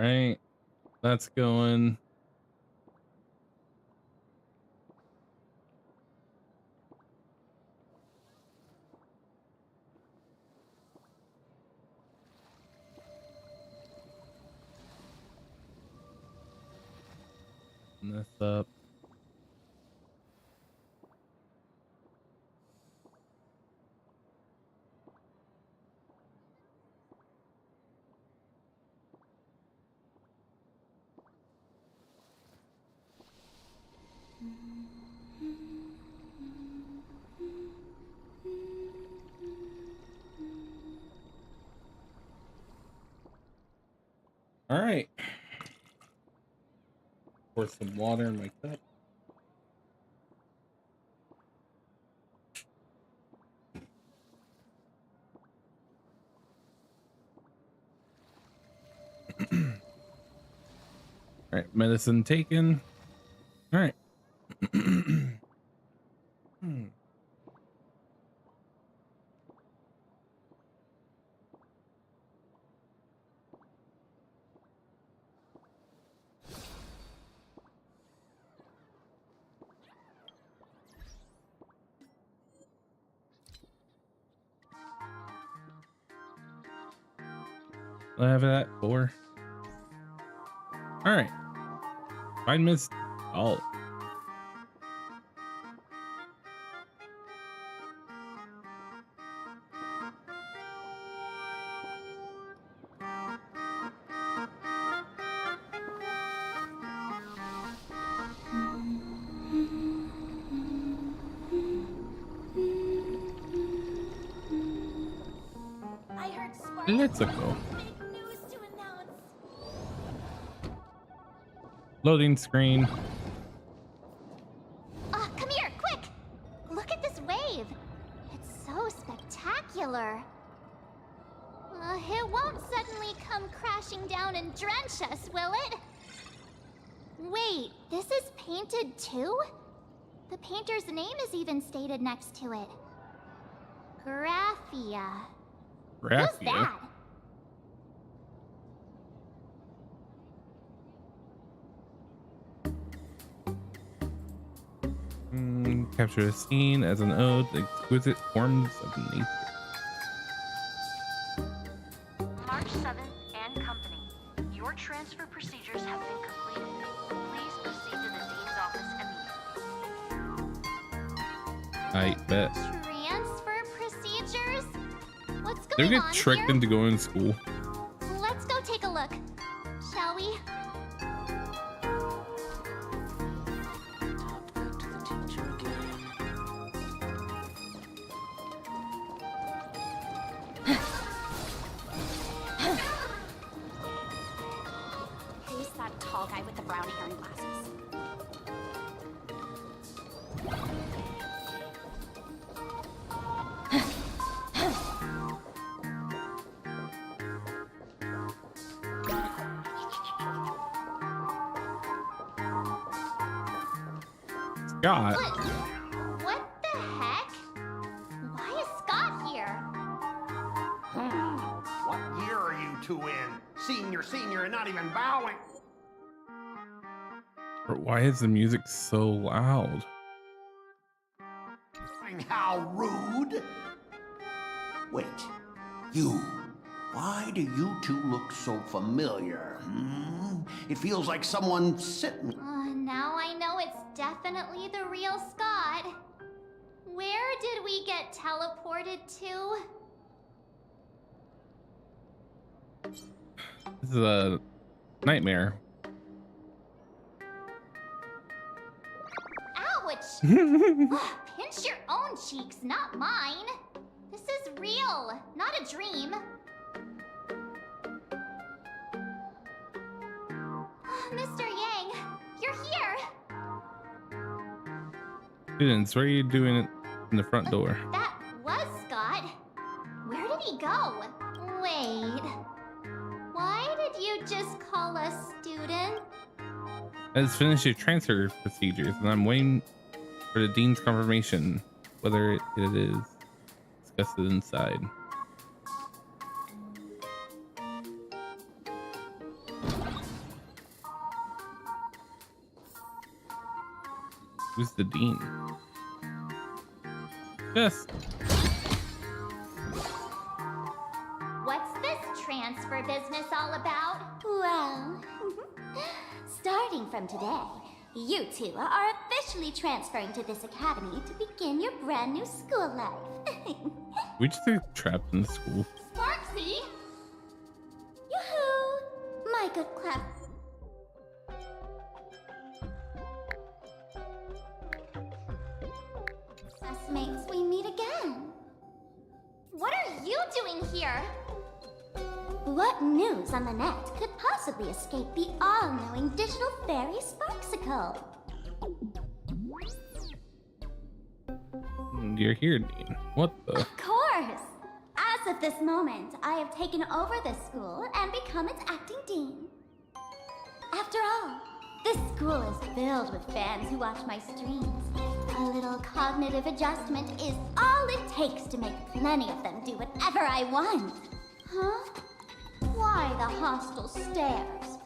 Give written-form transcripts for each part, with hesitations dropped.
right, that's going. This up. All right. Pour some water in my cup. All right, medicine taken. All right. I have that 4. All right. 5 minutes. Oh. Let's go. Loading screen. Come here, quick! Look at this wave. It's so spectacular. It won't suddenly come crashing down and drench us, will it? Wait, this is painted too? The painter's name is even stated next to it. Graphia. Graphia? Who's that? Capture a scene as an ode to exquisite forms of nature. March 7th and company. Your transfer procedures have been completed. Please proceed to the dean's office immediately. I bet. Transfer procedures? What's They going get on tricked here? into going to school. Let's go take a look, shall we? Who's that tall guy with the brown hair and glasses? God. What the heck? Why is Scott here? What year are you two in? Senior, and not even bowing. Why is the music so loud? How rude. Wait, you. Why do you two look so familiar? It feels like someone sitting. Now I know it's definitely the real Scott. Where did we get teleported to? This is a nightmare. Ouch! Pinch your own cheeks, not mine. This is real, not a dream. Mr. Yang, you're here. Students, what are you doing in the front door? That was Scott. Where did he go? Wait. Why did you just call us student? Let's finish your transfer procedures, and I'm waiting for the dean's confirmation whether it is discussed inside. Who's the dean? Yes. What's this transfer business all about? Well, starting from today, you two are officially transferring to this academy to begin your brand new school life. We just get trapped in the school. Sparksy! Yoo-hoo! My good clap. Classmates, we meet again. What are you doing here? What news on the net could possibly escape the all-knowing digital fairy Sparksicle? You're here, Dean. What the? Of course! As of this moment, I have taken over this school and become its acting dean. After all, this school is filled with fans who watch my streams. A little cognitive adjustment is all it takes to make plenty of them do whatever I want. Huh? Why the hostile stares?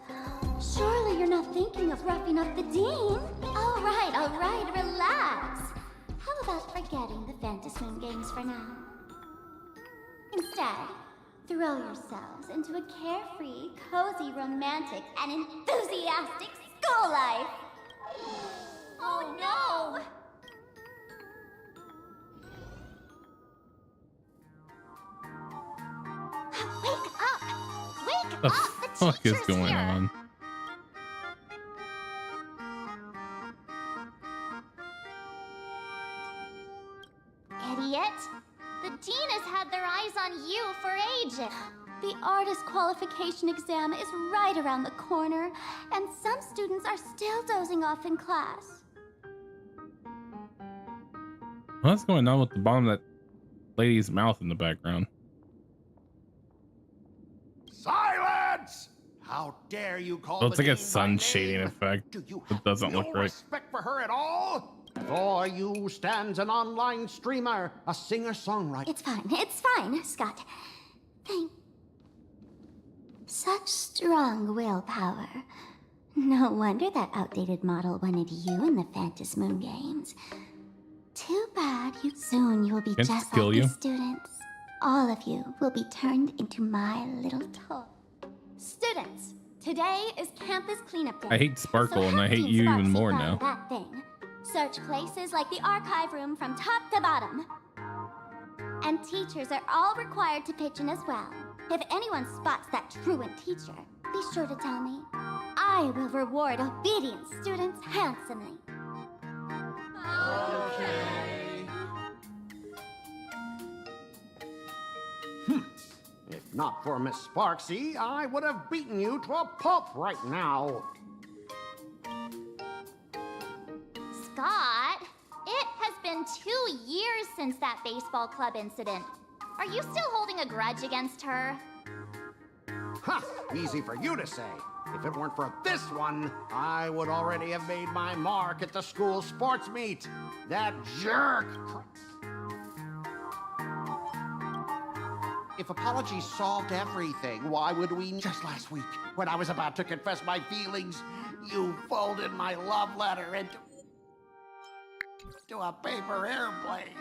Surely you're not thinking of roughing up the dean? All right, relax. How about forgetting the Fantasmoon games for now? Instead, throw yourselves into a carefree, cozy, romantic, and enthusiastic school life. Oh no! Wake up! Wake The up! The fuck is teacher's going here! on? Idiot! The dean has had their eyes on you for ages. The artist qualification exam is right around the corner, and some students are still dozing off in class. What's going on with the bottom of that lady's mouth in the background? Silence! How dare you call Oh, it's the like a dean by sun name? shading effect. Do you It have doesn't no look right. respect for her at all? Before you stands an online streamer, a singer-songwriter. It's fine, Scott. Thank... Such strong willpower. No wonder that outdated model wanted you in the Fantasmoon games. Too bad soon you will be Can't just kill like you. these students. All of you will be turned into my little toy. Students, today is campus cleanup day. I hate Sparkle, So and I have hate Dean you even Sparksy more grab now. That thing. Search places like the archive room from top to bottom. And teachers are all required to pitch in as well. If anyone spots that truant teacher, be sure to tell me. I will reward obedient students handsomely. If not for Miss Sparksy, I would have beaten you to a pulp right now. Scott, it has been 2 years since that baseball club incident. Are you still holding a grudge against her? Ha! Easy for you to say. If it weren't for this one, I would already have made my mark at the school sports meet. That jerk! If apologies solved everything, why would we... Just last week, when I was about to confess my feelings, you folded my love letter into a paper airplane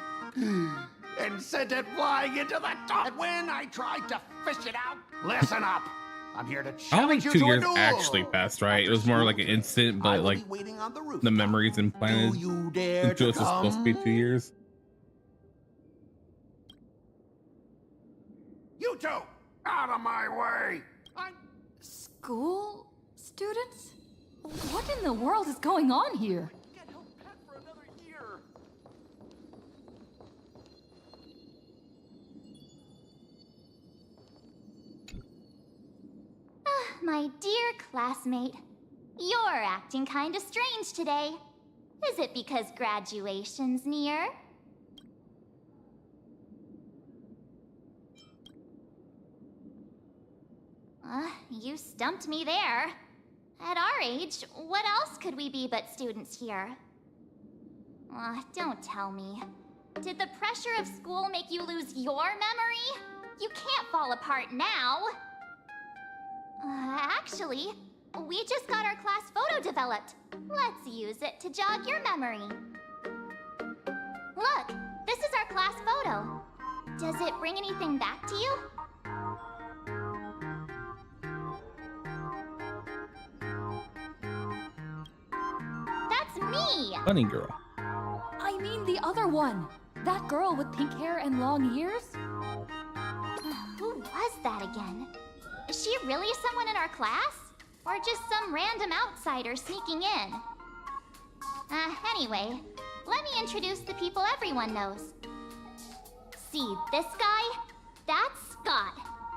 and sent it flying into the top. And when I tried to fish it out, listen up. I'm here to I don't challenge think you 2 to a years duel. actually passed, right? It was more like an instant, I but will like be waiting on the the rooftop. memories implanted Do you dare into to us was supposed to be come? 2 years. You two, out of my way! School students? What in the world is going on here? Can't help Pet for another year. My dear classmate, you're acting kinda strange today. Is it because graduation's near? You stumped me there. At our age, what else could we be but students here? Don't tell me. Did the pressure of school make you lose your memory? You can't fall apart now. Actually, We just got our class photo developed. Let's use it to jog your memory. Look, this is our class photo. Does it bring anything back to you? That's me! Bunny girl. I mean the other one. That girl with pink hair and long ears? Who was that again? Is she really someone in our class? Or just some random outsider sneaking in? Anyway, let me introduce the people everyone knows. See this guy? That's Scott,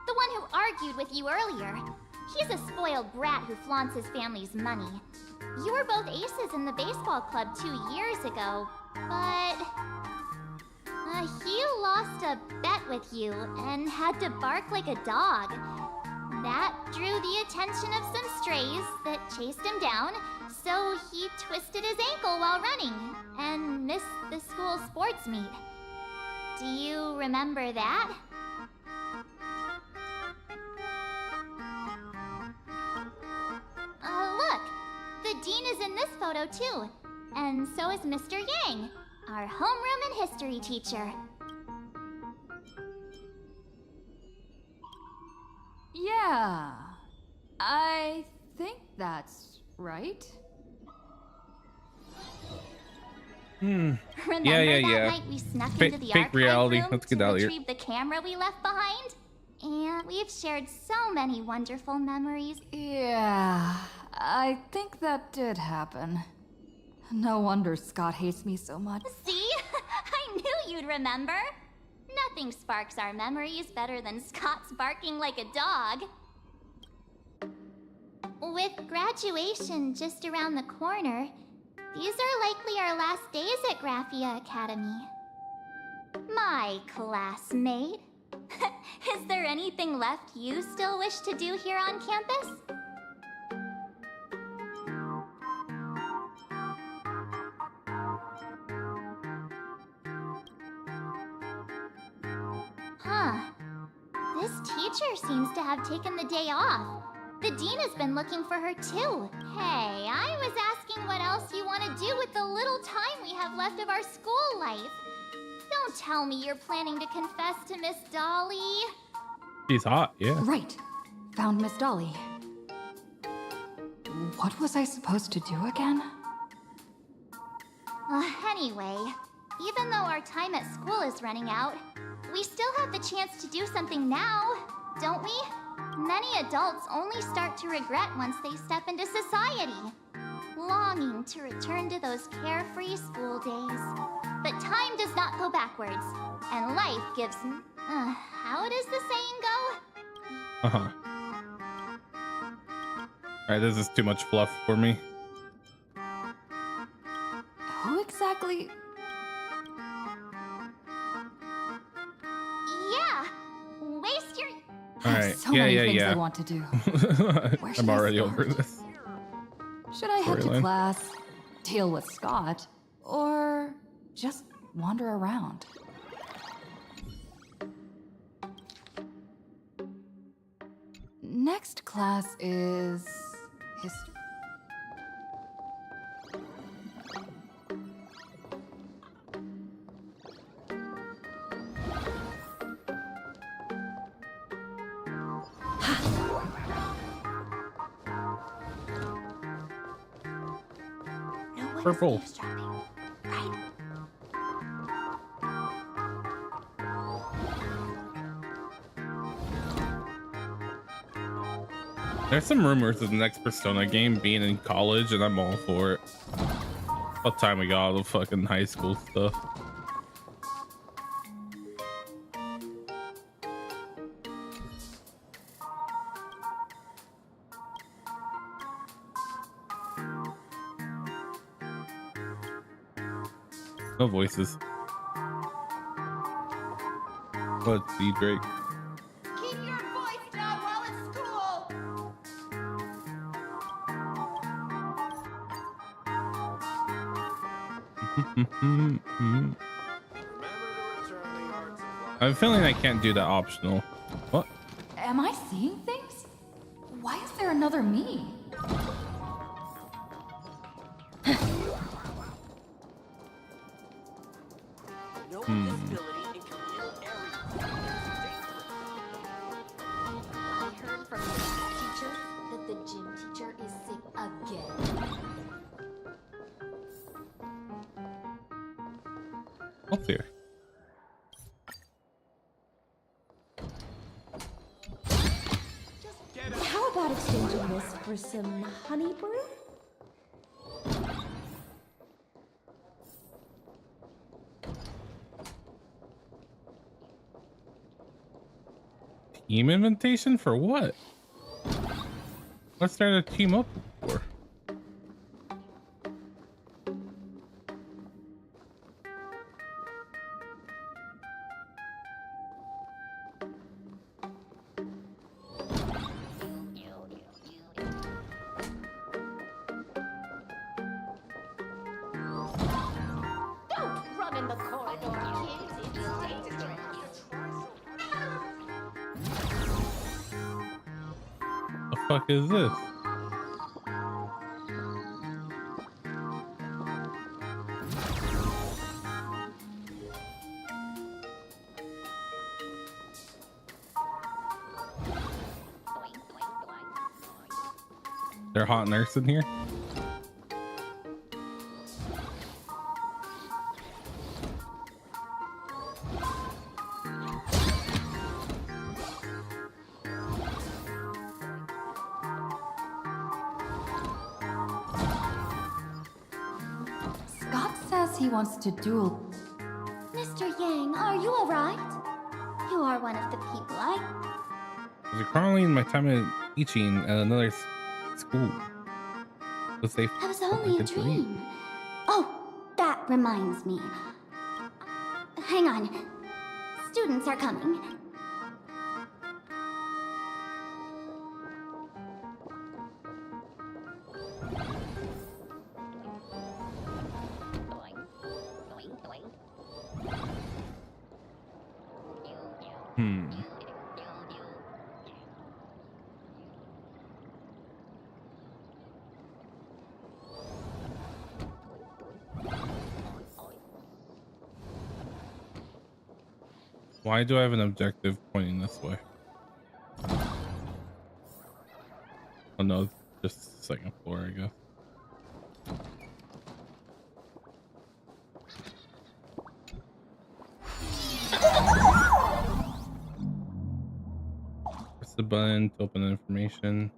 the one who argued with you earlier. He's a spoiled brat who flaunts his family's money. You were both aces in the baseball club 2 years ago, but... he lost a bet with you and had to bark like a dog. That drew the attention of some strays that chased him down, so he twisted his ankle while running and missed the school sports meet. Do you remember that? Look! The dean is in this photo too, and so is Mr. Yang, our homeroom and history teacher. Yeah, I think that's right. Remember Yeah. that night we snuck into the Fake archive reality. room Let's get to out of here. retrieve the camera we left behind? And we've shared so many wonderful memories. Yeah, I think that did happen. No wonder Scott hates me so much. See? I knew you'd remember. Nothing sparks our memories better than Scott's barking like a dog. With graduation just around the corner, these are likely our last days at Graphia Academy. My classmate. Is there anything left you still wish to do here on campus? Huh. This teacher seems to have taken the day off. The dean has been looking for her too. Hey, I was asking what else you want to do with the little time we have left of our school life. Don't tell me you're planning to confess to Miss Dolly. She's hot, yeah. Right. Found Miss Dolly. What was I supposed to do again? Anyway, even though our time at school is running out, we still have the chance to do something now, don't we? Many adults only start to regret once they step into society, longing to return to those carefree school days. But time does not go backwards, and life gives... how does the saying go? Alright, this is too much fluff for me. Who exactly... Yeah, waste your... Alright, So many things yeah. I want to do. Where should I'm I already start? over this. Should I head to Storyline. class, deal with Scott, or just wander around? Next class is history. Purple. There's some rumors of the next Persona game being in college, and I'm all for it. What time we got all the fucking high school stuff. No voices. Let's see, Drake. Keep your voice down while at school! I have a feeling I can't do that optional. What? Am I seeing things? Why is there another me? What's here? How about exchanging this for some honey brew? Team invitation for what? Let's start a team up for. Don't run in the corridor, kids. It's dangerous. The fuck is this? They're hot nurse in here. Scott says he wants to duel. Mr. Yang, are you alright? You are one of the people I... I was recalling my time at teaching at another school. Was they That was only a dream. Oh, that reminds me. Hang on. Students are coming. Why do I have an objective pointing this way? Oh no, just the second floor, I guess. Press the button to open the information.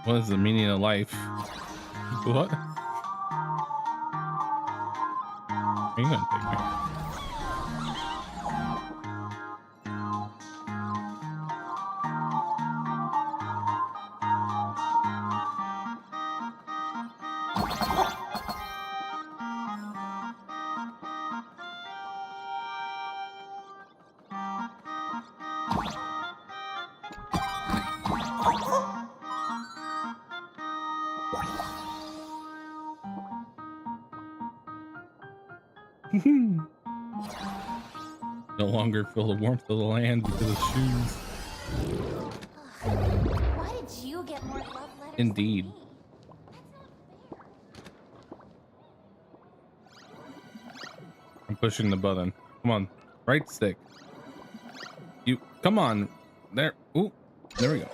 What is the meaning of life? What? Are you gonna take me? No longer feel the warmth of the land because of shoes. Why did you get more love letters Indeed. than me? I'm pushing the button. Come on. Right stick. You come on. There. Ooh. There we go.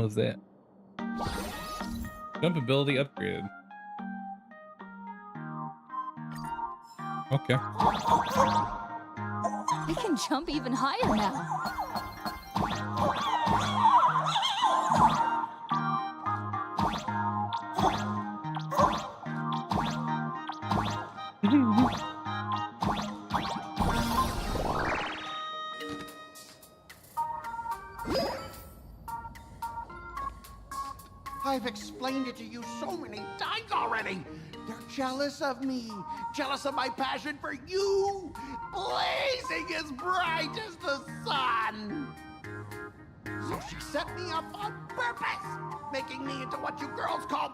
What was that? Jump ability upgraded. Okay. I can jump even higher now. I've explained it to you so many times already. They're jealous of me, jealous of my passion for you, blazing as bright as the sun. So she set me up on purpose, making me into what you girls call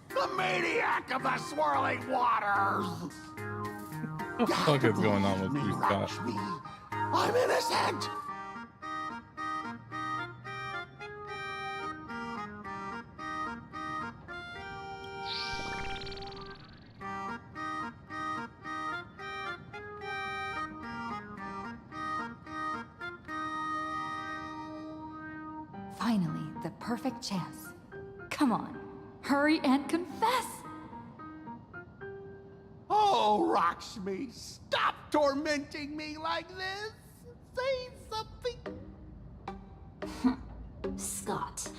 the maniac of the swirling waters. What the fuck is going on with you, Scott? Rush me. I'm innocent. Finally, the perfect chance. Come on, hurry and confess. Oh, Roxmy, stop tormenting me like this. Say something. Scott,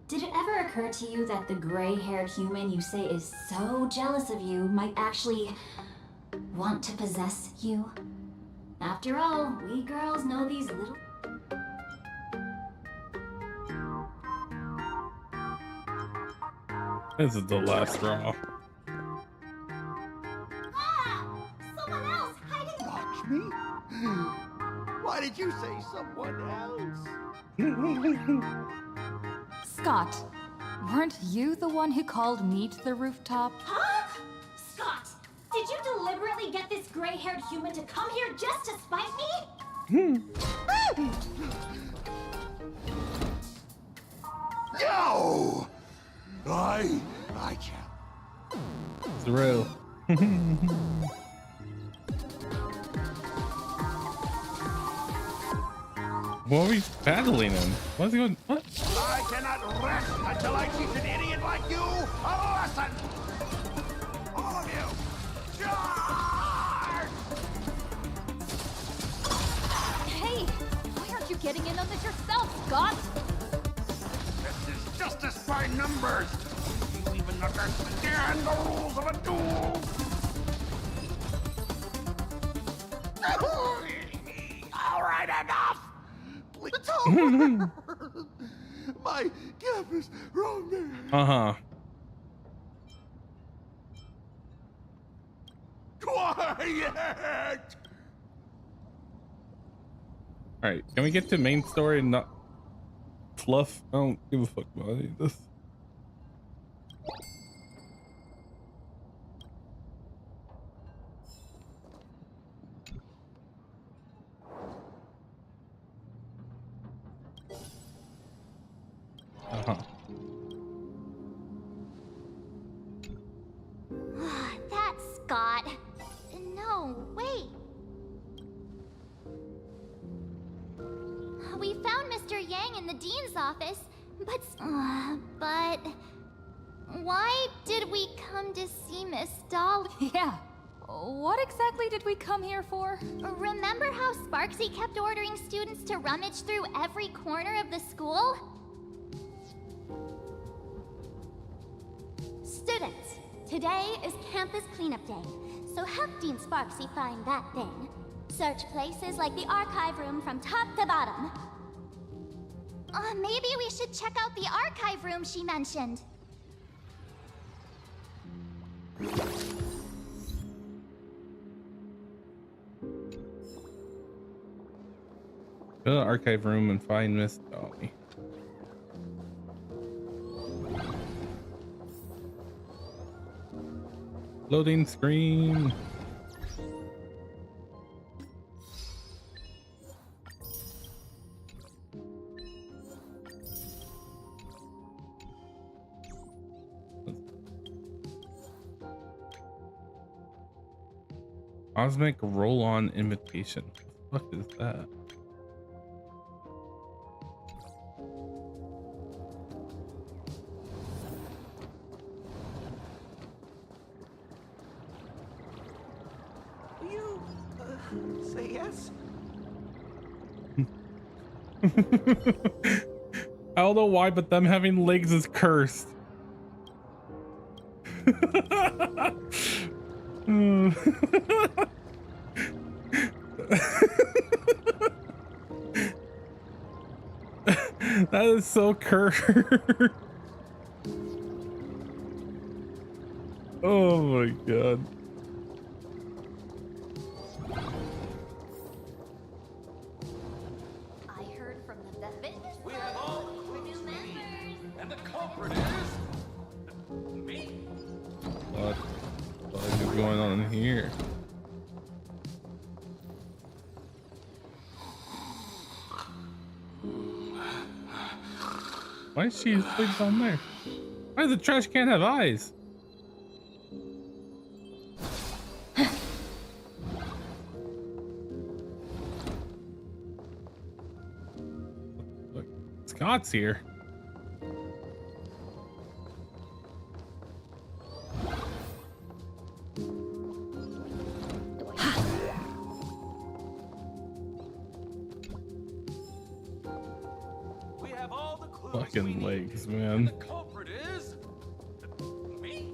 did it ever occur to you that the gray-haired human you say is so jealous of you might actually want to possess you? After all, we girls know these little... This is the last straw. Ah! Someone else hiding... Roxmy? Why did you say someone else? Scott, weren't you the one who called me to the rooftop? Huh? Scott, did you deliberately get this gray-haired human to come here just to spite me? No! I can't. Thrill. What are we battling him? What's he going? What? I cannot rest until I teach an idiot like you a lesson! All of you, charge! Hey, why aren't you getting in on this yourself, Scott? This is justice by numbers! Do you even understand the rules of a duel? All right, enough! Please, it's over! My gift is wrong there. Uh-huh. Quiet! Alright, can we get to main story and not fluff? I don't give a fuck about any of this. Uh-huh. That's Scott. No, wait. We found Mr. Yang in the dean's office, but why did we come to see Miss Dolly? Yeah. What exactly did we come here for? Remember how Sparksy kept ordering students to rummage through every corner of the school? Students, today is campus cleanup day, so help Dean Sparksy find that thing. Search places like the archive room from top to bottom. Maybe we should check out the archive room she mentioned. Go to the archive room and find Miss Dolly. Loading screen. Cosmic roll-on invitation. What the fuck is that? say yes? I don't know why, but them having legs is cursed. That is so cursed. Oh my god. I heard from the fitness We have all the clues we need, and the culprit is me. What is going on here? Why is she asleep down there? Why does the trash can have eyes? Look, Scott's here. We have all the clues Fucking we need, legs, and man. the culprit is me.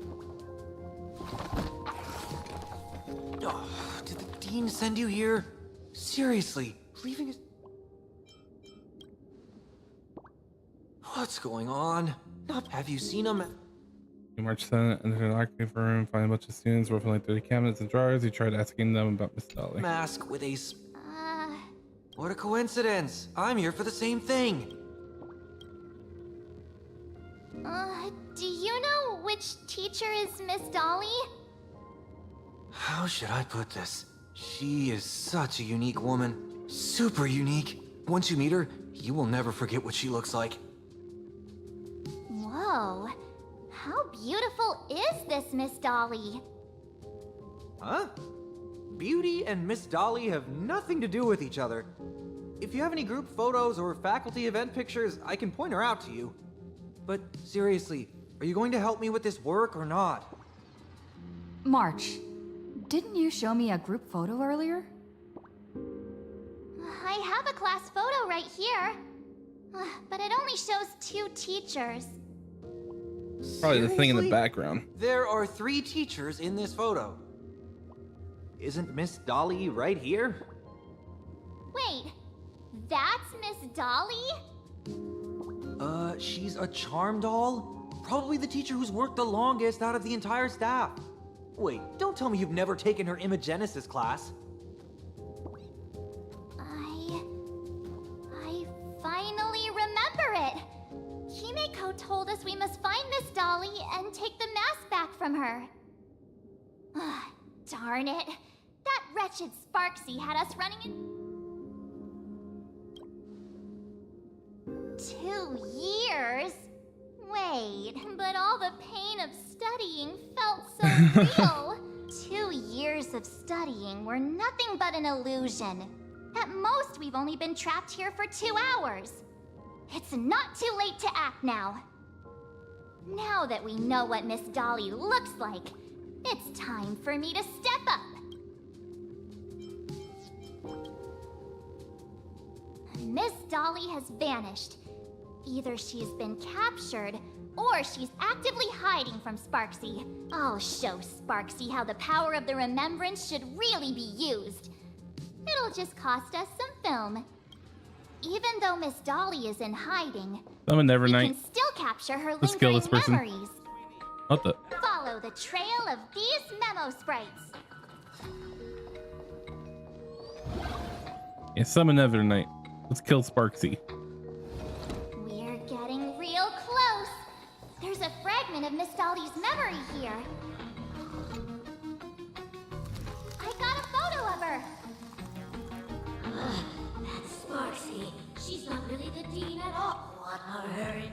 Oh, did the dean send you here? Seriously, leaving us. What's going on? Have you seen him? He marched then into an octave room, find a bunch of students working like 30 cabinets and drawers. He tried asking them about Miss Dolly. Mask with a. Uh, What a coincidence! I'm here for the same thing. do you know which teacher is Miss Dolly? How should I put this? She is such a unique woman. Super unique. Once you meet her, you will never forget what she looks like. Whoa. How beautiful is this Miss Dolly? Huh? Beauty and Miss Dolly have nothing to do with each other. If you have any group photos or faculty event pictures, I can point her out to you. But seriously, are you going to help me with this work or not? March, didn't you show me a group photo earlier? I have a class photo right here. But it only shows 2 teachers. Probably the thing in the Seriously? background. There are 3 teachers in this photo. Isn't Miss Dolly right here? Wait, that's Miss Dolly? She's a charm doll? Probably the teacher who's worked the longest out of the entire staff. Wait, don't tell me you've never taken her Imogenesis class. I finally remember it. Himeko told us we must find Miss Dolly and take the mask back from her. Darn it. That wretched Sparksy had us running in... 2 years? Wait, but all the pain of studying felt so real. 2 years of studying were nothing but an illusion. At most, we've only been trapped here for 2 hours. It's not too late to act now. Now that we know what Miss Dolly looks like, it's time for me to step up. Miss Dolly has vanished. Either she's been captured, or she's actively hiding from Sparksy. I'll show Sparksy how the power of the remembrance should really be used. It'll just cost us some film. Even though Miss Dolly is in hiding, Summon we Evernight. can still capture her Let's kill lingering this person. memories. What the? Follow the trail of these memo sprites. Yeah, summon Evernight. Let's kill Sparksy. We're getting real close. There's a fragment of Miss Dolly's memory here. I got a photo of her. That's Sparksy. She's not really the dean at all. What a hurry.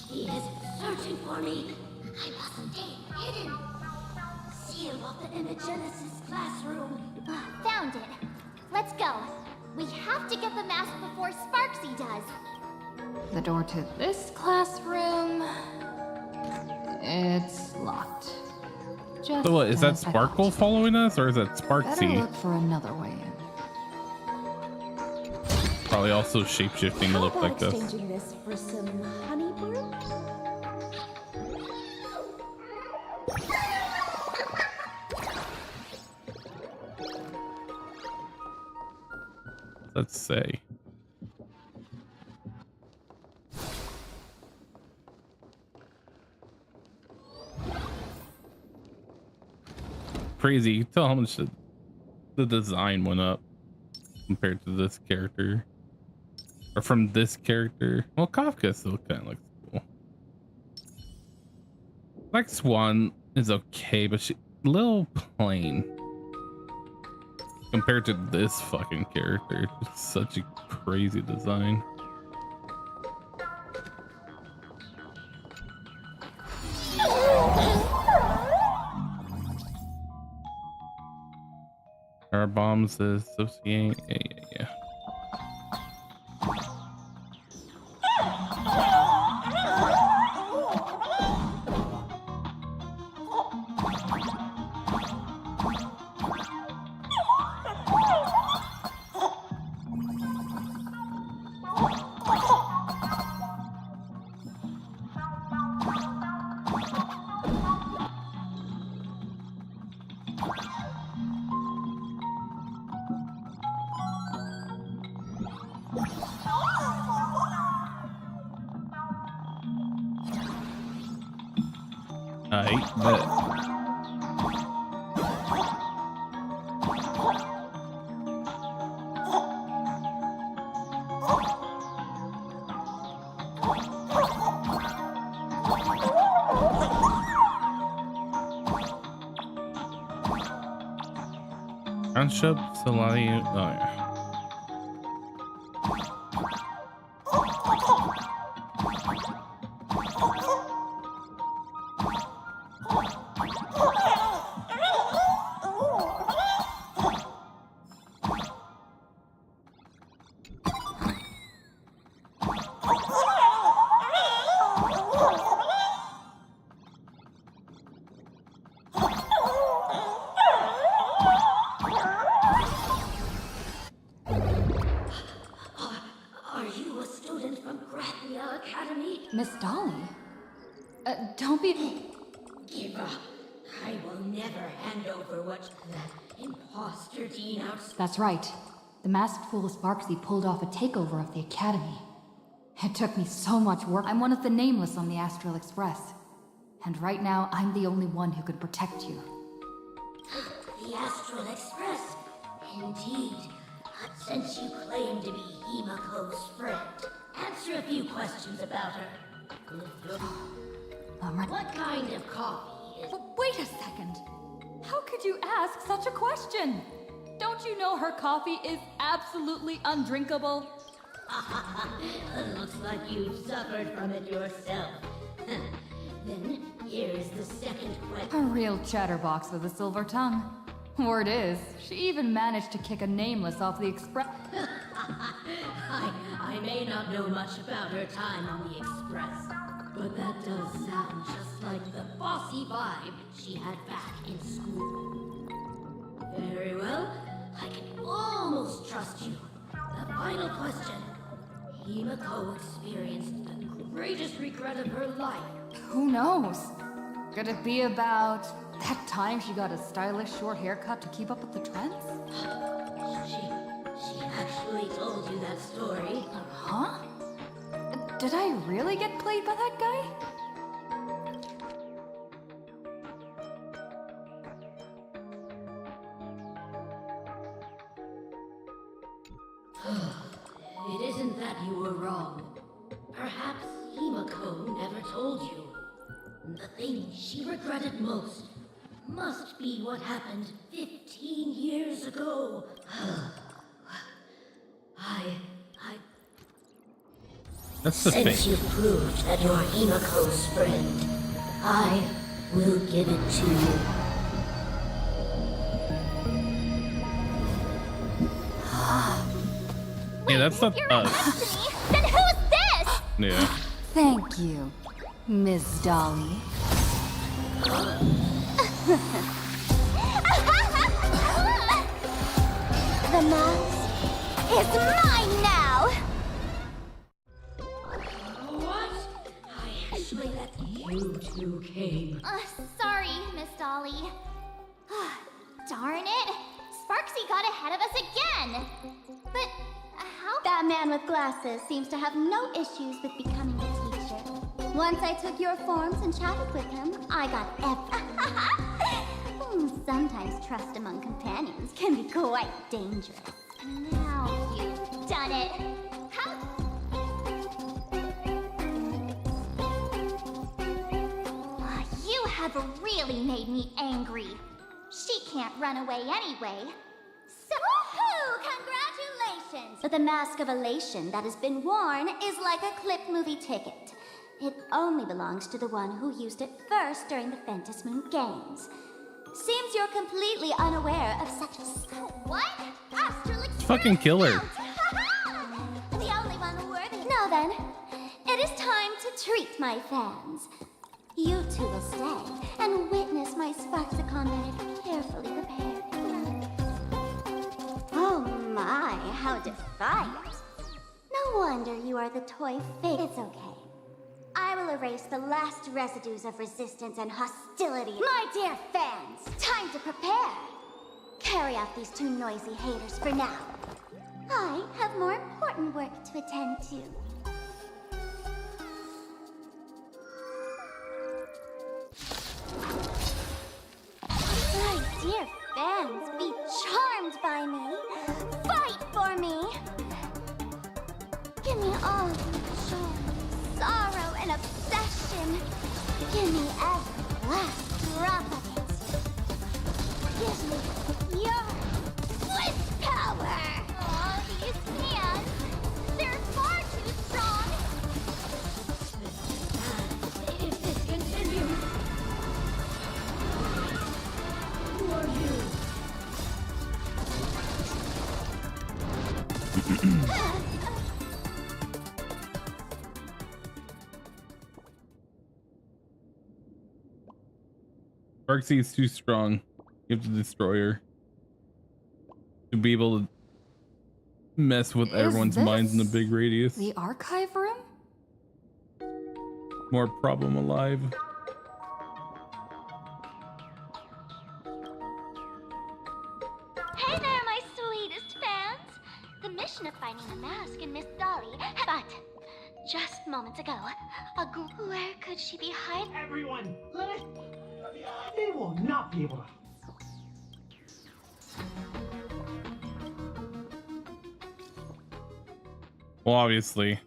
She is searching for me. I must stay hidden. Seal off the Imogenesis classroom. Found it. Let's go. We have to get the mask before Sparksy does. The door to this classroom... It's locked. Just So what, is that as I Sparkle thought. following us, or is that Better Sparksy? look for another way in. Probably also shapeshifting to look like this. Exchanging this for some honey brew? Let's say. Crazy. You can tell how much the design went up compared to this character. Or from this character. Well, Kafka still kind of looks cool. Black Swan is okay, but she a little plain compared to this fucking character. It's such a crazy design. Our bombs associate. Yeah. But Township, Salati. Oh yeah. Are you a student from Grathia Academy? Miss Dolly? Don't be... Give up. I will never hand over what that imposter Dean outside. That's right. The masked fool Sparksy pulled off a takeover of the Academy. It took me so much work. I'm one of the nameless on the Astral Express. And right now, I'm the only one who could protect you. The Astral Express? Indeed. Since you claim to be Himako's friend, answer a few questions about her. What kind of coffee is... Wait a second. How could you ask such a question? Don't you know her coffee is absolutely undrinkable? Looks like you've suffered from it yourself. Then here's the second A question. real chatterbox with a silver tongue. Word is, she even managed to kick a nameless off the Express. I may not know much about her time on the Express, but that does sound just like the bossy vibe she had back in school. Very well, I can almost trust you. The final question. Himako experienced the greatest regret of her life. Who knows? Could it be about that time she got a stylish short haircut to keep up with the trends? She actually told you that story. Huh? Did I really get played by that guy? It isn't that you were wrong. Perhaps Himako never told you. The thing she regretted most must be what happened 15 years ago. That's the Since thing. you proved that you're Himako's friend, I will give it to you. Yeah, that's not You're right us. next to me. Then who's this? Yeah. Thank you, Miss Dolly. The mask is mine now! What? I actually let you two came. Sorry, Miss Dolly. Darn it! Sparksy got ahead of us again! But how? That man with glasses seems to have no issues with becoming a teacher. Once I took your forms and chatted with him, I got sometimes trust among companions can be quite dangerous. Now you've done it. How? You have really made me angry. She can't run away anyway. So, Woohoo! Congratulations! But the mask of elation that has been worn is like a clip movie ticket. It only belongs to the one who used it first during the Ventus Moon Games. Seems you're completely unaware of such a... what? Astral Fucking kill her. The only one worthy. Now then, it is time to treat my fans. You two will stay and witness my Sparksicon that I've carefully prepared. Oh my, how defiant. No wonder you are the toy fake. It's okay. I will erase the last residues of resistance and hostility. My dear fans, time to prepare. Carry out these two noisy haters for now. I have more important work to attend to. My dear fans, be charmed by me. Fight for me. Give me all joy, sorrow, and obsession. Give me every last drop of it. Give me your bliss power. Oh, these hands. They're far too strong. If this continues, who are you? Sparksy is too strong. You have to destroy her to be able to mess with Is everyone's minds in a this big radius. The archive room? More problem alive. Hey there, my sweetest fans. The mission of finding the mask and Miss Dolly, but just moments ago, where could she be hiding? Everyone, they will not be able to. Well, obviously,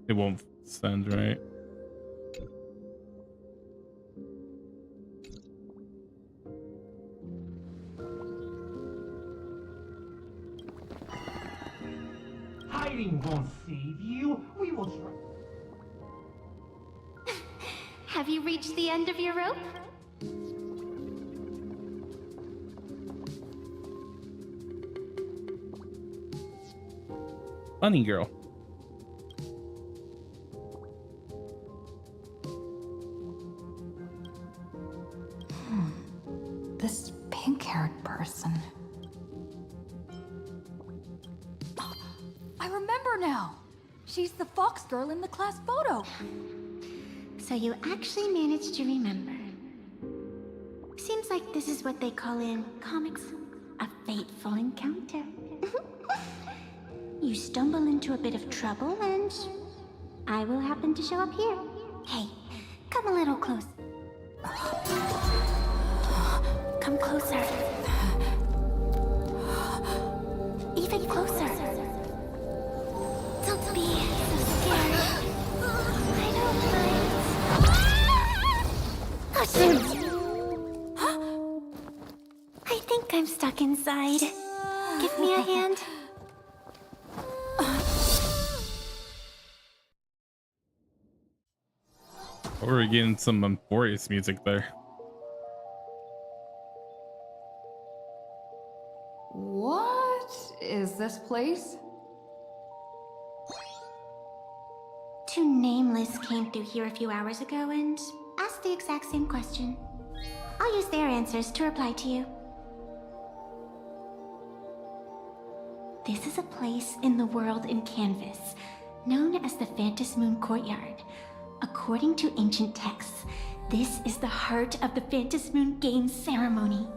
it won't send, right? Hiding won't save you. We will try. Have you reached the end of your rope? Bunny girl. This pink-haired person. I remember now. She's the fox girl in the class photo. So you actually managed to remember. Seems like this is what they call in comics a fateful encounter. You stumble into a bit of trouble and I will happen to show up here. Hey, come a little close. Come closer. Even closer. Don't be so scared. I don't mind. Oh, shoot! I think I'm stuck inside. Give me a hand. We're getting some Emporious music there. What Is this place? Two nameless came through here a few hours ago and asked the exact same question. I'll use their answers to reply to you. This is a place in the world in Canvas, known as the Phantom Moon Courtyard. According to ancient texts, this is the heart of the Phantom Moon Games ceremony.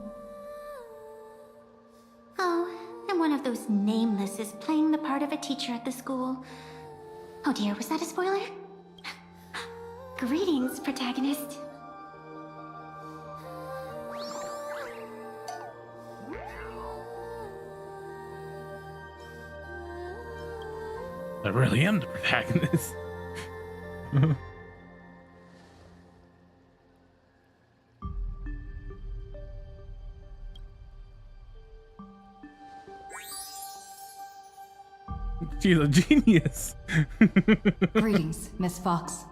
Oh, and one of those nameless is playing the part of a teacher at the school. Oh dear, was that a spoiler? Greetings, protagonist. I really am the protagonist. She's a genius. Greetings, Miss Fox.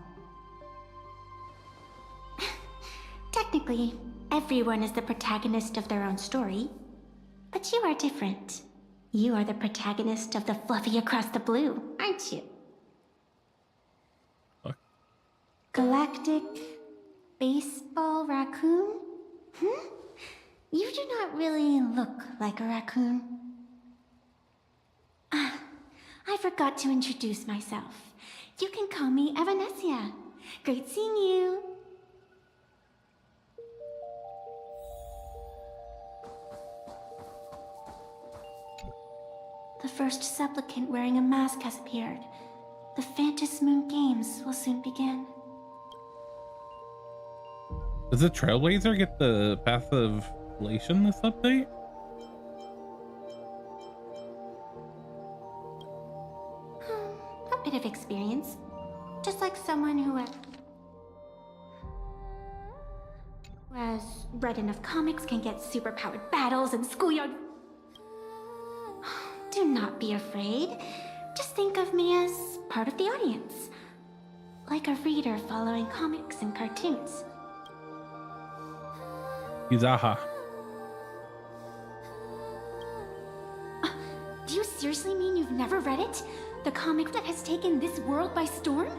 Technically, everyone is the protagonist of their own story. But you are different. You are the protagonist of the Fluffy Across the Blue, aren't you? Fuck. Galactic Baseball Raccoon? You do not really look like a raccoon. I forgot to introduce myself. You can call me Evanesia. Great seeing you. The first supplicant wearing a mask has appeared. The Phantom Moon Games will soon begin. Does the Trailblazer get the passive relation this update? A bit of experience. Just like someone who has read enough comics can get superpowered battles and schoolyard. Do not be afraid. Just think of me as part of the audience. Like a reader following comics and cartoons. Yuzaha. Do you seriously mean you've never read it? The comic that has taken this world by storm?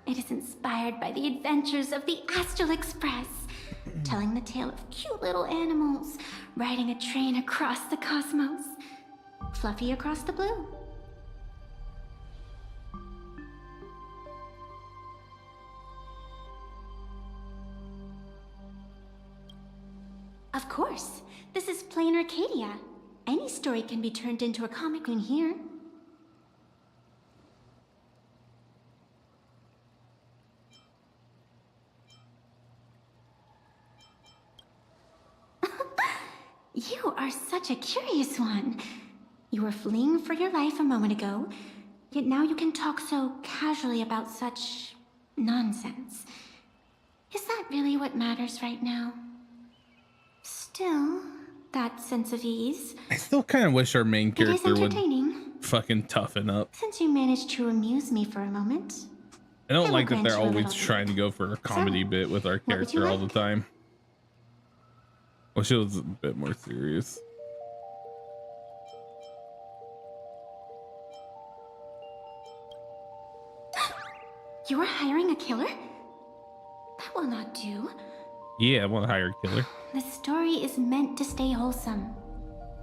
It is inspired by the adventures of the Astral Express, telling the tale of cute little animals riding a train across the cosmos. Fluffy Across the Blue. Of course, this is Planarcadia. Any story can be turned into a comic in here. You are such a curious one. You were fleeing for your life a moment ago, yet now you can talk so casually about such nonsense. Is that really what matters right now? Still, that sense of ease. I still kind of wish our main It is character would entertaining. fucking toughen up. Since you managed to amuse me for a moment. I don't will like that grant they're you a always little trying to go for a comedy bit with our what would you character all the like? time. Wish it was a bit more serious. You are hiring a killer? That will not do. Yeah, I want to hire a killer. The story is meant to stay wholesome.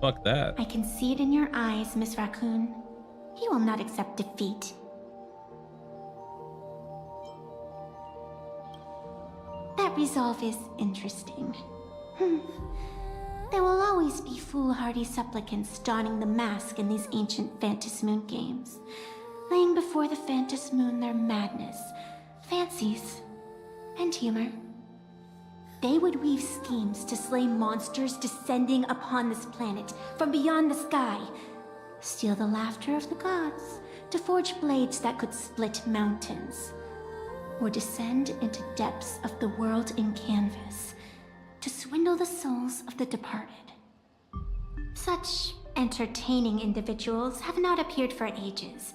Fuck that. I can see it in your eyes, Miss Raccoon. He will not accept defeat. That resolve is interesting. There will always be foolhardy supplicants donning the mask in these ancient Phantom Moon games, laying before the Phantom Moon their madness, fancies, and humor. They would weave schemes to slay monsters descending upon this planet from beyond the sky, steal the laughter of the gods, to forge blades that could split mountains, or descend into depths of the world in canvas to swindle the souls of the departed. Such entertaining individuals have not appeared for ages.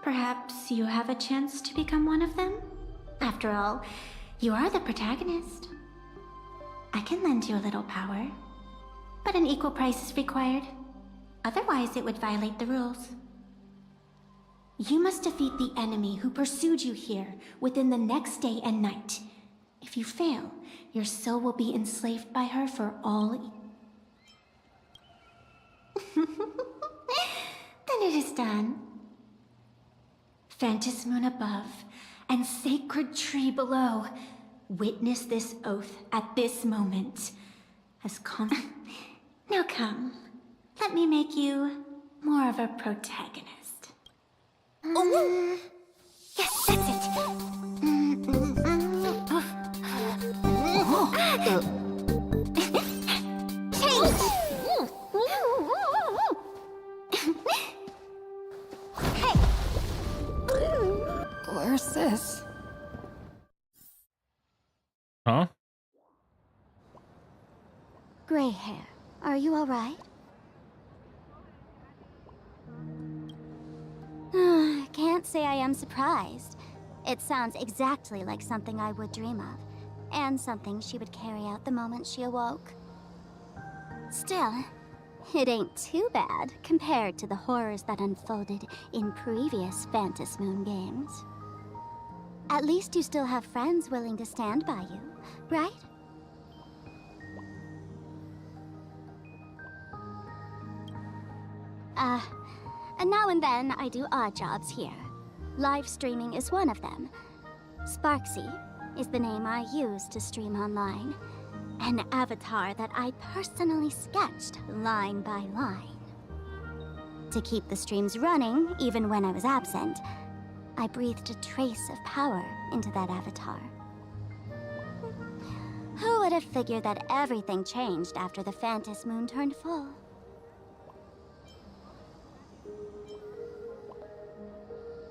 Perhaps you have a chance to become one of them? After all, you are the protagonist. I can lend you a little power. But an equal price is required. Otherwise, it would violate the rules. You must defeat the enemy who pursued you here within the next day and night. If you fail, your soul will be enslaved by her for all. Then it is done. Fantas Moon above and sacred tree below, witness this oath at this moment. Now come, let me make you more of a protagonist. Yes, that's it. Change. Hey. Where's this? Huh? Gray hair, are you all right? Can't say I am surprised. It sounds exactly like something I would dream of, and something she would carry out the moment she awoke. Still, it ain't too bad compared to the horrors that unfolded in previous Fantas Moon games. At least you still have friends willing to stand by you, right? And now and then I do odd jobs here. Live streaming is one of them. Sparksy is the name I use to stream online. An avatar that I personally sketched line by line. To keep the streams running, even when I was absent, I breathed a trace of power into that avatar. Who would have figured that everything changed after the Fantas Moon turned full?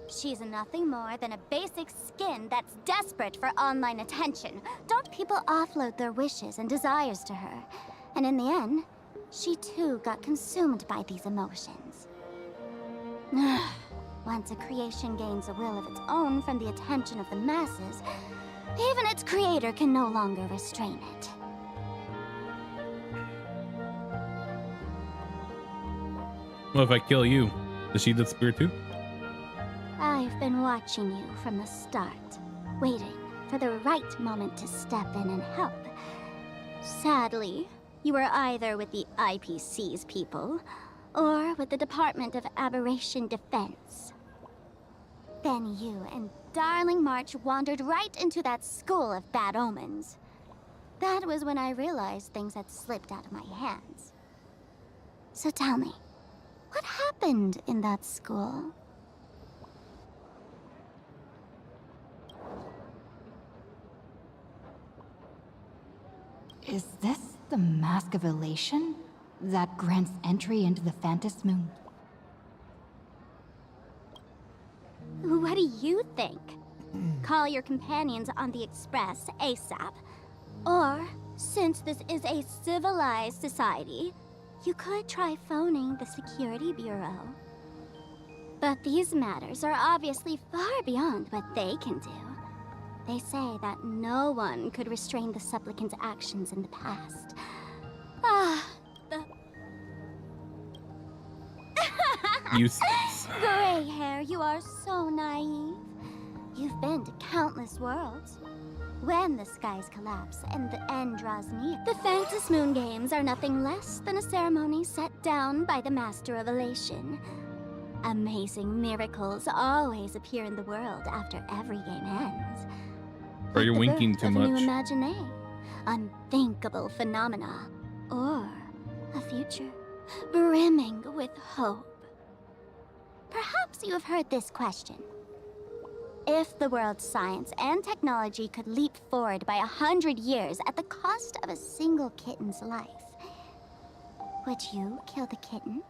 She's nothing more than a basic skin that's desperate for online attention. Don't people offload their wishes and desires to her? And in the end, she too got consumed by these emotions. Once a creation gains a will of its own from the attention of the masses, even its creator can no longer restrain it. Well, if I kill you, does she disappear too? I've been watching you from the start, waiting for the right moment to step in and help. Sadly, you were either with the IPC's people, or with the Department of Aberration Defense. Then you and Darling March wandered right into that school of bad omens. That was when I realized things had slipped out of my hands. So tell me, what happened in that school? Is this the Mask of Elation that grants entry into the Fantas Moon? What do you think? Call your companions on the Express ASAP. Or, since this is a civilized society, you could try phoning the Security Bureau. But these matters are obviously far beyond what they can do. They say that no one could restrain the supplicant's actions in the past. Useless. Gray hair, you are so naive. You've been to countless worlds. When the skies collapse and the end draws near, the Fantas Moon Games are nothing less than a ceremony set down by the Master of Elation. Amazing miracles always appear in the world after every game ends. Or you're Like the winking birth too of a much. new imagine, unthinkable phenomena, or a future brimming with hope. Perhaps you have heard this question. If the world's science and technology could leap forward by 100 years at the cost of a single kitten's life, would you kill the kitten?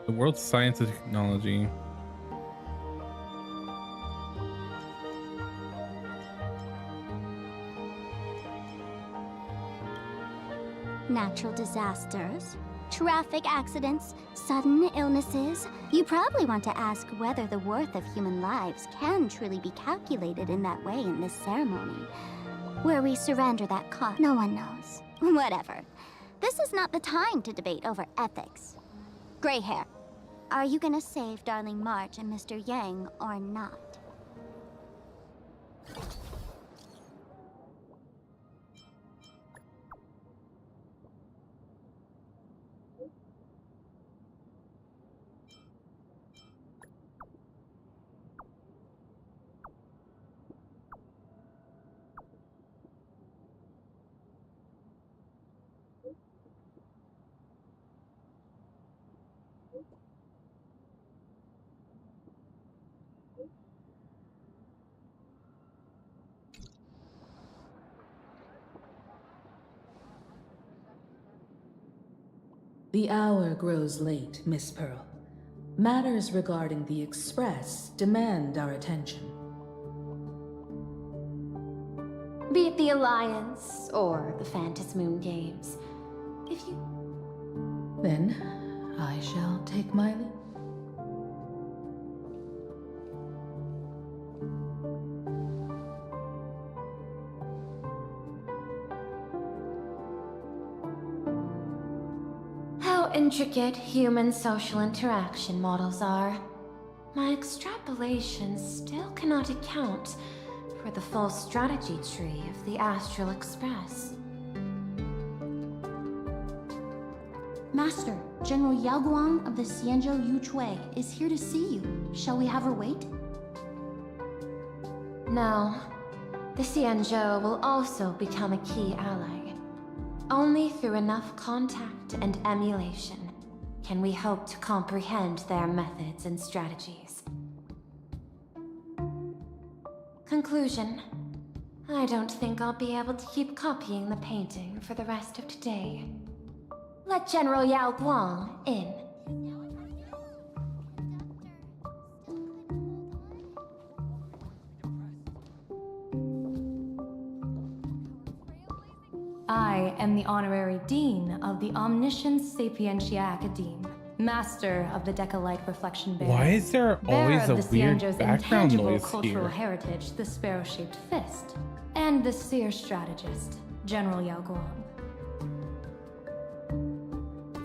The world's science and technology. Natural disasters, traffic accidents, sudden illnesses. You probably want to ask whether the worth of human lives can truly be calculated in that way in this ceremony. where we surrender that car. No one knows. Whatever. This is not the time to debate over ethics. Gray hair, are you gonna save Darling March and Mr. Yang or not? The hour grows late, Miss Pearl. Matters regarding the Express demand our attention. Be it the Alliance or the Phantasmoon Games. If you... Then, I shall take my leave. How intricate human social interaction models are. My extrapolations still cannot account for the full strategy tree of the Astral Express. Master, General Yao Guang of the Xianzhou Yuchui is here to see you. Shall we have her wait? No. The Xianzhou will also become a key ally. Only through enough contact and emulation can we hope to comprehend their methods and strategies. Conclusion. I don't think I'll be able to keep copying the painting for the rest of today. Let General Yao Guang in. I am the Honorary Dean of the Omniscience Sapientia Academe, Master of the Decalite Reflection Bearer. Why is there always Bearer a of the weird Xianzhou's background intangible noise cultural here? heritage, the Sparrow-Shaped Fist, and the Seer Strategist, General Yao Guang.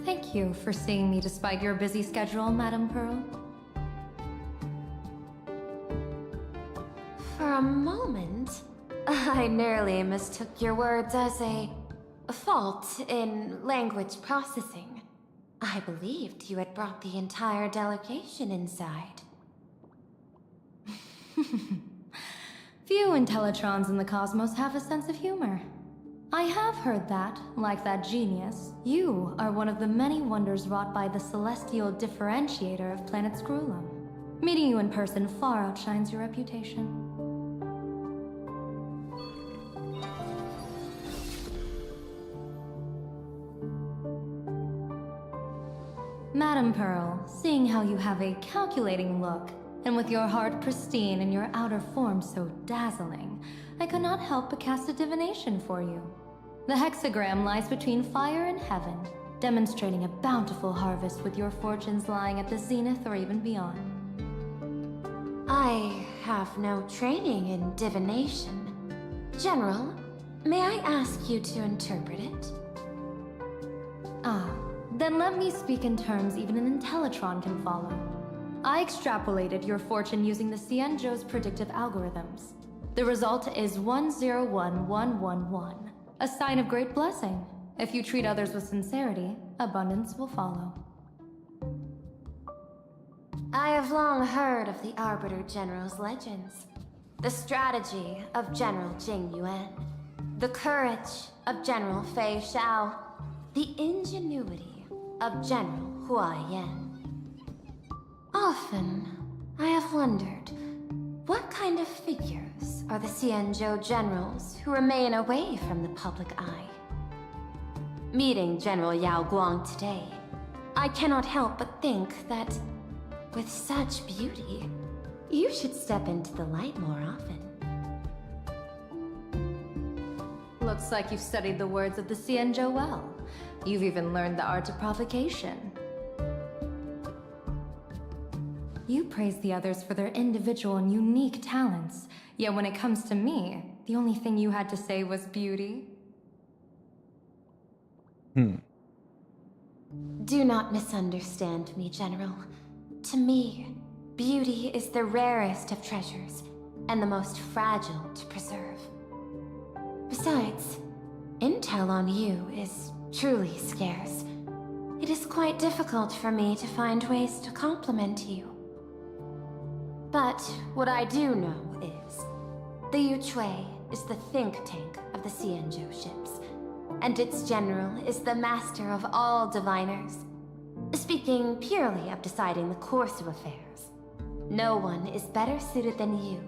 Thank you for seeing me despite your busy schedule, Madame Pearl. For a moment, I nearly mistook your words as a fault in language processing. I believed you had brought the entire delegation inside. Few Intellitrons in the cosmos have a sense of humor. I have heard that, like that genius, you are one of the many wonders wrought by the celestial differentiator of planet Scrulum. Meeting you in person far outshines your reputation. Madame Pearl, seeing how you have a calculating look, and with your heart pristine and your outer form so dazzling, I could not help but cast a divination for you. The hexagram lies between fire and heaven, demonstrating a bountiful harvest with your fortunes lying at the zenith or even beyond. I have no training in divination. General, may I ask you to interpret it? Ah, then let me speak in terms even an Intellitron can follow. I extrapolated your fortune using the Xianzhou's predictive algorithms. The result is 101111, a sign of great blessing. If you treat others with sincerity, abundance will follow. I have long heard of the Arbiter General's legends. The strategy of General Jing Yuan. The courage of General Fei Xiao. The ingenuity of General Hua Yan. Often, I have wondered, what kind of figures are the Xianzhou generals who remain away from the public eye? Meeting General Yao Guang today, I cannot help but think that, with such beauty, you should step into the light more often. Looks like you've studied the words of the Xianzhou well. You've even learned the art of provocation. You praise the others for their individual and unique talents, yet when it comes to me, the only thing you had to say was beauty. Do not misunderstand me, General. To me, beauty is the rarest of treasures, and the most fragile to preserve. Besides, intel on you is truly scarce. It is quite difficult for me to find ways to compliment you. But what I do know is, the Yuchue is the think tank of the Xianzhou ships, and its general is the master of all diviners. Speaking purely of deciding the course of affairs, no one is better suited than you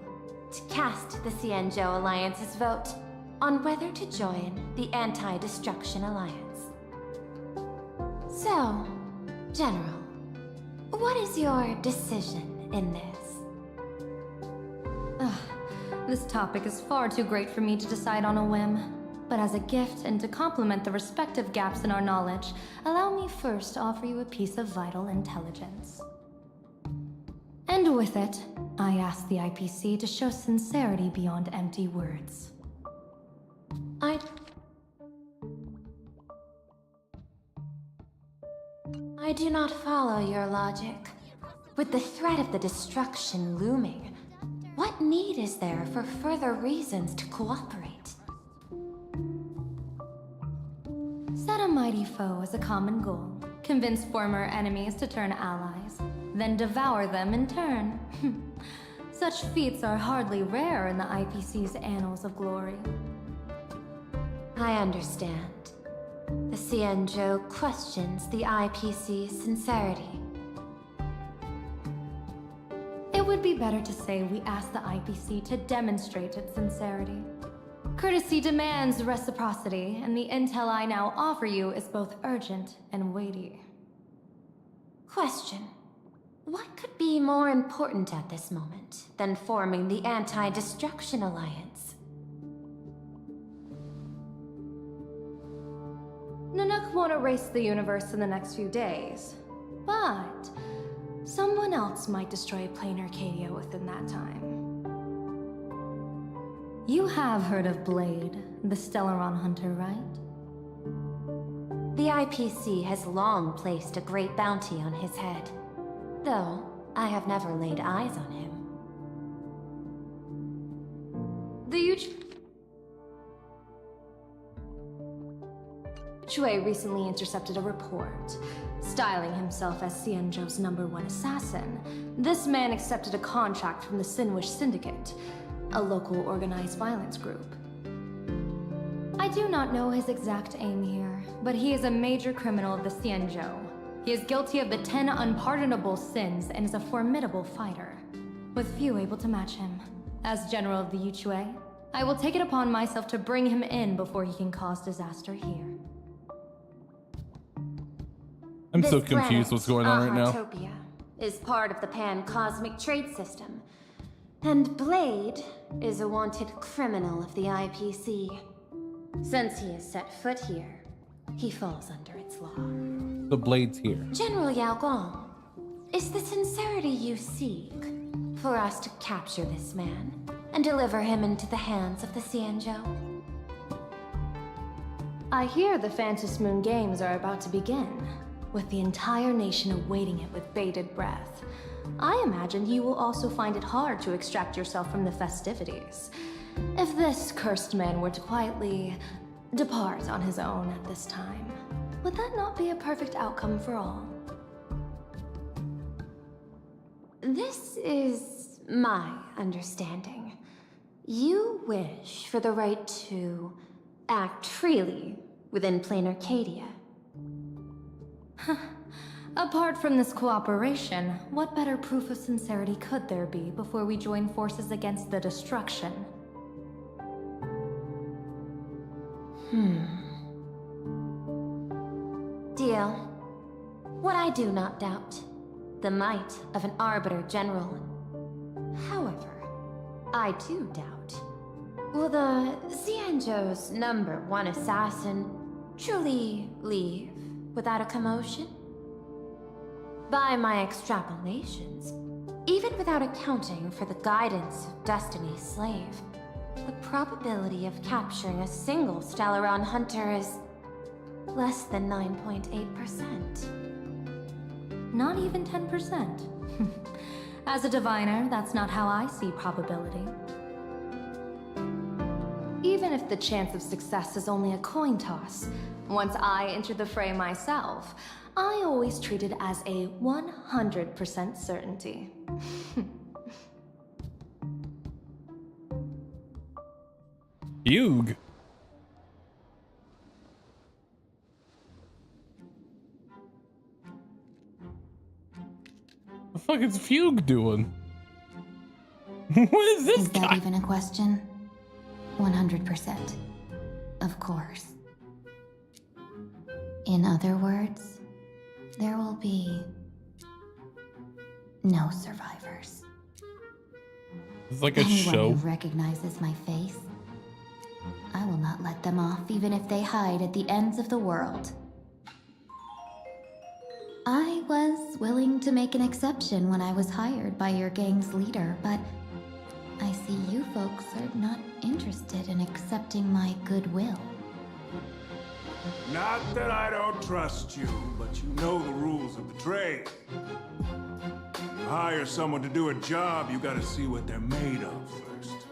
to cast the Xianzhou Alliance's vote on whether to join the Anti-Destruction Alliance. So, General, what is your decision in this? This topic is far too great for me to decide on a whim. But as a gift and to complement the respective gaps in our knowledge, allow me first to offer you a piece of vital intelligence. And with it, I ask the IPC to show sincerity beyond empty words. I do not follow your logic. With the threat of the destruction looming, what need is there for further reasons to cooperate? Set a mighty foe as a common goal. Convince former enemies to turn allies. Then devour them in turn. Such feats are hardly rare in the IPC's annals of glory. I understand. The Xianzhou questions the IPC's sincerity. It would be better to say we ask the IPC to demonstrate its sincerity. Courtesy demands reciprocity, and the intel I now offer you is both urgent and weighty. Question. What could be more important at this moment than forming the Anti-Destruction Alliance? Nanook won't erase the universe in the next few days, but someone else might destroy Planarcadia within that time. You have heard of Blade, the Stellaron hunter, right? The IPC has long placed a great bounty on his head, though I have never laid eyes on him. The Yuchue recently intercepted a report. Styling himself as Xianzhou's #1 assassin, this man accepted a contract from the Sinwish Syndicate, a local organized violence group. I do not know his exact aim here, but he is a major criminal of the Xianzhou. He is guilty of the 10 unpardonable sins and is a formidable fighter, with few able to match him. As General of the Yuchue, I will take it upon myself to bring him in before he can cause disaster here. I'm so confused what's going on right now. Ahatopia is part of the pan-cosmic trade system, and Blade is a wanted criminal of the IPC. Since he has set foot here, he falls under its law. The Blade's here. General Yao Guang, is the sincerity you seek for us to capture this man and deliver him into the hands of the Xianzhou? I hear the Phantom Moon Games are about to begin, with the entire nation awaiting it with bated breath. I imagine you will also find it hard to extract yourself from the festivities. If this cursed man were to quietly depart on his own at this time, would that not be a perfect outcome for all? This is my understanding. You wish for the right to act freely within Planarcadia. Apart from this cooperation, what better proof of sincerity could there be before we join forces against the destruction? Deal. What I do not doubt, the might of an Arbiter General. However, I do doubt, will the Xianzhou's #1 assassin truly leave without a commotion? By my extrapolations, even without accounting for the guidance of Destiny's slave, The probability of capturing a single Stellaron hunter is less than 9.8%. Not even 10%. As a diviner, that's not how I see probability. Even if the chance of success is only a coin toss, once I enter the fray myself, I always treat it as a 100% certainty. Fugue. The fuck is Fugue doing? What is this Is that guy? even a question? 100%. Of course. In other words, there will be no survivors. It's like a Anyone show. who recognizes my face, I will not let them off even if they hide at the ends of the world. I was willing to make an exception when I was hired by your gang's leader, but I see you folks are not interested in accepting my goodwill. Not that I don't trust you, but you know the rules of the trade. You hire someone to do a job, you gotta see what they're made of first.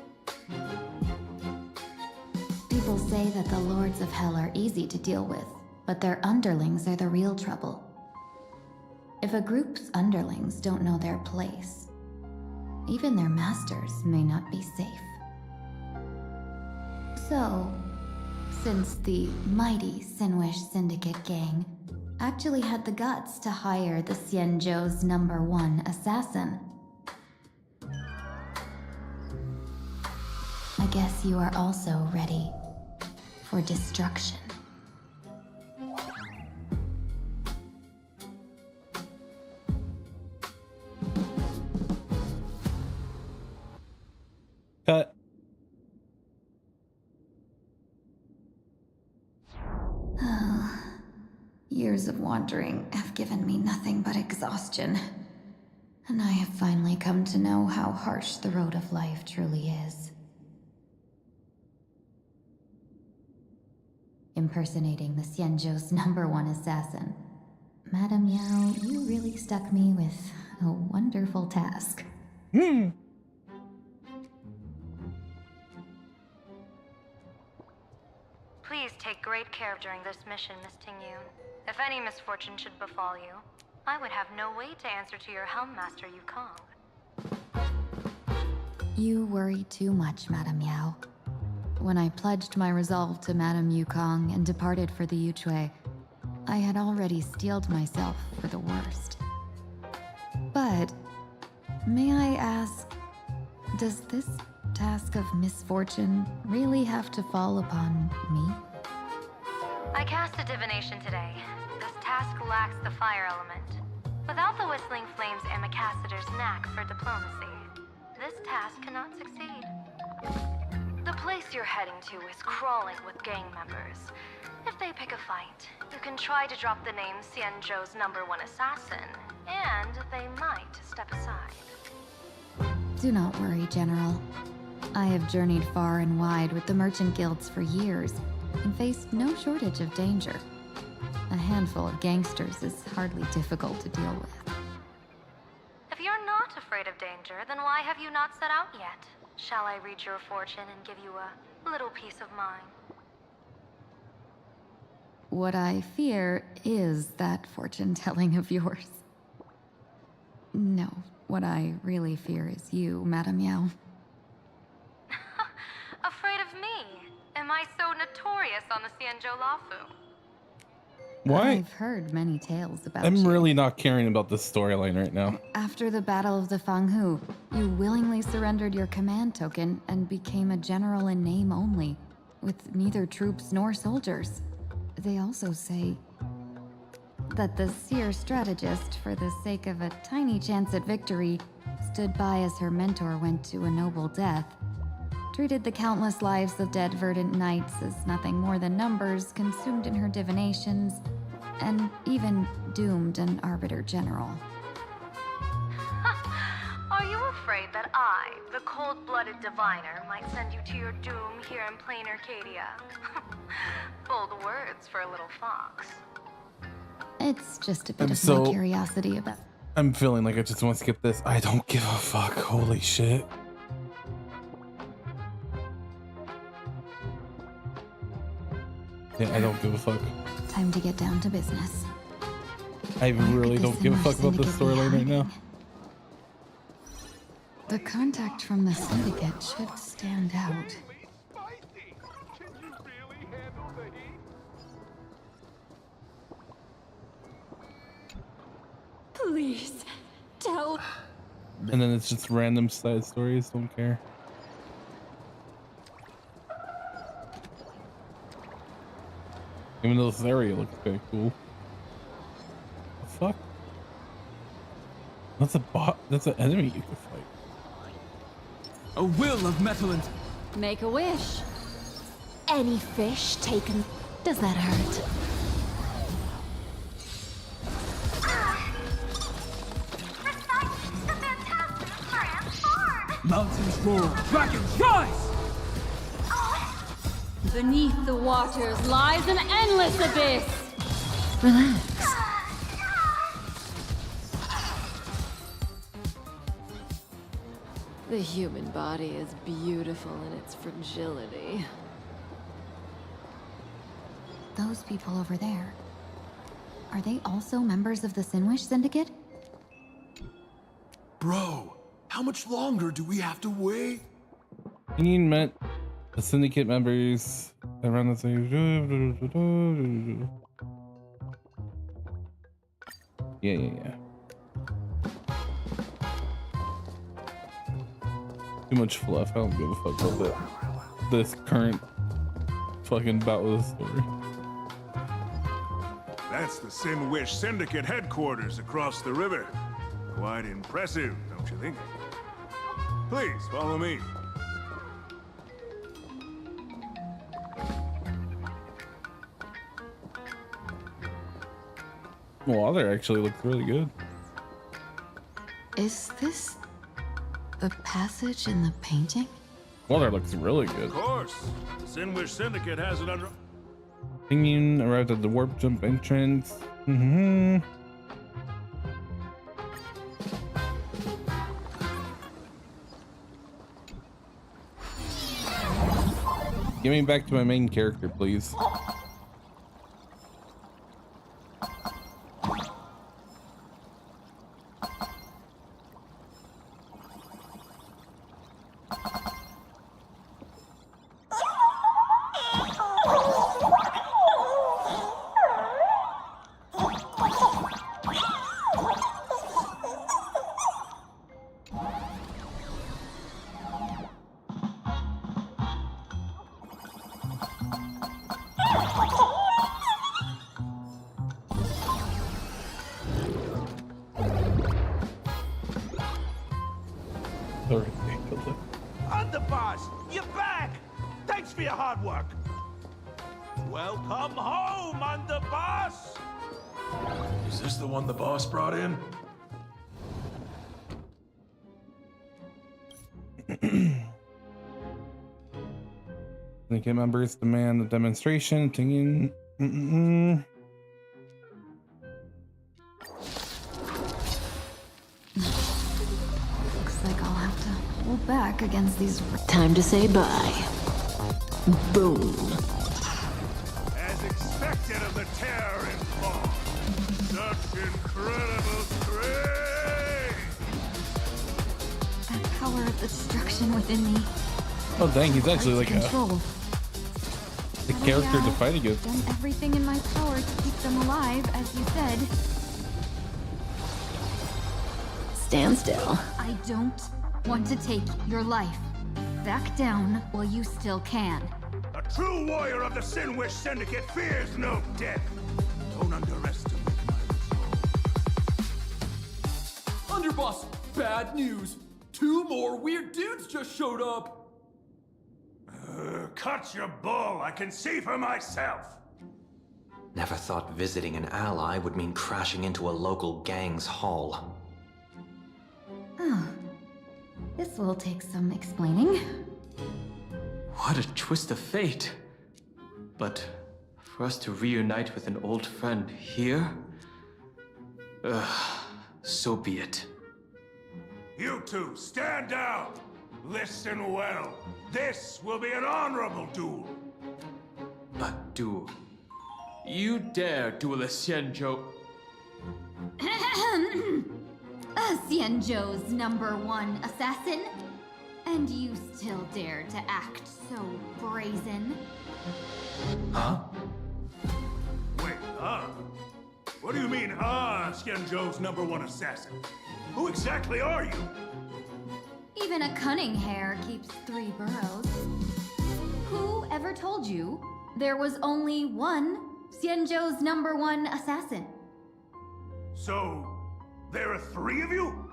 People say that the Lords of Hell are easy to deal with, but their underlings are the real trouble. If a group's underlings don't know their place, even their masters may not be safe. So, since the mighty Sinwish Syndicate gang actually had the guts to hire the Xianzhou's #1 assassin, I guess you are also ready for destruction. Cut. Years of wandering have given me nothing but exhaustion, and I have finally come to know how harsh the road of life truly is. Impersonating the Xianzhou's #1 assassin. Madame Yao, you really stuck me with a wonderful task. Please take great care during this mission, Miss Tingyun. If any misfortune should befall you, I would have no way to answer to your Helm Master Yukong. You worry too much, Madame Yao. When I pledged my resolve to Madame Yukong and departed for the Yuchue, I had already steeled myself for the worst. But, may I ask, does this task of misfortune really have to fall upon me? I cast a divination today. This task lacks the fire element. Without the Whistling Flames Ambassador's knack for diplomacy, this task cannot succeed. The place you're heading to is crawling with gang members. If they pick a fight, you can try to drop the name Xianzhou's #1 assassin, and they might step aside. Do not worry, General. I have journeyed far and wide with the merchant guilds for years and faced no shortage of danger. A handful of gangsters is hardly difficult to deal with. If you're not afraid of danger, then why have you not set out yet? Shall I read your fortune and give you a little peace of mind? What I fear is that fortune-telling of yours. No, what I really fear is you, Madame Yao. Afraid of me? Am I so notorious on the Xianzhou Lafu? Why? I've heard many tales about I'm you. really not caring about this storyline right now. After the Battle of the Fanghu, you willingly surrendered your command token and became a general in name only, with neither troops nor soldiers. They also say that the seer strategist, for the sake of a tiny chance at victory, stood by as her mentor went to a noble death, treated the countless lives of dead verdant knights as nothing more than numbers consumed in her divinations, and even doomed an arbiter general. Are you afraid worried that I, the cold-blooded diviner, might send you to your doom here in Planarcadia. Bold words for a little fox. It's just a bit I'm of so- my curiosity about. I'm feeling like I just want to skip this. I don't give a fuck. Holy shit. Yeah, I don't give a fuck. Time to get down to business. I really Where could don't give a the fuck about this Syndicate be storyline right now. hiding? The contact from the Syndicate should stand out. Please, tell. And then it's just random side stories. Don't care. Even though this area looks kind of cool. The fuck? That's a bot. That's an enemy you can fight. A will of metal and... Make a wish. Any fish taken. Does that hurt? Recite the fantastic transform! Mountains roar, dragons rise! Beneath the waters lies an endless abyss. Relax. The human body is beautiful in its fragility. Those people over there. Are they also members of the Sinwish Syndicate? Bro, how much longer do we have to wait? Union met the Syndicate members around the same. Yeah. Too much fluff. I don't give a fuck about that. This current fucking bout with the story. That's the Sinwish Syndicate headquarters across the river. Quite impressive, don't you think? Please, follow me. The water actually looks really good. Is this the passage in the painting? Water looks really good. Of course. The Sinwish Syndicate has it under... Pinguin arrived at the warp jump entrance. Give me back to my main character, please. Underboss, you're back! Thanks for your hard work. Welcome home, Underboss! Is this the one the boss brought in? Syndicate members demand the demonstration. Tingin. Looks like I'll have to hold back against these. Time to say bye. Boom. As expected of the terror and fall. Such incredible strength! That power of the destruction within me. Oh dang, he's actually like Control. a character to fight against. Done everything in my power to keep them alive, as you said. Stand still. I don't want to take your life. Back down while you still can. A true warrior of the Sinwish Syndicate fears no death. Don't underestimate my resolve. Underboss, bad news. 2 more weird dudes just showed up. Cut your bull. I can see for myself. Never thought visiting an ally would mean crashing into a local gang's hall. This will take some explaining. What a twist of fate. But for us to reunite with an old friend here? So be it. You two, stand down! Listen well. This will be an honorable duel. A duel? You dare duel a Xianzhou? Xianzhou's #1 assassin? And you still dare to act so brazen? Huh? Wait, What do you mean, Xianzhou's #1 assassin? Who exactly are you? Even a cunning hare keeps 3 burrows. Who ever told you there was only one Xianzhou's #1 assassin? So, there are 3 of you?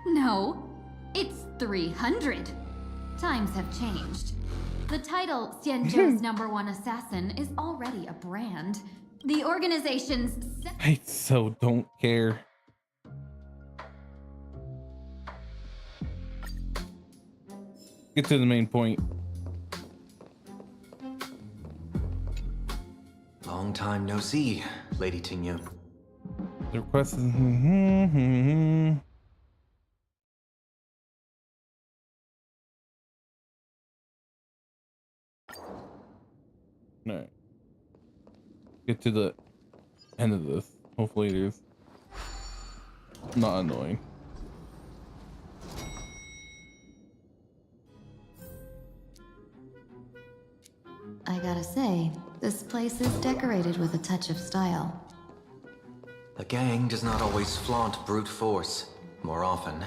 No, it's 300. Times have changed. The title Xianzhou's #1 assassin is already a brand. The organization's... I so don't care. Get to the main point. Long time no see, Lady Tingyun. The request is... Alright. Get to the end of this. Hopefully it is not annoying. I gotta say, this place is decorated with a touch of style. The gang does not always flaunt brute force. More often,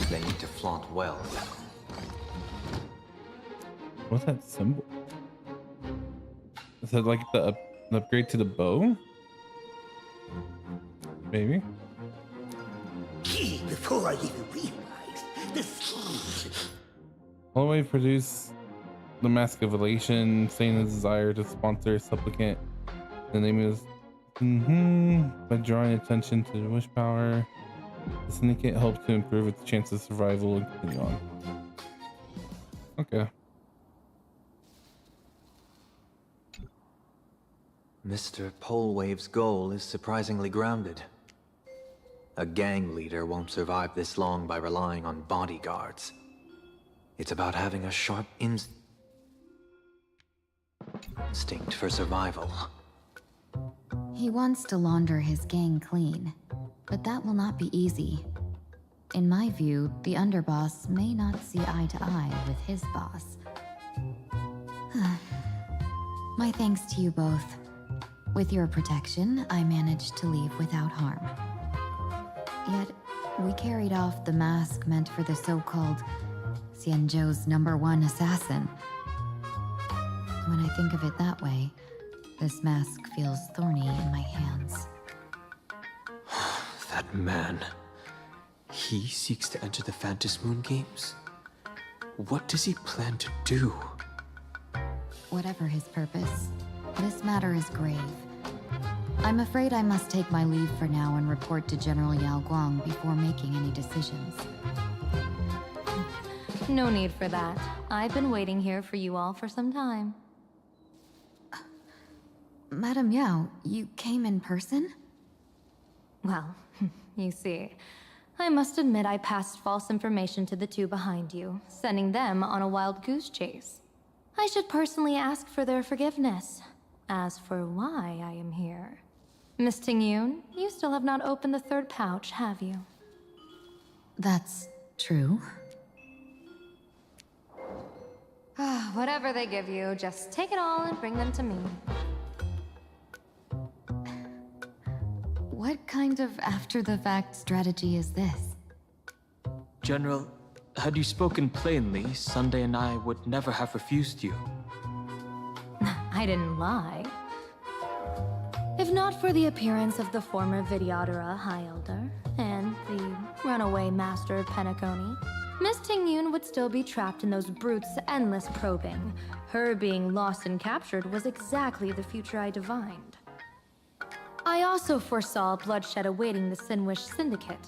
they need to flaunt wealth. What's that symbol? Is that like the upgrade to the bow? Maybe? Before I even realized this. All the way to produce the Mask of Elation, saying the desire to sponsor a supplicant. The name is by drawing attention to the wish power. The syndicate helps to improve its chance of survival and continue on. Okay. Mr. Polewave's goal is surprisingly grounded. A gang leader won't survive this long by relying on bodyguards. It's about having a sharp instinct for survival. He wants to launder his gang clean, but that will not be easy. In my view, the underboss may not see eye to eye with his boss. My thanks to you both. With your protection, I managed to leave without harm. Yet, we carried off the mask meant for the so-called Xianzhou's #1 assassin. When I think of it that way, this mask feels thorny in my hands. That man. He seeks to enter the Phantom Moon Games? What does he plan to do? Whatever his purpose, this matter is grave. I'm afraid I must take my leave for now and report to General Yao Guang before making any decisions. No need for that. I've been waiting here for you all for some time. Madam Yao, you came in person? Well, you see, I must admit I passed false information to the 2 behind you, sending them on a wild goose chase. I should personally ask for their forgiveness. As for why I am here, Miss Tingyun, you still have not opened the 3rd pouch, have you? That's true. Whatever they give you, just take it all and bring them to me. What kind of after-the-fact strategy is this? General, had you spoken plainly, Sunday and I would never have refused you. I didn't lie. If not for the appearance of the former Vidyadhara High Elder and the runaway Master Penacony, Miss Tingyun would still be trapped in those brutes' endless probing. Her being lost and captured was exactly the future I divined. I also foresaw bloodshed awaiting the Sinwish Syndicate.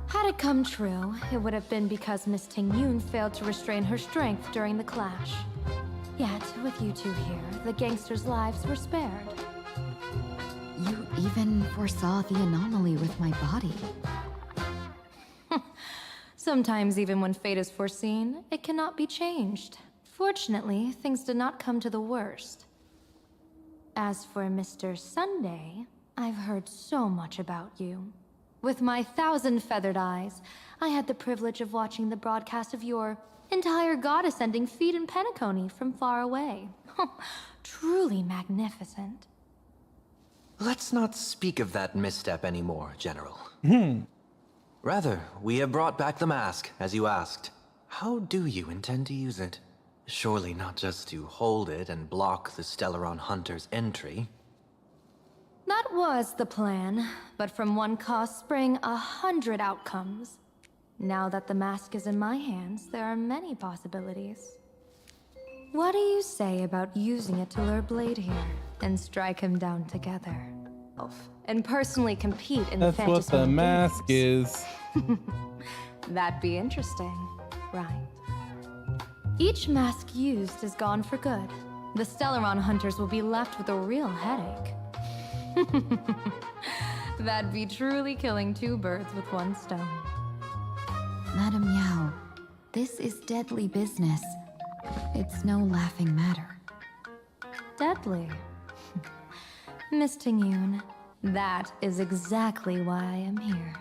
Had it come true, it would have been because Miss Ting-Yun failed to restrain her strength during the clash. Yet, with you two here, the gangsters' lives were spared. You even foresaw the anomaly with my body. Sometimes even when fate is foreseen, it cannot be changed. Fortunately, things did not come to the worst. As for Mr. Sunday, I've heard so much about you. With my 1,000 feathered eyes, I had the privilege of watching the broadcast of your entire god-ascending feat in Penacony from far away. Truly magnificent. Let's not speak of that misstep anymore, General. Rather, we have brought back the mask, as you asked. How do you intend to use it? Surely not just to hold it and block the Stellaron Hunter's entry. That was the plan, but from one cause spring 100 outcomes. Now that the mask is in my hands, there are many possibilities. What do you say about using it to lure Blade here, and strike him down together? And personally compete in the That's what the mask is. That'd be interesting, right? Each mask used is gone for good. The Stellaron hunters will be left with a real headache. That'd be truly killing two birds with one stone. Madam Yao, this is deadly business. It's no laughing matter. Deadly? Miss Ting-Yun, that is exactly why I am here.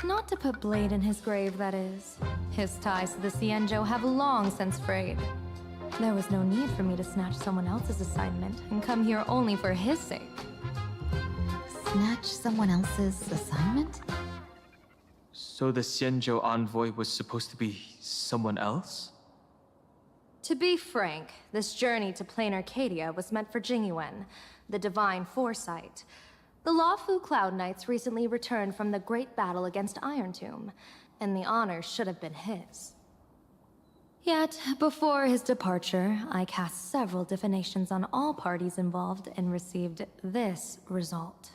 Not to put Blade in his grave, that is. His ties to the Xianzhou have long since frayed. There was no need for me to snatch someone else's assignment and come here only for his sake. Snatch someone else's assignment? So the Xianzhou envoy was supposed to be someone else? To be frank, this journey to Planarcadia was meant for Jingyuan, the divine foresight. The Luofu Cloud Knights recently returned from the great battle against Iron Tomb, and the honor should have been his. Yet, before his departure, I cast several divinations on all parties involved and received this result.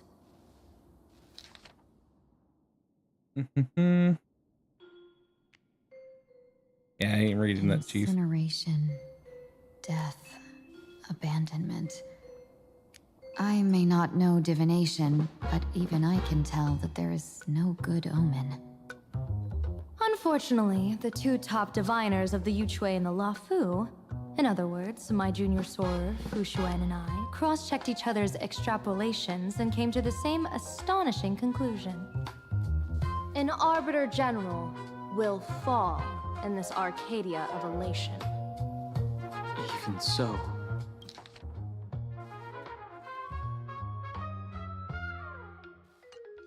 Yeah, I ain't reading that, Chief. Incineration, death, abandonment. I may not know divination, but even I can tell that there is no good omen. Unfortunately, the two top diviners of the Yuchui and the Luofu, in other words, my junior soarer, Fu Xuan, and I, cross-checked each other's extrapolations and came to the same astonishing conclusion. An Arbiter General will fall in this Arcadia of Elation. Even so.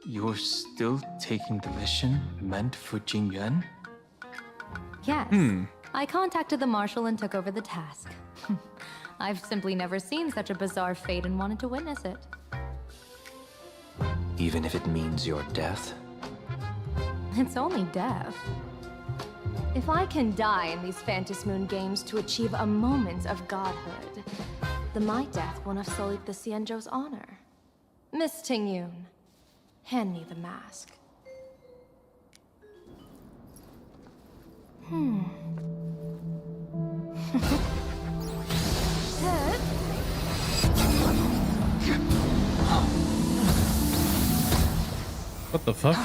You're still taking the mission meant for Jingyuan? Yes. I contacted the Marshal and took over the task. I've simply never seen such a bizarre fate and wanted to witness it. Even if it means your death? It's only death. If I can die in these Phantasmoon games to achieve a moment of godhood, then my death won't have sullied the Xianzhou's honor. Miss Ting-Yun, hand me the mask. What the fuck?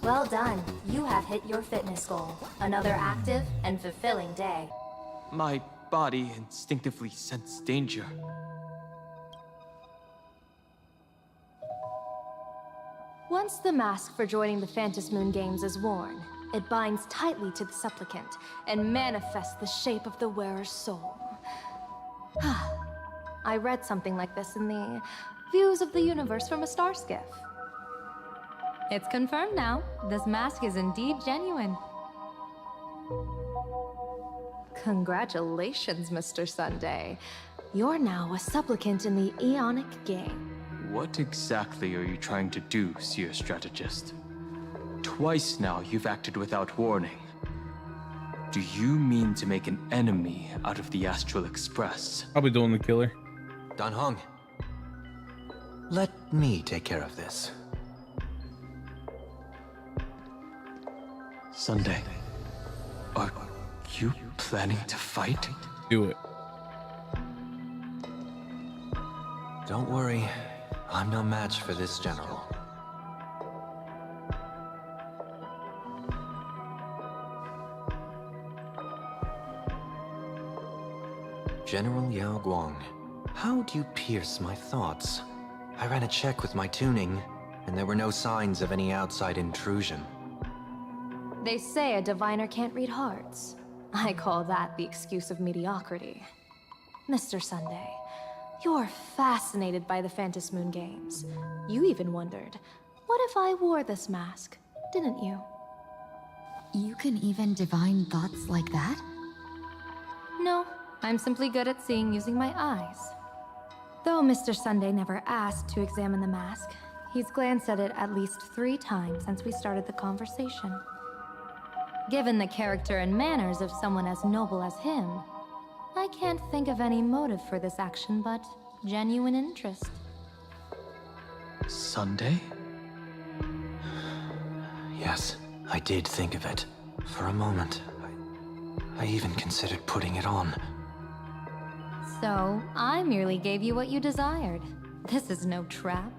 Well done. You have hit your fitness goal. Another active and fulfilling day. My body instinctively sensed danger. Once the mask for joining the Phantasmoon Games is worn, it binds tightly to the supplicant and manifests the shape of the wearer's soul. I read something like this in the Views of the Universe from a Star Skiff. It's confirmed now. This mask is indeed genuine. Congratulations, Mr. Sunday. You're now a supplicant in the Aeonic game. What exactly are you trying to do, Seer Strategist? Twice now you've acted without warning. Do you mean to make an enemy out of the Astral Express? I'll be doing the killer. Dan Heng, let me take care of this. Sunday, are you planning to fight? Do it. Don't worry, I'm no match for this general. General Yao Guang, how do you pierce my thoughts? I ran a check with my tuning, and there were no signs of any outside intrusion. They say a diviner can't read hearts. I call that the excuse of mediocrity. Mr. Sunday, you're fascinated by the Phantasmoon games. You even wondered, what if I wore this mask, didn't you? You can even divine thoughts like that? No, I'm simply good at seeing using my eyes. Though Mr. Sunday never asked to examine the mask, he's glanced at it at least 3 times since we started the conversation. Given the character and manners of someone as noble as him, I can't think of any motive for this action but genuine interest. Sunday? Yes, I did think of it. For a moment, I even considered putting it on. So, I merely gave you what you desired. This is no trap.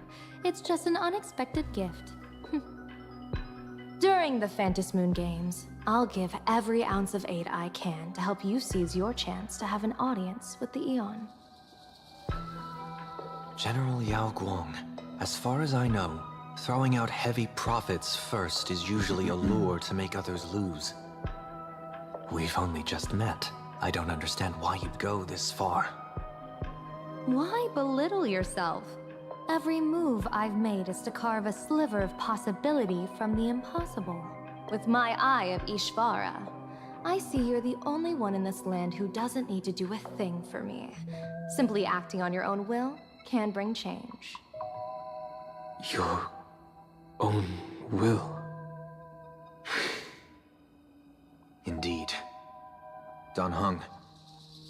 It's just an unexpected gift. During the Phantasmoon games, I'll give every ounce of aid I can to help you seize your chance to have an audience with the Eon. General Yao Guang, as far as I know, throwing out heavy profits first is usually a lure to make others lose. We've only just met. I don't understand why you'd go this far. Why belittle yourself? Every move I've made is to carve a sliver of possibility from the impossible. With my eye of Ishvara, I see you're the only one in this land who doesn't need to do a thing for me. Simply acting on your own will can bring change. Your own will? Indeed. Dan Heng,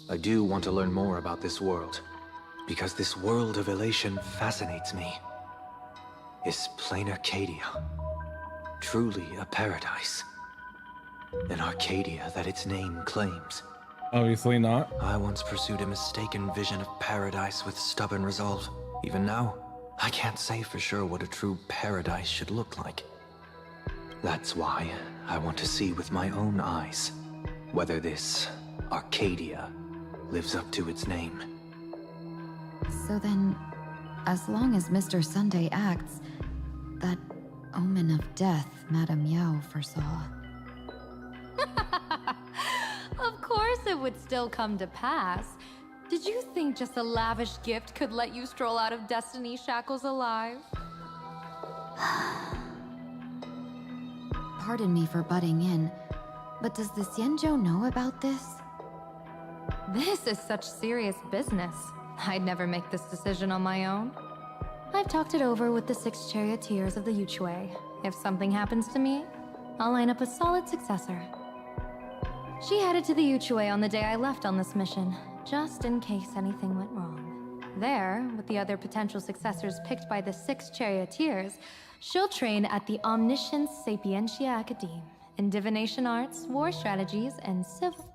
I do want to learn more about this world, because this world of elation fascinates me. Is Planarcadia truly a paradise? An Arcadia that its name claims? Obviously not. I once pursued a mistaken vision of paradise with stubborn resolve. Even now, I can't say for sure what a true paradise should look like. That's why I want to see with my own eyes whether this Arcadia lives up to its name. So then, as long as Mr. Sunday acts, that omen of death Madame Yao foresaw. Of course it would still come to pass. Did you think just a lavish gift could let you stroll out of Destiny shackles alive? Pardon me for butting in, but does the Xianzhou know about this? This is such serious business. I'd never make this decision on my own. I've talked it over with the 6 charioteers of the Yuchue. If something happens to me, I'll line up a solid successor. She headed to the Yuchue on the day I left on this mission, just in case anything went wrong. There, with the other potential successors picked by the 6 charioteers, she'll train at the Omniscience Sapientia Academe in divination arts, war strategies, and civil...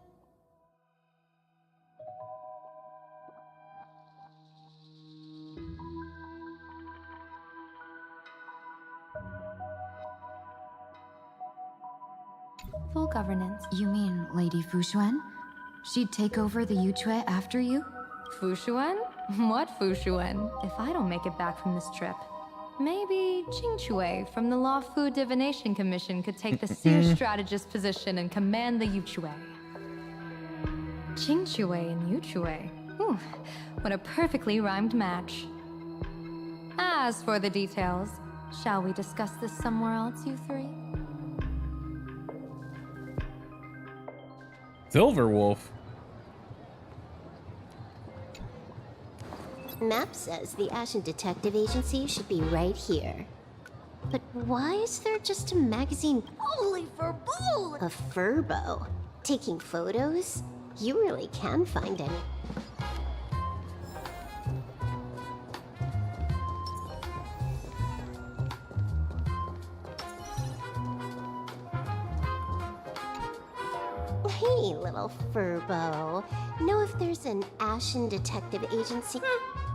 full governance. You mean Lady Fushuan? She'd take over the Yuchue after you? Fushuan? What Fushuan? If I don't make it back from this trip, maybe Qingchue from the Law Fu Divination Commission could take the seer strategist position and command the Yuchue. Qingchue and Yuchue. Ooh, what a perfectly rhymed match. As for the details, shall we discuss this somewhere else, you 3? Silver Wolf. Map says the Ashen Detective Agency should be right here. But why is there just a magazine? Holy furball! A furbo. Taking photos? You really can find any. Hey, little furbo. Know if there's an Ashen Detective Agency?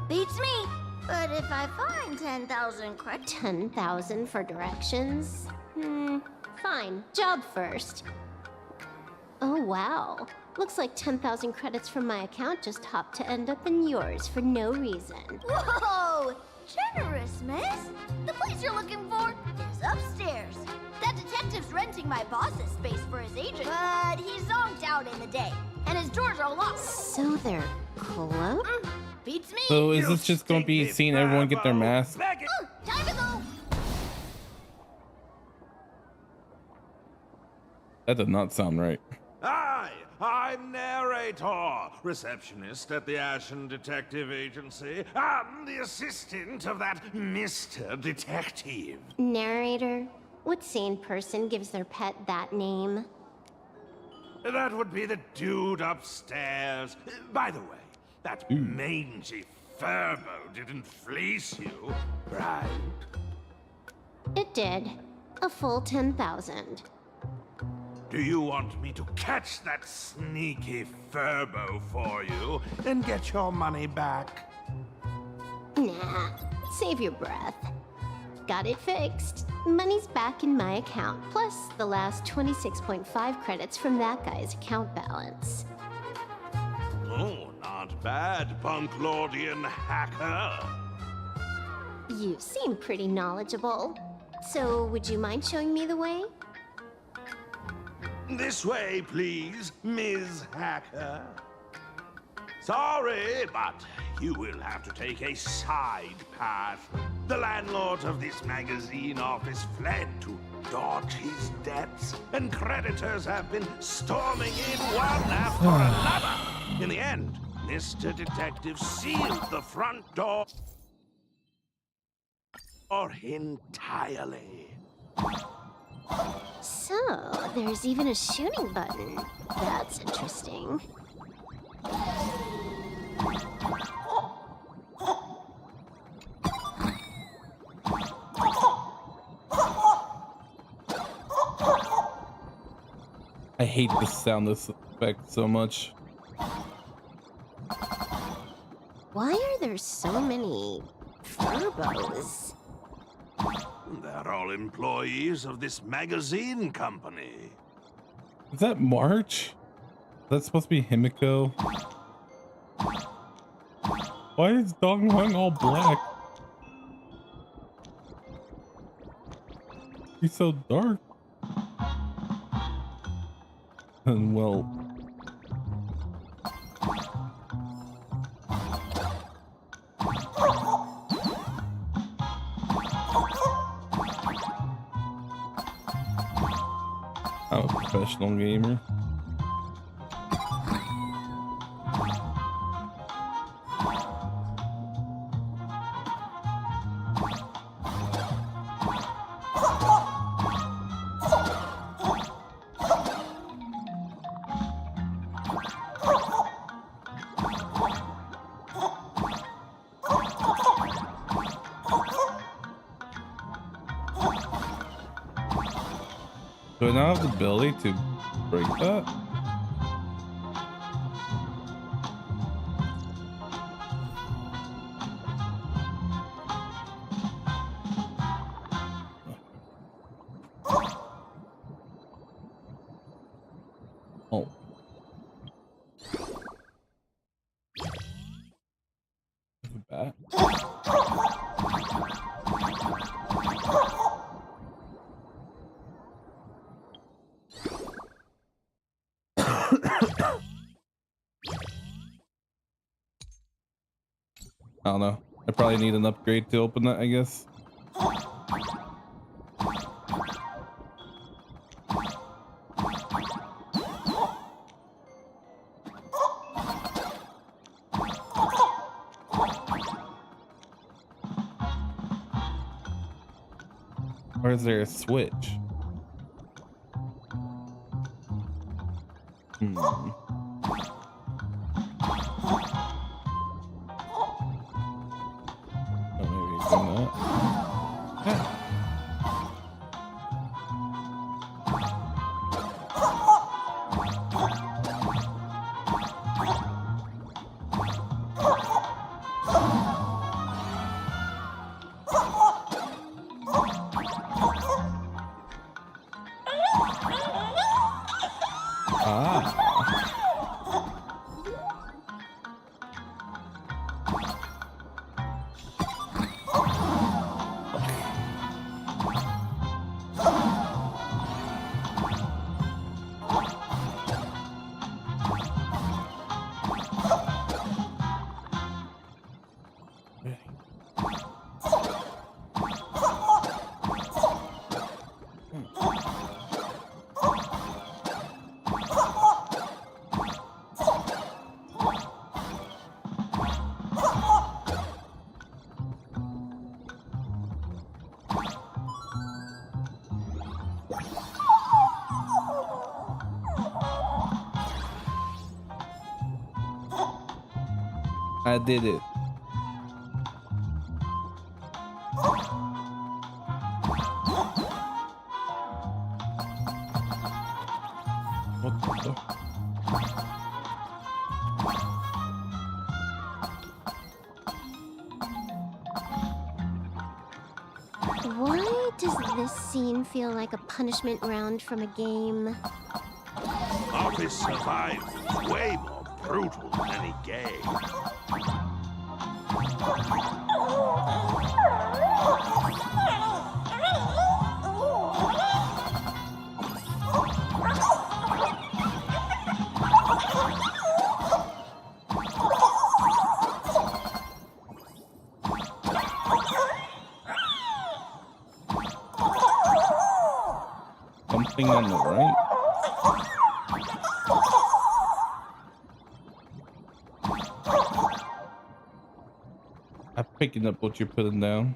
Beats me. But if I find 10,000 credits... 10,000 for directions? Fine. Job first. Oh, wow. Looks like 10,000 credits from my account just hopped to end up in yours for no reason. Whoa! Generous, miss. The place you're looking for is upstairs. That detective's renting my boss's space for his agent, but he's zonked out in the day, and his doors are locked. So they're closed? Beats me. So is this just going to be seeing everyone get their mask? Time to go. That did not sound right. Hi, I'm narrator, receptionist at the Ashen Detective Agency. I'm the assistant of that Mr. Detective. Narrator? What sane person gives their pet that name? That would be the dude upstairs. By the way, that mangy furbo didn't fleece you, right? It did. A full 10,000. Do you want me to catch that sneaky furbo for you and get your money back? Nah, save your breath. Got it fixed. Money's back in my account, plus the last 26.5 credits from that guy's account balance. Oh, not bad, Punklordian hacker. You seem pretty knowledgeable. So, would you mind showing me the way? This way, please, Ms. Hacker. Sorry, but you will have to take a side path. The landlord of this magazine office fled to dodge his debts, and creditors have been storming in one after another. In the end, Mr. Detective sealed the front door entirely. So, there's even a shooting button. That's interesting. I hate the sound effect so much. Why are there so many furbos? They're all employees of this magazine company. Is that March? That's supposed to be Himiko. Why is Dong Hung all black? He's so dark. And well, I'm a professional gamer. Do I not have the ability to break that? Oh. The bat. I don't know. I probably need an upgrade to open that, I guess. Or is there a switch? I did it. What the fuck? Why does this scene feel like a punishment round from a game? Office survival is way more brutal than any game. Something on the right. I'm picking up what you're putting down.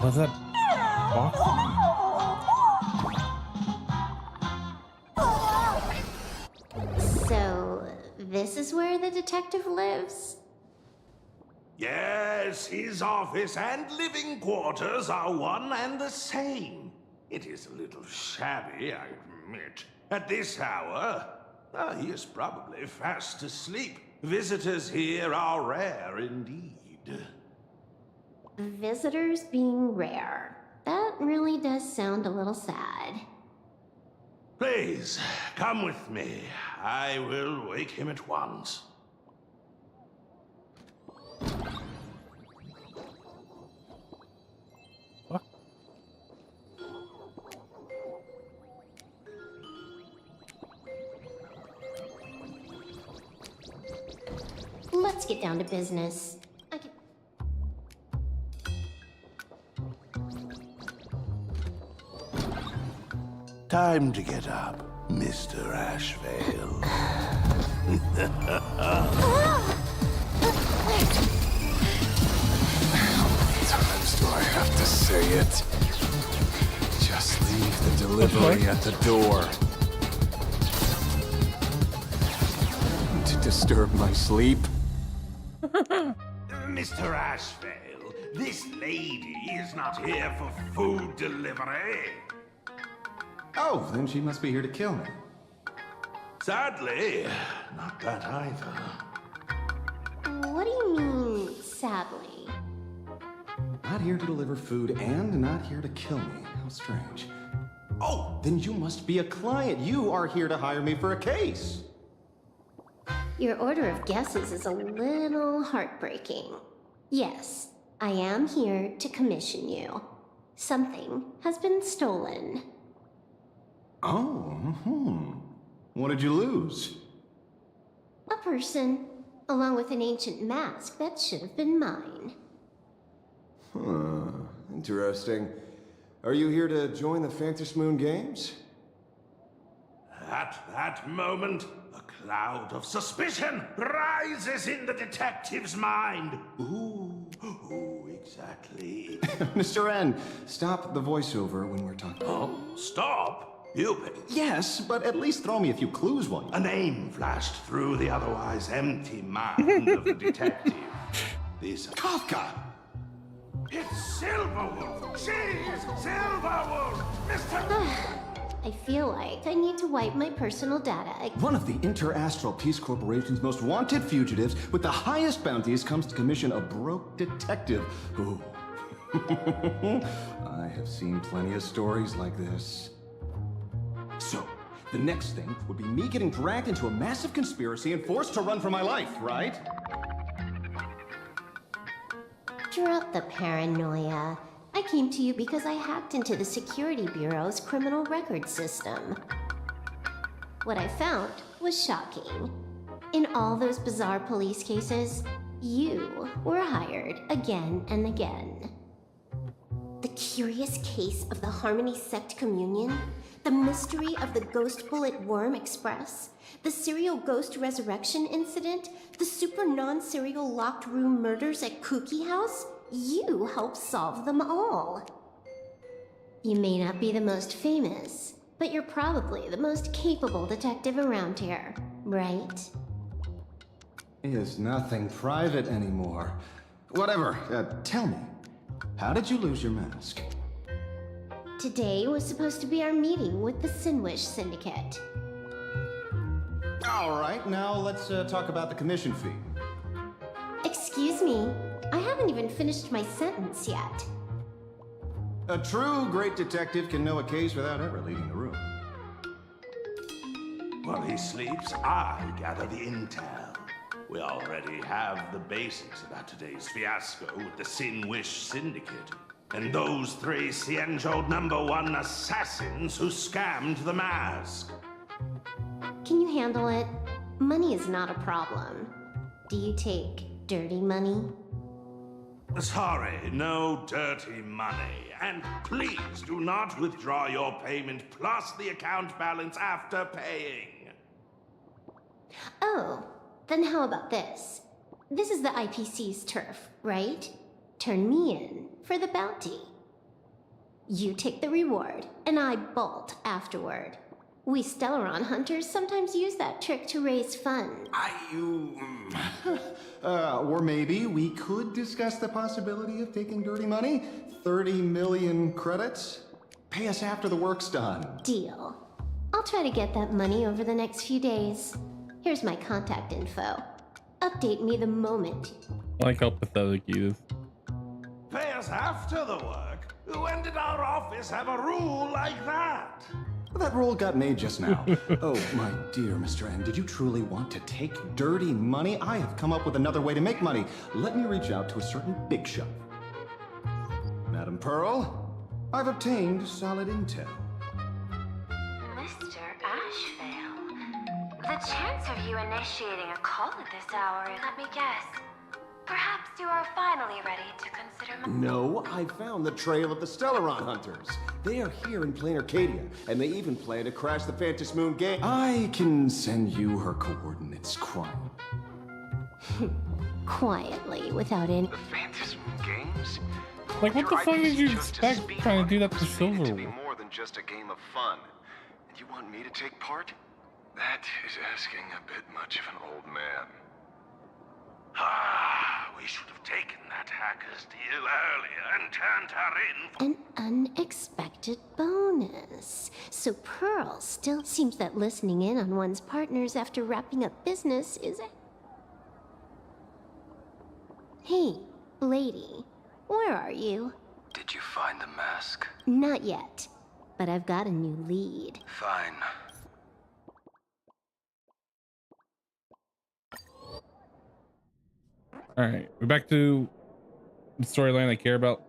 What's that box? So, this is where the detective lives? Yes, his office and living quarters are one and the same. It is a little shabby, I admit. At this hour, he is probably fast asleep. Visitors here are rare indeed. Visitors being rare. That really does sound a little sad. Please, come with me. I will wake him at once. Let's get down to business. Time to get up, Mr. Ashvale. How many times do I have to say it? Just leave the delivery at the door. To disturb my sleep? Mr. Ashvale, this lady is not here for food delivery. Oh, then she must be here to kill me. Sadly, not that either. What do you mean, sadly? Not here to deliver food and not here to kill me. How strange. Oh, then you must be a client. You are here to hire me for a case. Your order of guesses is a little heartbreaking. Yes, I am here to commission you. Something has been stolen. Oh, What did you lose? A person, along with an ancient mask that should have been mine. Interesting. Are you here to join the Phantom Moon Games? At that moment, a cloud of suspicion rises in the detective's mind. Who exactly? Mr. N, stop the voiceover when we're talking. Oh, stop? You Yes, but at least throw me a few clues while you... A name flashed through the otherwise empty mind of the detective. This... Kafka! It's Silverwolf! She is Silverwolf! Mr... I feel like I need to wipe my personal data. One of the Interastral Peace Corporation's most wanted fugitives with the highest bounties comes to commission a broke detective who... I have seen plenty of stories like this. So, the next thing would be me getting dragged into a massive conspiracy and forced to run for my life, right? Drop the paranoia. I came to you because I hacked into the Security Bureau's criminal record system. What I found was shocking. In all those bizarre police cases, you were hired again and again. The curious case of the Harmony Sect Communion, the mystery of the Ghost Bullet Worm Express, the serial ghost resurrection incident, the super non-serial locked room murders at Kooky House, you helped solve them all. You may not be the most famous, but you're probably the most capable detective around here, right? Is nothing private anymore. Whatever, tell me, how did you lose your mask? Today was supposed to be our meeting with the Sinwish Syndicate. All right, now let's talk about the commission fee. Excuse me, I haven't even finished my sentence yet. A true great detective can know a case without ever leaving the room. While he sleeps, I gather the intel. We already have the basics about today's fiasco with the Sinwish Syndicate. And those three Cienjo #1 assassins who scammed the mask. Can you handle it? Money is not a problem. Do you take dirty money? Sorry, no dirty money. And please do not withdraw your payment plus the account balance after paying. Oh, then how about this? This is the IPC's turf, right? Turn me in for the bounty. You take the reward, and I bolt afterward. We Stellaron hunters sometimes use that trick to raise funds. Or maybe we could discuss the possibility of taking dirty money? 30 million credits? Pay us after the work's done. Deal. I'll try to get that money over the next few days. Here's my contact info. Update me the moment. I like how pathetic he is. Pay us after the work? When did our office have a rule like that? That rule got made just now. Oh, my dear Mr. N, did you truly want to take dirty money? I have come up with another way to make money. Let me reach out to a certain big shot. Madam Pearl, I've obtained solid intel. Mr. Ashvale, the chance of you initiating a call at this hour, let me guess. Perhaps you are finally ready to consider my— No, I found the trail of the Stellaron hunters. They are here in Planarcadia, and they even plan to crash the Phantom Moon game. I can send you her coordinates quietly. Quietly, without any— The Phantom Moon games? Like, what the fuck did you expect trying to do that to Silver? To be more than just a game of fun. And you want me to take part? That is asking a bit much of an old man. We should have taken that hacker's deal earlier and turned her in. an unexpected bonus. So Pearl still seems that listening in on one's partners after wrapping up business is a— Hey, lady, where are you? Did you find the mask? Not yet, but I've got a new lead. Fine. All right, we're back to the storyline I care about.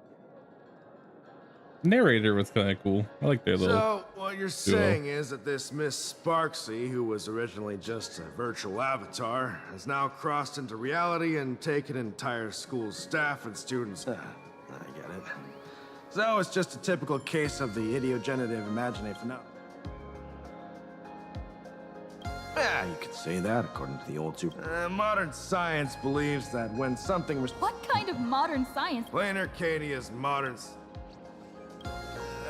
Narrator was kind of cool. I like their little. So, what you're saying is that this Miss Sparksy, who was originally just a virtual avatar, has now crossed into reality and taken entire school staff and students. I get it. So, it's just a typical case of the idiogenerative imagination. No. Yeah, you could say that, according to the old super. Modern science believes that when something was— What kind of modern science? Planarcadia's modern—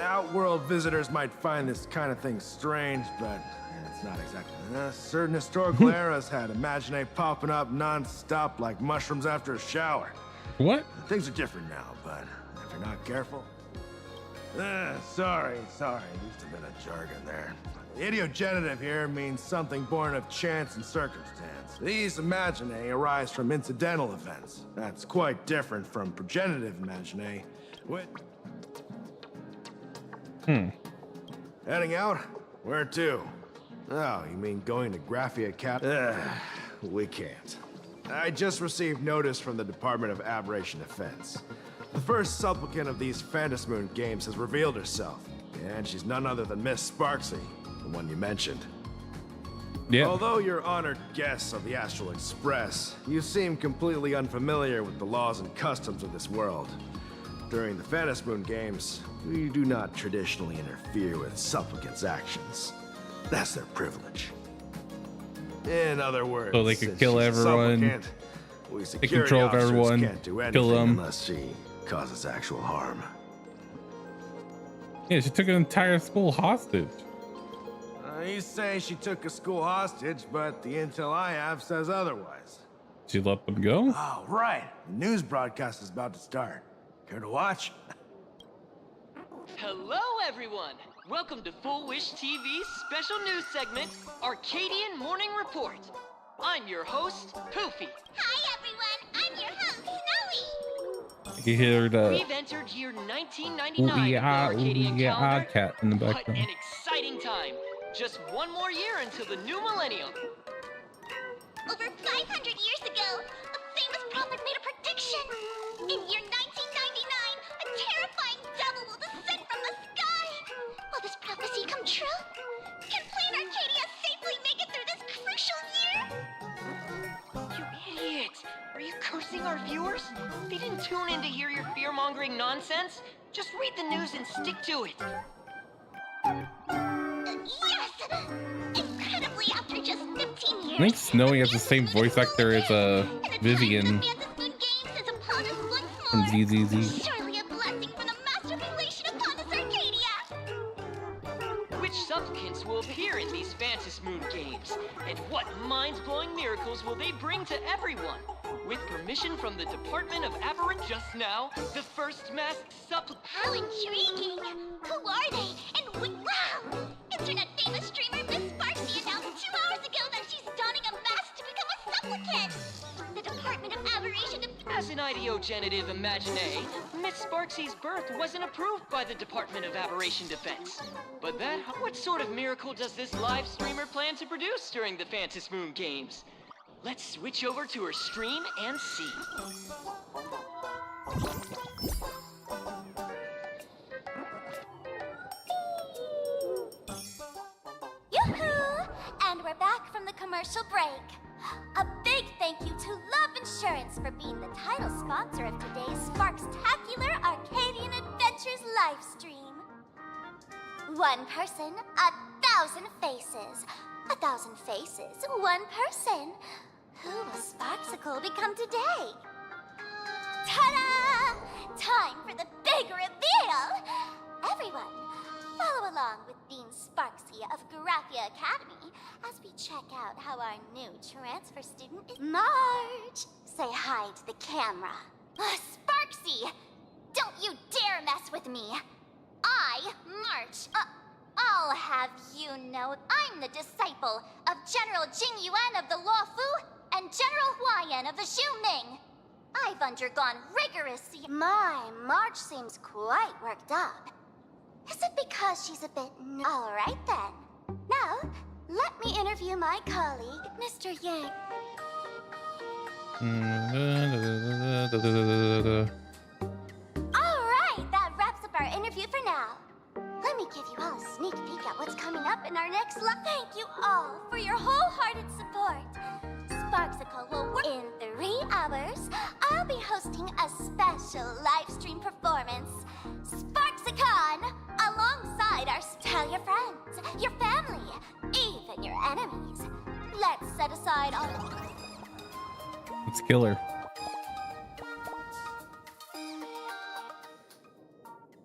Outworld visitors might find this kind of thing strange, but it's not exactly. Certain historical eras had Imagine popping up non-stop like mushrooms after a shower. What? Things are different now, but if you're not careful... Sorry. Used a bit of jargon there. Idiogenitive here means something born of chance and circumstance. These imaginae arise from incidental events. That's quite different from progenitive imaginae. Heading out? Where to? Oh, you mean going to Graphia Academy? We can't. I just received notice from the Department of Aberration Defense. The first supplicant of these Phantasmoon games has revealed herself, and she's none other than Miss Sparksy, the one you mentioned. Yeah. Although you're honored guests of the Astral Express, you seem completely unfamiliar with the laws and customs of this world. During the Phantasmoon games, we do not traditionally interfere with supplicants' actions. That's their privilege. In other words, So they could since kill she's a everyone, supplicant, we take security control of officers everyone, can't do kill anything them. unless she causes actual harm. Yeah, she took an entire school hostage. You say she took a school hostage, but the intel I have says otherwise. She let them go? Oh, right. The news broadcast is about to start. Care to watch? Hello, everyone. Welcome to Full Wish TV's special news segment, Arcadian Morning Report. I'm your host, Poofy. Hi, everyone. I'm your host, Snowy. You hear the We've entered year 1999 in the Arcadian calendar. cat in the What background. an exciting time. Just one more year until the new millennium. Over 500 years ago, a famous prophet made a prediction. In year 1999, a terrifying devil will descend from the sky. Will this prophecy come true? Can Planarcadia safely make it through this crucial year? You idiot! Are you cursing our viewers? They didn't tune in to hear your fear-mongering nonsense. Just read the news and stick to it. Yes! Incredibly, after just 15 years, I think Snowy has the same voice actor as Vivian from ZZZ. surely a blessing for the master relation upon this Arcadia. Which supplicants will appear in these Phantasmoon games? And what mind-blowing miracles will they bring to everyone? With permission from the Department of Aberration just now, the first masked supplicant... How intriguing! Who are they? And wow! Internet famous streamer Miss Sparksy announced 2 hours ago that she's donning a mask to become a supplicant! The Department of Aberration... As an idiogenitive imaginae, Miss Sparksy's birth wasn't approved by the Department of Aberration Defense. But that... What sort of miracle does this live streamer plan to produce during the Phantasmoon games? Let's switch over to her stream and see. Yoo-hoo! And we're back from the commercial break. A big thank you to Love Insurance for being the title sponsor of today's Sparkstacular Arcadian Adventures livestream. One person, 1,000 faces. 1,000 faces, one person. Who will Sparksicle become today? Ta-da! Time for the big reveal! Everyone, follow along with Dean Sparksy of Graphia Academy as we check out how our new transfer student is. Marge! Say hi to the camera. Sparksy! Don't you dare mess with me! I, March, I'll have you know I'm the disciple of General Jing Yuan of the Luofu and General Huayan of the Xiuming. I've undergone rigorous... My, March seems quite worked up. Is it because she's a bit... All right, then. Now, let me interview my colleague, Mr. Yang. All right, that wraps up our interview for now. Let me give you all a sneak peek at what's coming up in our next Thank you all for your wholehearted support. Sparksicle will work in 3 hours. I'll be hosting a special live stream performance, Sparksicon, alongside our... Tell your friends, your family, even your enemies. Let's set aside all... Let's kill her.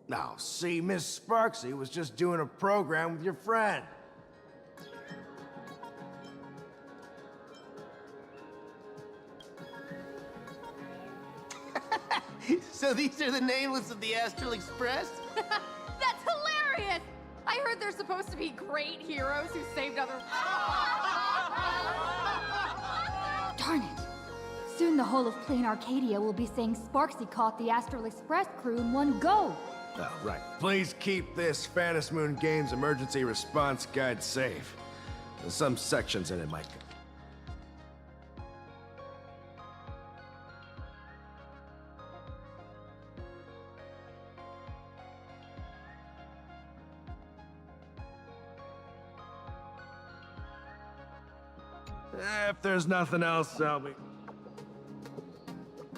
Now, see, Miss Sparksy was just doing a program with your friend. So these are the nameless of the Astral Express? supposed to be great heroes who saved other... Darn it. Soon the whole of Planarcadia will be saying Sparksy caught the Astral Express crew in one go. Oh, right. Please keep this Phantom Moon Games emergency response guide safe. Some sections in it might... If there's nothing else, I'll be...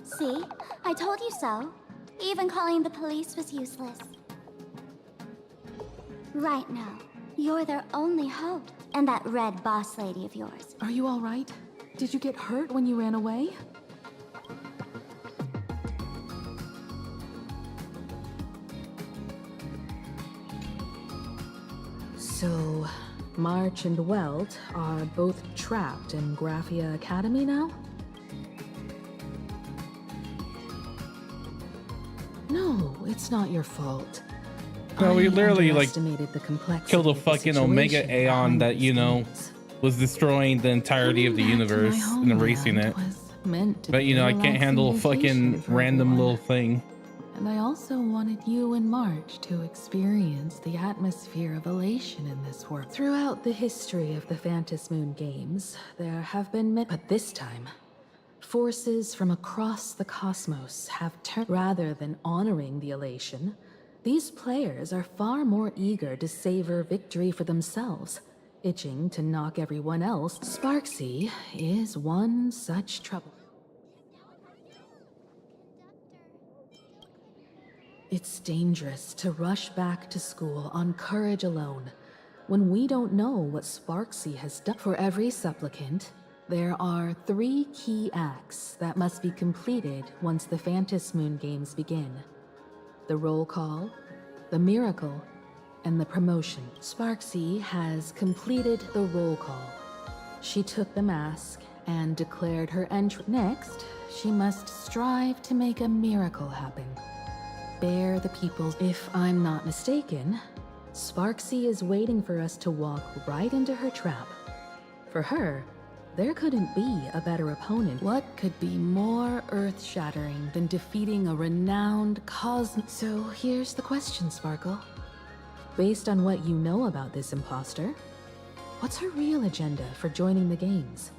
See? I told you so. Even calling the police was useless. Right now, you're their only hope. And that red boss lady of yours. Are you all right? Did you get hurt when you ran away? So, March and Welt are both trapped in Graphia Academy now? No, it's not your fault. No, we literally like underestimated the complexity killed a of the fucking Omega situation Aeon behind that, you these know, games. was destroying the entirety of the universe and erasing it. Meant to But you know, I be a can't handle a relaxing vacation fucking for random everyone. little thing. And I also wanted you and March to experience the atmosphere of elation in this world. Throughout the history of the Phantom Moon games, there have been many, but this time, forces from across the cosmos have turned. Rather than honoring the elation, these players are far more eager to savor victory for themselves, itching to knock everyone else. Sparksy is one such trouble. It's dangerous to rush back to school on courage alone, when we don't know what Sparksy has done. For every supplicant, there are 3 key acts that must be completed once the Phantom Moon games begin. The roll call, the miracle, and the promotion. Sparksy has completed the roll call. She took the mask and declared her entry. Next, she must strive to make a miracle happen. Bear the people. If I'm not mistaken, Sparksy is waiting for us to walk right into her trap. For her, there couldn't be a better opponent. What could be more earth-shattering than defeating a renowned cosmic... So here's the question, Sparkle. Based on what you know about this imposter, what's her real agenda for joining the games?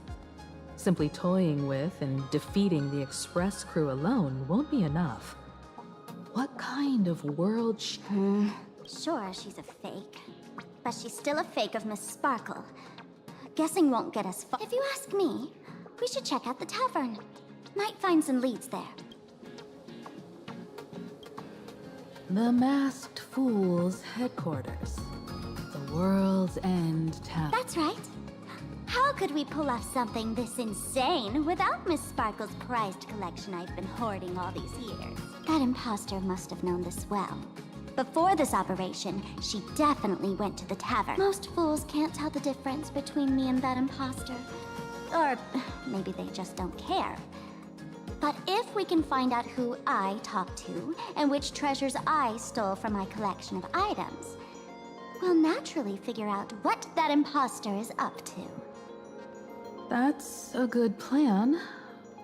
Simply toying with and defeating the Express crew alone won't be enough. What kind of world Sure, she's a fake. But she's still a fake of Miss Sparkle. Guessing won't get us far. If you ask me, we should check out the tavern. Might find some leads there. The Masked Fool's headquarters. The World's End Town. That's right. How could we pull off something this insane without Miss Sparkle's prized collection I've been hoarding all these years? That imposter must have known this well. Before this operation, she definitely went to the tavern. Most fools can't tell the difference between me and that imposter. Or maybe they just don't care. But if we can find out who I talked to and which treasures I stole from my collection of items, we'll naturally figure out what that imposter is up to. That's a good plan,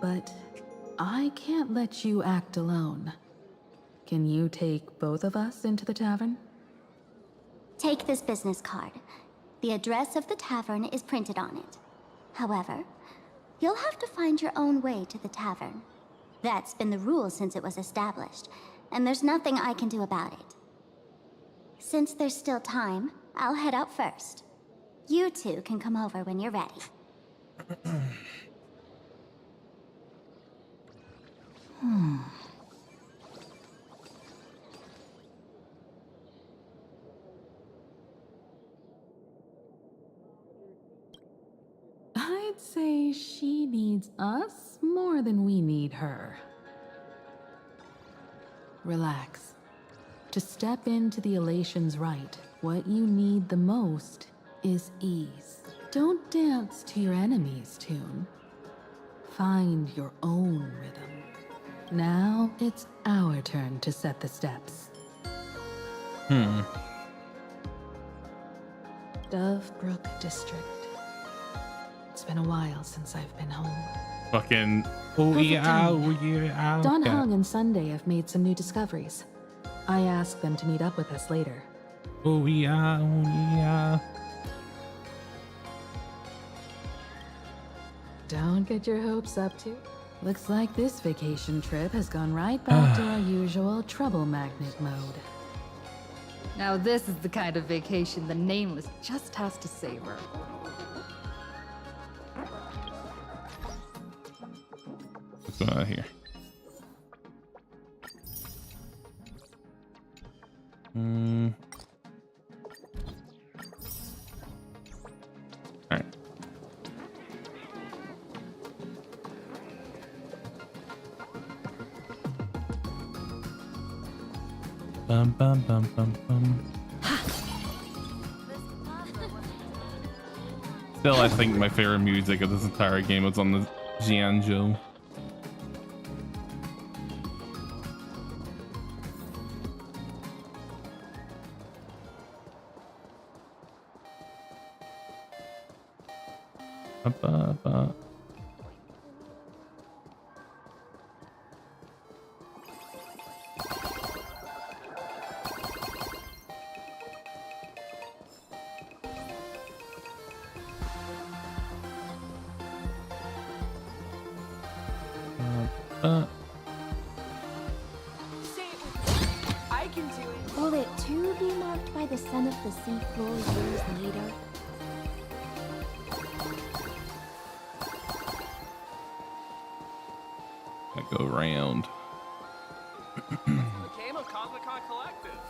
but I can't let you act alone. Can you take both of us into the tavern? Take this business card. The address of the tavern is printed on it. However, you'll have to find your own way to the tavern. That's been the rule since it was established, and there's nothing I can do about it. Since there's still time, I'll head out first. You two can come over when you're ready. I'd say she needs us more than we need her. Relax. To step into the elation's right, what you need the most is ease. Don't dance to your enemy's tune. Find your own rhythm. Now it's our turn to set the steps. Dovebrook District. It's been a while since I've been home. Fucking Perfect timing. Don okay. Hung and Sunday have made some new discoveries. I asked them to meet up with us later. Oh yeah. Don't get your hopes up too. Looks like this vacation trip has gone right back to our usual trouble magnet mode. Now this is the kind of vacation the Nameless just has to savor. What's going on here? All right. Bum bum bum bum bum. Still, I think my favorite music of this entire game was on the Jianzhou. Ba-ba-ba. I can do it. Will it too be marked by the scent of the seafloor years later? I go round. Became a Cosmicon collective.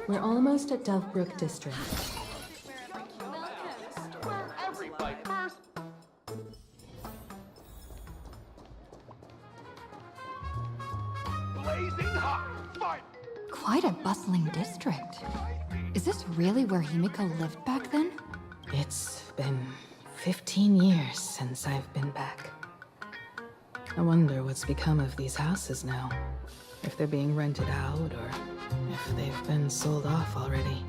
We're almost at Dovebrook District. Everybody first. Blazing hot, fight! Quite a bustling district. Is this really where Himiko lived back then? It's been 15 years since I've been back. I wonder what's become of these houses now. If they're being rented out or if they've been sold off already.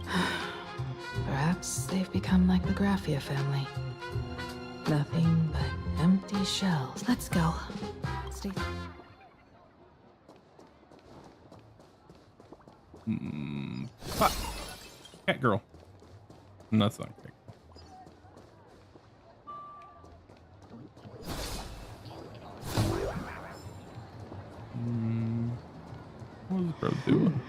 Perhaps they've become like the Graphia family. Nothing but empty shells. Let's go. Stay. Fuck. Cat girl. No, that's not cat girl. What is bro doing?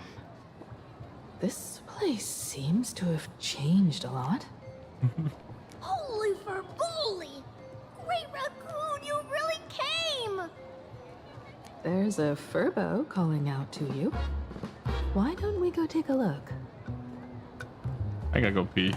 This place seems to have changed a lot. Holy Ferguli! Great Raccoon, you really came! There's a Furbo calling out to you. Why don't we go take a look? I gotta go pee.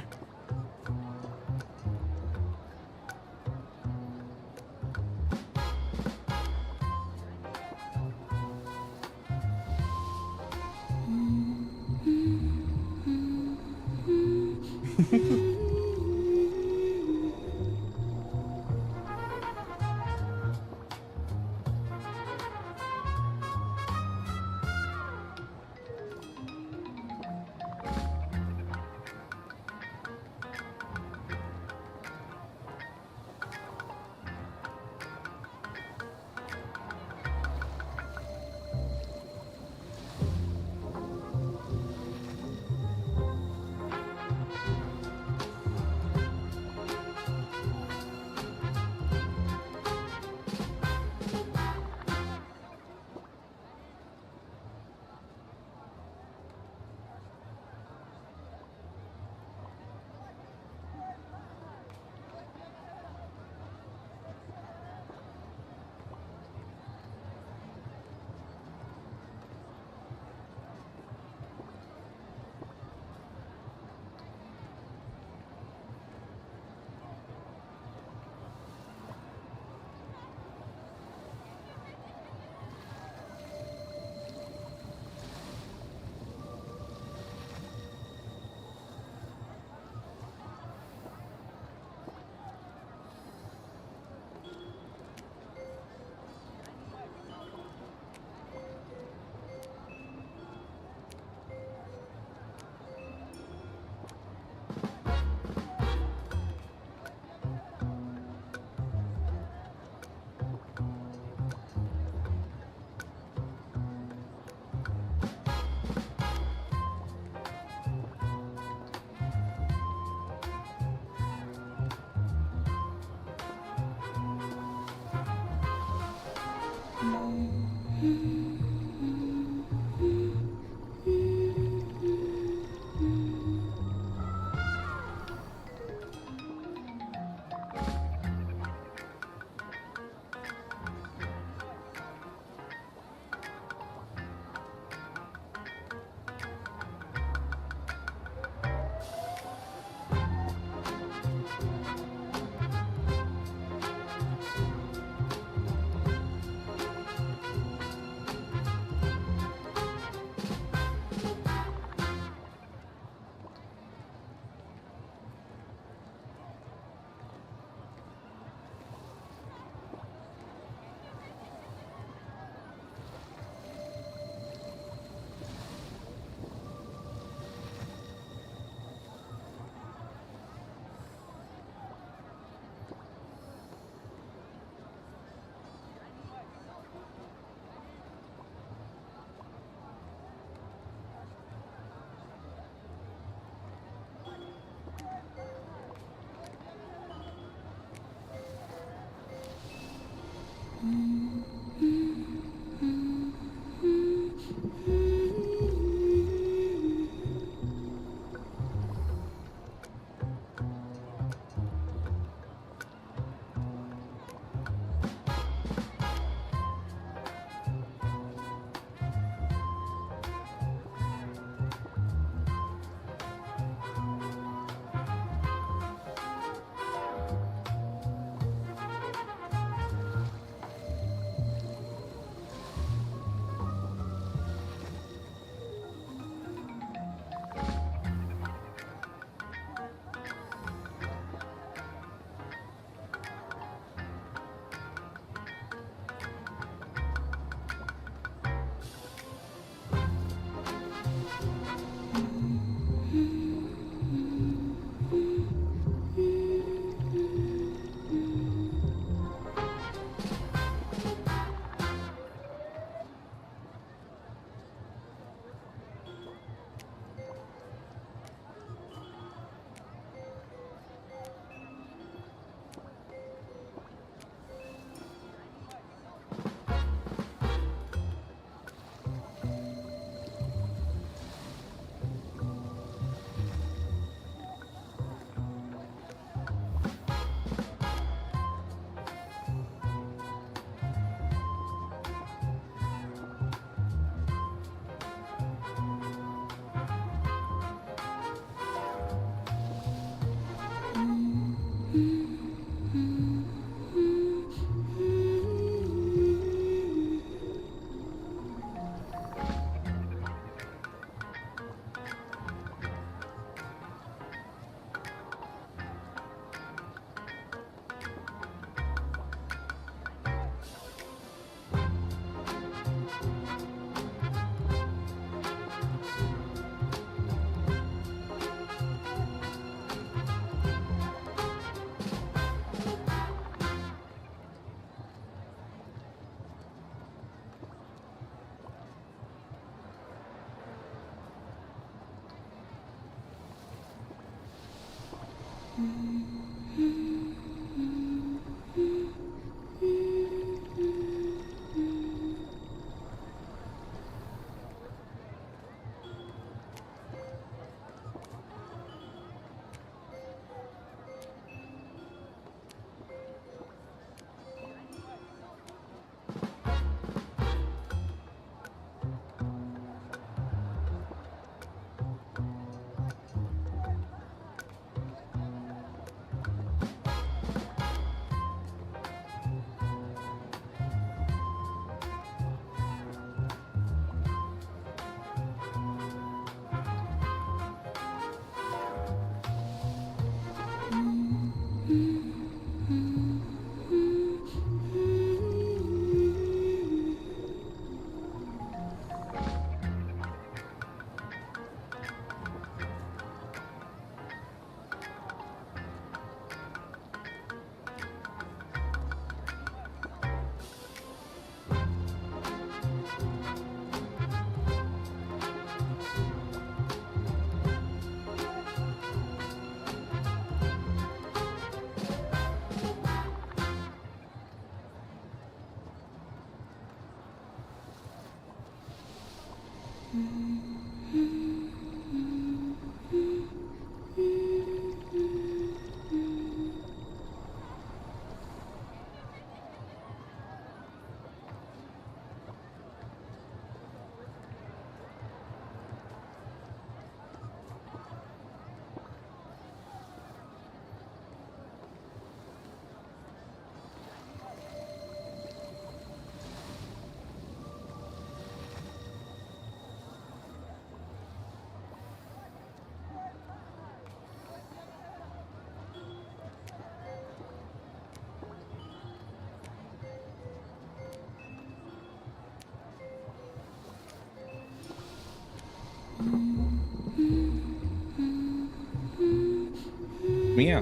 Meow.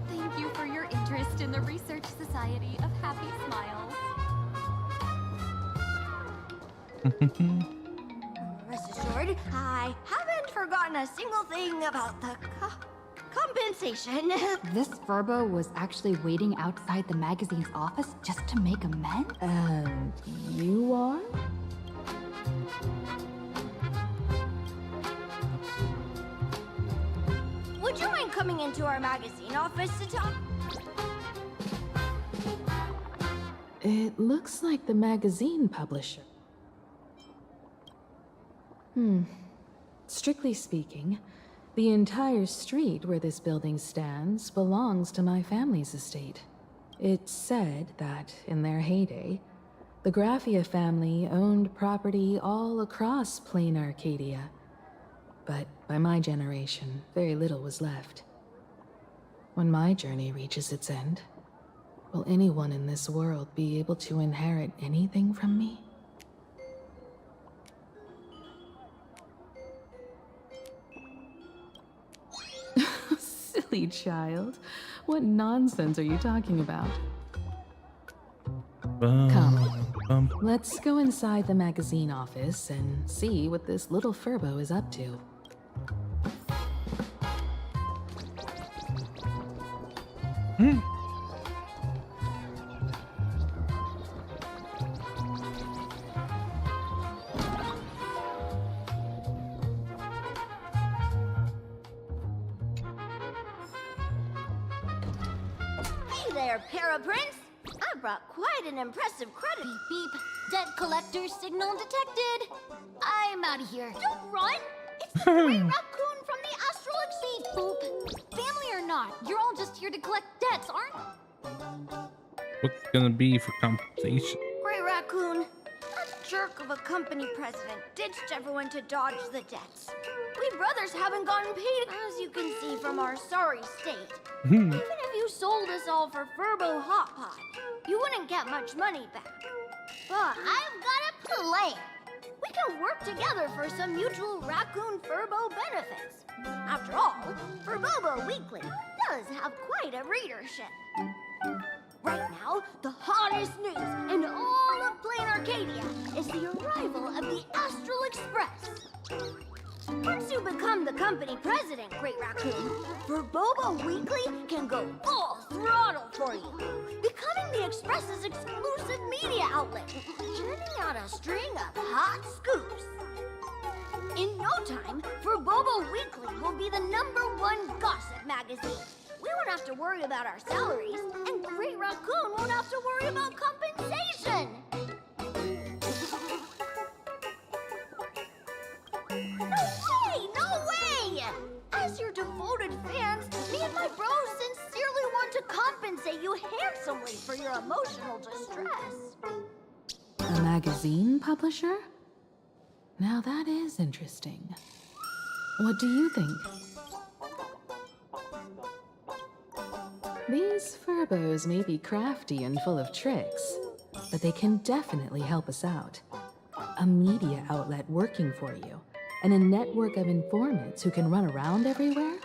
Thank you for your interest in the Research Society of Happy Smiles. Rest assured, I haven't forgotten a single thing about the compensation. This Furbo was actually waiting outside the magazine's office just to make amends? And you are? Would you mind coming into our magazine office to talk? It looks like the magazine publisher. Strictly speaking, the entire street where this building stands belongs to my family's estate. It's said that, in their heyday, the Graphia family owned property all across Planarcadia. But by my generation, very little was left. When my journey reaches its end, will anyone in this world be able to inherit anything from me? Silly child. What nonsense are you talking about? Come, let's go inside the magazine office and see what this little Furbo is up to. Hey there, Paraprince! I brought quite an impressive credit. Beep beep. Debt collector signal detected. I'm out of here. Don't run! It's the Grey Raccoon from the Astral Beep boop. Family or not, you're all just here to collect debts, aren't you? What's it gonna be for compensation? Grey Raccoon, that jerk of a company president ditched everyone to dodge the debts. We brothers haven't gotten paid, as you can see from our sorry state. Even if you sold us all for Furbo Hot Pot, you wouldn't get much money back. But I've got a plan. We can work together for some mutual Raccoon Furbo benefits. After all, Furbobo Weekly does have quite a readership. Right now, the hottest news in all of Planarcadia is the arrival of the Astral Express. Once you become the company president, Great Raccoon, Furbobo Weekly can go full throttle for you, becoming the Express's exclusive media outlet, churning out a string of hot scoops. In no time, Furbobo Weekly will be the #1 gossip magazine. We won't have to worry about our salaries, and Great Raccoon won't have to worry about compensation. No way! As your devoted fans, me and my bros sincerely want to compensate you handsomely for your emotional distress. A magazine publisher? Now that is interesting. What do you think? These Furbos may be crafty and full of tricks, but they can definitely help us out. A media outlet working for you, and a network of informants who can run around everywhere?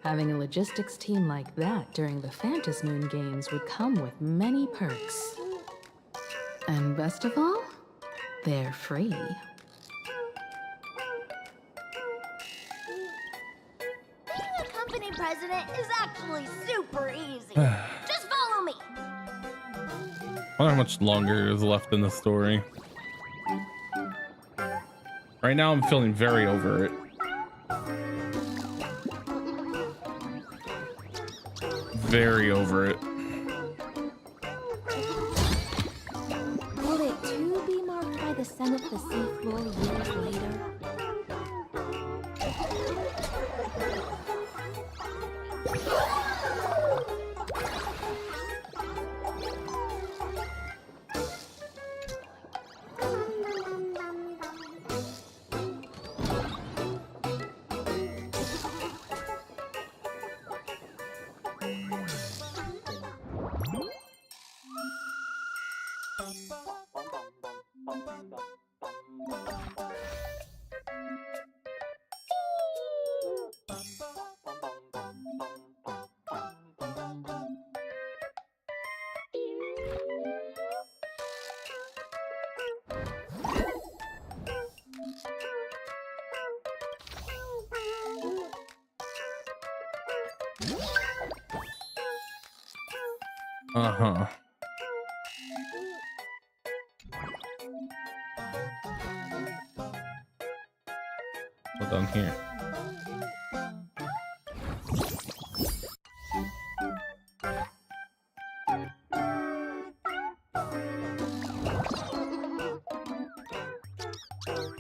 Having a logistics team like that during the Phantasmoon games would come with many perks. And best of all, they're free. Being a company president is actually super easy. Just follow me. I wonder how much longer is left in the story. Right now, I'm feeling very over it. Very over it. Will it too be marked by the scent of the seafloor years later? Uh-huh. Hold on here.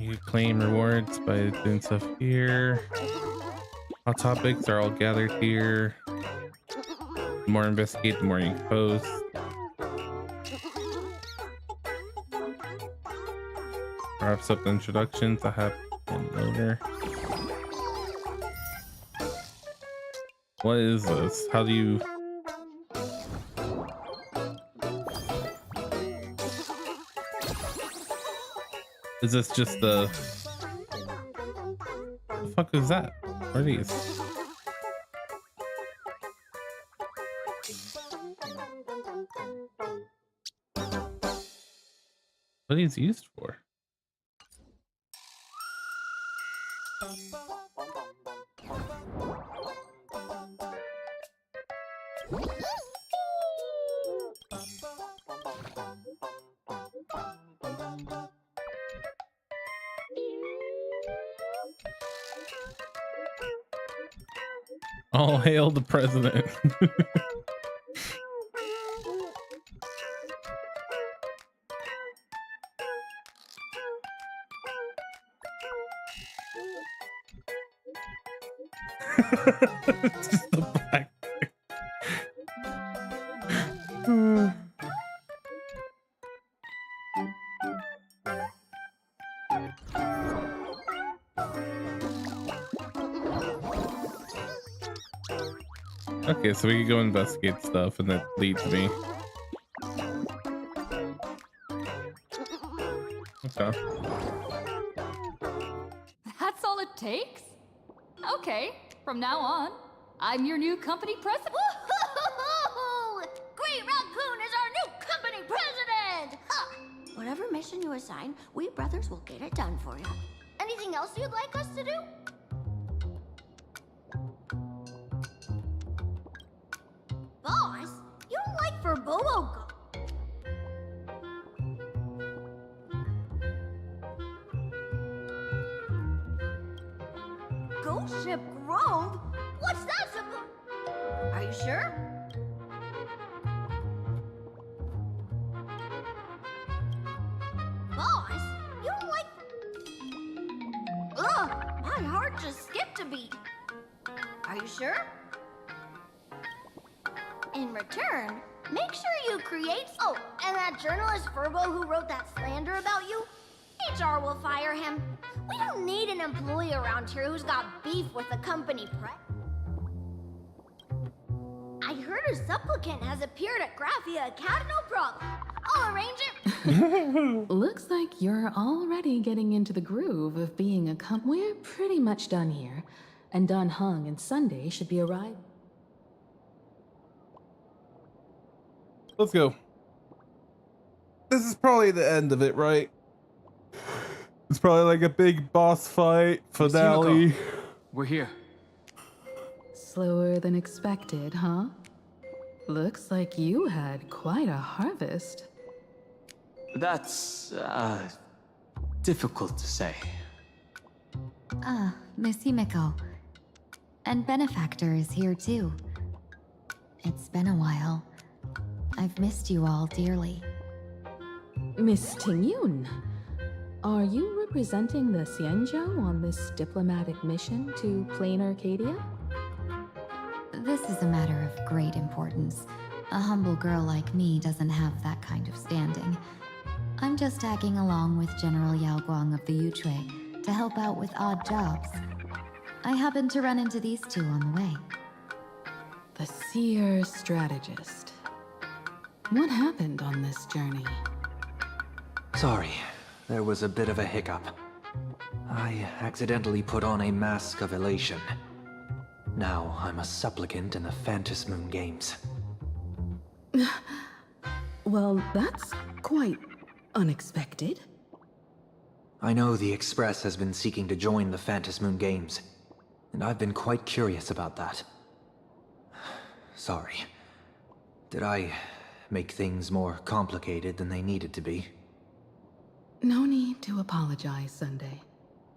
You claim rewards by doing stuff here. Hot topics are all gathered here. The more you investigate, the more you can post. Wraps up the introductions. I have one loader. What is this? How do you... Is this just the fuck is that? What are these? What are these used for? All hail the president. It's just the black. Okay, so we can go investigate stuff, and that leads me. Okay. That's all it takes? Okay, from now on, I'm your new company president. Woohoo! Great Raccoon is our new company president! Ha! Whatever mission you assign, we brothers will get it done for you. Anything else you'd like us to do? Boss, you don't like for Bobo Ghost Ship Grove? What's that supposed? Are you sure? Boss, you don't like... Ugh, my heart just skipped a beat. Are you sure? In return, make sure you create... Oh, and that journalist Furbo who wrote that slander about you? HR will fire him. We don't need an employee around here who's got beef with the company I heard a supplicant has appeared at Graphia Academy. No problem. I'll arrange it. Looks like you're already getting into the groove of being a We're pretty much done here, and Dan Heng and Sunday should be arrived. Let's go. This is probably the end of it, right? It's probably like a big boss fight finale. We're here. Slower than expected, huh? Looks like you had quite a harvest. That's, difficult to say. Ah, Miss Himiko. And Benefactor is here too. It's been a while. I've missed you all dearly. Miss Tingyun, are you representing the Xianzhou on this diplomatic mission to Planarcadia? This is a matter of great importance. A humble girl like me doesn't have that kind of standing. I'm just tagging along with General Yao Guang of the Yuchui to help out with odd jobs. I happened to run into these two on the way. The seer strategist. What happened on this journey? Sorry, there was a bit of a hiccup. I accidentally put on a mask of elation. Now I'm a supplicant in the Phantom Moon Games. Well, that's quite unexpected. I know the Express has been seeking to join the Phantom Moon Games, and I've been quite curious about that. Sorry. Did I make things more complicated than they needed to be. No need to apologize, Sunday.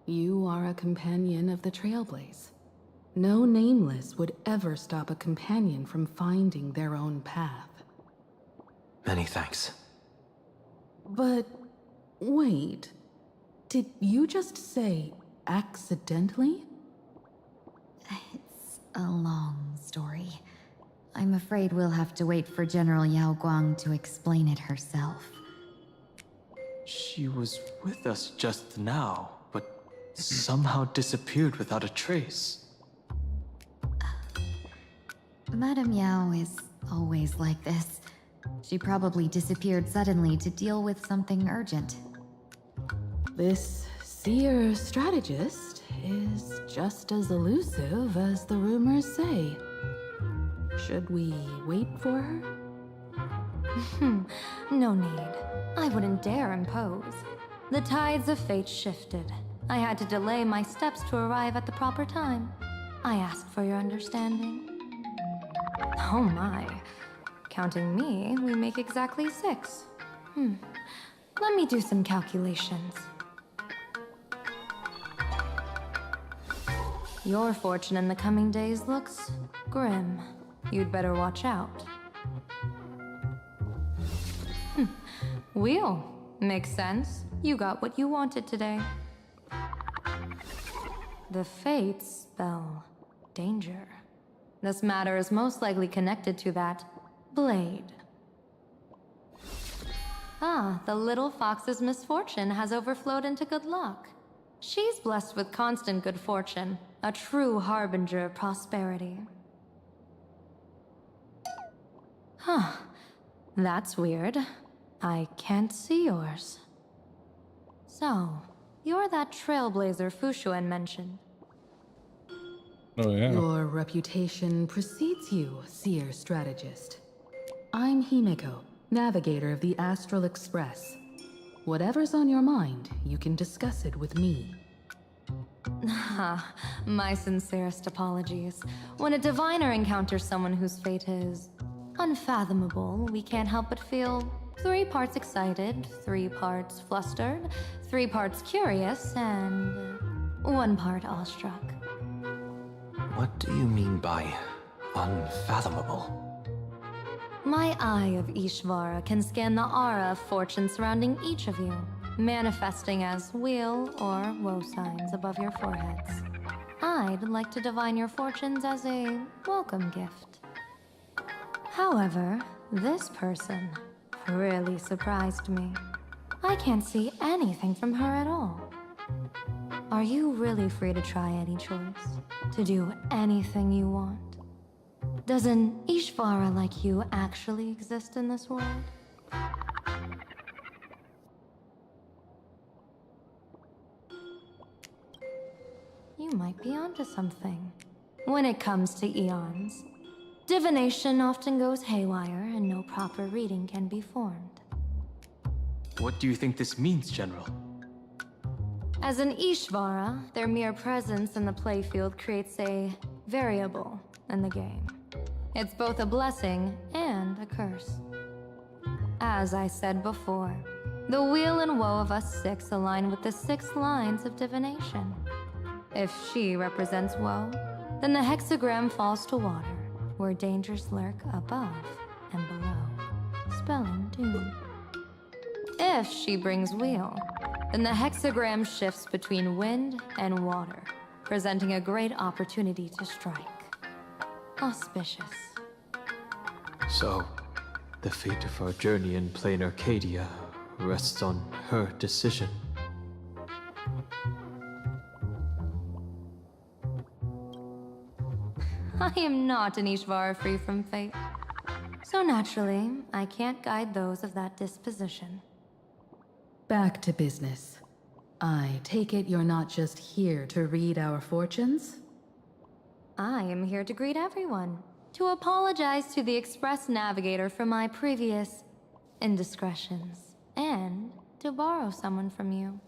You are a companion of the Trailblaze. No nameless would ever stop a companion from finding their own path. Many thanks. But wait, did you just say accidentally? It's a long story. I'm afraid we'll have to wait for General Yao Guang to explain it herself. She was with us just now, but somehow disappeared without a trace. Madame Yao is always like this. She probably disappeared suddenly to deal with something urgent. This seer strategist is just as elusive as the rumors say. Should we wait for her? No need. I wouldn't dare impose. The tides of fate shifted. I had to delay my steps to arrive at the proper time. I asked for your understanding. Oh my. Counting me, we make exactly 6. Let me do some calculations. Your fortune in the coming days looks grim. You'd better watch out. Wheel. Makes sense. You got what you wanted today. The fates spell danger. This matter is most likely connected to that blade. The little fox's misfortune has overflowed into good luck. She's blessed with constant good fortune, a true harbinger of prosperity. That's weird. I can't see yours. So, you're that trailblazer Fushuan mentioned. Oh yeah. Your reputation precedes you, seer strategist. I'm Himeko, navigator of the Astral Express. Whatever's on your mind, you can discuss it with me. My sincerest apologies. When a diviner encounters someone whose fate is unfathomable, we can't help but feel 3 parts excited, 3 parts flustered, 3 parts curious, and 1 part awestruck. What do you mean by unfathomable? My eye of Ishvara can scan the aura of fortune surrounding each of you, manifesting as weal or woe signs above your foreheads. I'd like to divine your fortunes as a welcome gift. However, this person really surprised me. I can't see anything from her at all. Are you really free to try any choice? To do anything you want? Does an Ishvara like you actually exist in this world? You might be onto something. When it comes to eons, divination often goes haywire and no proper reading can be formed. What do you think this means, General? As an Ishvara, their mere presence in the playfield creates a variable in the game. It's both a blessing and a curse. As I said before, the weal and woe of us 6 align with the 6 lines of divination. If she represents woe, then the hexagram falls to water, where dangers lurk above and below, spelling doom. If she brings weal, then the hexagram shifts between wind and water, presenting a great opportunity to strike. Auspicious. So, the fate of our journey in Planarcadia rests on her decision. I am not an Ishvara free from fate. So naturally, I can't guide those of that disposition. Back to business. I take it you're not just here to read our fortunes? I am here to greet everyone, to apologize to the Express Navigator for my previous indiscretions, and to borrow someone from you.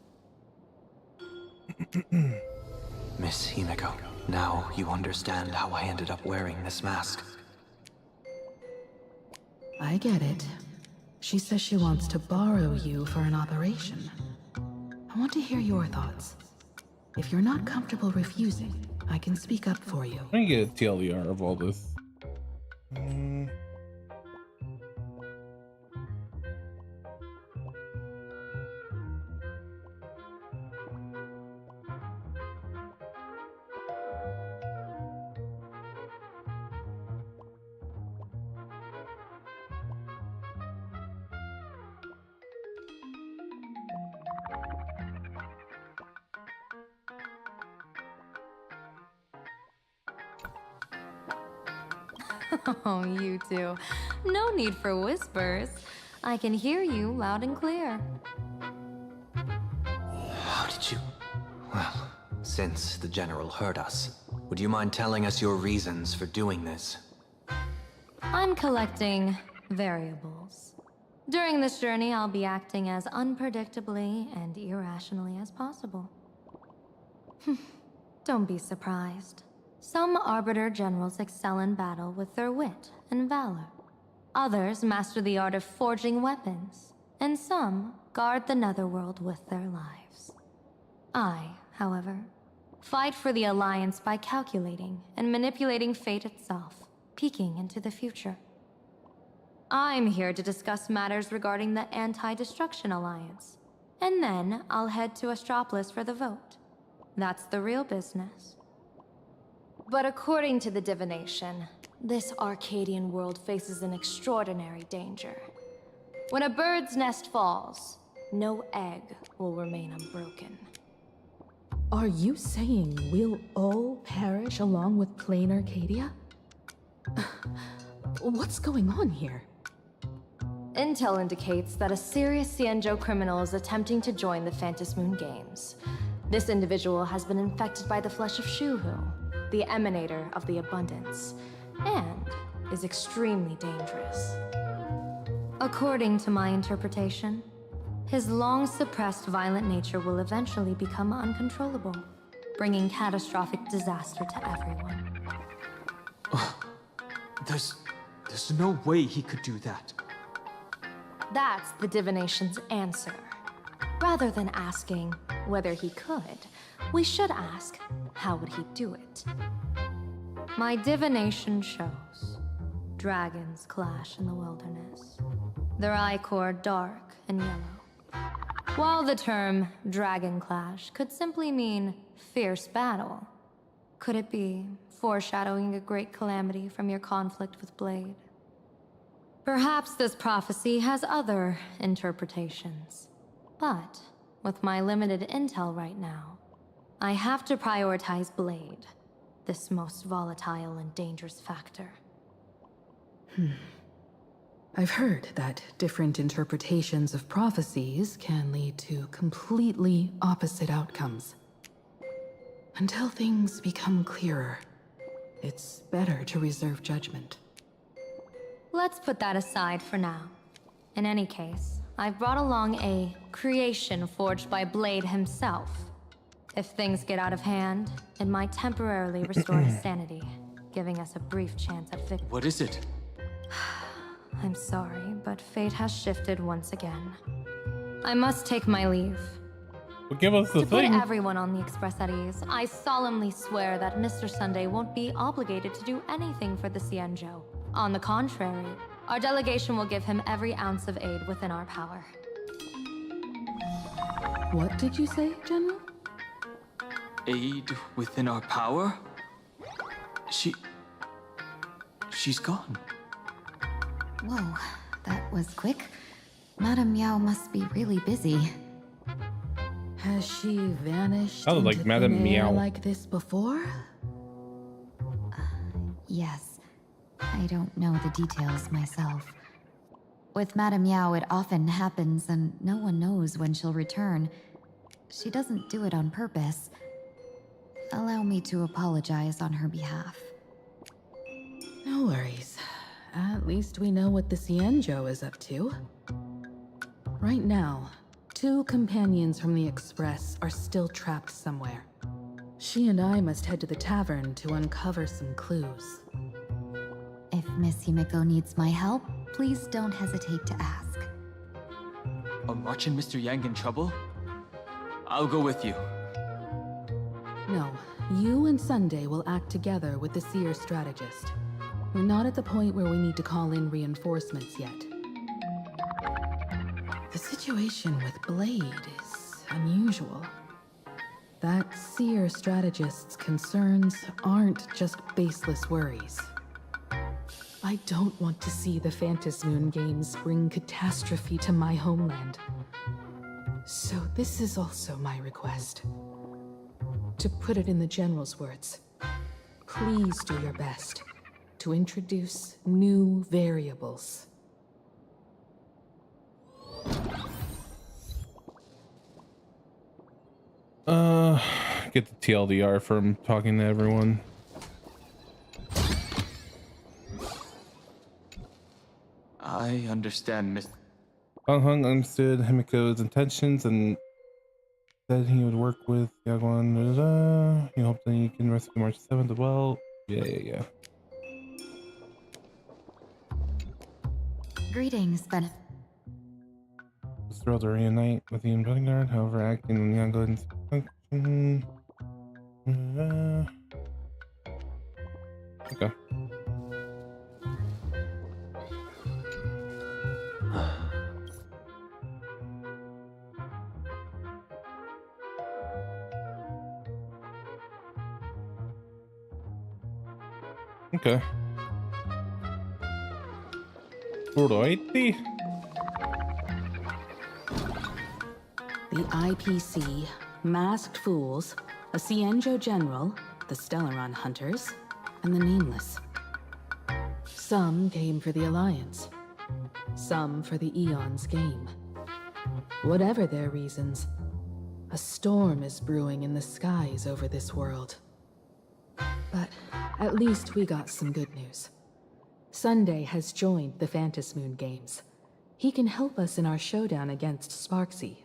Miss Himeko, now you understand how I ended up wearing this mask. I get it. She says she wants to borrow you for an operation. I want to hear your thoughts. If you're not comfortable refusing, I can speak up for you. Let me get a TLDR of all this. Oh, you two. No need for whispers. I can hear you loud and clear. How did you... Well, since the General heard us, would you mind telling us your reasons for doing this? I'm collecting variables. During this journey, I'll be acting as unpredictably and irrationally as possible. Don't be surprised. Some Arbiter Generals excel in battle with their wit and valor. Others master the art of forging weapons, and some guard the Netherworld with their lives. I, however, fight for the Alliance by calculating and manipulating fate itself, peeking into the future. I'm here to discuss matters regarding the Anti-Destruction Alliance, and then I'll head to Astropolis for the vote. That's the real business. But according to the divination, this Arcadian world faces an extraordinary danger. When a bird's nest falls, no egg will remain unbroken. Are you saying we'll all perish along with Planarcadia? What's going on here? Intel indicates that a serious Xianzhou criminal is attempting to join the Phantom Moon Games. This individual has been infected by the flesh of Shuhu, the emanator of the abundance, and is extremely dangerous. According to my interpretation, his long-suppressed violent nature will eventually become uncontrollable, bringing catastrophic disaster to everyone. There's no way he could do that. That's the divination's answer. Rather than asking whether he could, we should ask, how would he do it? My divination shows dragons clash in the wilderness. Their ichor dark and yellow. While the term dragon clash could simply mean fierce battle, could it be foreshadowing a great calamity from your conflict with Blade? Perhaps this prophecy has other interpretations. But with my limited intel right now, I have to prioritize Blade, this most volatile and dangerous factor. I've heard that different interpretations of prophecies can lead to completely opposite outcomes. Until things become clearer, it's better to reserve judgment. Let's put that aside for now. In any case, I've brought along a creation forged by Blade himself. If things get out of hand, it might temporarily restore his sanity, giving us a brief chance at victory. What is it? I'm sorry, but fate has shifted once again. I must take my leave. Well, give us the To thing. put everyone on the Express at ease, I solemnly swear that Mr. Sunday won't be obligated to do anything for the Xianzhou. On the contrary, our delegation will give him every ounce of aid within our power. What did you say, General? Aid within our power? She's gone. Whoa, that was quick. Madame Meow must be really busy. Has she vanished Oh, like into Madame thin air Meow. like this before? Yes. I don't know the details myself. With Madame Meow, it often happens and no one knows when she'll return. She doesn't do it on purpose. Allow me to apologize on her behalf. No worries. At least we know what the Xianzhou is up to. Right now, 2 companions from the Express are still trapped somewhere. She and I must head to the tavern to uncover some clues. If Miss Himiko needs my help, please don't hesitate to ask. Are March and Mr. Yang in trouble? I'll go with you. No, you and Sunday will act together with the Seer strategist. We're not at the point where we need to call in reinforcements yet. The situation with Blade is unusual. That Seer strategist's concerns aren't just baseless worries. I don't want to see the Phantasmoon Games bring catastrophe to my homeland. So this is also my request. To put it in the General's words, please do your best to introduce new variables. Get the TLDR from talking to everyone. I understand, Miss. Hung understood Himiko's intentions and said he would work with Yagwan. He hoped that he can rescue March 7th as well. Yeah. Greetings, Ben. Was thrilled to reunite with the bodyguard, however, acting on Yagon's function. Okay. Okay. Alrighty. The IPC, Masked Fools, a Cienjo General, the Stellaron Hunters, and the Nameless. Some came for the Alliance. Some for the Eon's game. Whatever their reasons, a storm is brewing in the skies over this world. But at least we got some good news. Sunday has joined the Phantasmoon Games. He can help us in our showdown against Sparksy.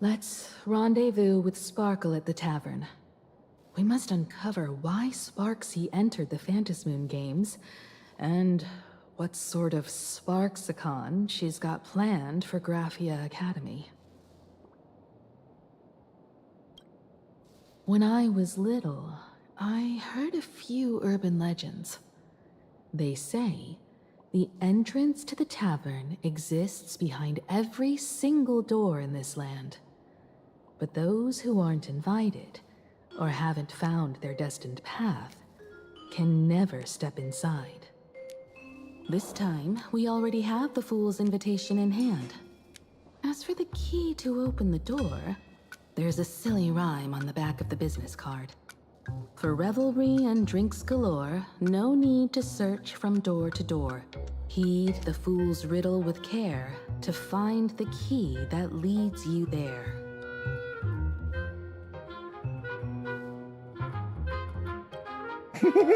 Let's rendezvous with Sparkle at the tavern. We must uncover why Sparksy entered the Phantasmoon Games, and what sort of Sparksicon she's got planned for Graphia Academy. When I was little, I heard a few urban legends. They say the entrance to the tavern exists behind every single door in this land. But those who aren't invited, or haven't found their destined path, can never step inside. This time, we already have the Fool's invitation in hand. As for the key to open the door, there's a silly rhyme on the back of the business card. For revelry and drinks galore, no need to search from door to door. Heed the fool's riddle with care to find the key that leads you there.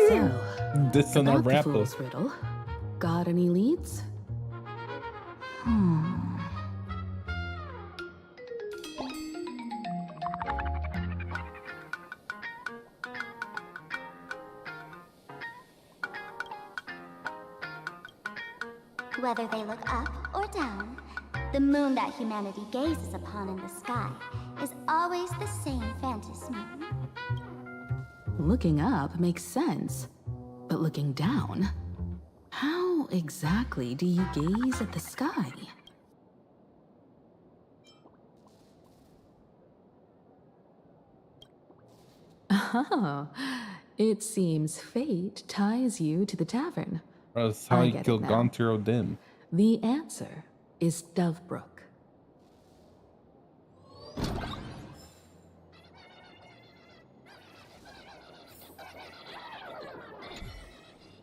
So, this on our about the wrap fool's up. riddle, got any leads? Whether they look up or down, the moon that humanity gazes upon in the sky is always the same Phantasmoon. Looking up makes sense, but looking down? How exactly do you gaze at the sky? Oh, it seems fate ties you to the tavern. That's how I you get kill it now. Gontero Dim. The answer is Dovebrook.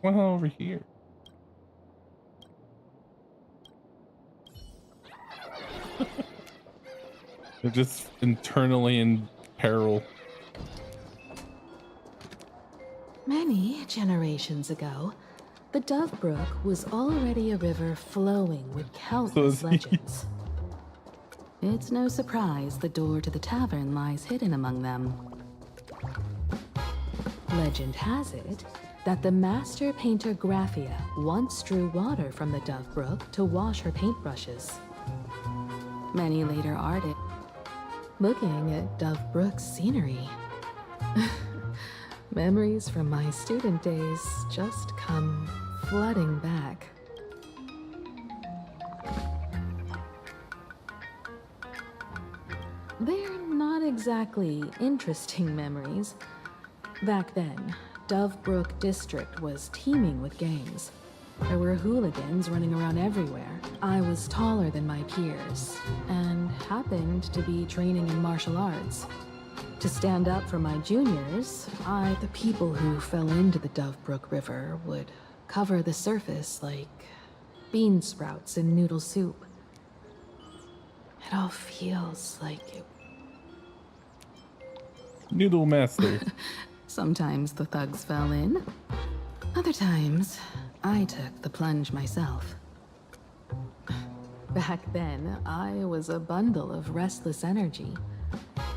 Well, over here. They're just internally in peril. Many generations ago, the Dovebrook was already a river flowing with countless legends. It's no surprise the door to the tavern lies hidden among them. Legend has it that the master painter Graphia once drew water from the Dove Brook to wash her paintbrushes. Many later artists looking at Dove Brook's scenery. Memories from my student days just come flooding back. They're not exactly interesting memories. Back then, Dove Brook District was teeming with gangs. There were hooligans running around everywhere. I was taller than my peers, and happened to be training in martial arts. To stand up for my juniors, the people who fell into the Dove Brook River, would cover the surface like bean sprouts in noodle soup. It all feels like it. Noodle master. Sometimes the thugs fell in. Other times, I took the plunge myself. Back then, I was a bundle of restless energy.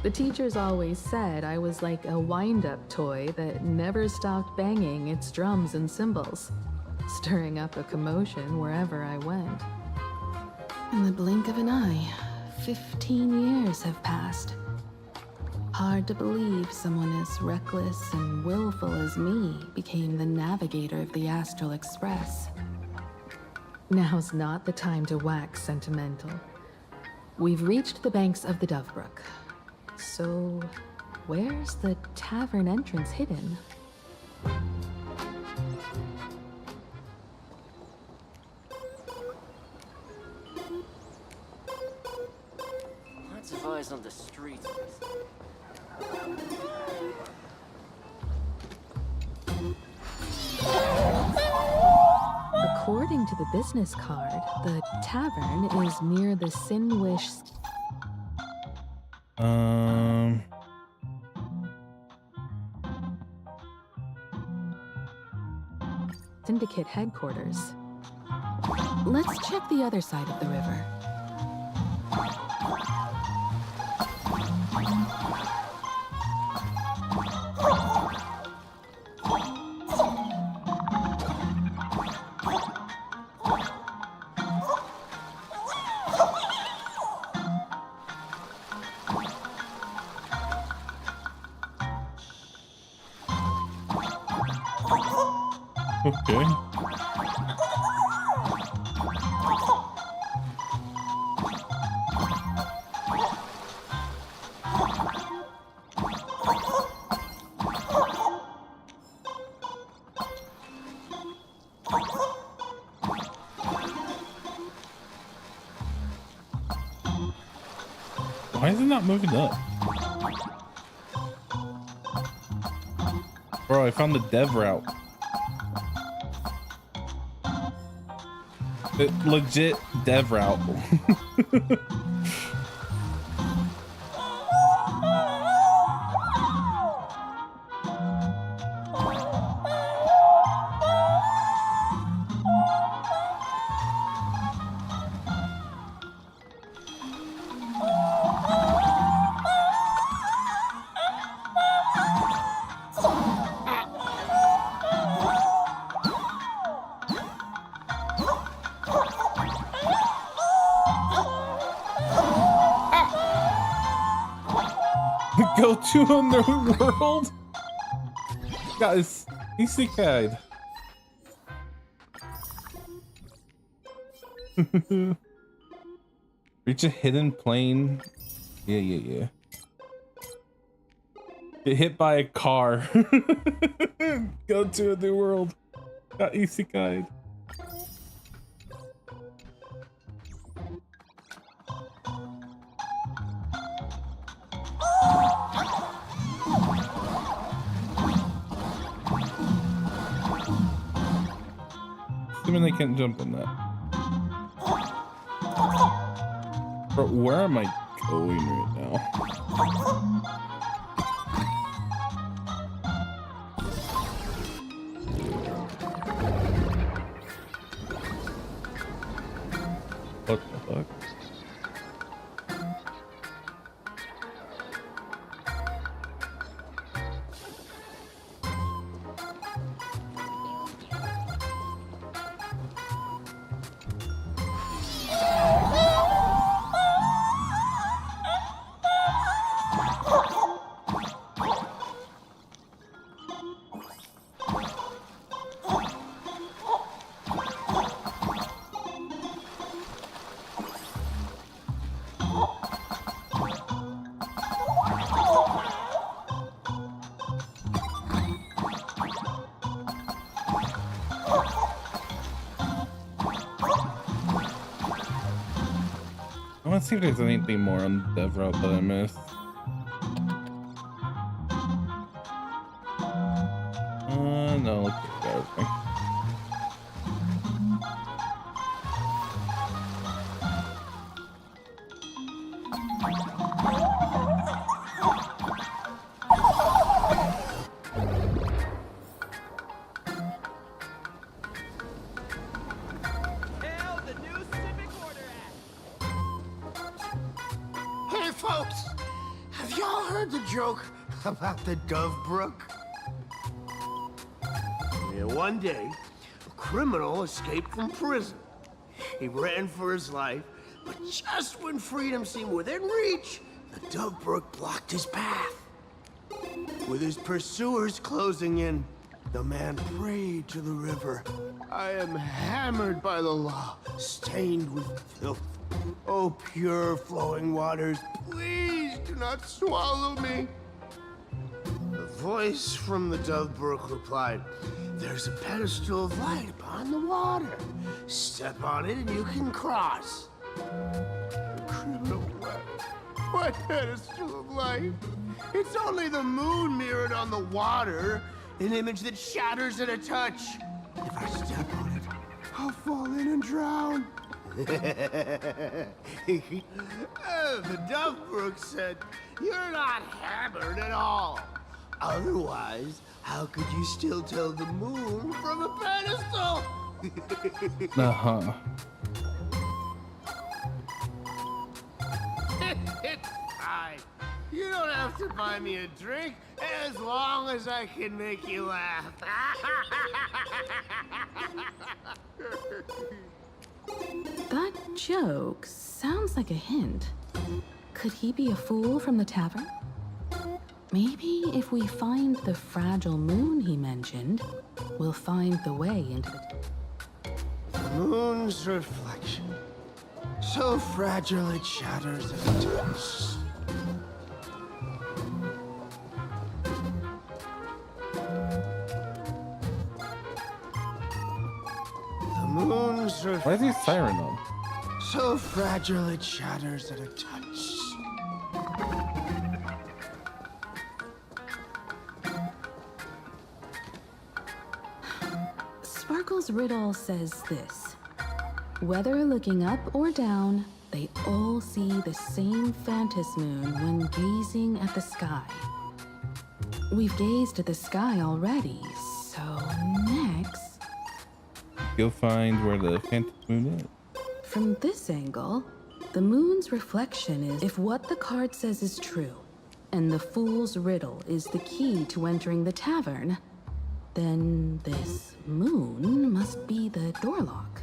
The teachers always said I was like a wind-up toy that never stopped banging its drums and cymbals, stirring up a commotion wherever I went. In the blink of an eye, 15 years have passed. Hard to believe someone as reckless and willful as me became the navigator of the Astral Express. Now's not the time to wax sentimental. We've reached the banks of the Dove Brook. So, where's the tavern entrance hidden? Lots of eyes on the streets. According to the business card, the tavern is near the Sinwish Syndicate headquarters. Let's check the other side of the river. Okay. Why is it not moving up? Bro, I found the dev route. Legit dev route. Go to Underworld? Guys, isekai. Reach a hidden plane. Yeah. Get hit by a car. Go to a new world. Got isekai. Assuming they can't jump on that. Bro, where am I going right now? What the fuck? see if there's anything more on the dev route that I missed. No, let's just go everything. Hey, folks! Have y'all heard the joke about the Dove Brook? Yeah, one day, a criminal escaped from prison. He ran for his life, but just when freedom seemed within reach, the Dove Brook blocked his path. With his pursuers closing in, the man prayed to the river. I am hammered by the law, stained with filth. Oh, pure flowing waters, please do not swallow me. A voice from the Dove Brook replied, there's a pedestal of light upon the water. Step on it and you can cross. The criminal wept. What pedestal of light? It's only the moon mirrored on the water, an image that shatters at a touch. If I step on it, I'll fall in and drown. The Dove Brook said, you're not hammered at all. Otherwise, how could you still tell the moon from a pedestal? Uh-huh. It's fine. You don't have to buy me a drink as long as I can make you laugh. That joke sounds like a hint. Could he be a fool from the tavern? Maybe if we find the fragile moon he mentioned, we'll find the way into The moon's reflection. So fragile it shatters at a touch. The moon's reflection. Why is he siren on? So fragile it shatters at a touch. Sparkle's riddle says this. Whether looking up or down, they all see the same phantom moon when gazing at the sky. We've gazed at the sky already, so next... You'll find where the phantom moon is. From this angle, the moon's reflection is if what the card says is true, and the fool's riddle is the key to entering the tavern, then this moon must be the door lock.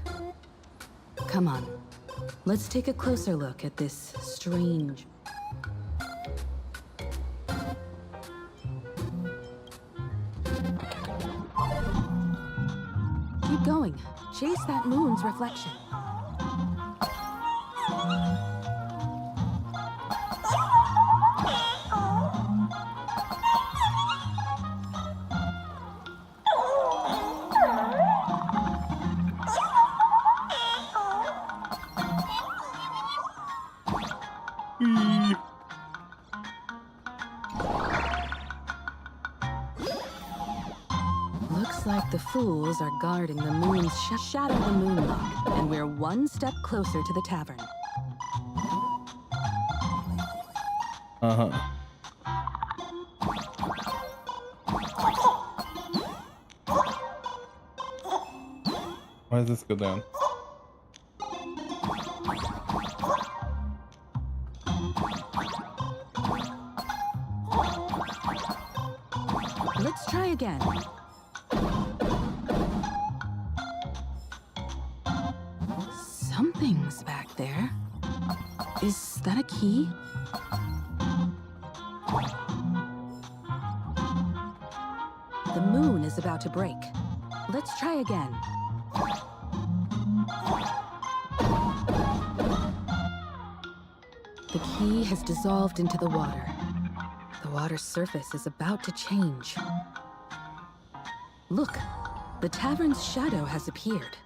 Come on, let's take a closer look at this strange... Keep going. Chase that moon's reflection. Looks like the fools are guarding the moon's shadow the moon lock, and we're one step closer to the tavern. Uh-huh. Why does this go down? Let's try again. Something's back there. Is that a key? The moon is about to break. Let's try again. The key has dissolved into the water. The water's surface is about to change. Look, the tavern's shadow has appeared.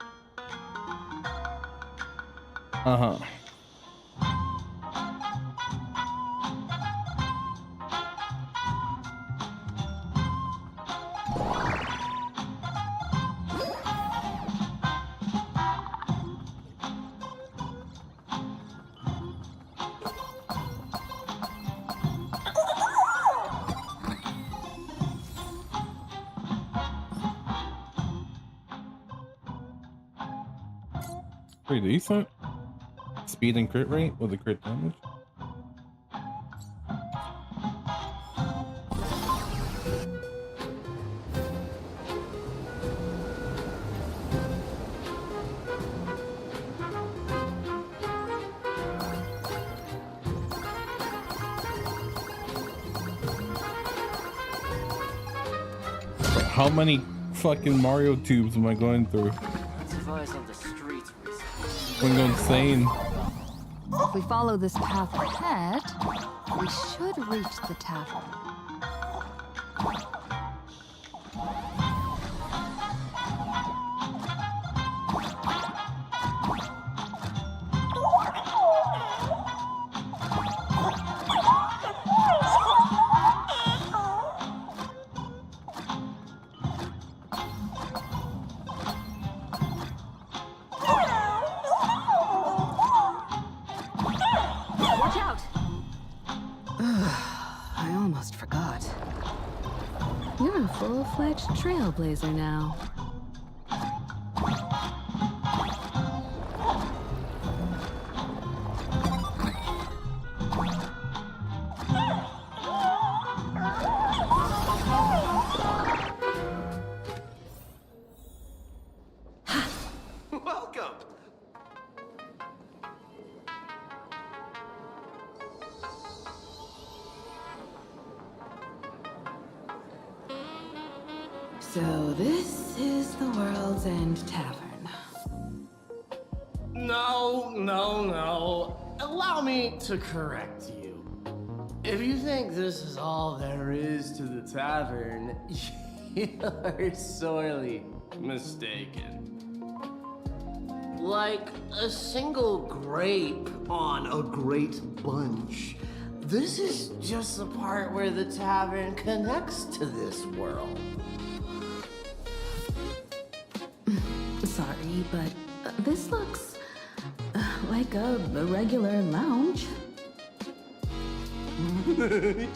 Uh-huh. Pretty decent. Speed and crit rate with a crit damage. How many fucking Mario tubes am I going through? Lots of eyes on the streets I'm gonna go insane. If we follow this path ahead, we should reach the tavern. Watch out! I almost forgot. You're a full-fledged trailblazer now. Welcome. So this is the World's End Tavern. No. Allow me to correct you. If you think this is all there is to the tavern, you're sorely mistaken. Like a single grape on a great bunch, this is just the part where the tavern connects to this world. Sorry, but this looks like a regular lounge. The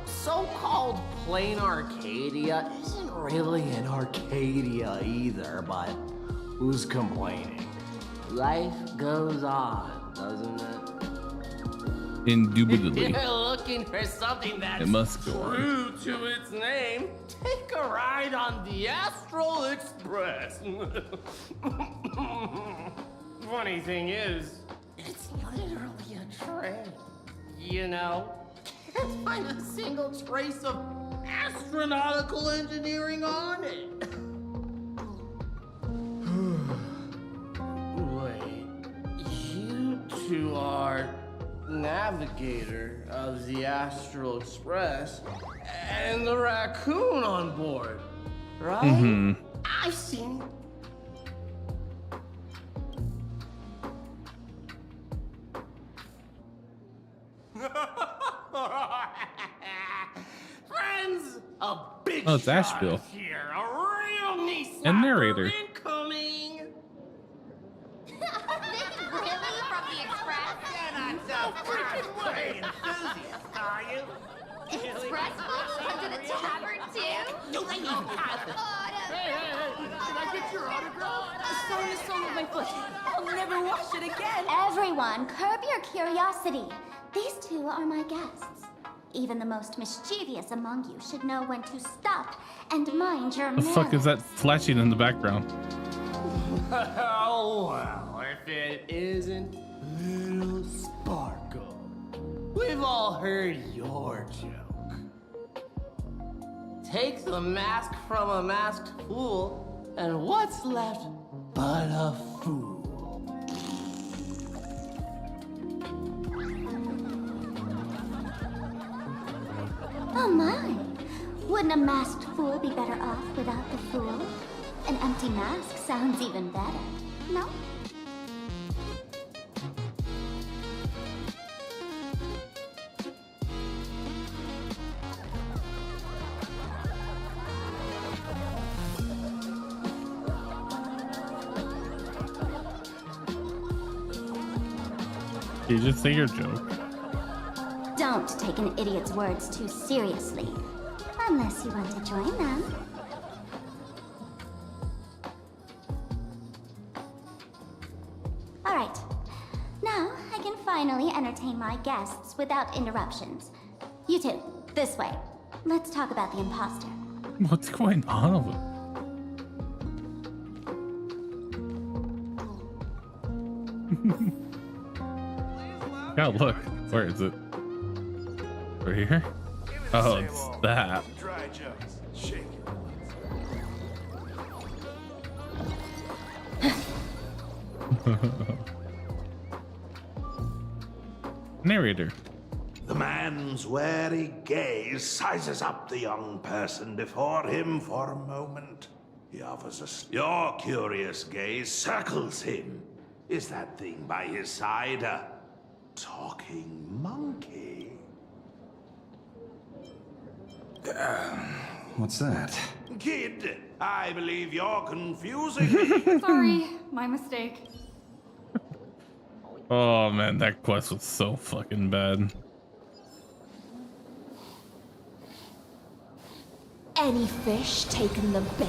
so-called Planarcadia isn't really an Arcadia either, but who's complaining? Life goes on, doesn't it? Indubitably. If you're looking for something that's It must go on. true to its name, take a ride on the Astral Express. Funny thing is, it's literally a train. You know, can't find a single trace of astronautical engineering on it. Wait, you two are navigator of the Astral Express and the raccoon on board, right? Mm-hmm. I've seen it. Friends, a big Oh, it's shot Asheville. here, a real knee And narrator. incoming. Really? From the Express? You're not so freaking way enthusiast, are you? Express books come to the tavern too? You ain't even have it. Hey, can I get your autograph? Sorry, the sole of my foot. I'll never wash it again. Everyone, curb your curiosity. These two are my guests. Even the most mischievous among you should know when to stop and mind your The manners. fuck is that flashing in the background? Oh, well, if it isn't Little Sparkle. We've all heard your joke. Take the mask from a masked fool, and what's left but a fool? Oh my! Wouldn't a masked fool be better off without the fool? An empty mask sounds even better, no? Did you just say your joke? Don't take an idiot's words too seriously. Unless you want to join them. entertain my guests without interruptions. You two, this way. Let's talk about the imposter. What's going on over there? Yeah, look. Where is it? Right here? Oh, it's that. Dry jokes. Shake Narrator. The man's wary gaze sizes up the young person before him for a moment. He offers us. Your curious gaze circles him. Is that thing by his side a talking monkey? What's that? Kid, I believe you're confusing me. Sorry, my mistake. Oh man, that quest was so fucking bad. Any fish taken the bait?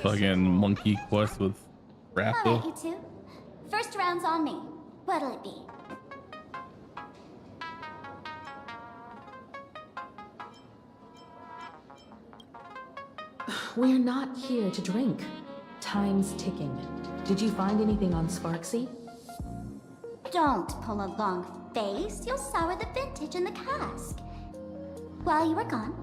Fucking monkey quest with Alright, Raptor. you two. First round's on me. What'll it be? We're not here to drink. Time's ticking. Did you find anything on Sparksy? Don't pull a long face. You'll sour the vintage in the cask. While you were gone,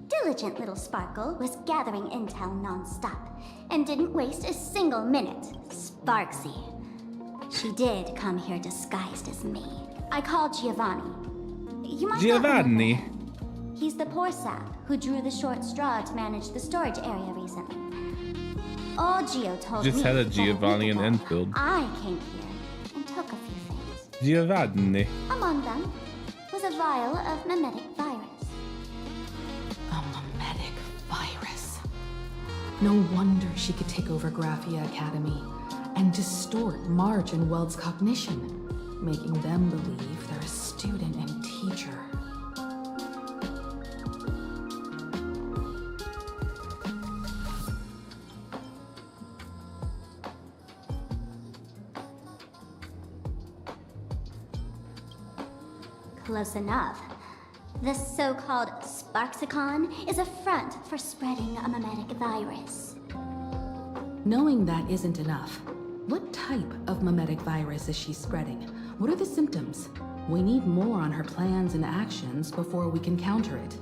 diligent little Sparkle was gathering intel non-stop and didn't waste a single minute. Sparksy. She did come here disguised as me. I called Giovanni. You might not Giovanni. know him. He's the poor sap who drew the short straw to manage the storage area recently. Old Gio told Just me had a that Giovanni week in ago, Enfield. I came here and took a few things. Giovanni. Among them was a vial of mimetic virus. A mimetic virus. No wonder she could take over Graphia Academy and distort March and Weld's cognition, making them believe they're a student and teacher. Close enough. This so-called Sparksicon is a front for spreading a mimetic virus. Knowing that isn't enough. What type of mimetic virus is she spreading? What are the symptoms? We need more on her plans and actions before we can counter it.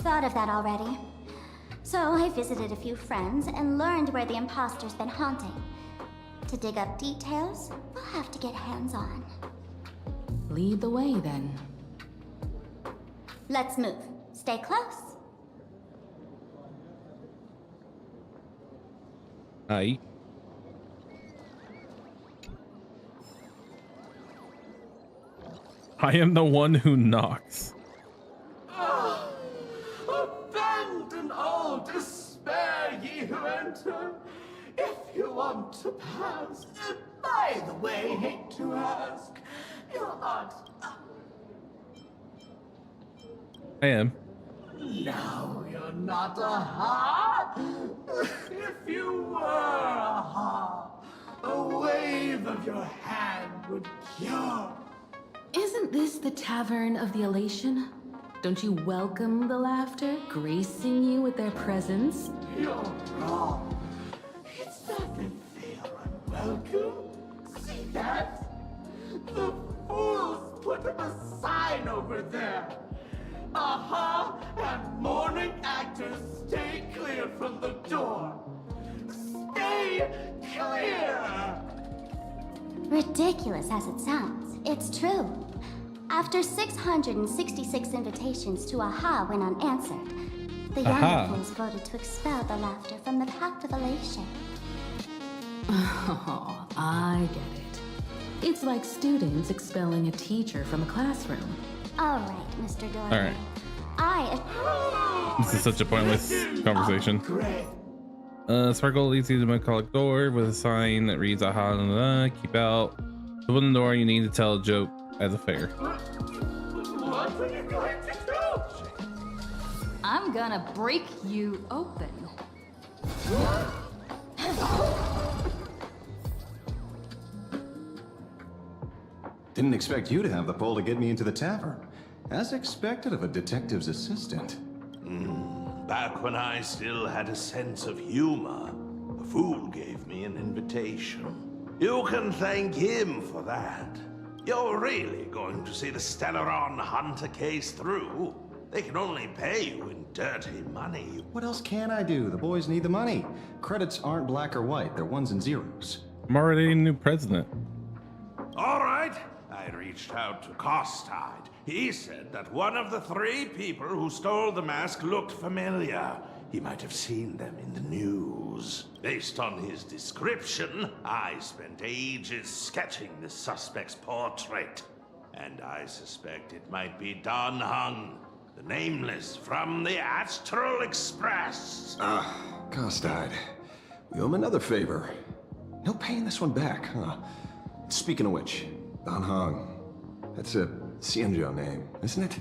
Thought of that already. So I visited a few friends and learned where the imposter's been haunting. To dig up details, we'll have to get hands-on. Lead the way, then. Let's move. Stay close. Aye. I am the one who knocks. Abandon all despair, ye who enter. If you want to pass, by the way, hate to ask, you aren't. I am. No, you're not a ha. If you were a ha, a wave of your hand would cure. Isn't this the Tavern of the Elation? Don't you welcome the laughter, gracing you with their presence? You're wrong. It's not that they are unwelcome. See that? The fools put up a sign over there. Aha! And morning actors stay clear from the door. Stay clear! Ridiculous as it sounds, it's true. After 666 invitations to AHA went unanswered, the younger fools voted to expel the laughter from the Pact of Elation. Oh, I get it. It's like students expelling a teacher from a classroom. All right, Mr. Doin. All right. This is such a pointless conversation. Sparkle leads you to my college door with a sign that reads "Aha!" Keep out. Open the door. You need to tell a joke at the fair. What are you going to do? I'm gonna break you open. Didn't expect you to have the pull to get me into the tavern. As expected of a detective's assistant. Back when I still had a sense of humor, a fool gave me an invitation. You can thank him for that. You're really going to see the Stellaron Hunter case through? They can only pay you in dirty money. What else can I do? The boys need the money. Credits aren't black or white, they're ones and zeros. I'm already a new president. All right. I reached out to Costide. He said that one of the 3 people who stole the mask looked familiar. He might have seen them in the news. Based on his description, I spent ages sketching the suspect's portrait. And I suspect it might be Don Hung, the Nameless from the Astral Express. Costide. We owe him another favor. No paying this one back, huh? Speaking of which, Don Hung. That's a Xianzhou name, isn't it?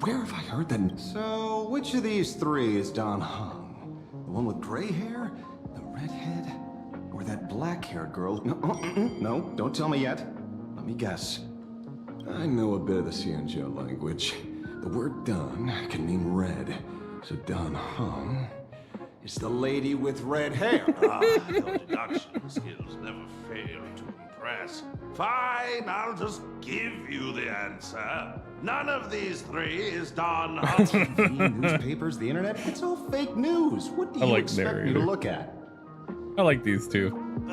Where have I heard that? So, which of these 3 is Don Hung? The one with gray hair? The redhead? Or that black-haired girl? No, no, don't tell me yet. Let me guess. I know a bit of the Xianzhou language. The word Don can mean red. So Don Hung is the lady with red hair. Your deduction skills never fail to impress. Fine, I'll just give you the answer. None of these 3 is Don Hung. TV, newspapers, the internet, it's all fake news. What do you expect me to look at? I like these 2.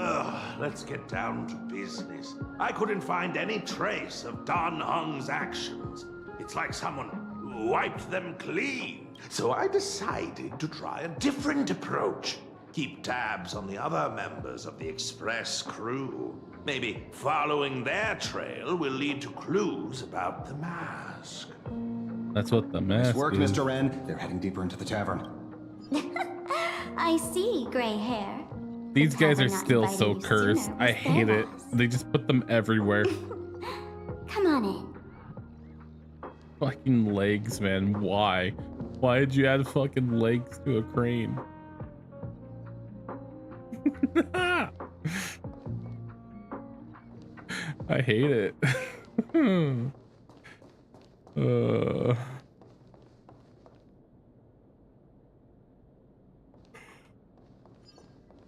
Let's get down to business. I couldn't find any trace of Don Hung's actions. It's like someone wiped them clean. So I decided to try a different approach. Keep tabs on the other members of the Express crew. Maybe following their trail will lead to clues about the mask. That's what the mask Nice work, is. Mr. Wren. They're heading deeper into the tavern. I see, gray hair. These guys are tavern not still invited so you cursed. sooner I was hate their it. They just put them everywhere. Come on in. Fucking legs, man. Why? Why did you add fucking legs to a crane? I hate it.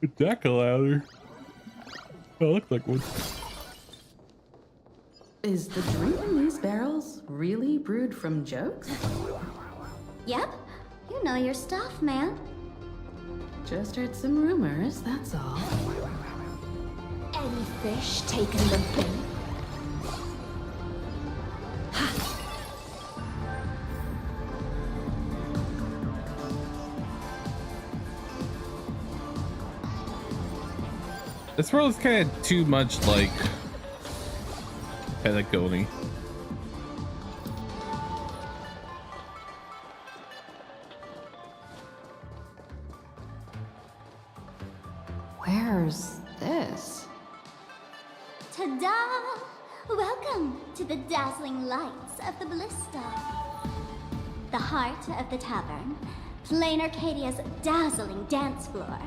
A jack-o'-lantern. Oh, looks like one. Is the drink in these barrels really brewed from jokes? Yep, you know your stuff, man. Just heard some rumors, that's all. Any fish taking the bait? This world is kind of too much like Patagonia. Where's this? Ta-da! Welcome to the dazzling lights of the Ballista. The heart of the tavern, Planarcadia's dazzling dance floor.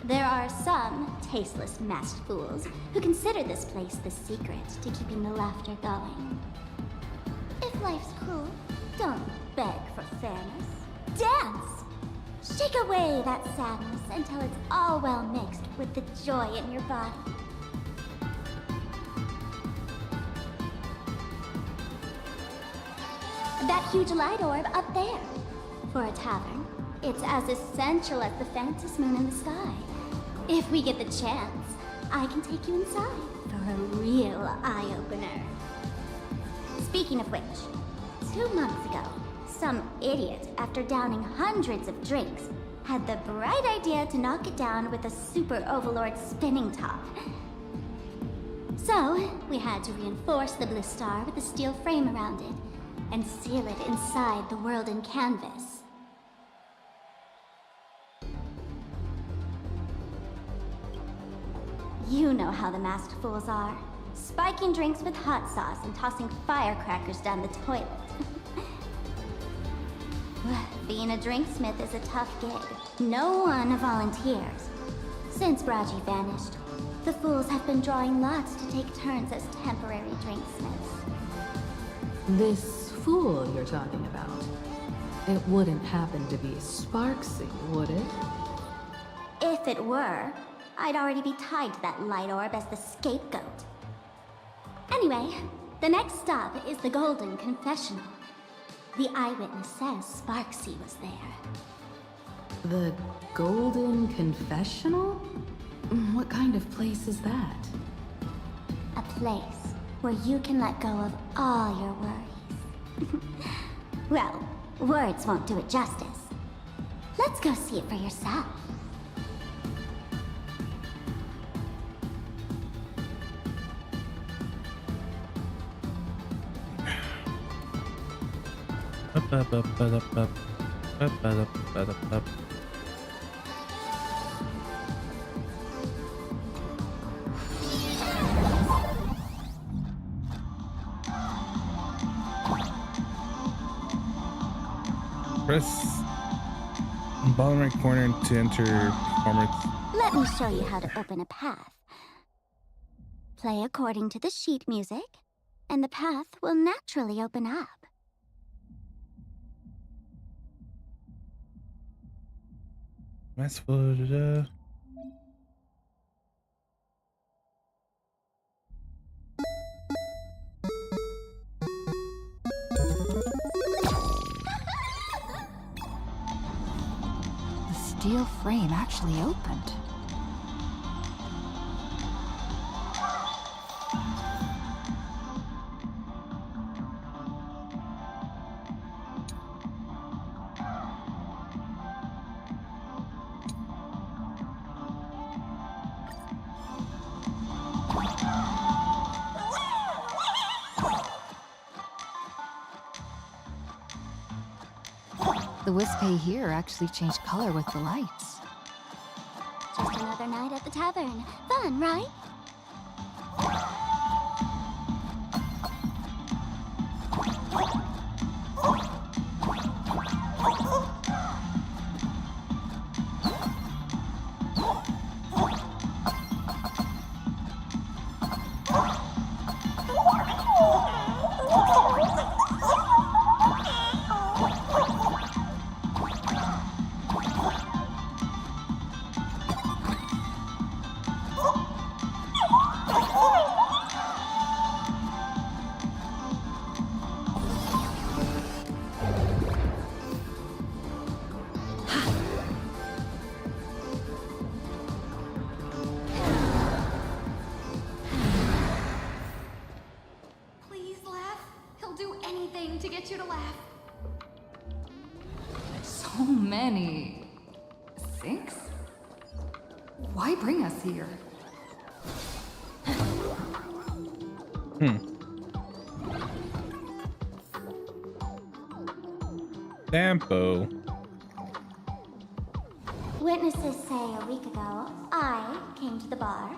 There are some tasteless masked fools who consider this place the secret to keeping the laughter going. If life's cruel, don't beg for fairness. Dance! Shake away that sadness until it's all well mixed with the joy in your body. That huge light orb up there. For a tavern, it's as essential as the Phantom Moon in the sky. If we get the chance, I can take you inside for a real eye-opener. Speaking of which, 2 months ago, some idiot, after downing hundreds of drinks, had the bright idea to knock it down with a super overlord spinning top. So, we had to reinforce the Blistar with a steel frame around it and seal it inside the world in canvas. You know how the masked fools are. Spiking drinks with hot sauce and tossing firecrackers down the toilet. Being a drinksmith is a tough gig. No one volunteers. Since Braji vanished, the fools have been drawing lots to take turns as temporary drinksmiths. This fool you're talking about, it wouldn't happen to be Sparksy, would it? If it were, I'd already be tied to that light orb as the scapegoat. Anyway, the next stop is the Golden Confessional. The eyewitness says Sparksy was there. The Golden Confessional? What kind of place is that? A place where you can let go of all your worries. Well, words won't do it justice. Let's go see it for yourself. Press bottom right corner to enter performance. Let me show you how to open a path. Play according to the sheet music, and the path will naturally open up. Mass The steel frame actually opened. The Wispay here actually changed color with the lights. Just another night at the tavern. Fun, right? Please laugh. He'll do anything to get you to laugh. So many. 6? Why bring us here? Sampo. Witnesses say a week ago, I came to the bar,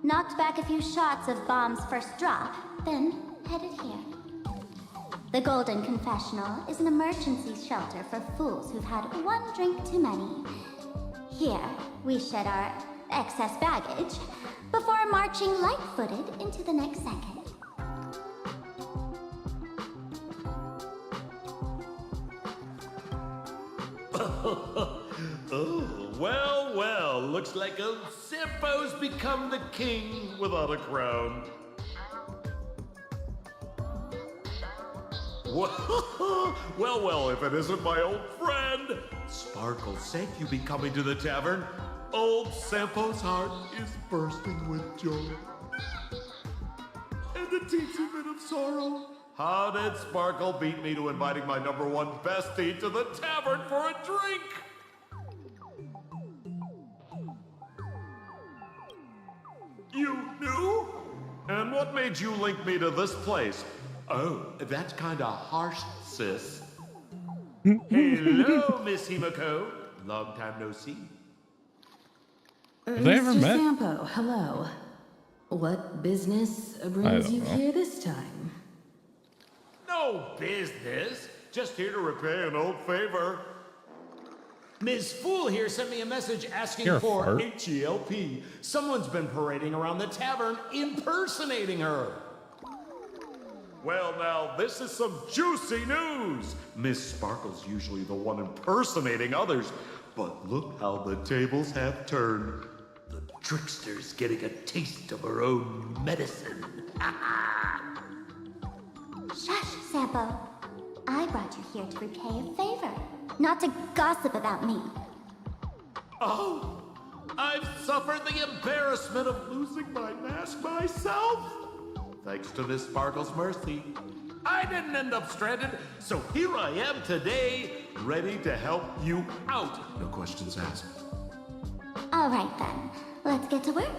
knocked back a few shots of Bomb's first drop, then headed here. The Golden Confessional is an emergency shelter for fools who've had one drink too many. Here, we shed our excess baggage before marching light-footed into the next second. Oh, well, well, looks like old Sampo's become the king without a crown. Well, well, if it isn't my old friend. Sparkle said you be coming to the tavern. Old Sampo's heart is bursting with joy. And the teensy bit of sorrow. How did Sparkle beat me to inviting my #1 bestie to the tavern for a drink? You knew? And what made you link me to this place? Oh, that's kinda harsh, sis. Hello, Miss Himiko. Long time no see. Have they ever Mr. met? Sampo, hello. What business brings you know. here this time? No business. Just here to repay an old favor. Ms. Fool here sent me a message asking You're a for fart. H-E-L-P. Someone's been parading around the tavern impersonating her. Well, now, this is some juicy news. Miss Sparkle's usually the one impersonating others, but look how the tables have turned. The trickster's getting a taste of her own medicine. Shush, Sampo. I brought you here to repay a favor, not to gossip about me. Oh, I've suffered the embarrassment of losing my mask myself. Thanks to Miss Sparkle's mercy, I didn't end up stranded, so here I am today, ready to help you out. No questions asked. All right then, let's get to work.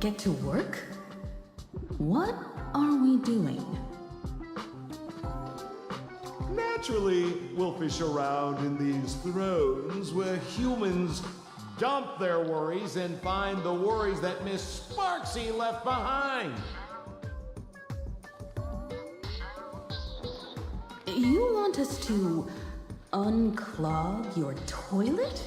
Get to work? What are we doing? Naturally, we'll fish around in these thrones where humans dump their worries and find the worries that Miss Sparksy left behind. You want us to unclog your toilet?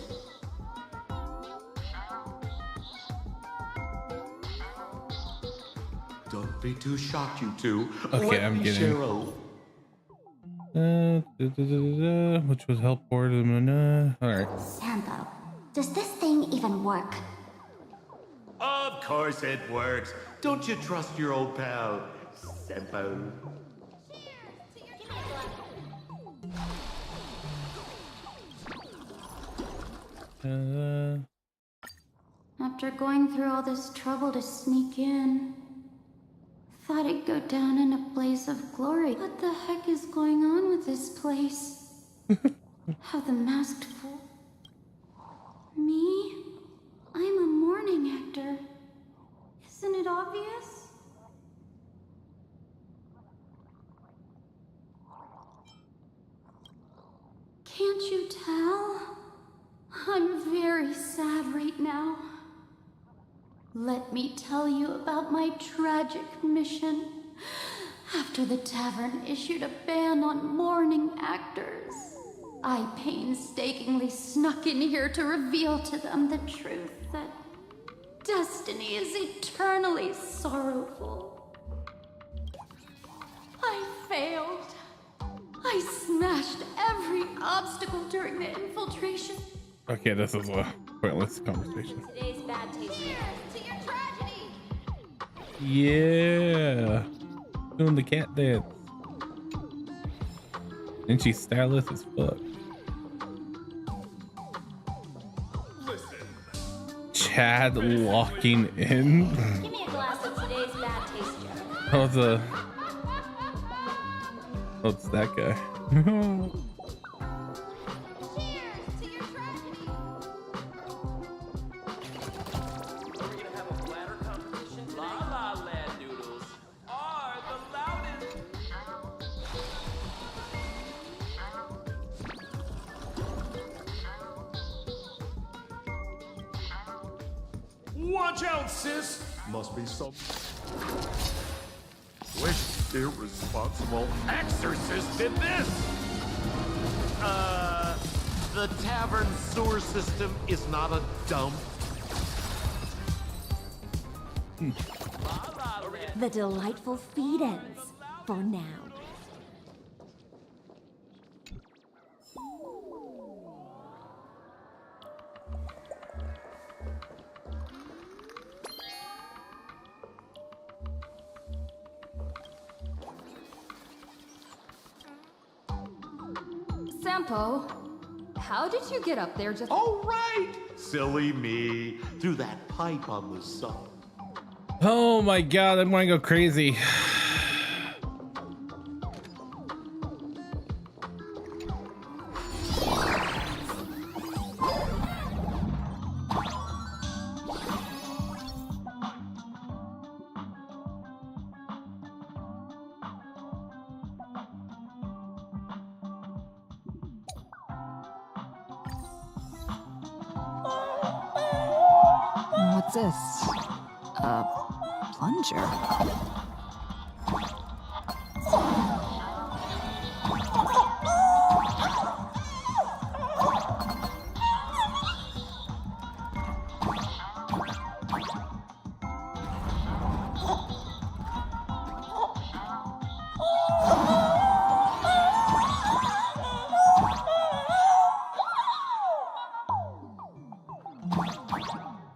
Don't be too shocked, you two. Okay, Let I'm me getting- share a which was help board. All right. Sampo, does this thing even work? Of course it works. Don't you trust your old pal, Sempo? After going through all this trouble to sneak in, thought it'd go down in a blaze of glory. What the heck is going on with this place? How the masked fool... Me? I'm a mourning actor. Isn't it obvious? Can't you tell? I'm very sad right now. Let me tell you about my tragic mission. After the tavern issued a ban on mourning actors, I painstakingly snuck in here to reveal to them the truth that destiny is eternally sorrowful. I failed. I smashed every obstacle during the infiltration. Okay, this is a pointless conversation. Today's bad taste. Cheers to your tragedy. Yeah, doing the cat dance. And she's stylish as fuck. Chad walking in. Give me a glass of today's bad taste, Joe. Oh, it's that guy. Watch out, sis! Must be some... Which irresponsible exorcist did this? The tavern sewer system is not a dump. The delightful feed ends for now. Sampo, how did you get up there just— Oh, right! Silly me. Through that pipe on the side. Oh my god, I'm gonna go crazy. What's this? A plunger.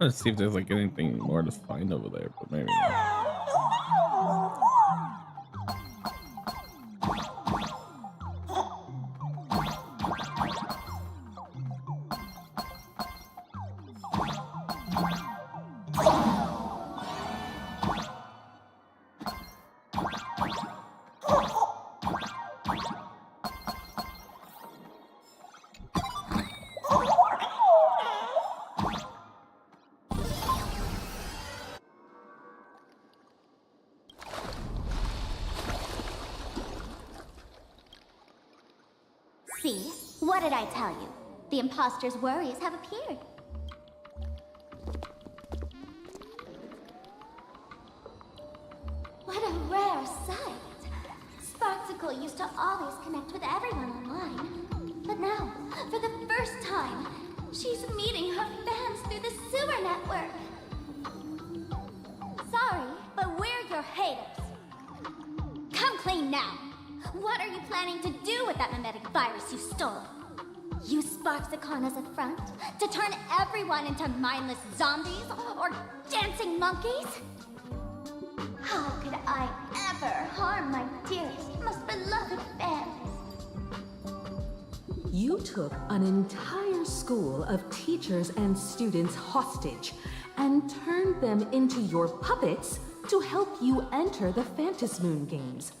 Let's see if there's like anything more to find over there, but maybe not. See? What did I tell you? The imposter's worries have appeared. What a rare sight. Sparksicle used to always connect with everyone online. But now, for the first time, she's meeting her fans through the sewer network. Sorry, but we're your haters. Come clean now. What are you planning to do with that mimetic virus you stole? Use Sparksicon as a front to turn everyone into mindless zombies or dancing monkeys? How could I ever harm my dearest, most beloved fans? You took an entire school of teachers and students hostage and turned them into your puppets to help you enter the Phantasmoon games.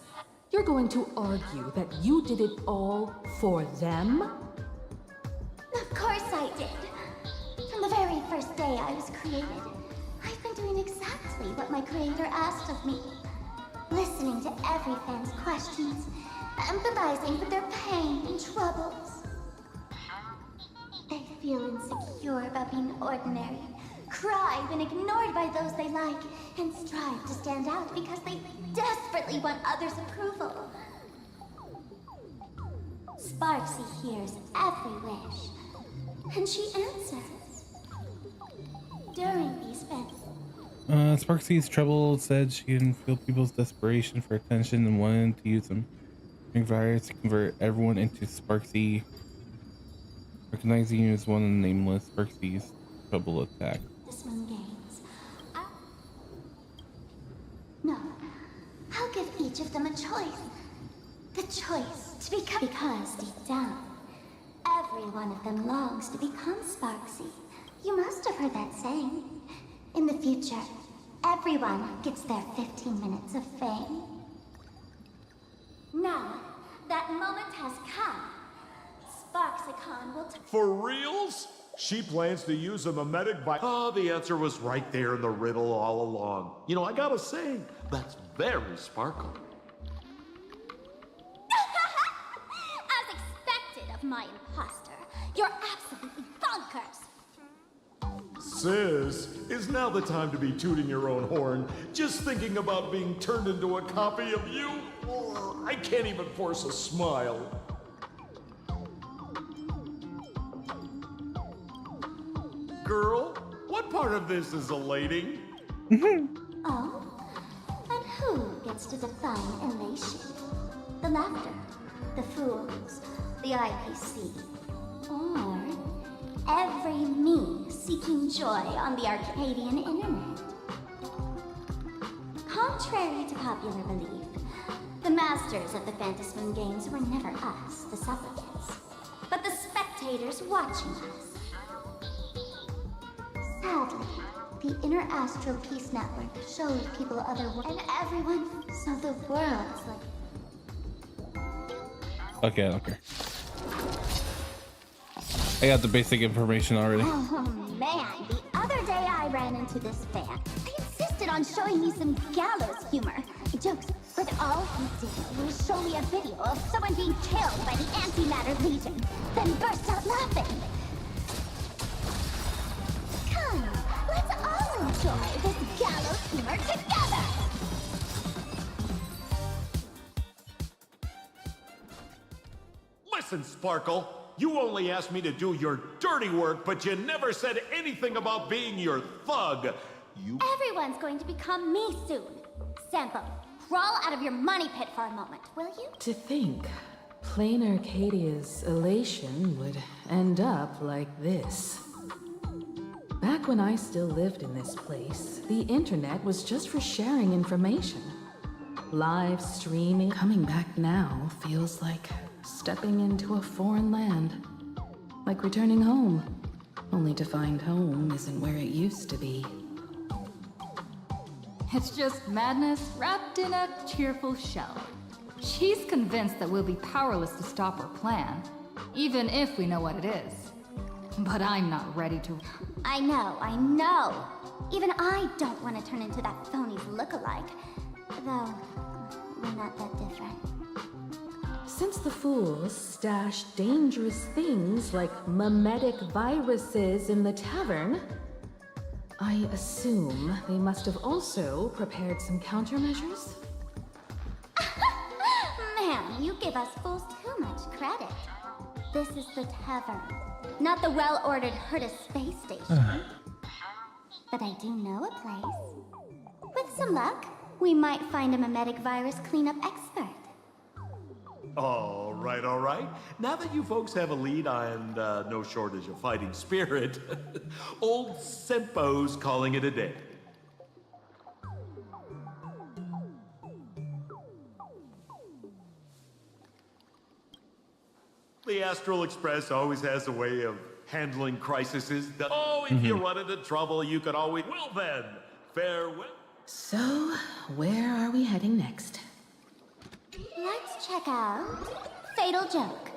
You're going to argue that you did it all for them? Of course I did. From the very first day I was created, I've been doing exactly what my creator asked of me. Listening to every fan's questions, empathizing with their pain and troubles. They feel insecure about being ordinary, cry when ignored by those they like, and strive to stand out because they desperately want others' approval. Sparksy hears every wish, and she answers. During these events, Sparksy's trouble said she can feel people's desperation for attention and wanted to use them virus to convert everyone into Sparksy, recognizing you as one of the nameless. Sparksy's trouble attack. This one games. No, I'll give each of them a choice. The choice to become. Because deep down, every one of them longs to become Sparksy. You must have heard that saying. In the future, everyone gets their 15 minutes of fame. Now, that moment has come. Sparksicon will For reals? She plans to use a mimetic by— Oh, the answer was right there in the riddle all along. You know, I gotta say, that's very Sparkle. As expected of my imposter, you're absolutely bonkers. Sis, is now the time to be tooting your own horn, just thinking about being turned into a copy of you? Or I can't even force a smile. Girl, what part of this is elating? Oh? And who gets to define elation? The laughter, the fools, the IPC, or every me seeking joy on the Arcadian internet? Contrary to popular belief, the masters of the Phantasmoon games were never us, the supplicants, but the spectators watching us. Sadly, the Inner Astral Peace Network showed people other worlds, and everyone saw the worlds like. Okay, I don't care. I got the basic information already. Oh man, the other day I ran into this fan. He insisted on showing me some gallows humor. Jokes, but all he did was show me a video of someone being killed by the Antimatter Legion, then burst out laughing. Come, let's all enjoy this gallows humor together! Listen, Sparkle, you only asked me to do your dirty work, but you never said anything about being your thug. Everyone's going to become me soon. Sampo, crawl out of your money pit for a moment, will you? To think, Planarcadia's elation would end up like this. Back when I still lived in this place, the internet was just for sharing information. Live streaming, coming back now feels like stepping into a foreign land. Like returning home, only to find home isn't where it used to be. It's just madness wrapped in a cheerful shell. She's convinced that we'll be powerless to stop her plan, even if we know what it is. But I'm not ready to... I know. Even I don't want to turn into that phony's lookalike. Though, we're not that different. Since the fools stashed dangerous things like mimetic viruses in the tavern, I assume they must have also prepared some countermeasures? Man, you give us fools too much credit. This is the tavern, not the well-ordered Herta space station. But I do know a place. With some luck, we might find a mimetic virus cleanup expert. All right. Now that you folks have a lead and no shortage of fighting spirit, old Sempo's calling it a day. The Astral Express always has a way of handling crises. If you run into trouble, you can always... Well then, farewell. So, where are we heading next? Let's check out Fatal Joke.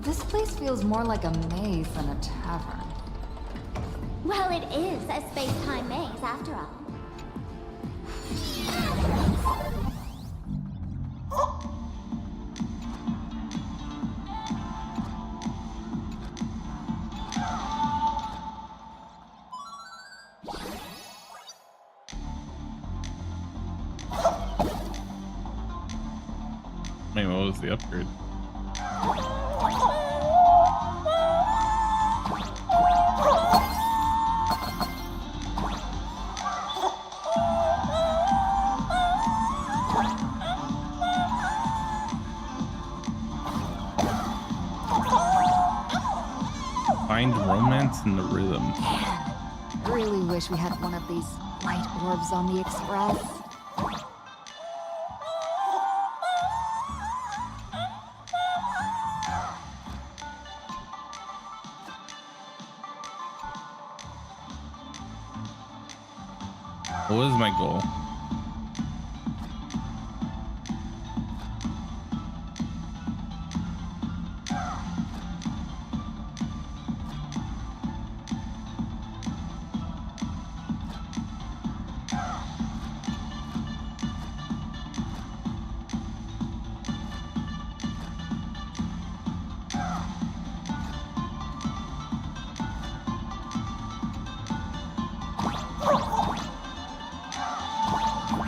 This place feels more like a maze than a tavern. Well, it is a space-time maze, after all. Wait, what was the upgrade? Find romance in the rhythm. I really wish we had one of these light orbs on the Express. What is my goal?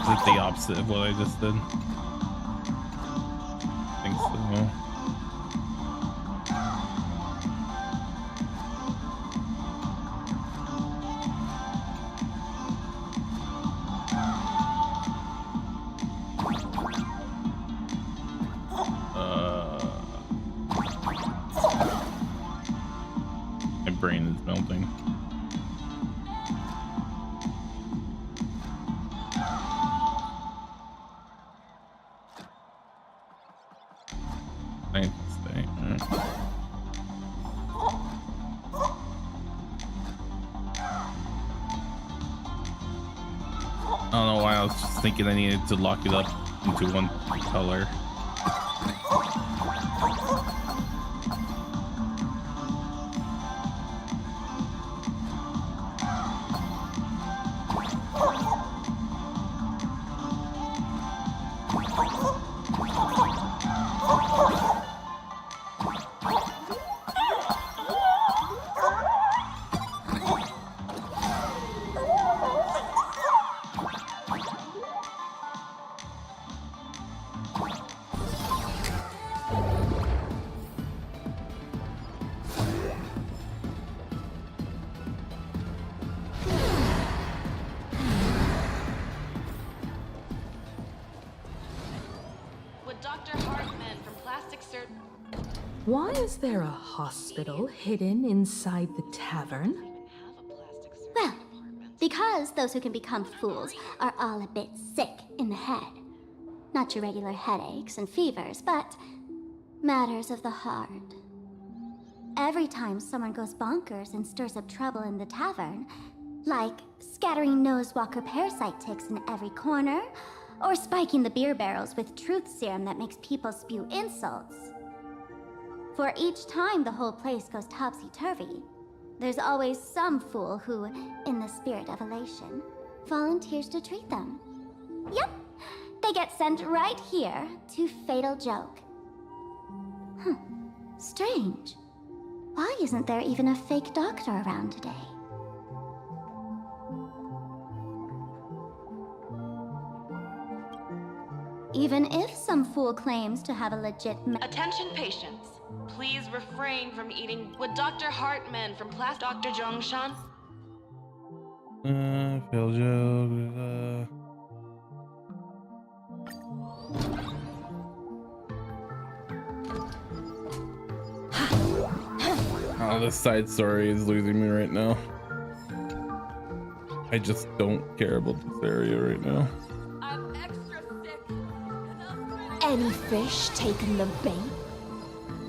Is it the opposite of what I just did? I think so. My brain is melting. I need to stay. I don't know why I was just thinking I needed to lock it up into one color. elixir. Why is there a hospital hidden inside the tavern? Well, because those who can become fools are all a bit sick in the head. Not your regular headaches and fevers, but matters of the heart. Every time someone goes bonkers and stirs up trouble in the tavern, like scattering nosewalker parasite ticks in every corner, or spiking the beer barrels with truth serum that makes people spew insults. For each time the whole place goes topsy-turvy, there's always some fool who, in the spirit of elation, volunteers to treat them. Yep, they get sent right here to Fatal Joke. Strange. Why isn't there even a fake doctor around today? Even if some fool claims to have a legit Attention patients. Please refrain from eating. Would Dr. Hartman from class Dr. Jongshan? Fail joke. Oh, this side story is losing me right now. I just don't care about this area right now. I'm extra sick. Any fish taking the bait?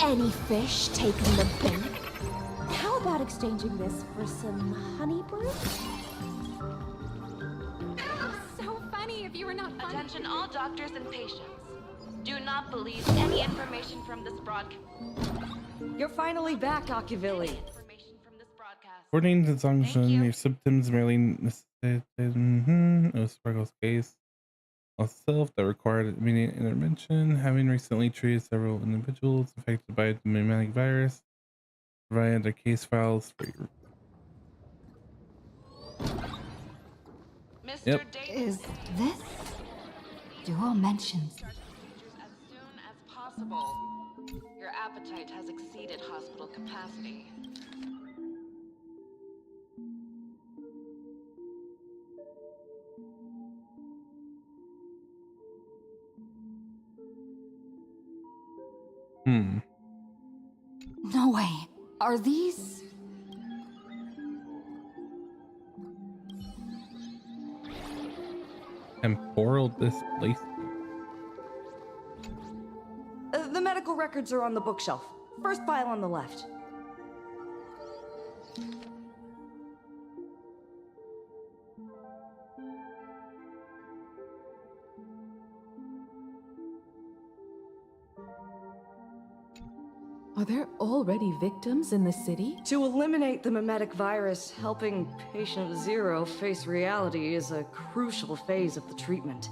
Any fish taking the bait? How about exchanging this for some honey brew? So funny if you were not funny. Attention all doctors and patients. Do not believe any information from this broadcast. You're finally back, Ocuvili. According to Zongshan, your symptoms merely necessitated Sparkle's case of self that required immediate intervention. Having recently treated several individuals affected by the pneumatic virus, provided their case files for your. Yep. Is this dual mentions? As soon as possible. Your appetite has exceeded hospital capacity. No way. Are these? Temporal displacement. The medical records are on the bookshelf. First pile on the left. Are there already victims in the city? To eliminate the mimetic virus, helping patient Zero face reality is a crucial phase of the treatment.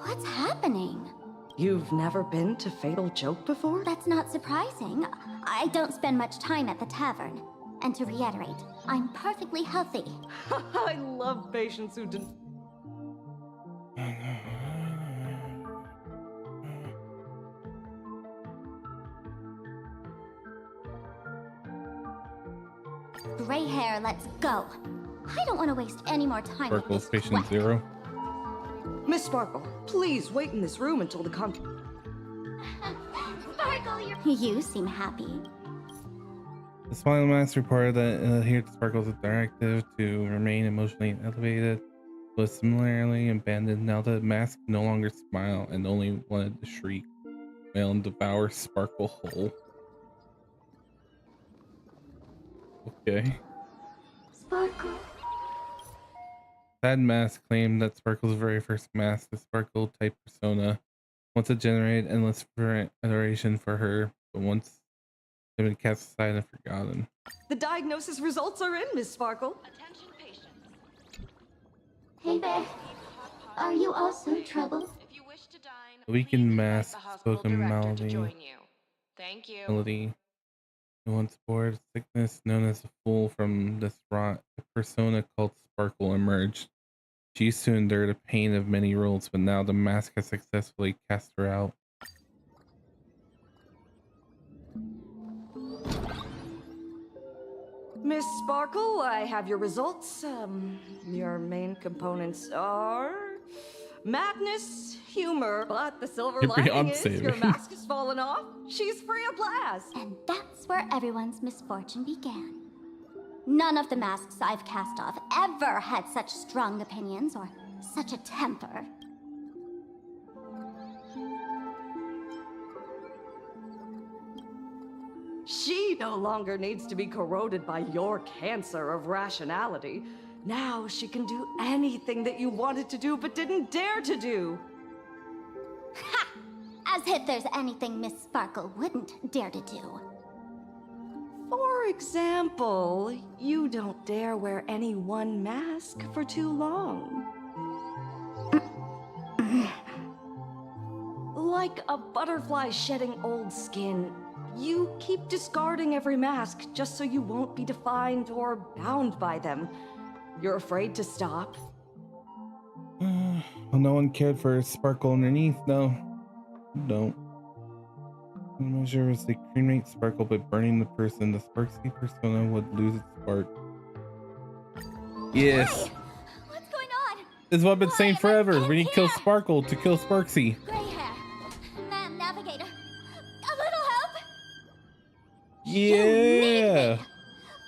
What's happening? You've never been to Fatal Joke before? That's not surprising. I don't spend much time at the tavern. And to reiterate, I'm perfectly healthy. I love patients who didn't. Gray hair, let's go. I don't want to waste any more time with Sparkle's this patient crap. Zero. Miss Sparkle, please wait in this room until the Sparkle, you seem happy. The Smile Mask reported that here to Sparkle's directive to remain emotionally elevated was similarly abandoned now that Mask no longer smile and only wanted to shriek, wail, and devour Sparkle whole. Okay. Sparkle. Sad Mask claimed that Sparkle's very first mask, the Sparkle type persona, once it generated endless adoration for her, but once they've been cast aside and forgotten. The diagnosis results are in, Miss Sparkle. Attention patients. Hey there. Are you also troubled? If you wish to dine, The weakened mask the hospital spoke a director to melody. join you. Thank you. Melody. Once bored, sickness known as a fool from this rot, a persona called Sparkle emerged. She used to endure the pain of many roles, but now the mask has successfully cast her out. Miss Sparkle, I have your results. Your main components are Madness, humor, but the silver Your lining is fiance. your mask has fallen off. She's free of blast. And that's where everyone's misfortune began. None of the masks I've cast off ever had such strong opinions or such a temper. She no longer needs to be corroded by your cancer of rationality. Now she can do anything that you wanted to do but didn't dare to do. Ha! As if there's anything Miss Sparkle wouldn't dare to do. For example, you don't dare wear any one mask for too long. Like a butterfly shedding old skin, you keep discarding every mask just so you won't be defined or bound by them. You're afraid to stop. Well, no one cared for Sparkle underneath. No, don't. The measure was to cremate Sparkle by burning the person. The Sparksy persona would lose its spark. Yes. Hey, what's going on? This is what I've been saying forever. We need to kill Sparkle to kill Sparksy. Gray hair. Ma'am Navigator. A little help? Yeah.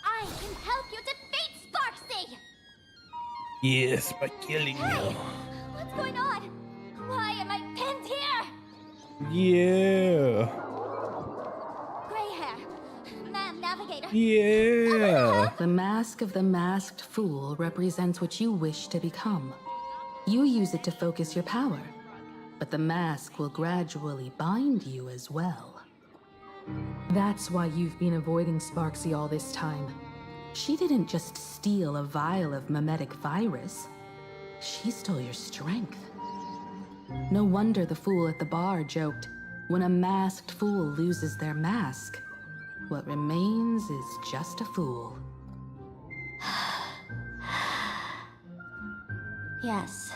I can help you defeat Sparksy! Yes, by killing Hey, what's going on? Why am I pinned here? you. Yeah. Gray hair. Ma'am Navigator. Yeah. The mask of the masked fool represents what you wish to become. You use it to focus your power, but the mask will gradually bind you as well. That's why you've been avoiding Sparksy all this time. She didn't just steal a vial of mimetic virus. She stole your strength. No wonder the fool at the bar joked, when a masked fool loses their mask, what remains is just a fool. Yes.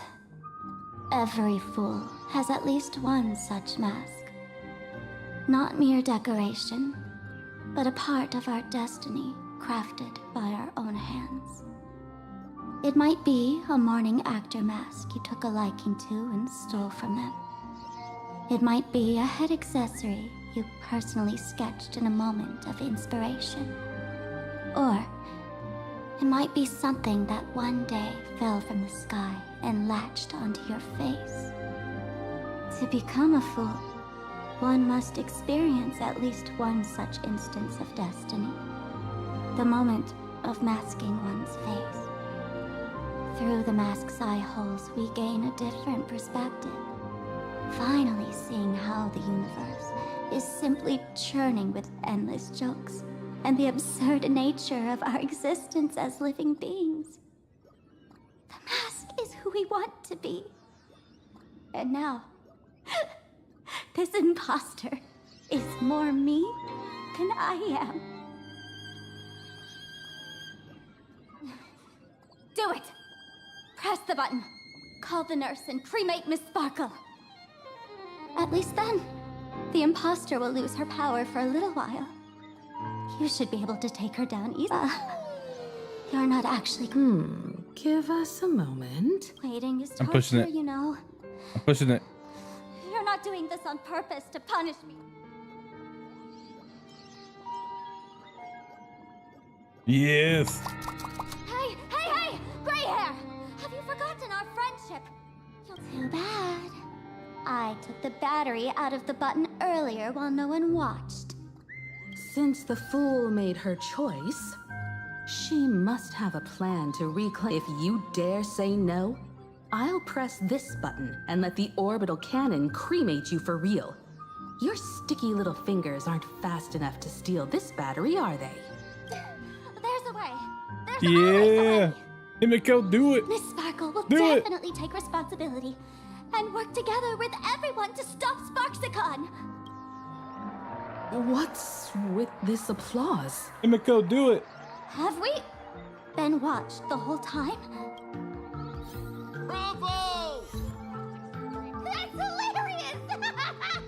Every fool has at least one such mask. Not mere decoration, but a part of our destiny crafted by our own hands. It might be a morning actor mask you took a liking to and stole from them. It might be a head accessory you personally sketched in a moment of inspiration. Or it might be something that one day fell from the sky and latched onto your face. To become a fool, one must experience at least one such instance of destiny. The moment of masking one's face. Through the mask's eye holes, we gain a different perspective. Finally seeing how the universe is simply churning with endless jokes and the absurd nature of our existence as living beings. The mask is who we want to be. And now, this imposter is more me than I am. Do it! Press the button. Call the nurse and cremate Miss Sparkle. At least then, the imposter will lose her power for a little while. You should be able to take her down easy. You're not actually... Give us a moment. Waiting is I'm pushing torture, it. you know. I'm pushing it. You're not doing this on purpose to punish me. Yes. Hey, hey, hey! Gray hair! Have you forgotten our friendship? Too bad. I took the battery out of the button earlier while no one watched. Since the fool made her choice, she must have a plan to reclaim. If you dare say no, I'll press this button and let the orbital cannon cremate you for real. Your sticky little fingers aren't fast enough to steal this battery, are they? There's a way. Yeah. Himiko, do it. Miss Sparkle will Do it. definitely take responsibility and work together with everyone to stop Sparksicon. What's with this applause? Himiko, do it. Have we been watched the whole time? Bravo! That's hilarious! That's hilarious!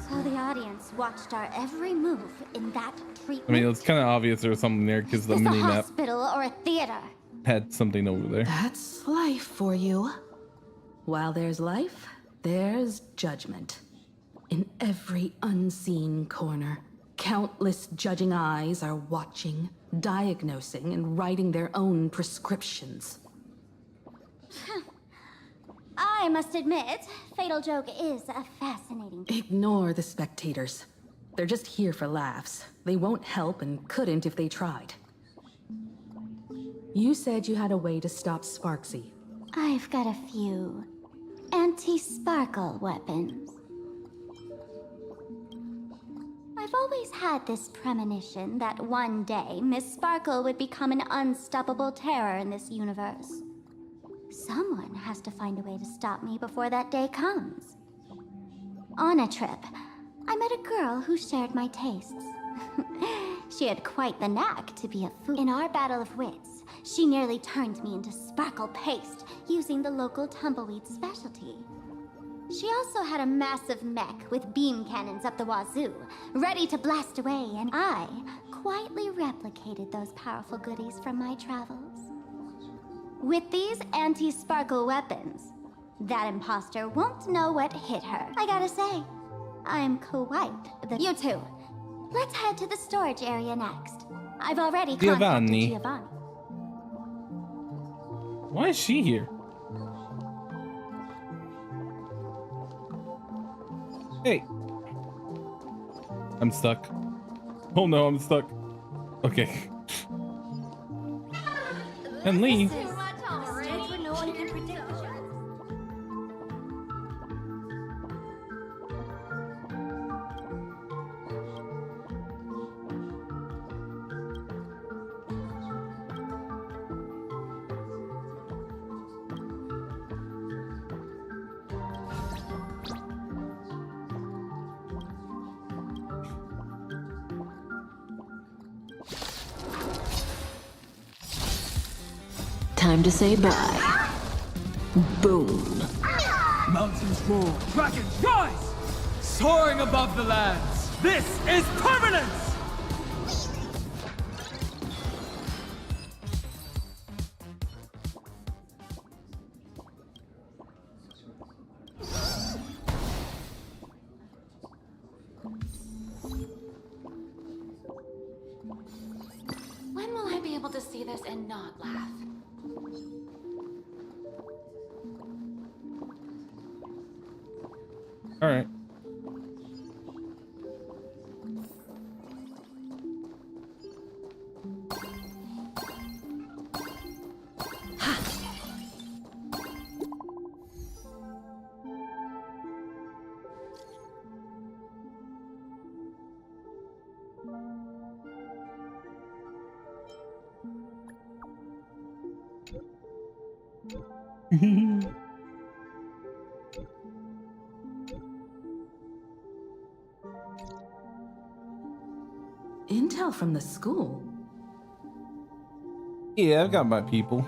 So the audience watched our every move in that treatment? I mean, it's kind of obvious there was something there because the Is this a mini map hospital or a theater? had something over there. That's life for you. While there's life, there's judgment. In every unseen corner, countless judging eyes are watching, diagnosing, and writing their own prescriptions. I must admit, Fatal Joke is a fascinating... Ignore the spectators. They're just here for laughs. They won't help and couldn't if they tried. You said you had a way to stop Sparksy. I've got a few anti-sparkle weapons. I've always had this premonition that one day Miss Sparkle would become an unstoppable terror in this universe. Someone has to find a way to stop me before that day comes. On a trip, I met a girl who shared my tastes. She had quite the knack to be a fool. In our battle of wits, she nearly turned me into sparkle paste using the local tumbleweed specialty. She also had a massive mech with beam cannons up the wazoo, ready to blast away, and I quietly replicated those powerful goodies from my travels. With these anti-sparkle weapons, that imposter won't know what hit her. I gotta say, I'm quite the... You two, let's head to the storage area next. I've already contacted Giovanni. Why is she here? Hey. I'm stuck. Oh no, I'm stuck. Okay. And Lee. No one can predict the Time to say bye. Boom. Mountains roar, dragons rise! Soaring above the lands, this is permanence! When will I be able to see this and not laugh? All right. Intel from the school? Yeah, I've got my people.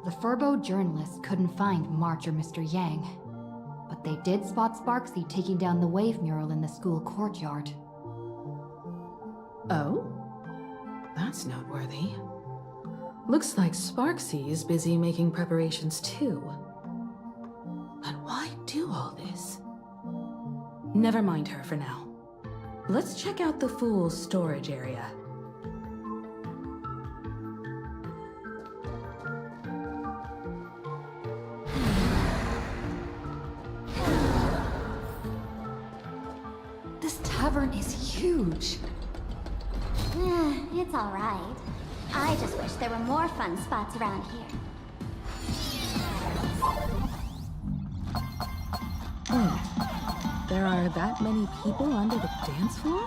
The Furbo journalists couldn't find March or Mr. Yang, but they did spot Sparksy taking down the wave mural in the school courtyard. Oh? That's noteworthy. Looks like Sparksy is busy making preparations too. But why do all this? Never mind her for now. Let's check out the Fool's storage area. This tavern is huge. It's all right. I just wish there were more fun spots around here. There are that many people under the dance floor?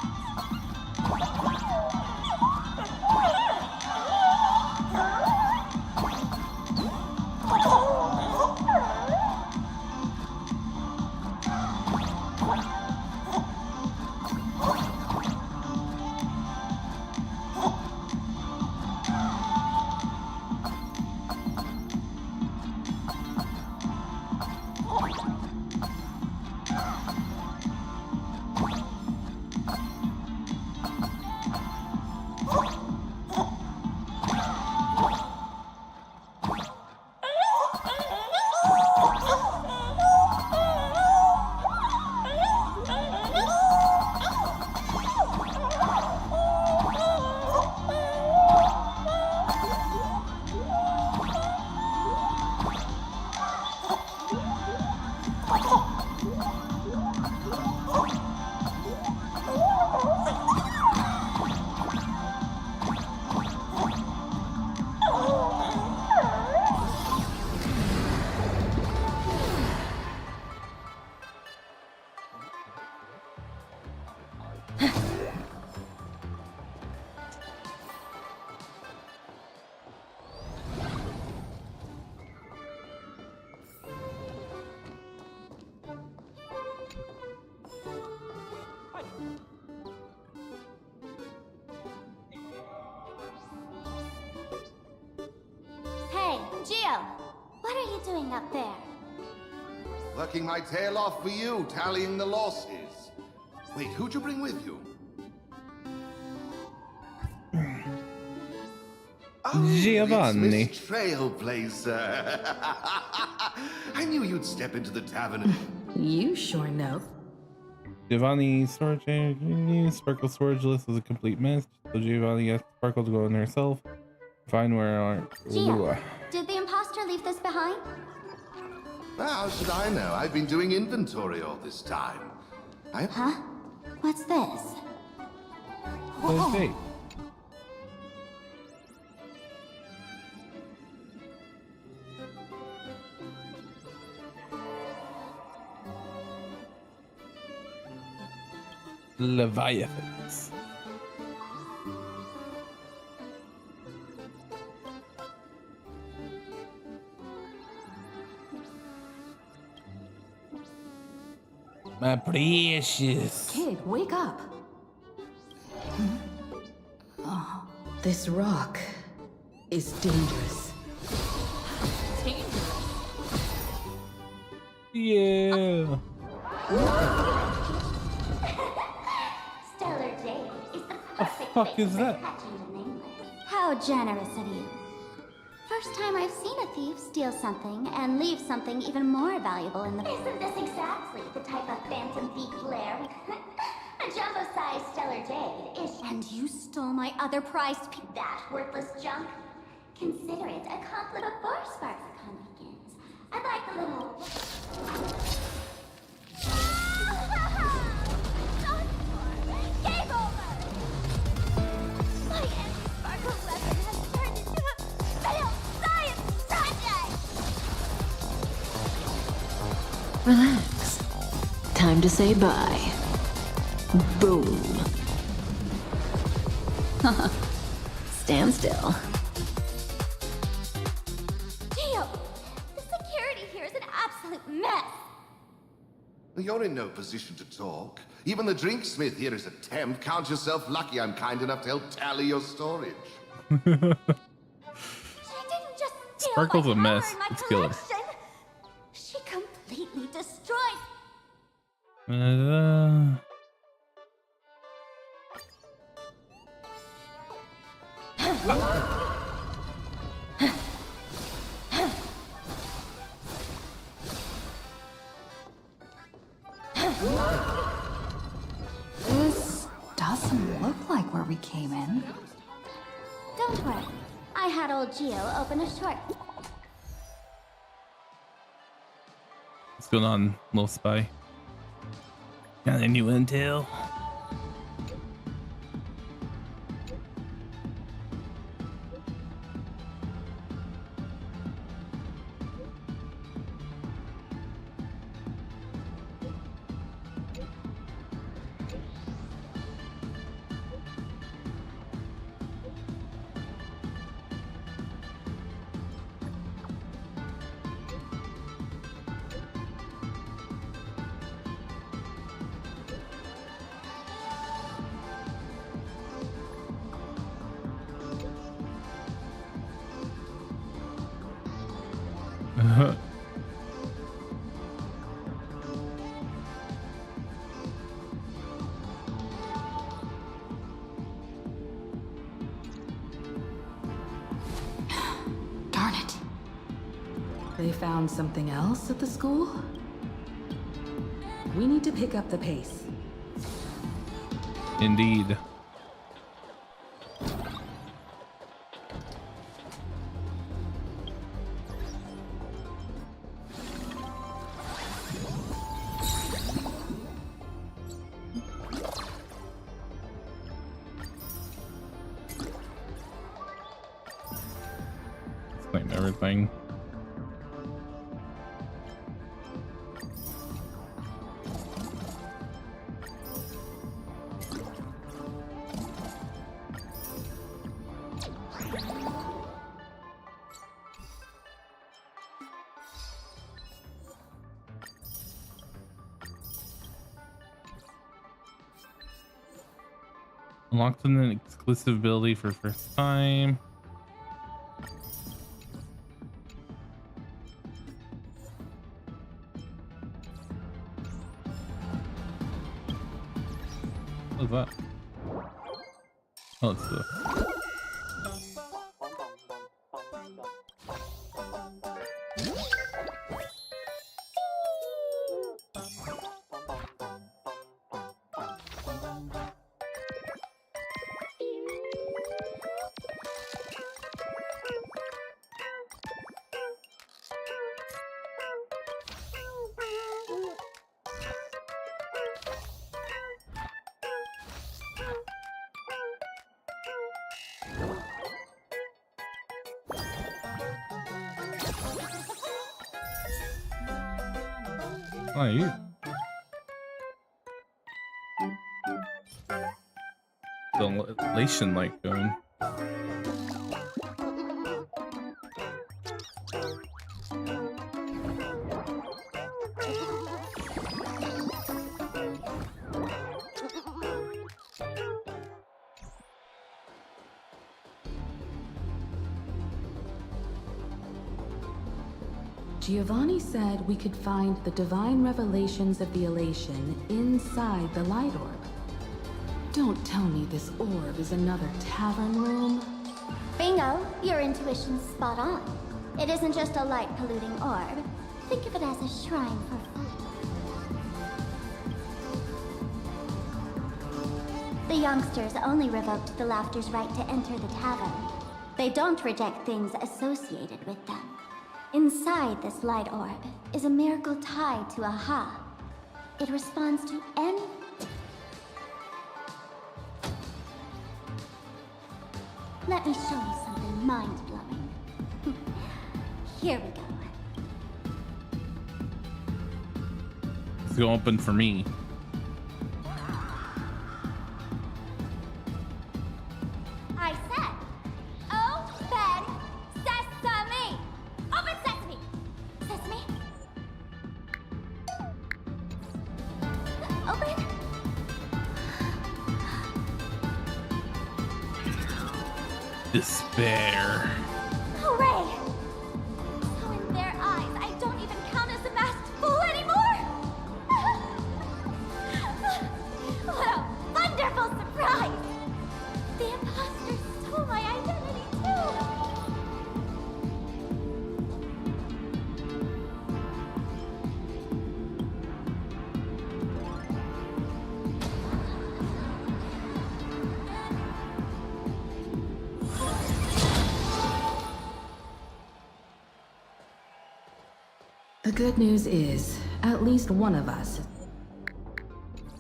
Geo, what are you doing up there? Working my tail off for you, tallying the losses. Wait, who'd you bring with you? Giovanni. It's Miss Trailblazer. I knew you'd step into the tavern. You sure know. Giovanni storage Sparkle storage list is a complete mess, so Giovanni asked Sparkle to go in herself. Find where our Geo, did the imposter leave this behind? How should I know? I've been doing inventory all this time. Huh? What's this? Okay. Leviathans. My precious. Kid, wake up. Oh, this rock is dangerous. Yeah. Stellar Jade is the perfect fuck place is for that? catching the nameless. How generous of you. First time I've seen a thief steal something and leave something even more valuable in the... Isn't this exactly the type of phantom thief flair? A jumbo-sized Stellar Jade is... And you stole my other prized piece. That worthless junk? Consider it a compliment before SparksCon begins. I'd like a little... Game over! My anti-sparkle weapon has turned into a failed science project! Relax. Time to say bye. Boom. Stand still. Geo, the security here is an absolute mess. You're in no position to talk. Even the drinksmith here is a temp. Count yourself lucky I'm kind enough to help tally your storage. She didn't just steal Sparkle's my a mess. power in my Let's kill her. collection. She completely destroyed... This doesn't look like where we came in. Don't worry. I had old Geo open a short... What's going on, little spy? Got any new intel? Darn it. They found something else at the school? We need to pick up the pace. Indeed. Let's claim everything. Unlocked an exclusive ability for first time. What's that? Oh, it's the. Oh, you. The elation like going. Giovanni said we could find the divine revelations of the elation inside the light orb. Don't tell me this orb is another tavern room. Bingo, your intuition's spot on. It isn't just a light-polluting orb. Think of it as a shrine for food. The youngsters only revoked the Laughter's right to enter the tavern. They don't reject things associated with them. Inside this light orb is a miracle tied to Aha. It responds to any... Let me show you something mind-blowing. Here we go. It's gonna open for me. I said, open sesame! Open sesame! Sesame? Open? Despair. Hooray! So in their eyes, I don't even count as a masked fool anymore! What a wonderful surprise! The imposter stole my identity too! The good news is, at least one of us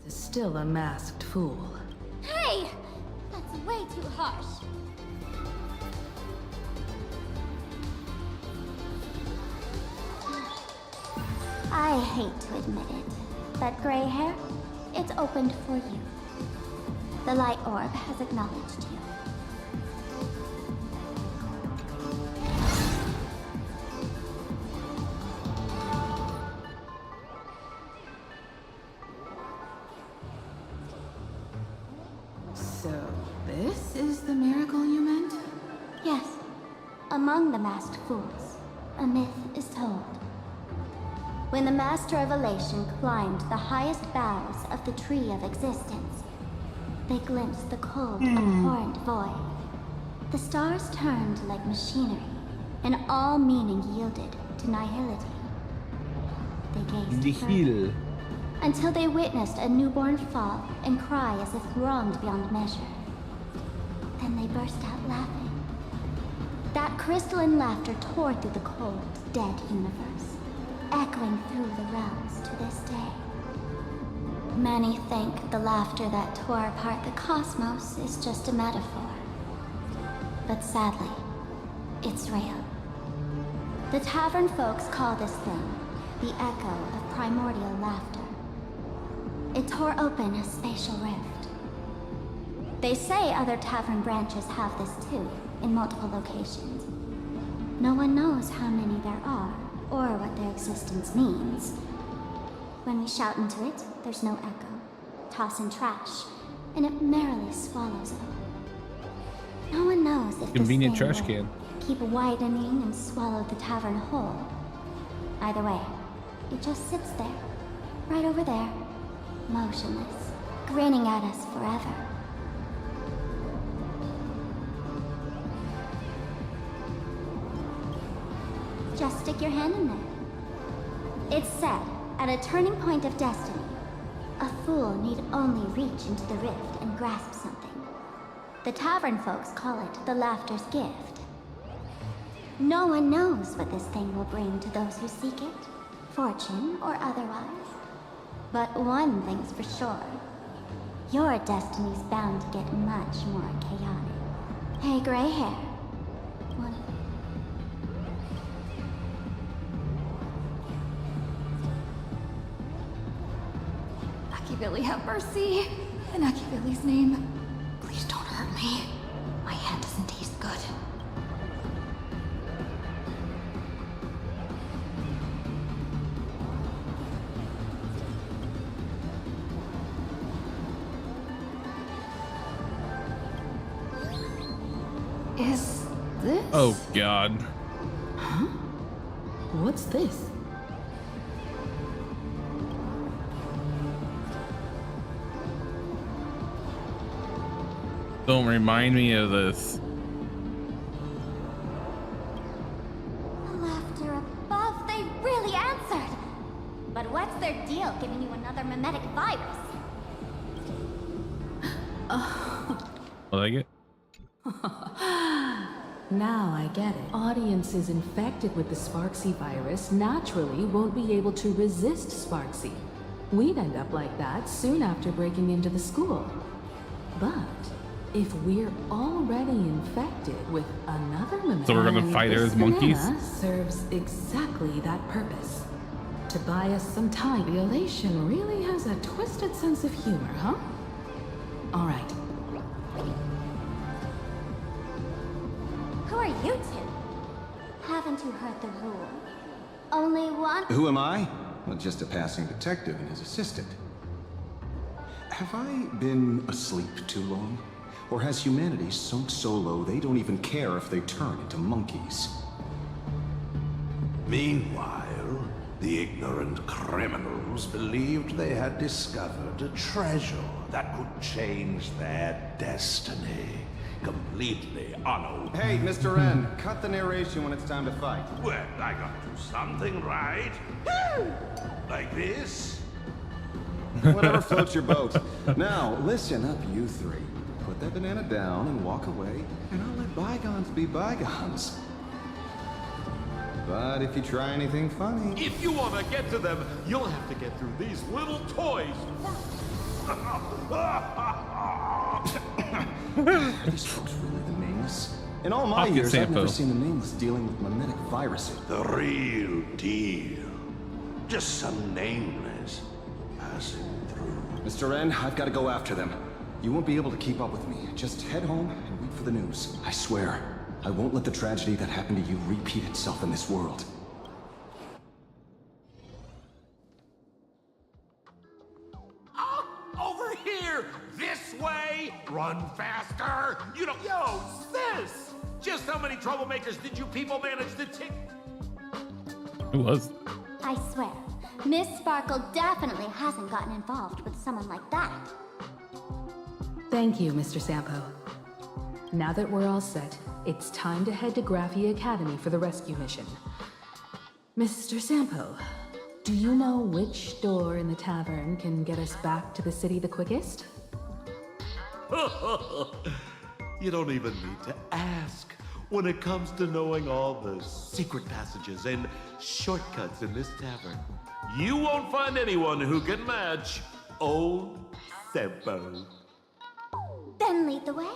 is still a masked fool. Hey! That's way too harsh. I hate to admit it, but gray hair, it's opened for you. The light orb has acknowledged you. So, this is the miracle you meant? Yes. Among the masked fools, a myth is told. When the Master of Elation climbed the highest boughs of the Tree of Existence, they glimpsed the cold, abhorrent void. The stars turned like machinery, and all meaning yielded to nihility. They gazed further, until they witnessed a newborn fall and cry as if wronged beyond measure. Then they burst out laughing. That crystalline laughter tore through the cold, dead universe, echoing through the realms to this day. Many think the laughter that tore apart the cosmos is just a metaphor. But sadly, it's real. The tavern folks call this thing the echo of primordial laughter. It tore open a spatial rift. They say other tavern branches have this too, in multiple locations. No one knows how many there are, or what their existence means. When we shout into it, there's no echo. Toss in trash, and it merrily swallows it. No one knows if Convenient this thing trash will can. keep widening and swallow the tavern whole. Either way, it just sits there, right over there, motionless, grinning at us forever. Just stick your hand in there. It's said, at a turning point of destiny, a fool need only reach into the rift and grasp something. The tavern folks call it the Laughter's Gift. No one knows what this thing will bring to those who seek it, fortune or otherwise. But one thing's for sure. Your destiny's bound to get much more chaotic. Hey, gray hair. What? Lucky Billy, have mercy. In Lucky Billy's name, please don't hurt me. My hand doesn't taste good. Is this? Oh God. Huh? What's this? Don't remind me of this. The laughter above, they really answered. But what's their deal giving you another mimetic virus? Like it? Now I get it. Audiences infected with the Sparksy virus naturally won't be able to resist Sparksy. We'd end up like that soon after breaking into the school. But if we're already infected with another mimetic, So we're gonna fight it as monkeys? Serves exactly that purpose. To buy us some time. Violation really has a twisted sense of humor, huh? All right. Who are you two? Haven't you heard the rule? Only one. Who am I? Well, just a passing detective and his assistant. Have I been asleep too long? Or has humanity sunk so low they don't even care if they turn into monkeys? Meanwhile, the ignorant criminals believed they had discovered a treasure that could change their destiny. Completely unopened. Hey, Mr. N, cut the narration when it's time to fight. Well, I gotta do something right. Like this? Whatever floats your boat. Now, listen up, you three. Put that banana down and walk away, and I'll let bygones be bygones. But if you try anything funny... If you want to get to them, you'll have to get through these little toys Are these folks really the nameless? In all my years, I've never seen the nameless dealing with mimetic viruses. The real deal. Just some nameless passing through. Mr. N, I've got to go after them. You won't be able to keep up with me. Just head home and wait for the news. I swear, I won't let the tragedy that happened to you repeat itself in this world. over here! This way! Run faster! You don't. Yo, sis! Just how many troublemakers did you people manage to take? Who was? I swear, Miss Sparkle definitely hasn't gotten involved with someone like that. Thank you, Mr. Sampo. Now that we're all set, it's time to head to Graphia Academy for the rescue mission. Mr. Sampo, do you know which door in the tavern can get us back to the city the quickest? You don't even need to ask. When it comes to knowing all the secret passages and shortcuts in this tavern, you won't find anyone who can match old Sampo. Then lead the way.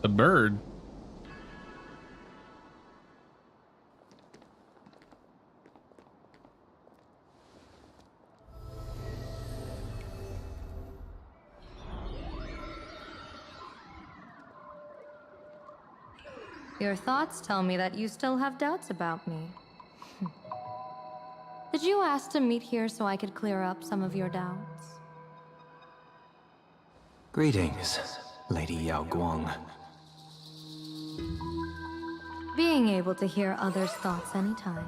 The bird. Your thoughts tell me that you still have doubts about me. Did you ask to meet here so I could clear up some of your doubts? Greetings, Lady Yao Guang. Being able to hear others' thoughts anytime.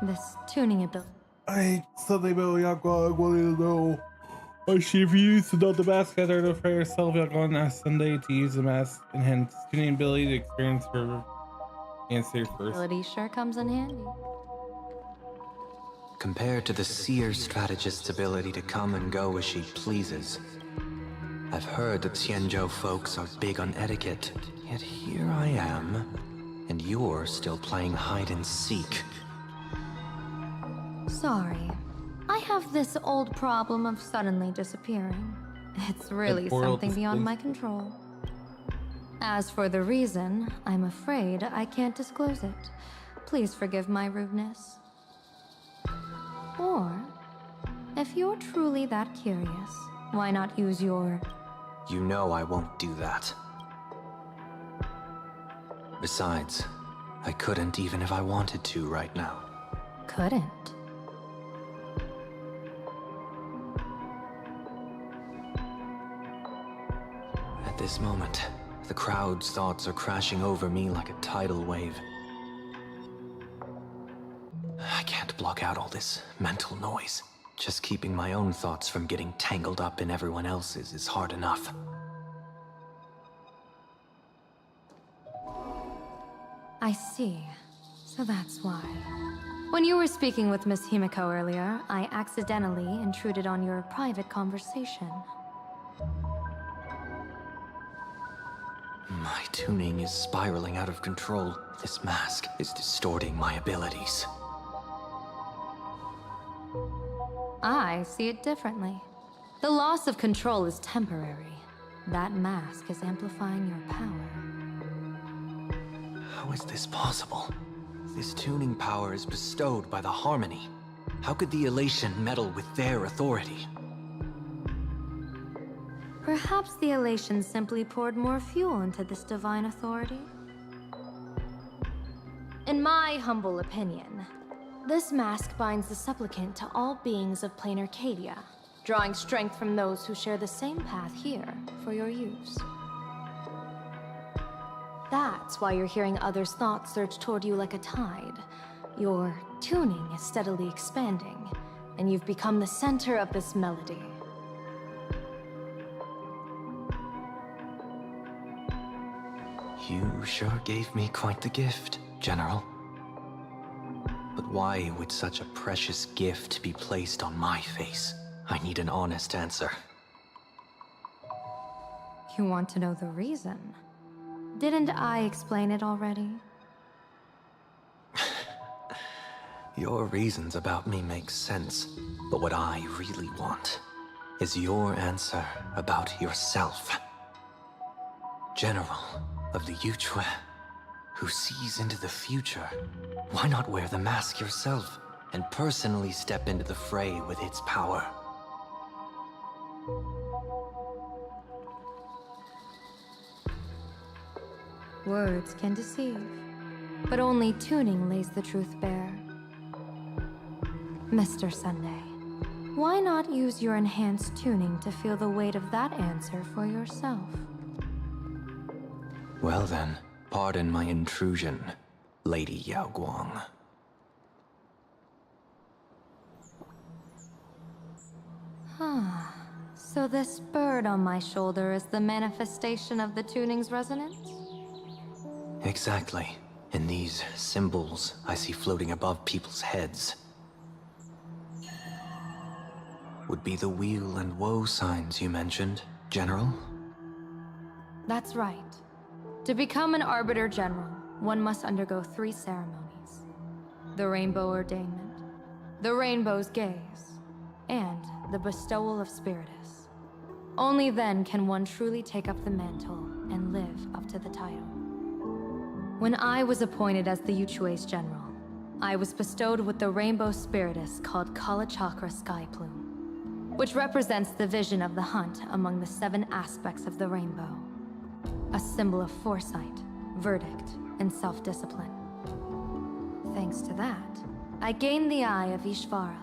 This tuning ability. Something about Yakwa I wanted to know. What she refused to know the mask at her for herself. Yakwa asked Sunday to use the mask and hence tuning ability to experience her answer first. Ability sure comes in handy. Compared to the seer strategist's ability to come and go as she pleases, I've heard that Xianzhou folks are big on etiquette, yet here I am, and you're still playing hide and seek. Sorry. I have this old problem of suddenly disappearing. It's really something beyond my control. As for the reason, I'm afraid I can't disclose it. Please forgive my rudeness. Or, if you're truly that curious, why not use your... You know I won't do that. Besides, I couldn't even if I wanted to right now. Couldn't? At this moment, the crowd's thoughts are crashing over me like a tidal wave. I can't block out all this mental noise. Just keeping my own thoughts from getting tangled up in everyone else's is hard enough. I see. So that's why. When you were speaking with Miss Himiko earlier, I accidentally intruded on your private conversation. My tuning is spiraling out of control. This mask is distorting my abilities. I see it differently. The loss of control is temporary. That mask is amplifying your power. How is this possible? This tuning power is bestowed by the Harmony. How could the Elation meddle with their authority? Perhaps the Elation simply poured more fuel into this divine authority? In my humble opinion, this mask binds the supplicant to all beings of Planarcadia, drawing strength from those who share the same path here for your use. That's why you're hearing others' thoughts surge toward you like a tide. Your tuning is steadily expanding, and you've become the center of this melody. You sure gave me quite the gift, General. But why would such a precious gift be placed on my face? I need an honest answer. You want to know the reason? Didn't I explain it already? Your reasons about me make sense, but what I really want is your answer about yourself. General of the Yuchue, who sees into the future, why not wear the mask yourself and personally step into the fray with its power? Words can deceive, but only tuning lays the truth bare. Mr. Sunday, why not use your enhanced tuning to feel the weight of that answer for yourself? Well then, pardon my intrusion, Lady Yao Guang. So this bird on my shoulder is the manifestation of the tuning's resonance? Exactly. And these symbols I see floating above people's heads would be the wheel and woe signs you mentioned, General? That's right. To become an Arbiter General, one must undergo 3 ceremonies. The Rainbow Ordainment, the Rainbow's Gaze, and the Bestowal of Spiritus. Only then can one truly take up the mantle and live up to the title. When I was appointed as the Yuchue's General, I was bestowed with the Rainbow Spiritus called Kalachakra Sky Plume, which represents the vision of the hunt among the 7 aspects of the rainbow. A symbol of foresight, verdict, and self-discipline. Thanks to that, I gained the Eye of Ishvara,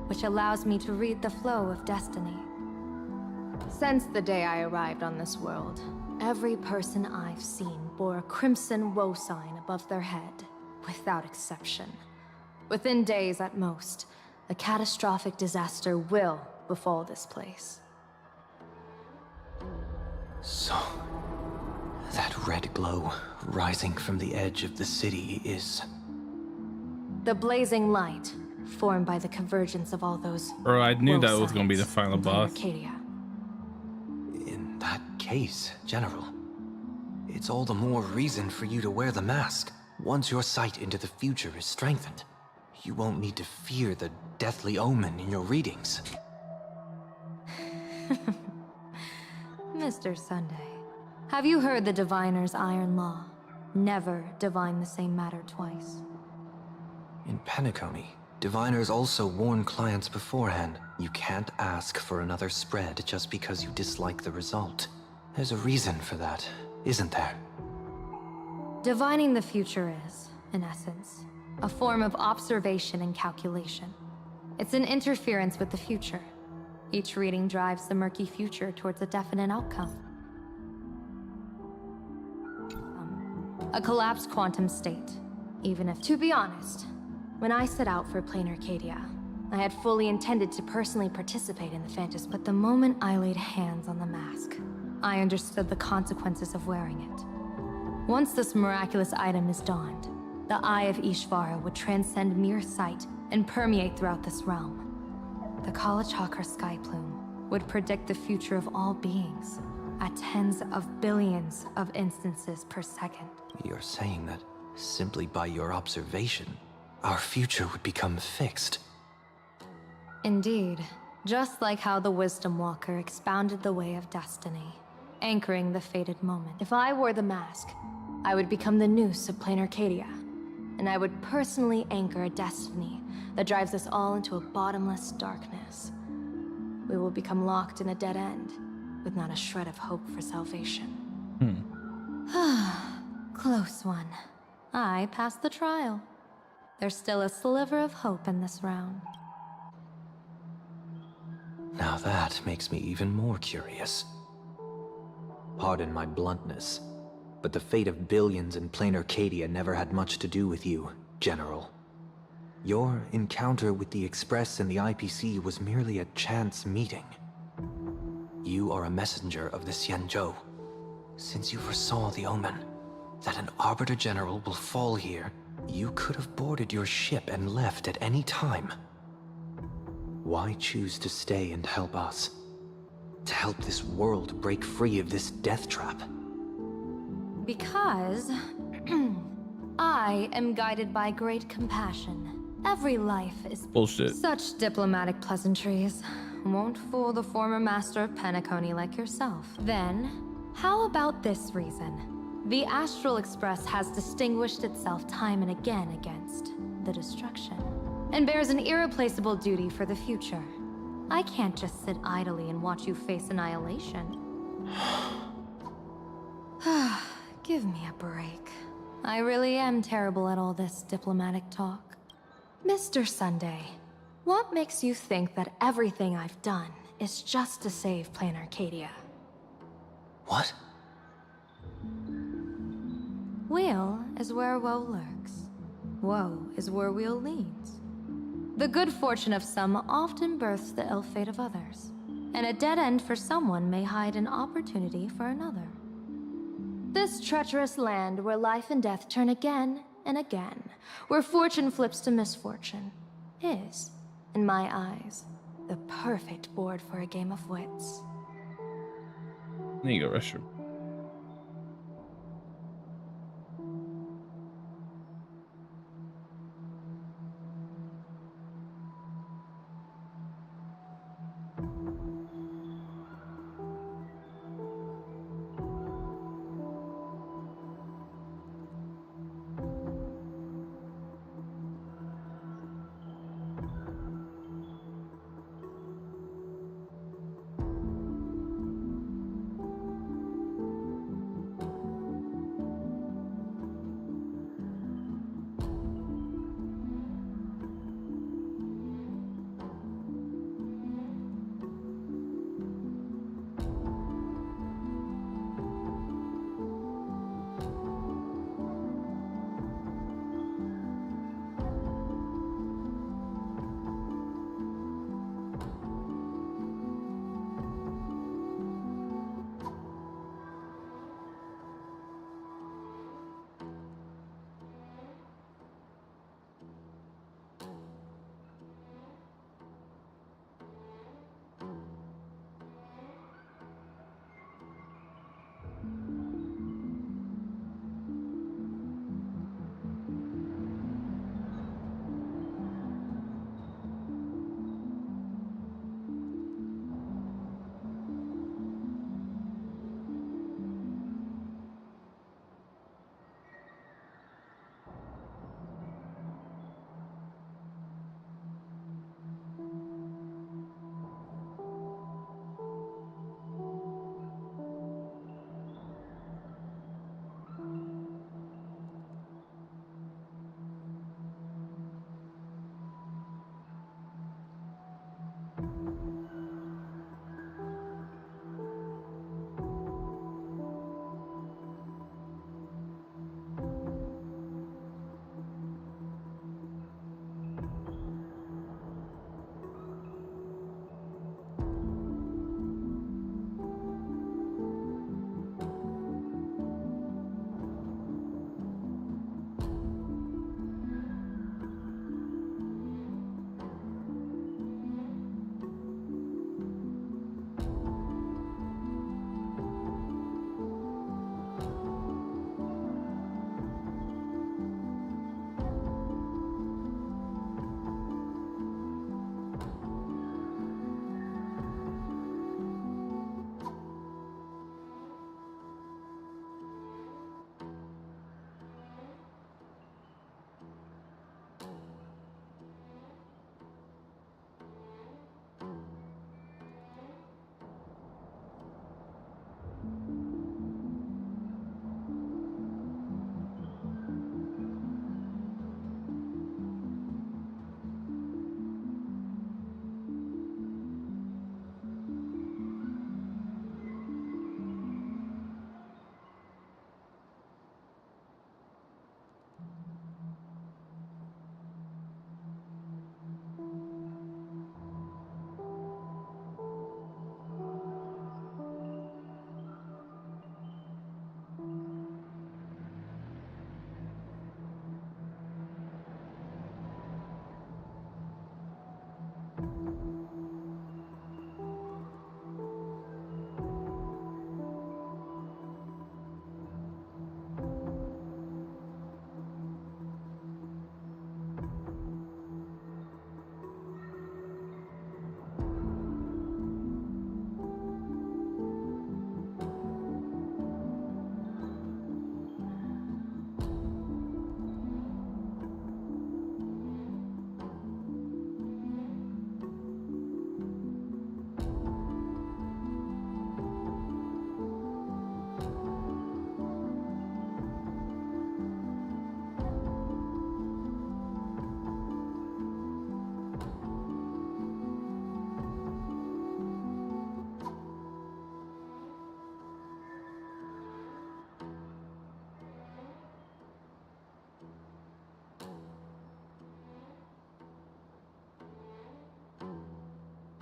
which allows me to read the flow of destiny. Since the day I arrived on this world, every person I've seen bore a crimson woe sign above their head, without exception. Within days at most, a catastrophic disaster will befall this place. So, that red glow rising from the edge of the city is... The blazing light, formed by the convergence of all those Bro, I knew woe that was gonna be the signs final in boss. Planarcadia. In that case, General, it's all the more reason for you to wear the mask. Once your sight into the future is strengthened, you won't need to fear the deathly omen in your readings. Mr. Sunday, have you heard the diviner's iron law? Never divine the same matter twice. In Penacony, diviners also warn clients beforehand. You can't ask for another spread just because you dislike the result. There's a reason for that, isn't there? Divining the future is, in essence, a form of observation and calculation. It's an interference with the future. Each reading drives the murky future towards a definite outcome. A collapsed quantum state, even if, to be honest, when I set out for Planarcadia, I had fully intended to personally participate in the fantasy, but the moment I laid hands on the mask, I understood the consequences of wearing it. Once this miraculous item is donned, the Eye of Ishvara would transcend mere sight and permeate throughout this realm. The Kalachakra sky plume would predict the future of all beings at tens of billions of instances per second. You're saying that simply by your observation, our future would become fixed. Indeed, just like how the Wisdom Walker expounded the way of destiny, anchoring the fated moment. If I wore the mask, I would become the noose of Planarcadia, and I would personally anchor a destiny that drives us all into a bottomless darkness. We will become locked in a dead end, with not a shred of hope for salvation. Close one. I passed the trial. There's still a sliver of hope in this round. Now that makes me even more curious. Pardon my bluntness, but the fate of billions in Planarcadia never had much to do with you, General. Your encounter with the Express and the IPC was merely a chance meeting. You are a messenger of the Xianzhou. Since you foresaw the omen, that an Arbiter General will fall here, you could have boarded your ship and left at any time. Why choose to stay and help us? To help this world break free of this death trap? Because I am guided by great compassion. Every life is bullshit. Such diplomatic pleasantries won't fool the former master of Penacony like yourself. Then, how about this reason? The Astral Express has distinguished itself time and again against the destruction, and bears an irreplaceable duty for the future. I can't just sit idly and watch you face annihilation. Give me a break. I really am terrible at all this diplomatic talk. Mr. Sunday, what makes you think that everything I've done is just to save Planarcadia? What? Weal is where woe lurks. Woe is where weal leads. The good fortune of some often births the ill fate of others, and a dead end for someone may hide an opportunity for another. This treacherous land where life and death turn again and again, where fortune flips to misfortune, is, in my eyes, the perfect board for a game of wits. There you go, restroom.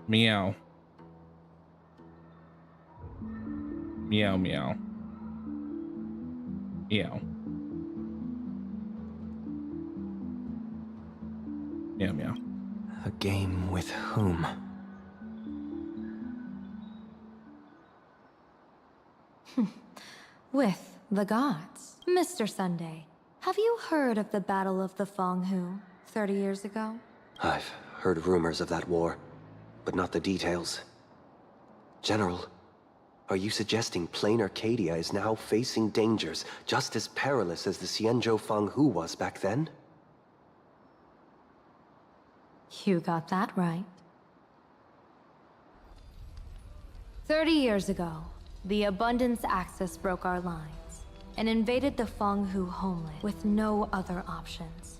Meow. Meow meow. Meow. Meow meow. A game with whom? With the gods. Mr. Sunday, have you heard of the Battle of the Fanghu 30 years ago? I've heard rumors of that war, but not the details. General, are you suggesting Planarcadia is now facing dangers just as perilous as the Xianzhou Fanghu was back then? You got that right. 30 years ago, the Abundance Axis broke our lines and invaded the Fanghu homeland with no other options.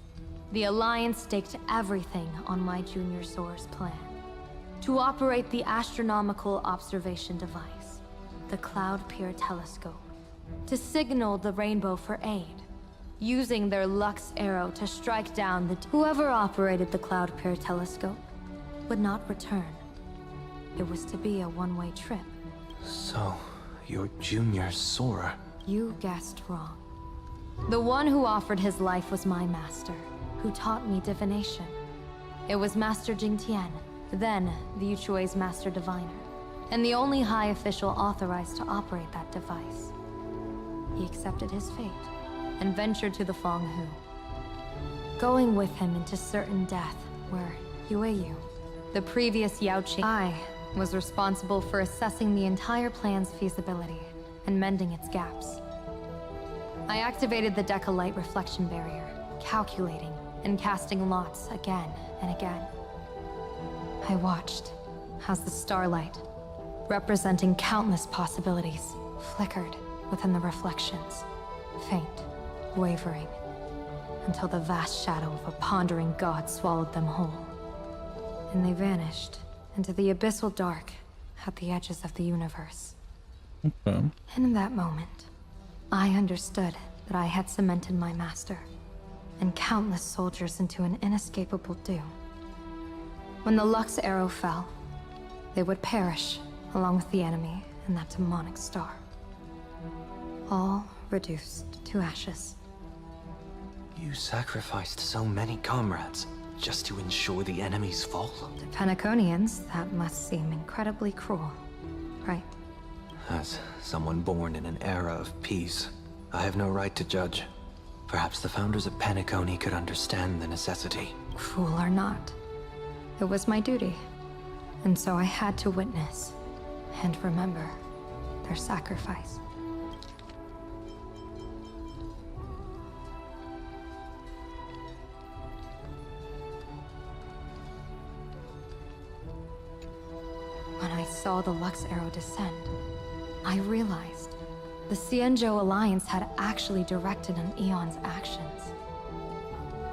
The Alliance staked everything on my junior soar's plan. To operate the astronomical observation device, the Cloud Peer Telescope, to signal the rainbow for aid, using their Lux arrow to strike down whoever operated the Cloud Peer Telescope would not return. It was to be a one-way trip. So, your junior soar. You guessed wrong. The one who offered his life was my master, who taught me divination. It was Master Jingtian, then the Yuchui's Master Diviner, and the only high official authorized to operate that device. He accepted his fate and ventured to the Fanghu, going with him into certain death, where Yueyu, the previous Yaoqing, I was responsible for assessing the entire plan's feasibility and mending its gaps. I activated the Decalite reflection barrier, calculating and casting lots again and again. I watched as the starlight, representing countless possibilities, flickered within the reflections, faint, wavering, until the vast shadow of a pondering god swallowed them whole. And they vanished into the abyssal dark at the edges of the universe. Okay. And in that moment, I understood that I had cemented my master and countless soldiers into an inescapable doom. When the Lux arrow fell, they would perish along with the enemy and that demonic star. All reduced to ashes. You sacrificed so many comrades just to ensure the enemy's fall? To Penaconians, that must seem incredibly cruel, right? As someone born in an era of peace, I have no right to judge. Perhaps the founders of Penacony could understand the necessity. Cruel or not, it was my duty. And so I had to witness and remember their sacrifice. When I saw the Lux arrow descend, I realized the Xianzhou Alliance had actually directed an Eon's actions.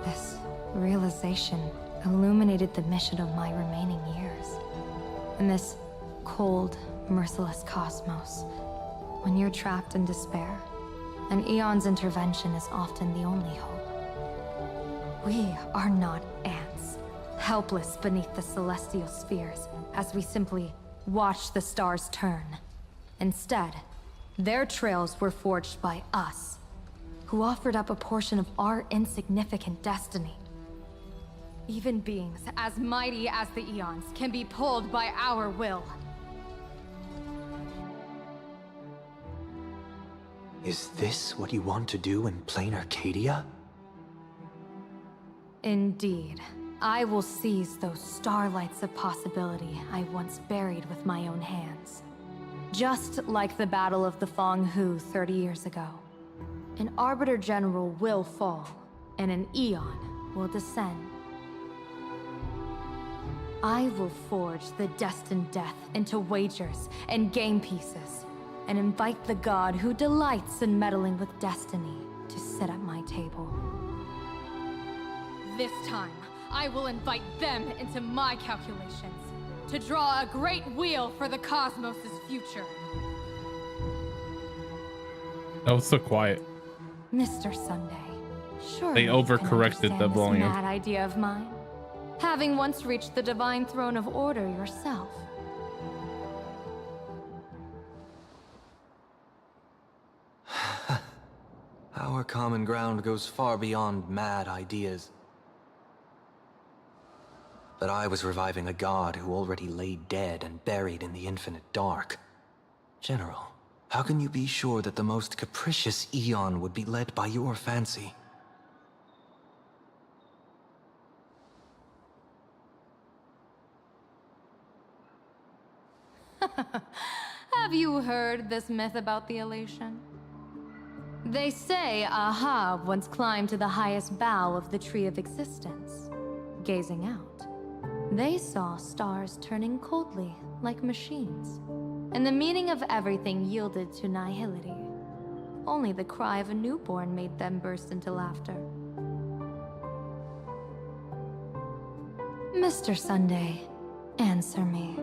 This realization illuminated the mission of my remaining years. In this cold, merciless cosmos, when you're trapped in despair, an Eon's intervention is often the only hope. We are not ants, helpless beneath the celestial spheres as we simply watch the stars turn. Instead, their trails were forged by us, who offered up a portion of our insignificant destiny. Even beings as mighty as the Eons can be pulled by our will. Is this what you want to do in Planarcadia? Indeed. I will seize those starlights of possibility I once buried with my own hands. Just like the Battle of the Fanghu 30 years ago. An Arbiter General will fall, and an Eon will descend. I will forge the destined death into wagers and game pieces, and invite the god who delights in meddling with destiny to sit at my table. This time, I will invite them into my calculations, to draw a great wheel for the cosmos' future. That was so quiet. Mr. Sunday, surely They you can overcorrected understand the this volume. mad idea of mine. having once reached the divine throne of order yourself. Our common ground goes far beyond mad ideas. But I was reviving a god who already lay dead and buried in the infinite dark. General, how can you be sure that the most capricious Eon would be led by your fancy? Have you heard this myth about the elation? They say Ahab once climbed to the highest bough of the Tree of Existence. Gazing out, they saw stars turning coldly like machines, and the meaning of everything yielded to nihility. Only the cry of a newborn made them burst into laughter. Mr. Sunday, answer me.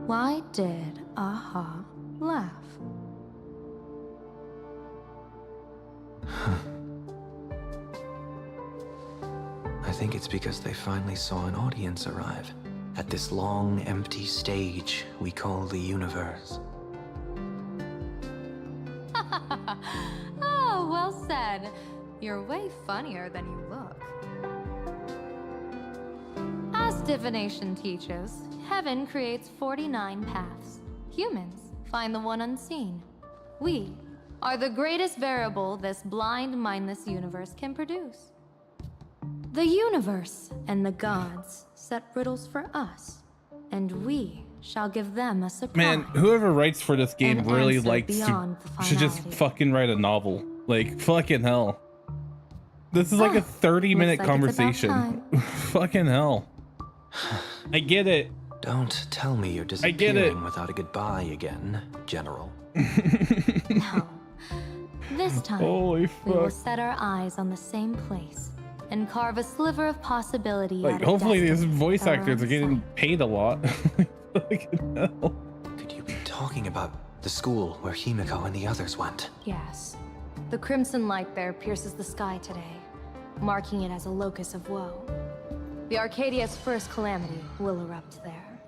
Why did Ahab laugh? I think it's because they finally saw an audience arrive at this long, empty stage we call the universe. Oh, well said. You're way funnier than you look. As divination teaches, heaven creates 49 paths. Humans find the one unseen. We are the greatest variable this blind, mindless universe can produce. The universe and the gods set riddles for us, and we shall give them a surprise. Man, whoever writes for this game An really answer likes beyond the should just finality. fucking write a novel. Like, fucking hell. This is like a 30-minute looks like it's about conversation. Fucking hell. I get it. Don't tell me you're I get it. disappearing without a goodbye again, General. No. This time, Holy we will fuck. set our eyes on the same place and carve a sliver of possibility Like, out of hopefully these destiny voice for our actors are own getting sight. paid a lot. Fucking hell. Could you be talking about the school where Himiko and the others went? Yes. The crimson light there pierces the sky today, marking it as a locus of woe. The Arcadia's first calamity will erupt there.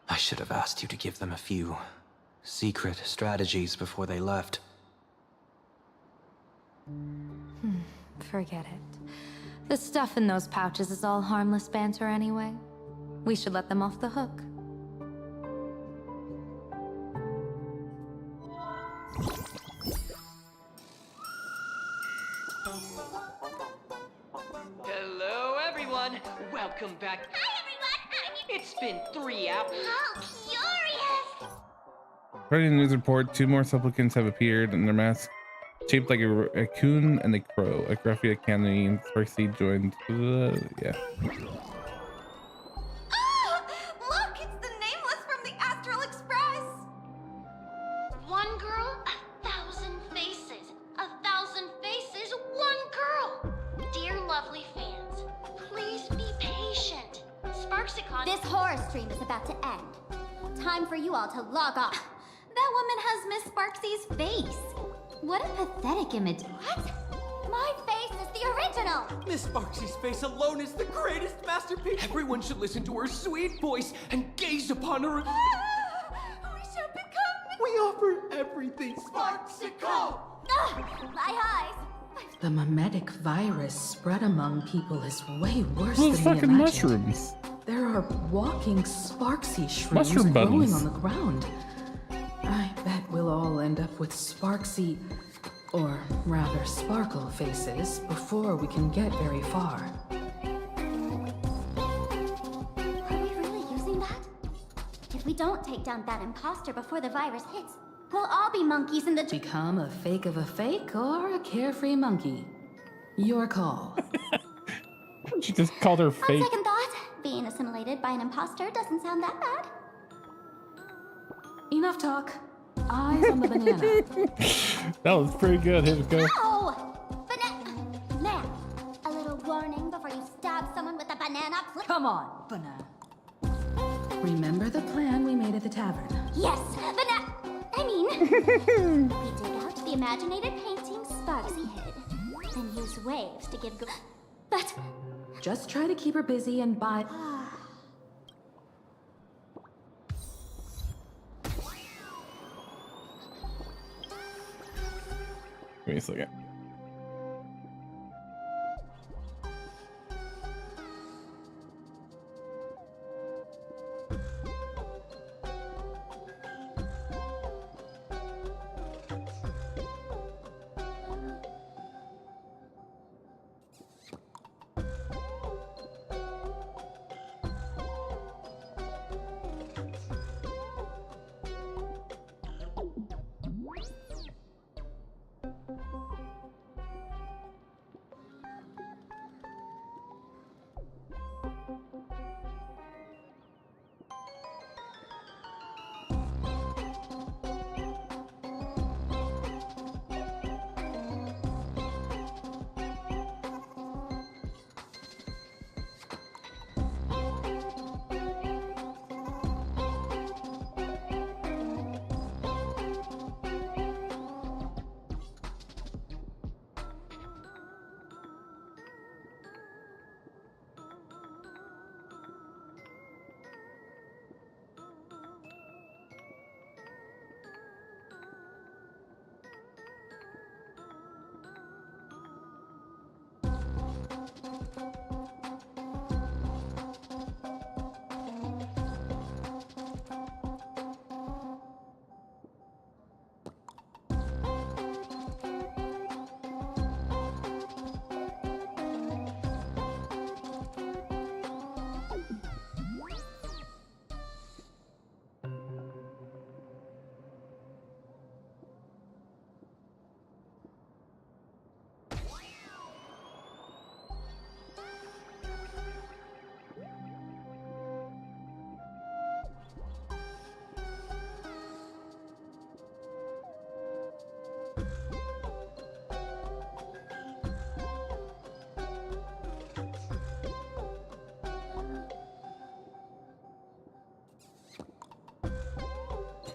I should have asked you to give them a few secret strategies before they left. Forget it. The stuff in those pouches is all harmless banter anyway. We should let them off the hook. Hello, everyone. Welcome back. Hi, everyone! It's been 3 hours. How curious! According to the news report, 2 more supplicants have appeared in their masks shaped like a raccoon and a crow. A Graphia Academy and Sparksy joined. Yeah. Ah! Look, it's the Nameless from the Astral Express! One girl, 1,000 faces. 1,000 faces, one girl. Dear lovely fans, please be patient. Sparksicon. This horror stream is about to end. Time for you all to log off. That woman has Miss Sparksy's face. What a pathetic image. What? My face is the original. Miss Sparksy's face alone is the greatest masterpiece. Everyone should listen to her sweet voice and gaze upon her. We shall become... We offer everything Sparksicle. My eyes. The mimetic virus spread among people is way worse Those than we fucking imagined. mushrooms. There are walking Sparksy shrooms Mushroom growing bunnies. on the ground. I bet we'll all end up with Sparksy, or rather Sparkle faces before we can get very far. Are we really using that? If we don't take down that imposter before the virus hits, we'll all be monkeys in the... Become a fake of a fake or a carefree monkey. Your call. She just called her On fake. second thought, being assimilated by an imposter doesn't sound that bad. Enough talk. Eyes on the banana. That was pretty good. Here we go. Ow! Now, a little warning before you stab someone with a banana. Come on, banana. Remember the plan we made at the tavern? Yes, banana. I mean, we dig out the imaginated painting Sparksy hid, then use waves to give. But... Just try to keep her busy and buy... Give me a second.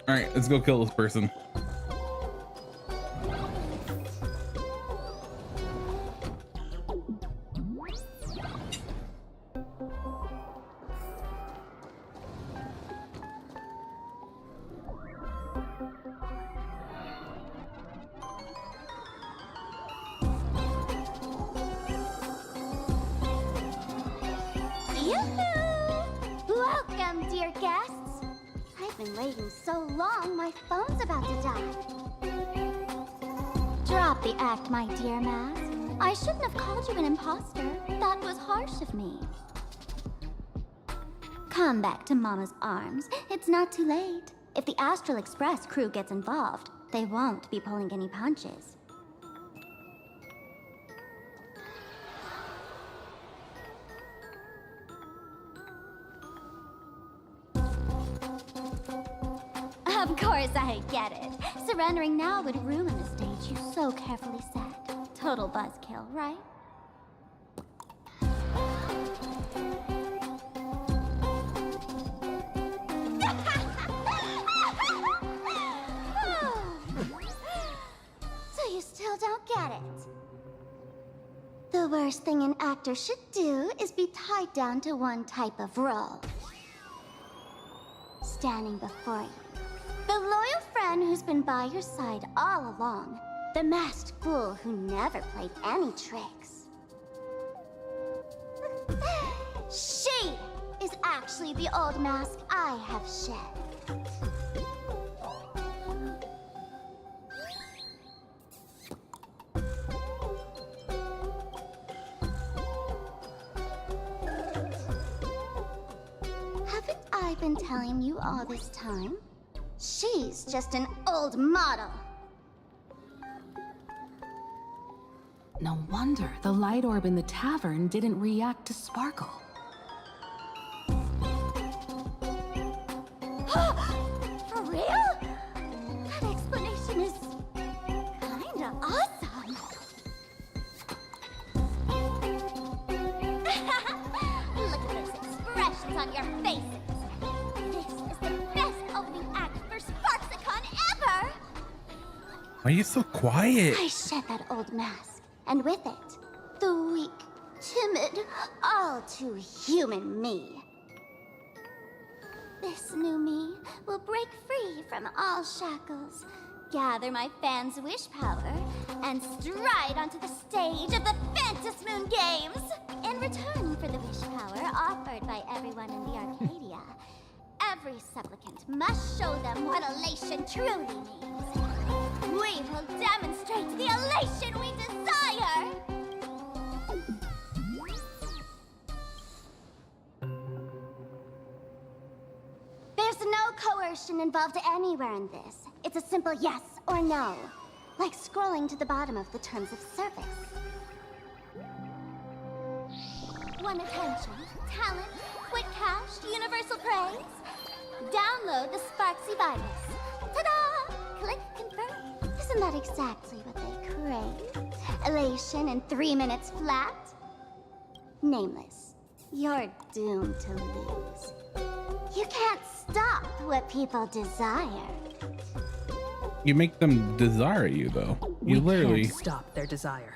All right, let's go kill this person. Yoo-hoo! Welcome, dear guests. I've been waiting so long, my phone's about to die. Drop the act, my dear Mask. I shouldn't have called you an imposter. That was harsh of me. Come back to Mama's arms. It's not too late. If the Astral Express crew gets involved, they won't be pulling any punches. Of course I get it. Surrendering now would ruin the stage you so carefully set. Total buzzkill, right? So you still don't get it. The worst thing an actor should do is be tied down to one type of role. Standing before you. The loyal friend who's been by your side all along. The masked fool who never played any tricks. She is actually the old mask I have shed. Haven't I been telling you all this time? She's just an old model. No wonder the light orb in the tavern didn't react to Sparkle. For real? That explanation is kinda awesome. Look at those expressions on your faces. This is the best opening act for Sparksicon ever! Why are you so quiet? I shed that old mask, and with it, the weak, timid, all too human me. This new me will break free from all shackles, gather my fans' wish power, and stride onto the stage of the Fantasmoon Games! In return for the wish power offered by everyone in the Arcadia, every supplicant must show them what elation truly means. We will demonstrate the elation we desire! There's no coercion involved anywhere in this. It's a simple yes or no, like scrolling to the bottom of the terms of service. Want attention, talent, quick cash, universal praise? Download the Sparksy virus. Ta-da! Click confirm. Isn't that exactly what they crave? Elation in 3 minutes flat? Nameless, you're doomed to lose. You can't stop what people desire. You make them desire you, though. You literally can't stop their desire.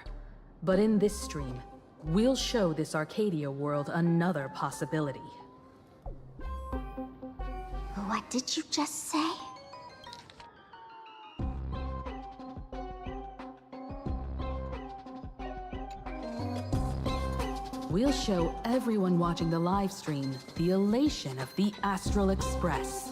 But in this stream, we'll show this Arcadia world another possibility. What did you just say? We'll show everyone watching the live stream the elation of the Astral Express.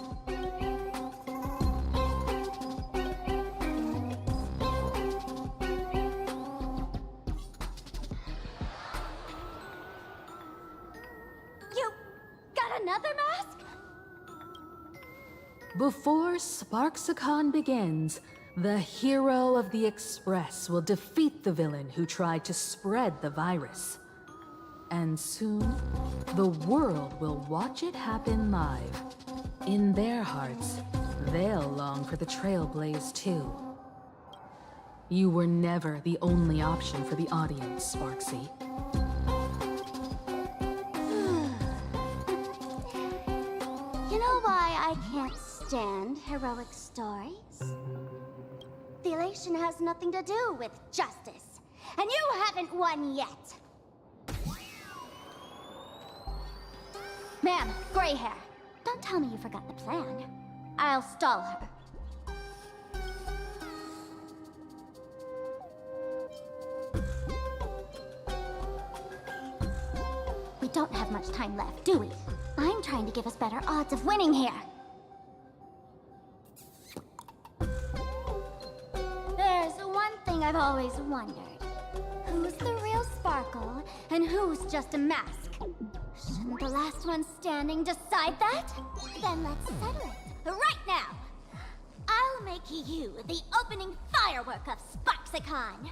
You got another mask? Before Sparksicon begins, the hero of the Express will defeat the villain who tried to spread the virus. And soon, the world will watch it happen live. In their hearts, they'll long for the Trailblaze too. You were never the only option for the audience, Sparksy. You know why I can't stand heroic stories? The elation has nothing to do with justice, and you haven't won yet. Ma'am, gray hair. Don't tell me you forgot the plan. I'll stall her. We don't have much time left, do we? I'm trying to give us better odds of winning here. There's one thing I've always wondered. Who's the real Sparkle, and who's just a mask? Shouldn't the last one standing decide that? Then let's settle it, right now! I'll make you the opening firework of Sparksicon!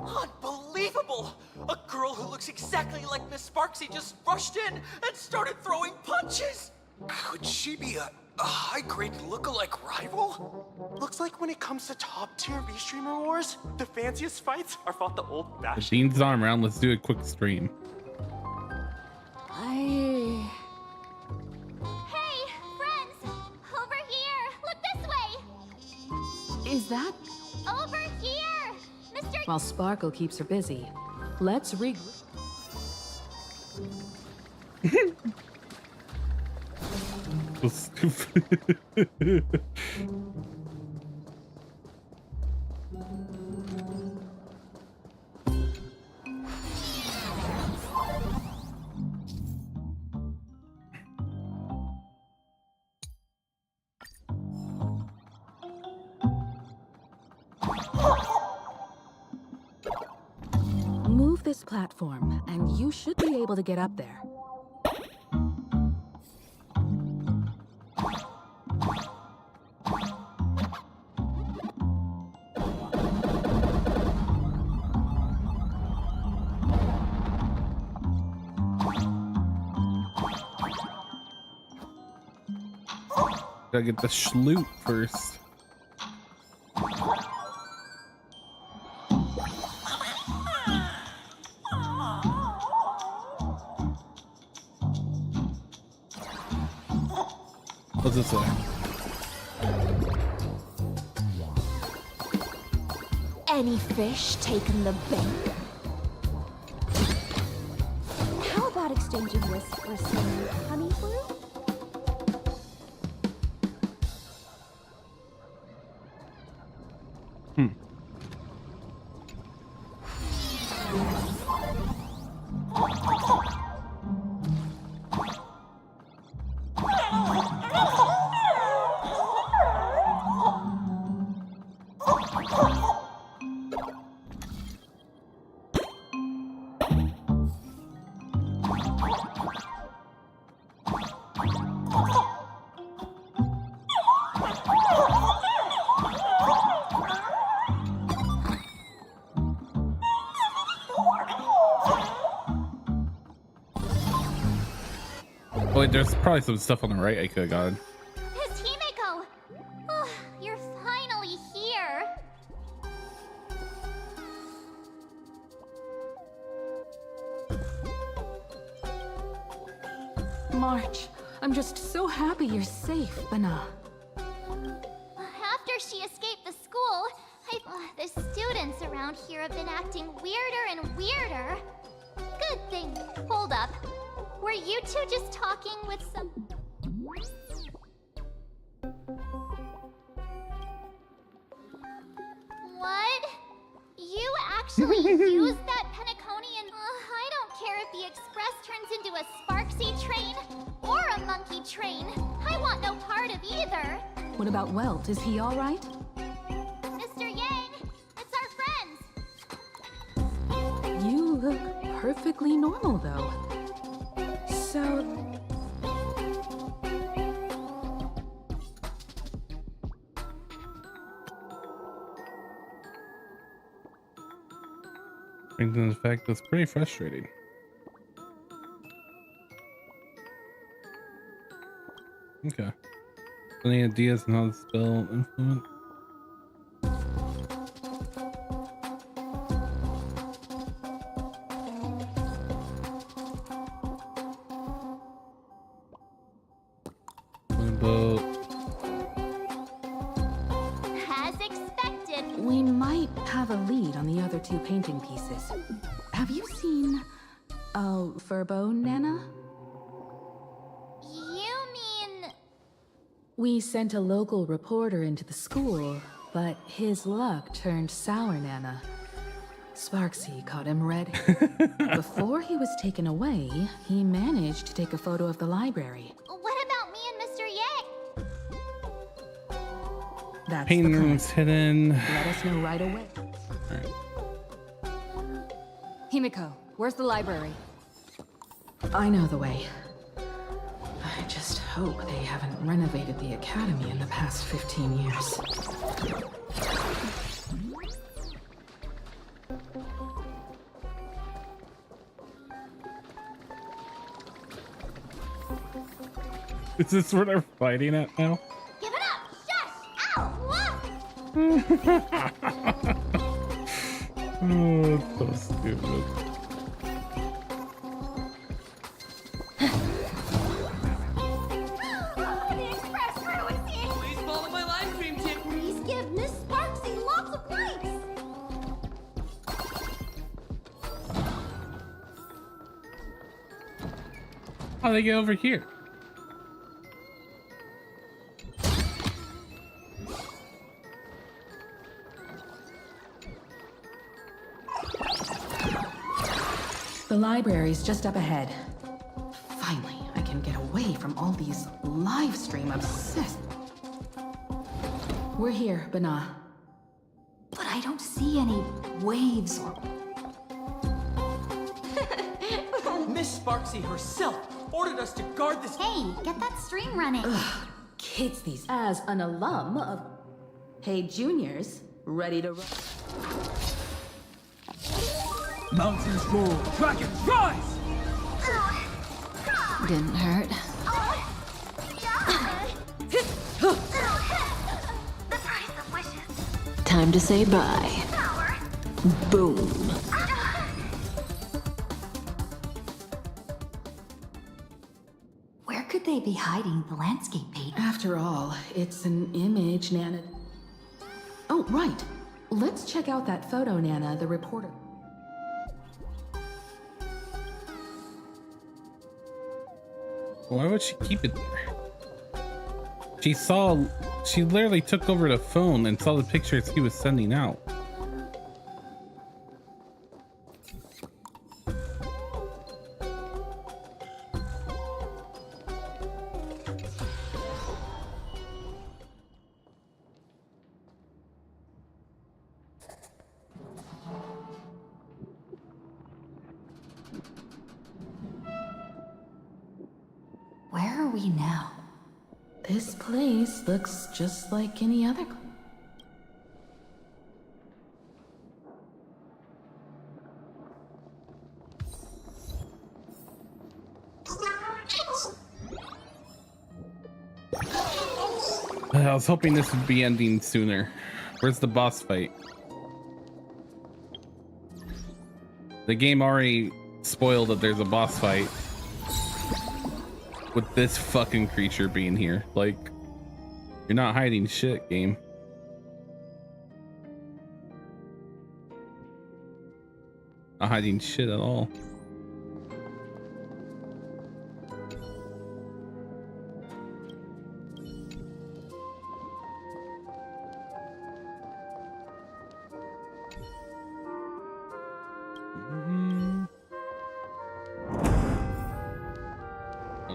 Unbelievable! A girl who looks exactly like Miss Sparksy just rushed in and started throwing punches! Could she be a high-grade look-alike rival? Looks like when it comes to top-tier V-Streamer wars, the fanciest fights are fought the old-fashioned. Dean's arm around. Let's do a quick stream. Hey, friends! Over here! Look this way! Is that? Over here! Mr. While Sparkle keeps her busy, let's regroup. So stupid. Move this platform, and you should be able to get up there. Gotta get the schloot first. What's this say? Any fish taken the bait? How about exchanging whisk for some honey brew? Wait, there's probably some stuff on the right I could have gotten. Miss Himeko! Oh, you're finally here! March, I'm just so happy you're safe, Bana. After she escaped the school, the students around here have been acting weirder and weirder. Good thing. Hold up. Were you two just talking with some... What? You actually used that Penaconian... I don't care if the Express turns into a Sparksy train or a monkey train. I want no part of either. What about Welt? Is he all right? Mr. Yang, it's our friends. You look perfectly normal, though. So... In fact, that's pretty frustrating. Okay. Any ideas on how to spell influence? As expected. We might have a lead on the other two painting pieces. Have you seen... Furbo, Nana? You mean... We sent a local reporter into the school, but his luck turned sour, Nana. Sparksy caught him red. Before he was taken away, he managed to take a photo of the library. What about me and Mr. Yang? That's Painting the room's hidden. Let us know right away. Himeko, where's the library? I know the way. I just hope they haven't renovated the academy in the past 15 years. Is this what they're fighting at now? Give it up! Shush! Ow! Oh, it's so stupid. The Express crew is here! Please follow my live stream tip. Please give Miss Sparksy lots of likes! How do they get over here? The library's just up ahead. Finally, I can get away from all these live stream obsessed. We're here, Bana. But I don't see any waves or... Miss Sparksy herself ordered us to guard this... Hey, get that stream running. Ugh, kids these... As an alum of... Hey, juniors, ready to run? Mountains roar, dragons rise! Didn't hurt. The price of wishes. Time to say bye. Boom. Where could they be hiding the landscape paint? After all, it's an image, Nana. Oh, right. Let's check out that photo Nana, the reporter. Why would she keep it there? She literally took over the phone and saw the pictures he was sending out. Where are we now? This place looks just like any other. I was hoping this would be ending sooner. Where's the boss fight? The game already spoiled that there's a boss fight with this fucking creature being here. Like, you're not hiding shit, game. Not hiding shit at all.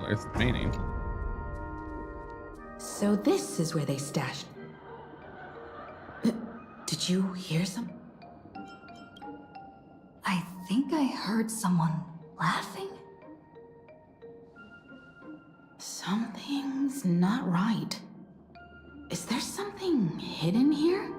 There's the painting. So this is where they stashed. Did you hear some? I think I heard someone laughing. Something's not right. Is there something hidden here?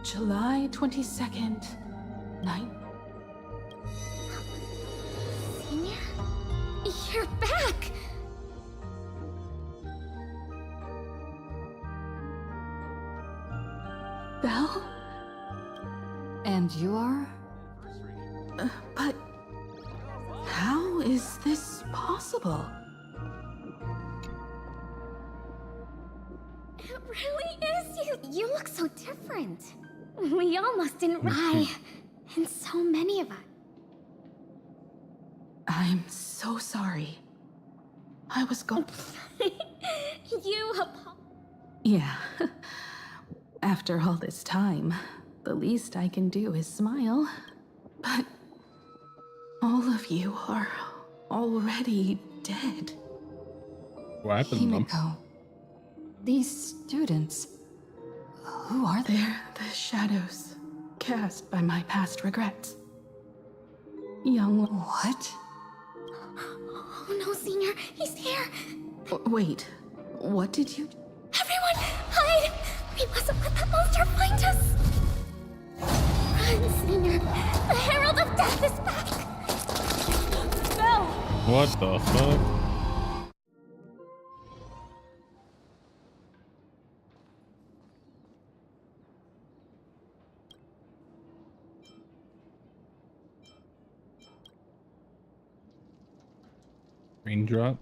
July 22nd, night. Senior? You're back! Belle? And you are? But how is this possible? It really is you. You look so different. We all must didn't. And so many of us. I'm so sorry. I was going. Yeah. After all this time, the least I can do is smile. But all of you are already dead. What happened to them? Himiko, these students, who are they? They're the shadows cast by my past regrets. Young. What? Oh no, Senior, he's here. Wait, what did you? Everyone, hide! We mustn't let that monster find us. Run, Senior. The Herald of Death is back. No. What the fuck? Raindrop.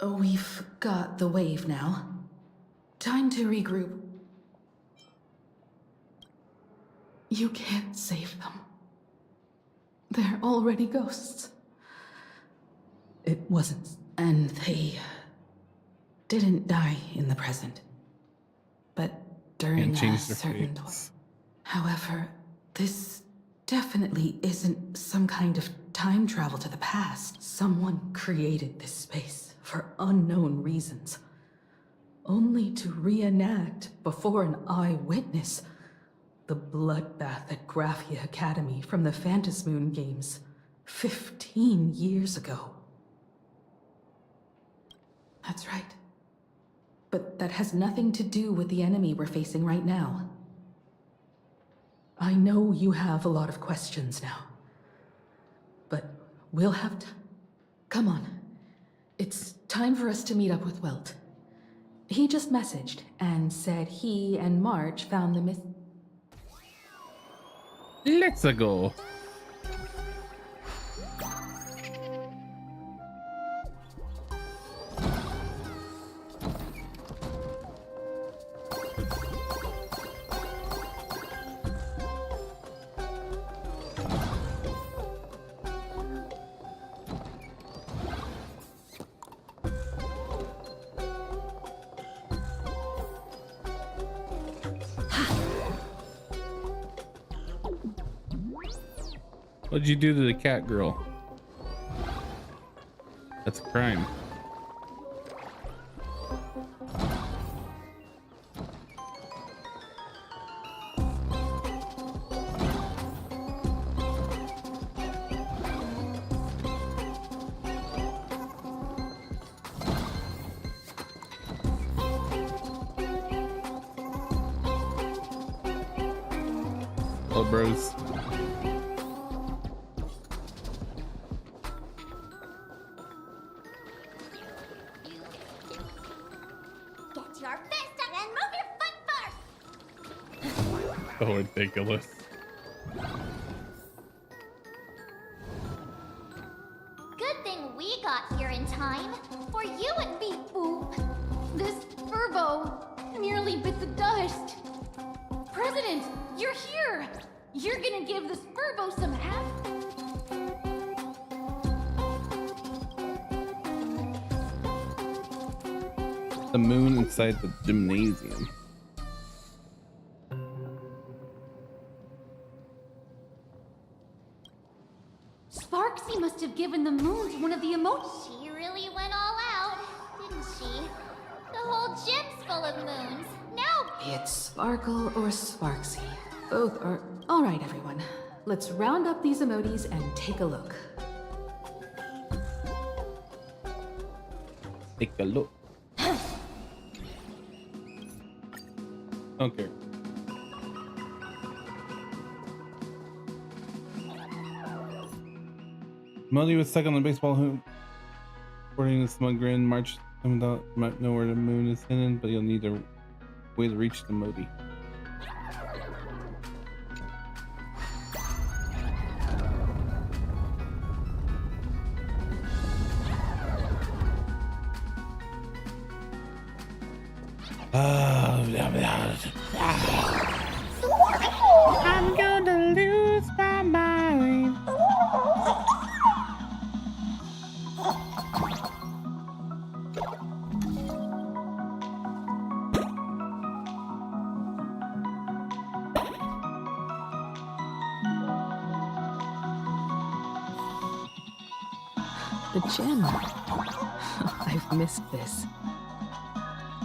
We've got the wave now. Time to regroup. You can't save them. They're already ghosts. It wasn't. And they didn't die in the present. But during a certain time. However, this definitely isn't some kind of time travel to the past. Someone created this space for unknown reasons. Only to reenact before an eyewitness the bloodbath at Graphia Academy from the Phantasmoon games 15 years ago. That's right. But that has nothing to do with the enemy we're facing right now. I know you have a lot of questions now. But we'll have to... Come on. It's time for us to meet up with Welt. He just messaged and said he and March found the myth... Let's go. What'd you do to the cat girl? That's a crime. Oh, bros. So ridiculous. Good thing we got here in time. For you and me, Boop. This Furbo nearly bit the dust. President, you're here. You're gonna give this Furbo some The moon inside the gymnasium. Sparksy must have given the moons one of the emotes. She really went all out, didn't she? The whole gym's full of moons. Now It's Sparkle or Sparksy. Both are... Alright, everyone. Let's round up these emojis and take a look. Take a look. Okay. Melody was stuck on the baseball hoop. According to Smug Grin, March might know where the moon is hidden, but you'll need a way to reach the Modi. I'm gonna lose my mind. The gym. I've missed this.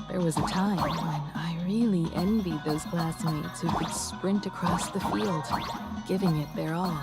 There was a time when I really envied those classmates who could sprint across the field, giving it their all.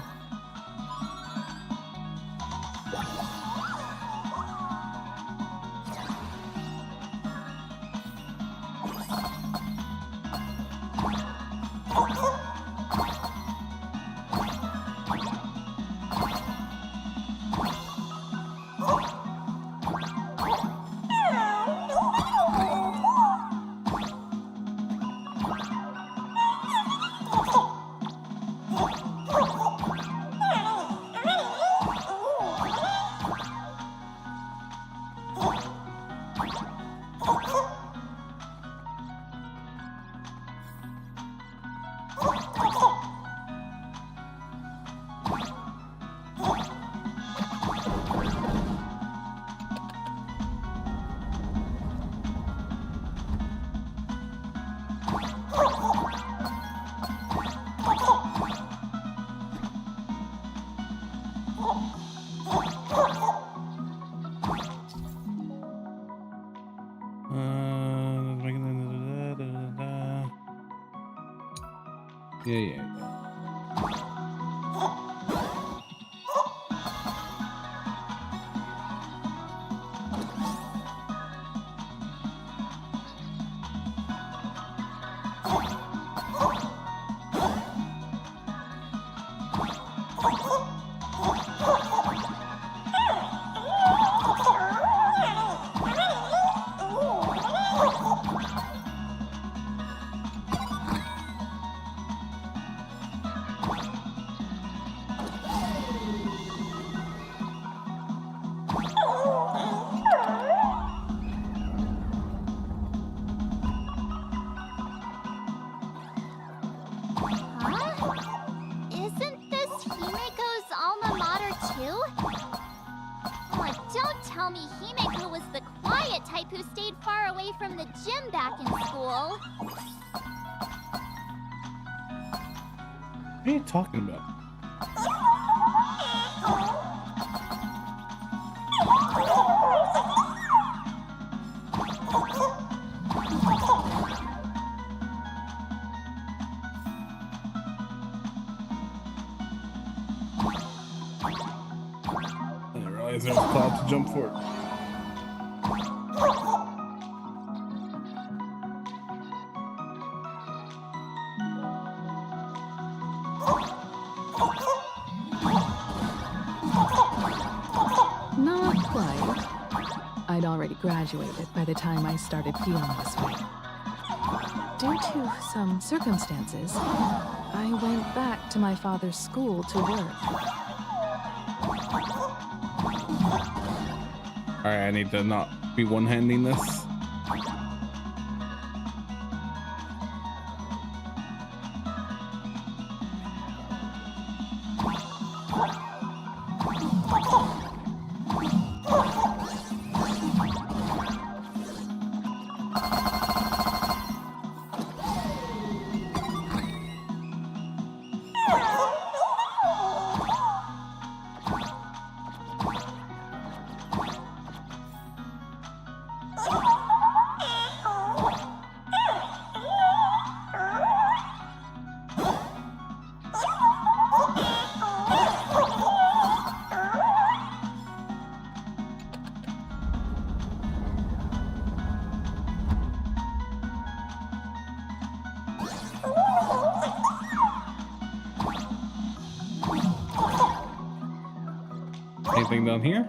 Yeah. Isn't this Himeko's alma mater too? Oh, don't tell me Himeko was the quiet type who stayed far away from the gym back in school. What are you talking about? I didn't realize there was a cloud to jump for. Not quite. I'd already graduated by the time I started feeling this way. Due to some circumstances, I went back to my father's school to work. Alright, I need to not be one-handing this. Anything down here?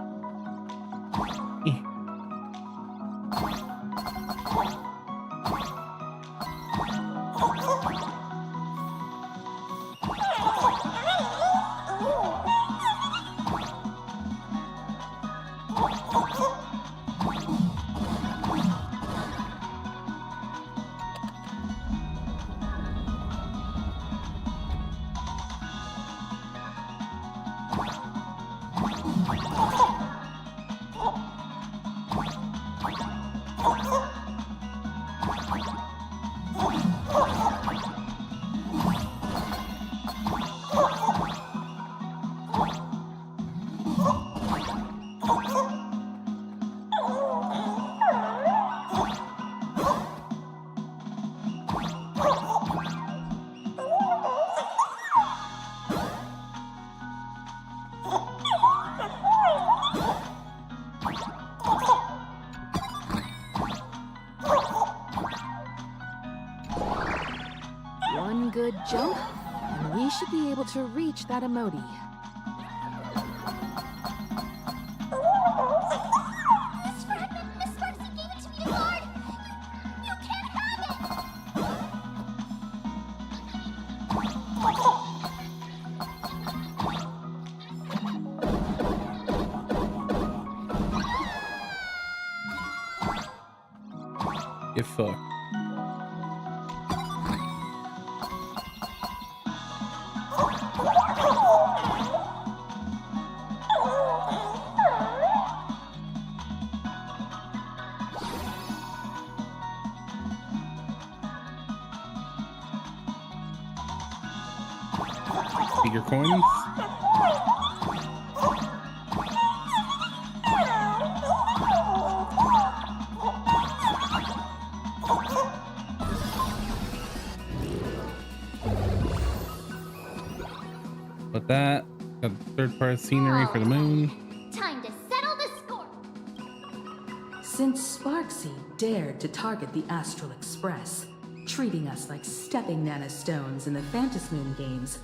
One good jump, and we should be able to reach that emoji. This fragment, Miss Sparksy gave it to me to guard. You can't have Get fucked. Take your coins. With that, got third-party scenery for the moon. Time to settle the score. Since Sparksy dared to target the Astral Express, treating us like stepping nana stones in the Phantasmoon games,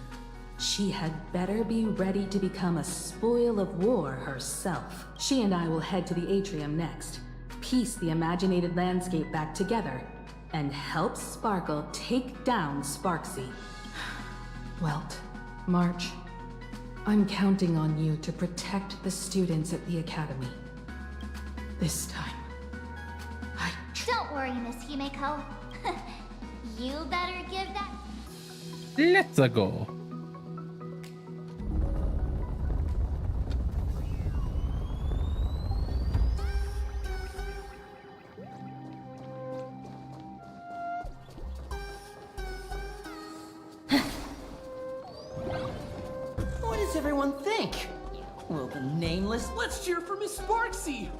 She had better be ready to become a spoil of war herself. She and I will head to the atrium next, piece the imaginated landscape back together, and help Sparkle take down Sparksy. Welt, March, I'm counting on you to protect the students at the Academy. This time. Don't worry, Miss Himeko. You better give that. Let's go. What does everyone think? Will the nameless... Let's cheer for Miss Sparksy!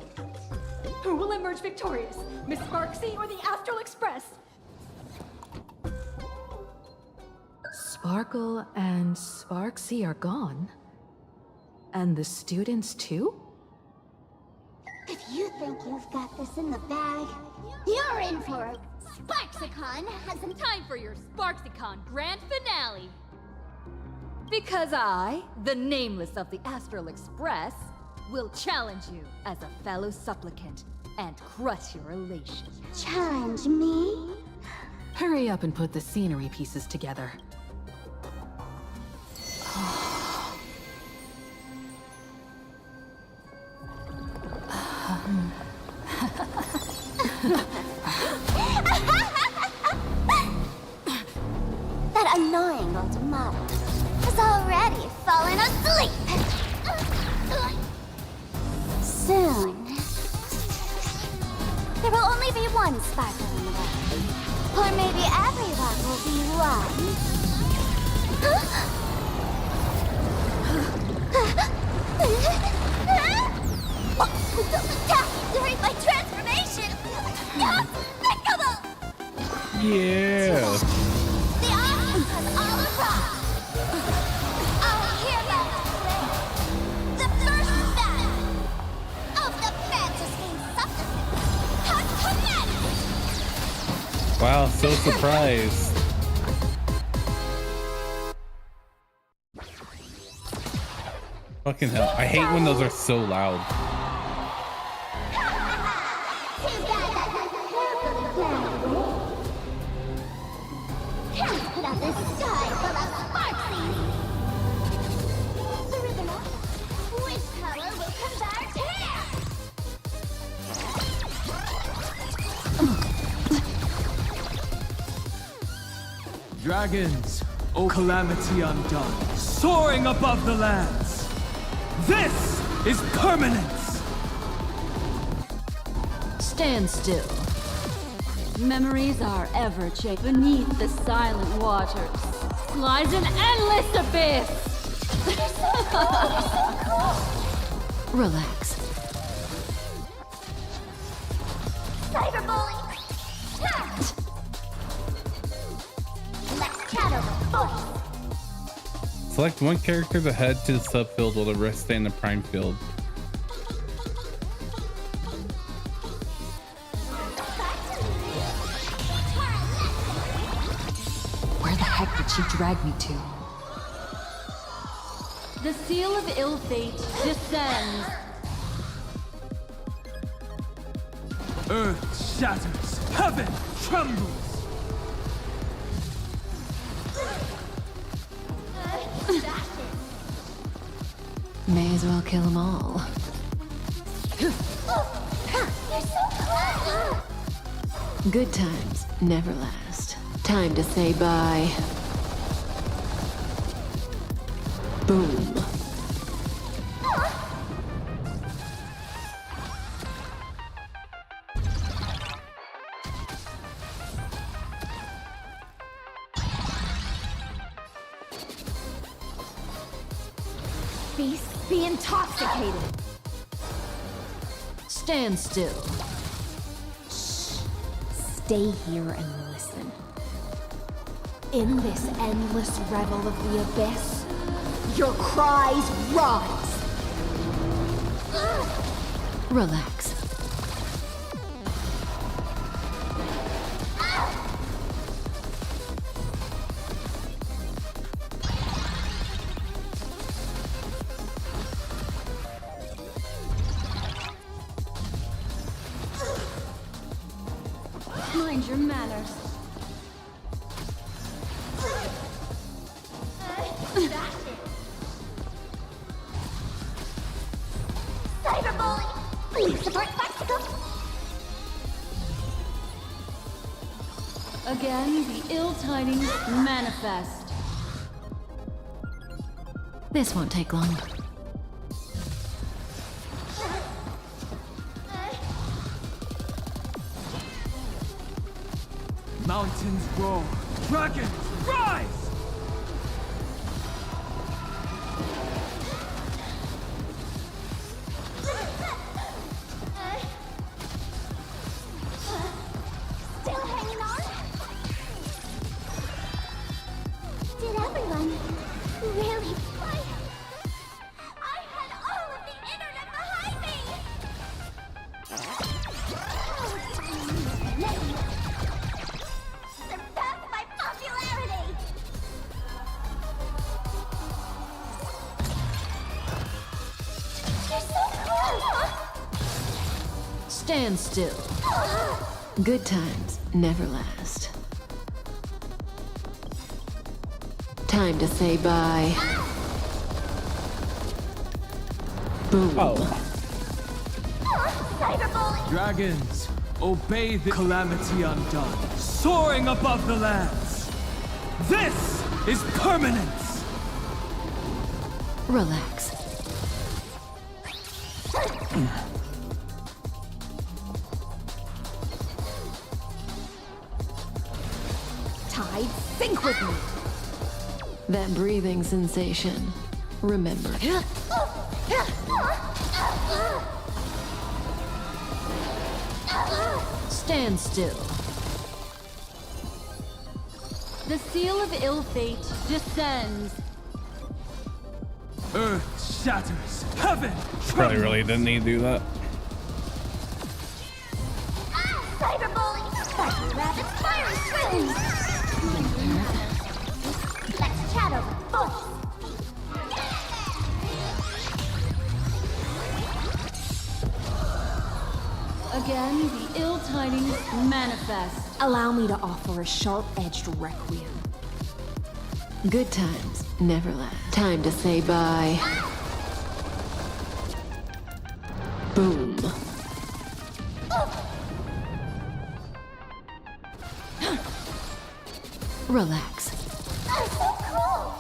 Who will emerge victorious? Miss Sparksy or the Astral Express? Sparkle and Sparksy are gone. And the students too? If you think you've got this in the bag, you're in for it. Sparksicon has some Time for your Sparksicon grand finale! Because I, the nameless of the Astral Express, will challenge you as a fellow supplicant and crush your elation. challenge me. Hurry up and put the scenery pieces together. That annoying old model has already fallen asleep. Soon, there will only be one sparkle in the world. Or maybe everyone will be one. During my transformation! Despicable! Yeah. The audience has all arrived! Our heroes play the first battle of the Fantasy Supplicants has commenced! Wow, so surprised. Fucking hell. I hate when those are so loud. Can't put up this side full of Sparksies! The rhythm of which color will convert here? Dragons, O calamity undone, soaring above the lands. This is permanence! Stand still. Memories are ever changed. Beneath the silent waters lies an endless abyss. You're so cool! Relax. Cyberbully! Let's chat over voice! Select one character to head to the subfield while the rest stay in the prime field. Where the heck did she drag me to? The seal of ill fate descends. Earth shatters, heaven trembles. May as well kill them all. You're so clever! Good times never last. Time to say bye. Boom. Beasts be intoxicated. Stand still. Stay here and listen. In this endless revel of the abyss, your cries rise. Relax. Mind your manners. Cyberbully! Support Sparksicle! Again, the ill tidings manifest. This won't take long. Mountains roar, dragons rise! Still hanging on? Did everyone really fight? I had all of the internet behind me! Surpassed my popularity! You're so cool! Stand still. Good times never last. Time to say bye. Boom. Cyberbully! Dragons, obey the calamity undone, soaring above the lands. This is permanence! Relax. Tide, sync with me. That breathing sensation. Remember. Stand still. The seal of ill fate descends. Earth shatters, heaven Probably really didn't need to do that. Cyberbully! Spiky rabbits, fiery swings! Let's chat over voice! Again, the ill tidings manifest. Allow me to offer a sharp-edged requiem. Good times never last. Time to say bye. Boom. Relax. I'm so cool!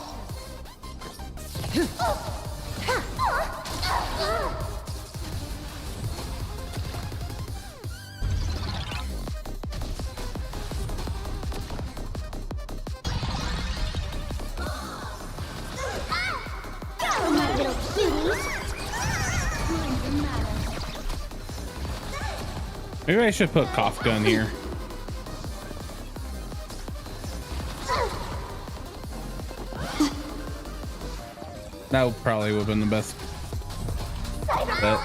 My little cuties! Maybe I should put Kafka in here. That probably would have been the best bet.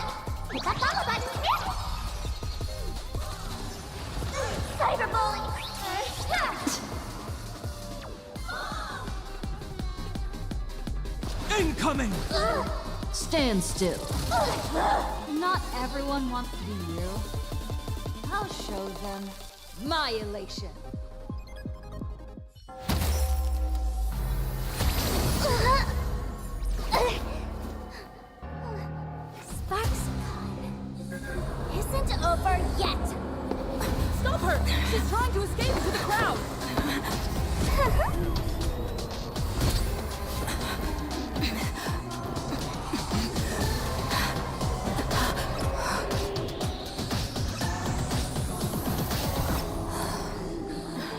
Incoming! Stand still. Not everyone wants to be you. I'll show them my elation. Sparksicle isn't over yet. Stop her! She's trying to escape into the crowd.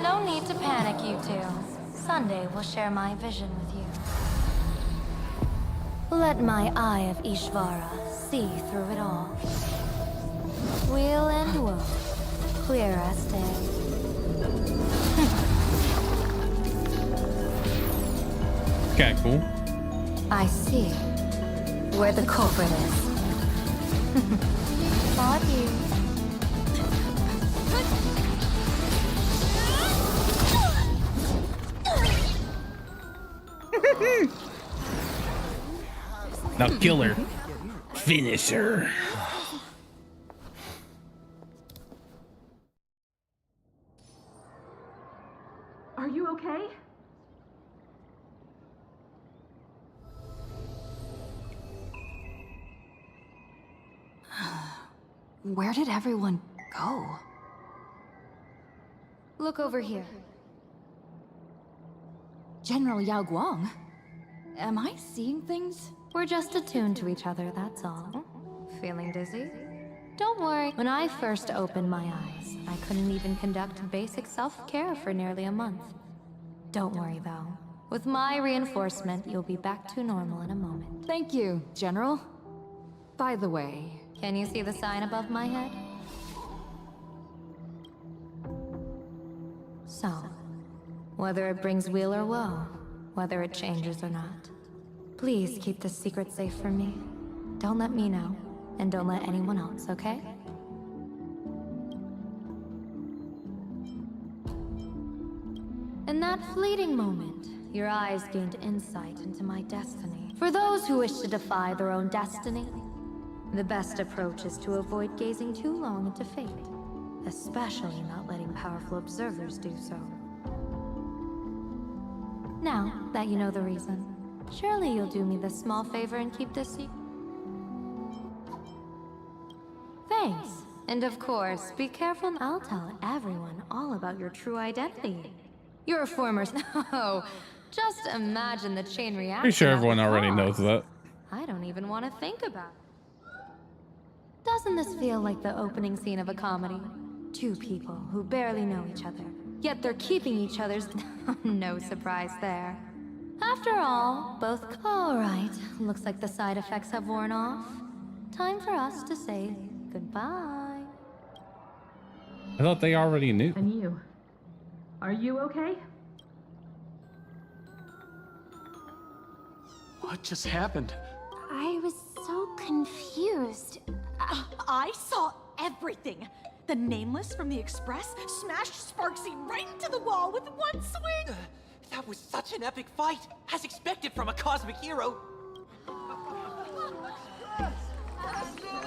No need to panic, you two. Sunday will share my vision with you. Let my eye of Ishvara see through it all. Weal and woe, clear as day. Okay, cool. I see where the culprit is. Fought you. Now kill her. Finish her. Where did everyone go? Look over here. General Yao Guang? Am I seeing things? We're just attuned to each other, that's all. Feeling dizzy? Don't worry. When I first opened my eyes, I couldn't even conduct basic self-care for nearly a month. Don't worry, though. With my reinforcement, you'll be back to normal in a moment. Thank you, General. By the way... Can you see the sign above my head? So, whether it brings weal or woe, whether it changes or not, please keep this secret safe from me. Don't let me know, and don't let anyone else, okay? In that fleeting moment, your eyes gained insight into my destiny. For those who wish to defy their own destiny, the best approach is to avoid gazing too long into fate, especially not letting powerful observers do so. Now that you know the reason, surely you'll do me this small favor and keep this secret? Thanks. And of course, be careful. I'll tell everyone all about your true identity. You're a former... No, just imagine the chain reaction. Pretty sure everyone already knows that. I don't even want to think about it. Doesn't this feel like the opening scene of a comedy? Two people who barely know each other, yet they're keeping each other's... No surprise there. After all, both... Alright, looks like the side effects have worn off. Time for us to say goodbye. I thought they already knew. And you? Are you okay? What just happened? I was so confused. I saw everything. The Nameless from the Express smashed Sparksy right into the wall with one swing. That was such an epic fight, as expected from a cosmic hero. Astral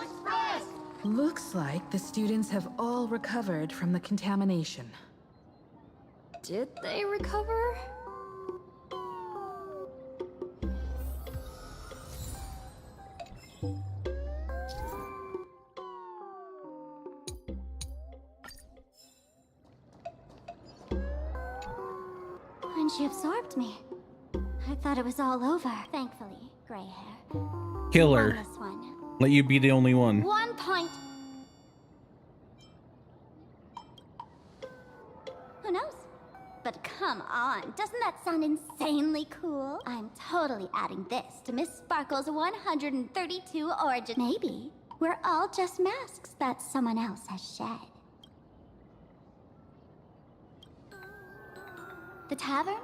Express! Looks like the students have all recovered from the contamination. Did they recover? When she absorbed me, I thought it was all over. Thankfully, gray hair. Kill her. This one. Let you be the only one. 1 point. Who knows? But come on, doesn't that sound insanely cool? I'm totally adding this to Miss Sparkle's 132 origin. Maybe we're all just masks that someone else has shed. The tavern?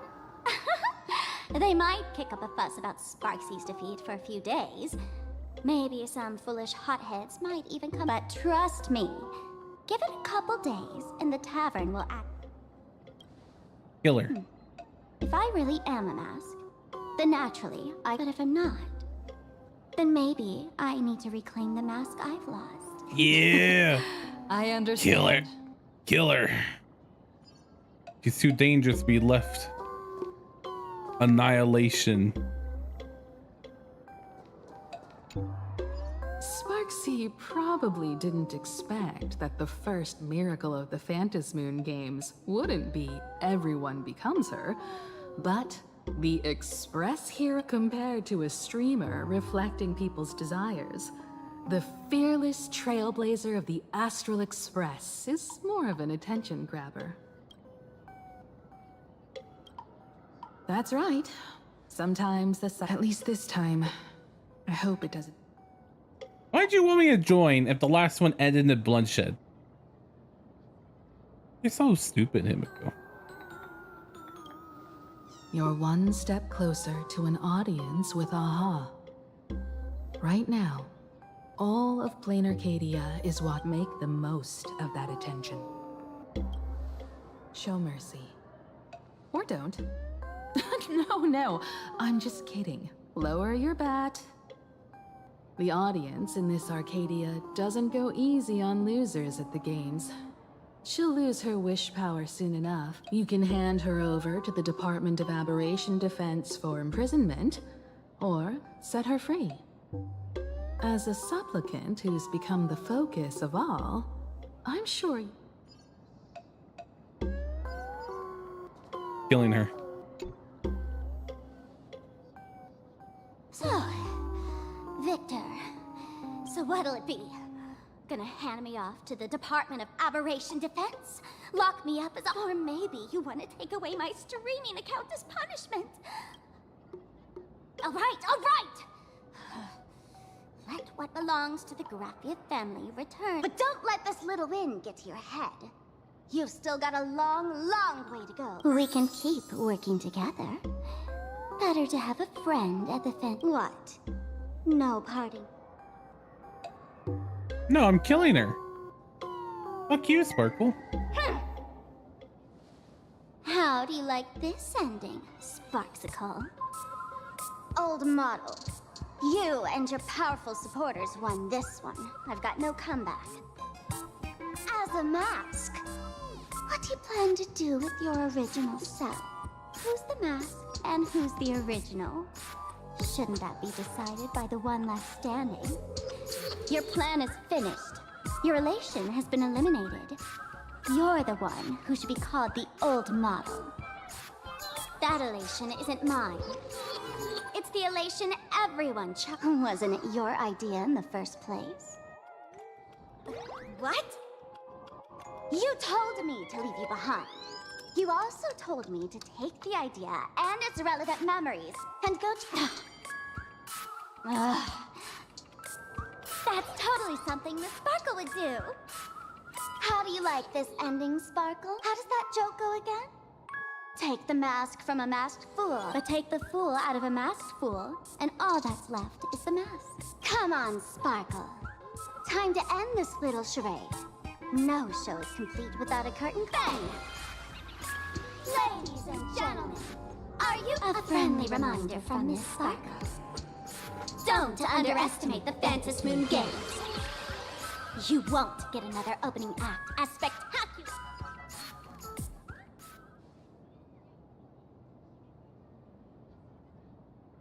They might kick up a fuss about Sparksy's defeat for a few days. Maybe some foolish hotheads might even come. But trust me, give it a couple days and the tavern will act. Kill her. If I really am a mask, then naturally I. But if I'm not, then maybe I need to reclaim the mask I've lost. Yeah. I understand. Kill her. Kill her. She's too dangerous to be left. Annihilation. Sparksy probably didn't expect that the first miracle of the Phantasmoon games wouldn't be everyone becomes her, but the Express hero compared to a streamer reflecting people's desires. The fearless trailblazer of the Astral Express is more of an attention grabber. That's right. Sometimes at least this time, I hope it doesn't. Why'd you want me to join if the last one ended in bloodshed? You're so stupid, Himiko. You're one step closer to an audience with Aha. Right now, all of Planarcadia is what make the most of that attention. Show mercy. Or don't. No, I'm just kidding. Lower your bat. The audience in this Arcadia doesn't go easy on losers at the games. She'll lose her wish power soon enough. You can hand her over to the Department of Aberration Defense for imprisonment, or set her free. As a supplicant who's become the focus of all, I'm sure Killing her. So, Victor, so what'll it be? Gonna hand me off to the Department of Aberration Defense? Lock me up or maybe you want to take away my streaming account as punishment? All right! Let what belongs to the Graffia family return. But don't let this little win get to your head. You've still got a long, long way to go. We can keep working together. Better to have a friend at the fence. What? No parting. No, I'm killing her. Fuck you, Sparkle. How do you like this ending, Sparksicle? Old model. You and your powerful supporters won this one. I've got no comeback. As a mask, what do you plan to do with your original self? Who's the mask and who's the original? Shouldn't that be decided by the one left standing? Your plan is finished. Your elation has been eliminated. You're the one who should be called the old model. That elation isn't mine. It's the elation everyone chose. Wasn't it your idea in the first place? What? You told me to leave you behind. You also told me to take the idea and its relevant memories and go to... That's totally something Miss Sparkle would do. How do you like this ending, Sparkle? How does that joke go again? Take the mask from a masked fool, but take the fool out of a masked fool, and all that's left is the mask. Come on, Sparkle. Time to end this little charade. No show is complete without a curtain bang. Ladies and gentlemen, are you a friendly reminder from Miss Sparkle? Don't underestimate the Phantom Moon Games. You won't get another opening act as spectacular.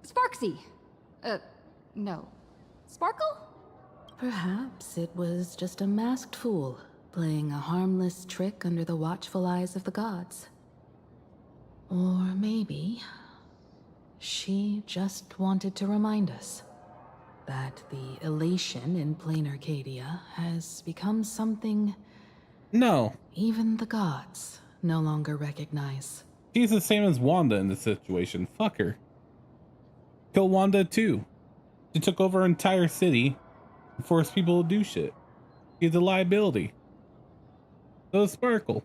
Sparksy! No. Sparkle? perhaps it was just a masked fool playing a harmless trick under the watchful eyes of the gods. Or maybe she just wanted to remind us that the elation in Planarcadia has become something even the gods no longer recognize. She's the same as Wanda in this situation. Fuck her. Kill Wanda too. She took over an entire city and forced people to do shit. She's a liability. So is Sparkle.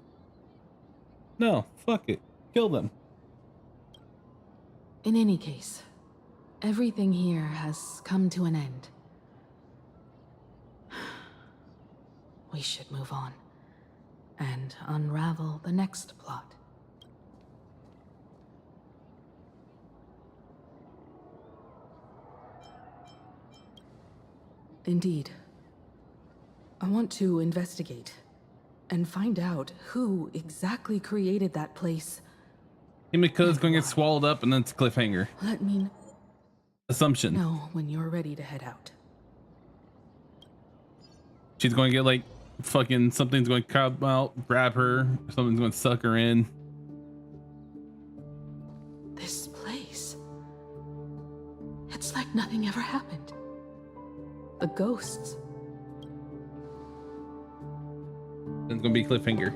No, fuck it. Kill them. In any case, everything here has come to an end. We should move on and unravel the next plot. Indeed. I want to investigate and find out who exactly created that place. Himiko's going to get swallowed up and then it's cliffhanger. Let me Assumption. know when you're ready to head out. She's going to get like fucking something's going to come out, grab her, or something's going to suck her in. This place. It's like nothing ever happened. The ghosts. It's going to be cliffhanger.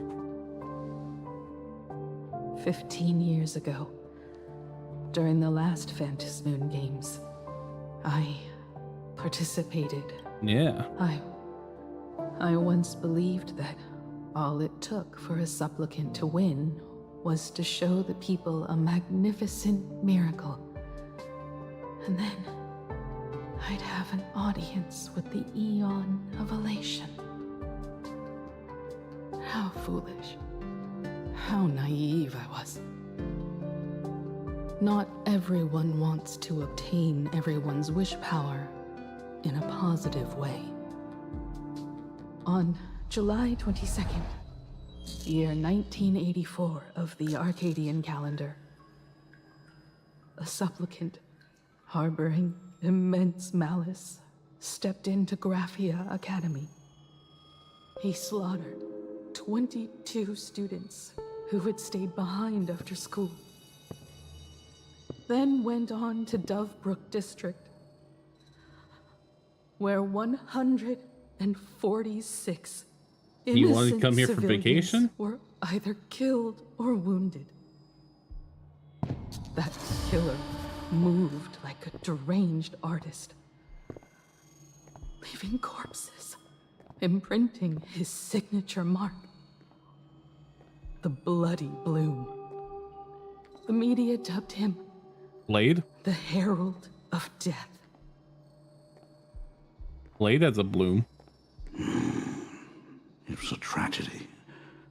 15 years ago, during the last Phantasmoon Games, I participated. Yeah. I once believed that all it took for a supplicant to win was to show the people a magnificent miracle. And then I'd have an audience with the Eon of Elation. How foolish. How naive I was. Not everyone wants to obtain everyone's wish power in a positive way. On July 22nd, year 1984 of the Arcadian calendar, a supplicant harboring immense malice stepped into Graphia Academy. He slaughtered 22 students who had stayed behind after school. Then went on to Dovebrook District, where 146 You want to innocent come here for civilians vacation? were either killed or wounded. That killer moved like a deranged artist, leaving corpses, imprinting his signature mark. The Bloody Bloom. The media dubbed him Blade? the Herald of Death. Blade has a bloom. It was a tragedy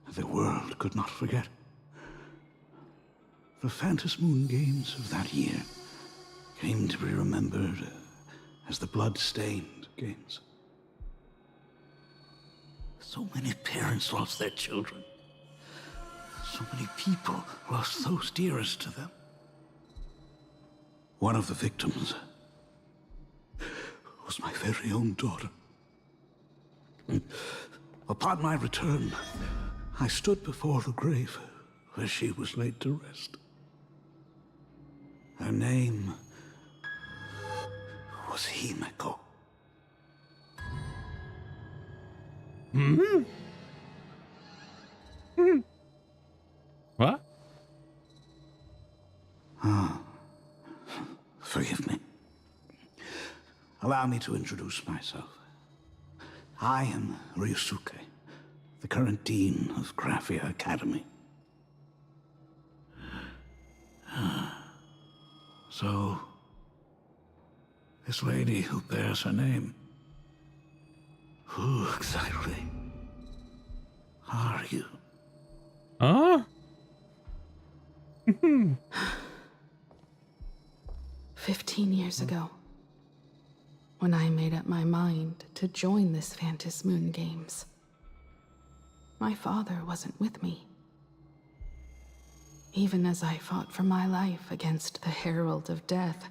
that the world could not forget. The Phantom Moon Games of that year came to be remembered as the Blood-Stained Games. So many parents lost their children. So many people lost those dearest to them. One of the victims was my very own daughter. Upon my return, I stood before the grave where she was laid to rest. Her name was Himeko. Hmm? Hmm. What? Forgive me. Allow me to introduce myself. I am Ryusuke, the current dean of Graphia Academy. So, this lady who bears her name, who exactly are you? Huh? 15 years ago, when I made up my mind to join this Phantom Moon Games, my father wasn't with me. Even as I fought for my life against the Herald of Death,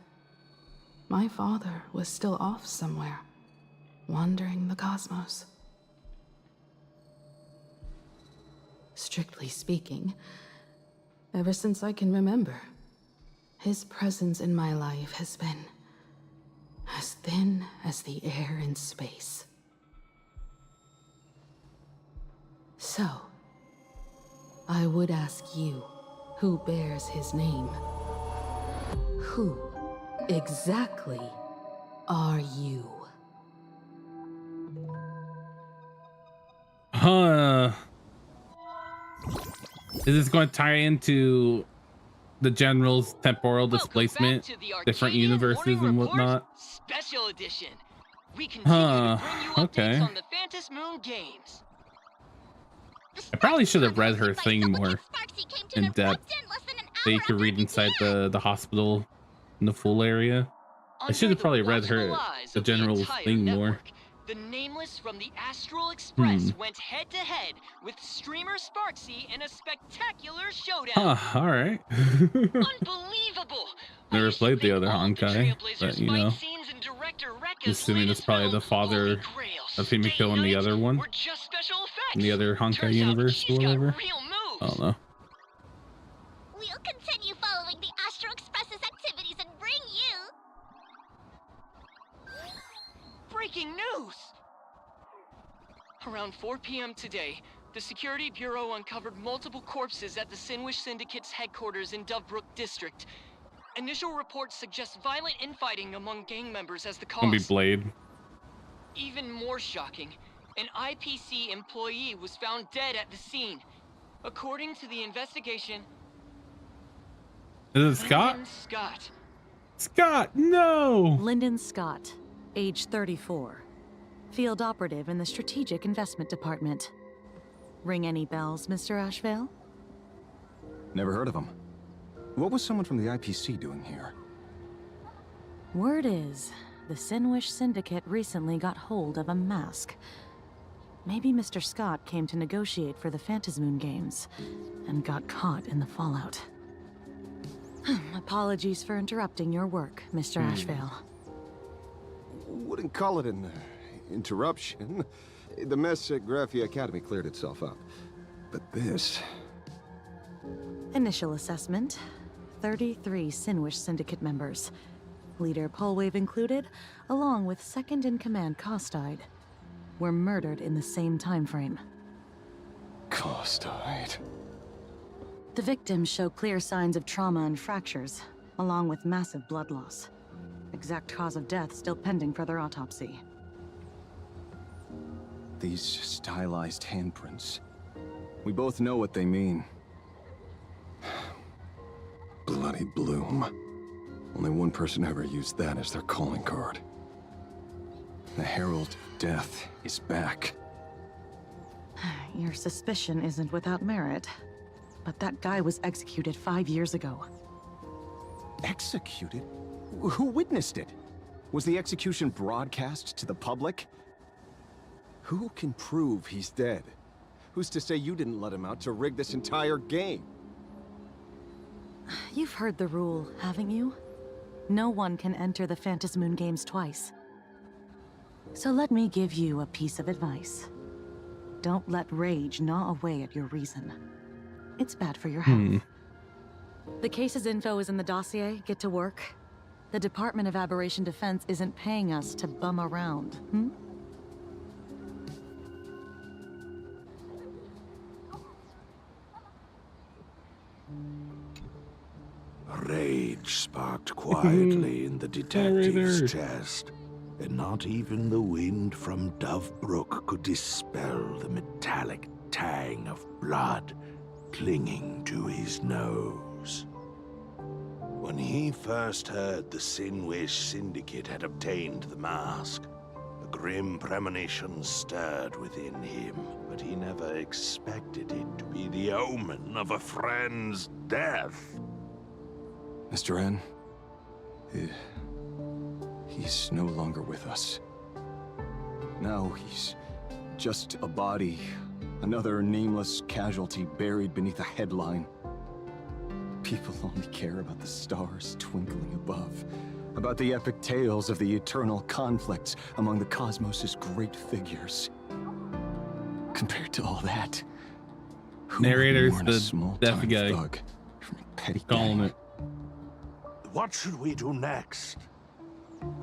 my father was still off somewhere, wandering the cosmos. Strictly speaking, ever since I can remember, his presence in my life has been as thin as the air in space. So, I would ask you, who bears his name, who exactly are you? Is this going to tie into the general's temporal displacement, different universes and whatnot? Special edition. We continue to bring you updates Okay. on the Phantom Moon Games. I probably should have read her thing more in depth. So you could read inside the hospital in the full area. I should have probably read her the general's thing more. The Nameless from the Astral Express went head-to-head with streamer Sparksy in a spectacular showdown. Huh, alright. Unbelievable! Never played the other Honkai, but you know. Assuming it's probably the father of Himiko in the other one. In the other Honkai universe or whatever. I don't know. We'll continue following the Astro Express's activities and bring you... Breaking news! Around 4 p.m. today, the Security Bureau uncovered multiple corpses at the Sinwish Syndicate's headquarters in Dovebrook District. Initial reports suggest violent infighting among gang members as the cause. Gonna be Blade. Even more shocking, an IPC employee was found dead at the scene. According to the investigation... Is it Scott? Lyndon Scott. Scott, no! Lyndon Scott, age 34. Field operative in the Strategic Investment Department. Ring any bells, Mr. Ashvale? Never heard of him. What was someone from the IPC doing here? Word is, the Sinwish Syndicate recently got hold of a mask. Maybe Mr. Scott came to negotiate for the Phantom Moon Games, and got caught in the fallout. Apologies for interrupting your work, Mr. Ashvale. Wouldn't call it an interruption. The mess at Graphia Academy cleared itself up. But this... Initial assessment. 33 Sinwish Syndicate members. Leader Polwave included, along with second-in-command Costide, were murdered in the same time frame. Costide. The victims show clear signs of trauma and fractures, along with massive blood loss. Exact cause of death still pending further autopsy. These stylized handprints. We both know what they mean. Bloody Bloom. Only one person ever used that as their calling card. The Herald of Death is back. Your suspicion isn't without merit, but that guy was executed 5 years ago. Executed? Who witnessed it? Was the execution broadcast to the public? Who can prove he's dead? Who's to say you didn't let him out to rig this entire game? You've heard the rule, haven't you? No one can enter the Phantasmoon games twice. So let me give you a piece of advice. Don't let rage gnaw away at your reason. It's bad for your health. The case's info is in the dossier. Get to work. The Department of Aberration Defense isn't paying us to bum around, Rage sparked quietly in the detective's chest, and not even the wind from Dove Brook could dispel the metallic tang of blood clinging to his nose. When he first heard the Sinwish Syndicate had obtained the mask, a grim premonition stirred within him, but he never expected it to be the omen of a friend's death. Mr. N, he's no longer with us. Now he's just a body, another nameless casualty buried beneath a headline. People only care about the stars twinkling above, about the epic tales of the eternal conflicts among the cosmos's great figures. Compared to all that, Narrator's the the deaf guy. Thug from a petty Calling gang? it. What should we do next?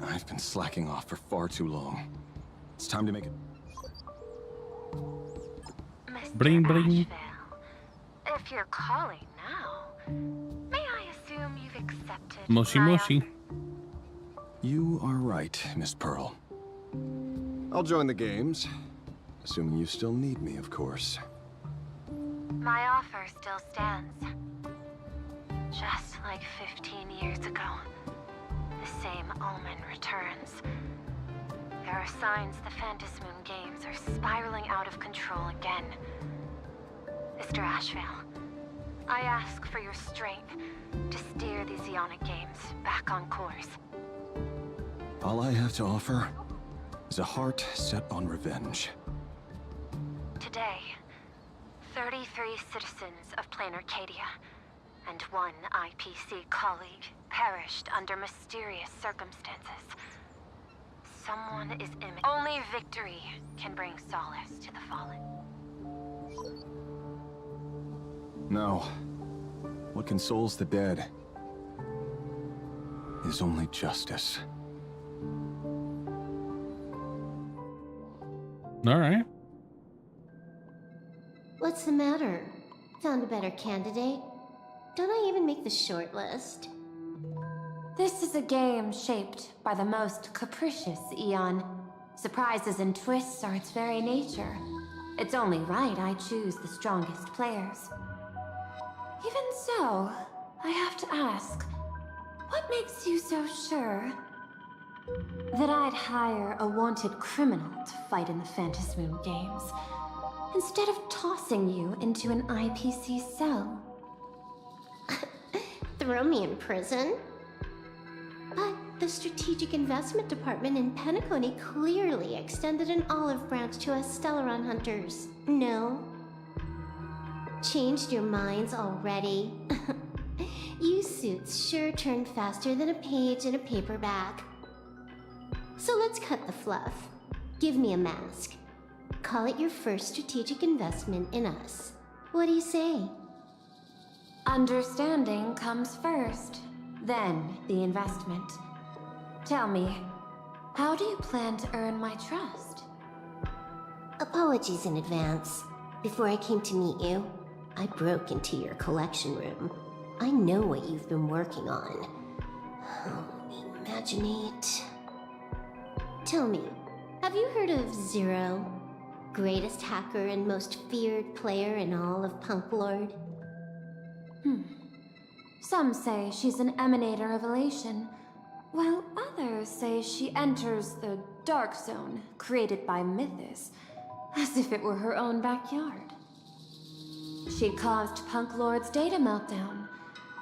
I've been slacking off for far too long. It's time to make it. Bling bling. If you're calling now, may I assume you've accepted Moshi moshi. You are right, Miss Pearl. I'll join the games, assuming you still need me, of course. My offer still stands. Just like 15 years ago, the same omen returns. There are signs the Phantasmoon games are spiraling out of control again. Mr. Ashvale, I ask for your strength to steer these Ionic games back on course. All I have to offer is a heart set on revenge. Today, 33 citizens of Planarcadia and one IPC colleague perished under mysterious circumstances. Someone is imminent. Only victory can bring solace to the fallen. No. What consoles the dead is only justice. All right. What's the matter? Found a better candidate? Don't I even make the short list? This is a game shaped by the most capricious Eon. Surprises and twists are its very nature. It's only right I choose the strongest players. Even so, I have to ask, what makes you so sure that I'd hire a wanted criminal to fight in the Phantasmoon games, instead of tossing you into an IPC cell? Throw me in prison? But the Strategic Investment Department in Penacony clearly extended an olive branch to us Stellaron hunters. No? Changed your minds already? You suits sure turn faster than a page in a paperback. So let's cut the fluff. Give me a mask. Call it your first strategic investment in us. What do you say? Understanding comes first, then the investment. Tell me, how do you plan to earn my trust? Apologies in advance. Before I came to meet you, I broke into your collection room. I know what you've been working on. Imaginate. Tell me, have you heard of Zero? Greatest hacker and most feared player in all of Punk Lord? Some say she's an emanator of elation, while others say she enters the dark zone created by Mythos, as if it were her own backyard. She caused Punk Lord's data meltdown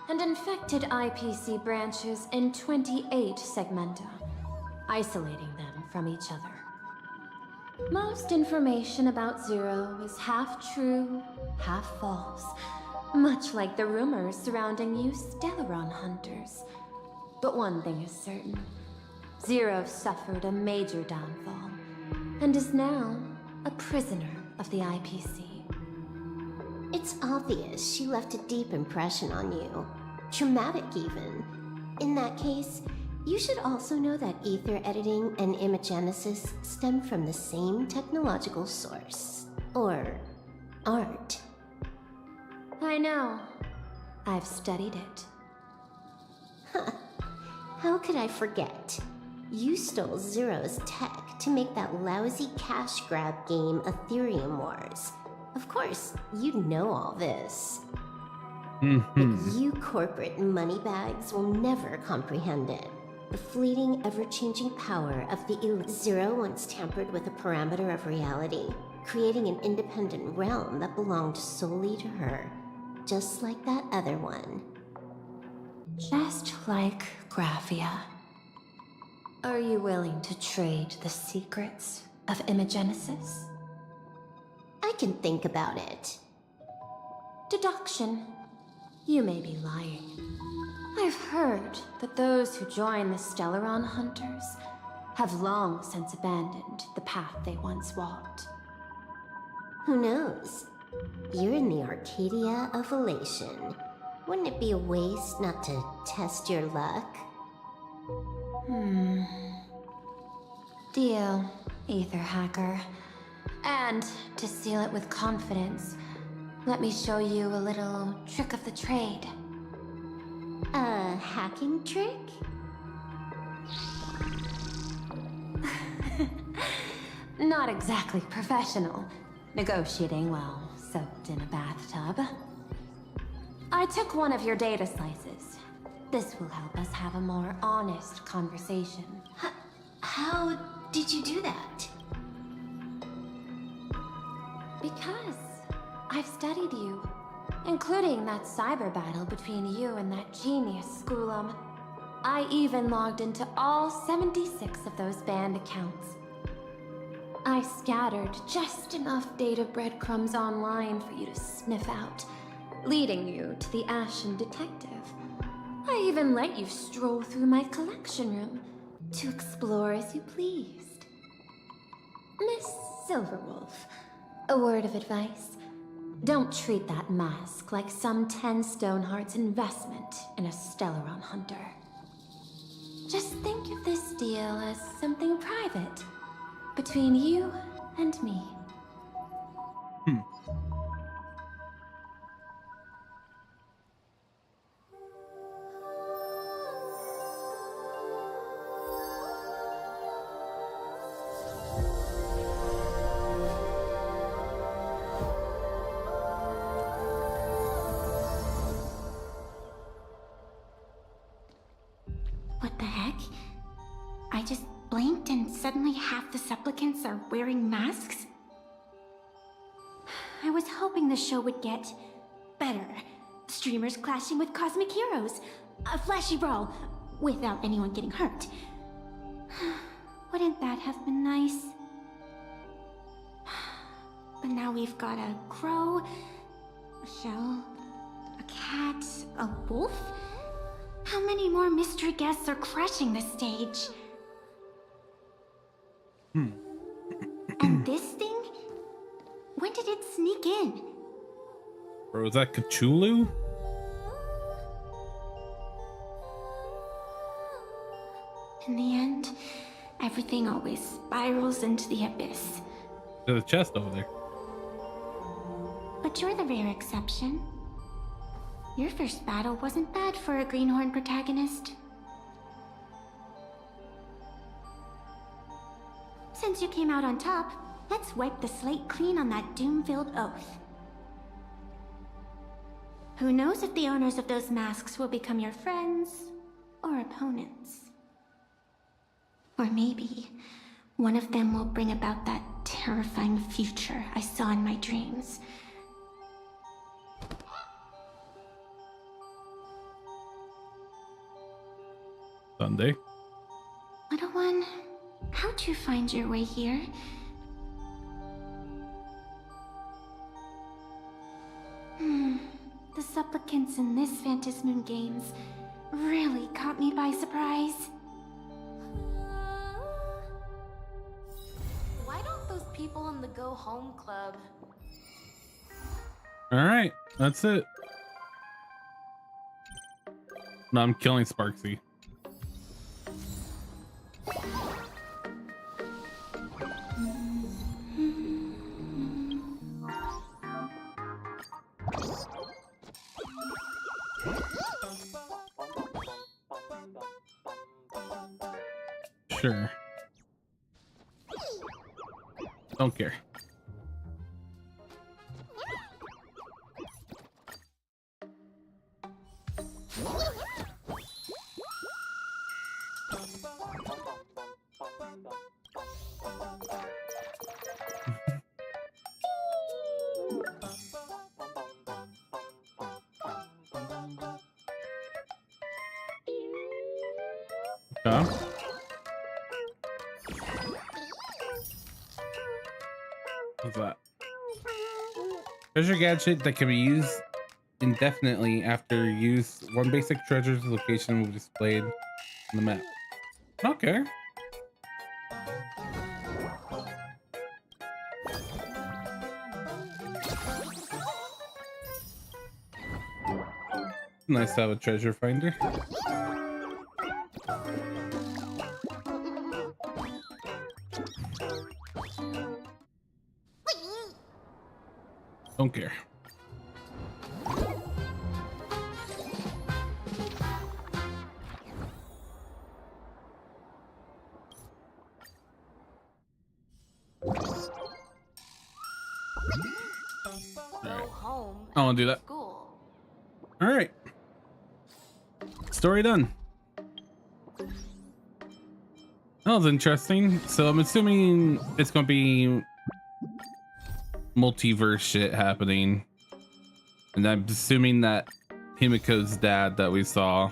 and infected IPC branches in 28 segmenta, isolating them from each other. Most information about Zero is half true, half false, much like the rumors surrounding you Stellaron hunters. But one thing is certain. Zero suffered a major downfall, and is now a prisoner of the IPC. It's obvious she left a deep impression on you. Traumatic, even. In that case, you should also know that ether editing and imagenesis stem from the same technological source. Or art. I know. I've studied it. How could I forget? You stole Zero's tech to make that lousy cash grab game Ethereum Wars. Of course, you know all this. But you corporate moneybags will never comprehend it. The fleeting, ever-changing power of the Zero once tampered with a parameter of reality, creating an independent realm that belonged solely to her, just like that other one. Just like Graphia. Are you willing to trade the secrets of imagenesis? I can think about it. Deduction. You may be lying. I've heard that those who join the Stellaron Hunters have long since abandoned the path they once walked. Who knows? You're in the Arcadia of Elation. Wouldn't it be a waste not to test your luck? Deal, Ether Hacker. And to seal it with confidence, let me show you a little trick of the trade. A hacking trick? Not exactly professional. Negotiating while soaked in a bathtub. I took one of your data slices. This will help us have a more honest conversation. How did you do that? Because I've studied you, including that cyber battle between you and that genius Schoolum. I even logged into all 76 of those banned accounts. I scattered just enough data breadcrumbs online for you to sniff out, leading you to the Ashen Detective. I even let you stroll through my collection room to explore as you pleased. Miss Silverwolf, a word of advice. Don't treat that mask like some 10 Stonehearts investment in a Stellaron hunter. Just think of this deal as something private, between you and me. What the heck? I just blinked and suddenly half the supplicants are wearing masks? I was hoping the show would get better. Streamers clashing with cosmic heroes. A flashy brawl without anyone getting hurt. Wouldn't that have been nice? But now we've got a crow, a shell, a cat, a wolf? How many more mystery guests are crashing the stage? And this thing? When did it sneak in? Bro, is that Cthulhu? In the end, everything always spirals into the abyss. There's a chest over there. But you're the rare exception. Your first battle wasn't bad for a greenhorn protagonist. Since you came out on top, let's wipe the slate clean on that doom-filled oath. Who knows if the owners of those masks will become your friends or opponents? Or maybe one of them will bring about that terrifying future I saw in my dreams. Sunday. Little one, how'd you find your way here? The supplicants in this Phantasmoon Games really caught me by surprise. Why don't those people in the Go Home Club? All right, that's it. No, I'm killing Sparksy. Sure. Don't care. Okay. What's that? Treasure gadget that can be used indefinitely after use. One basic treasure's location will be displayed on the map. Okay. Nice to have a treasure finder. Don't care. Go home. I want to do that. School. All right. Story done. That was interesting. So I'm assuming it's going to be multiverse shit happening. And I'm assuming that Himiko's dad that we saw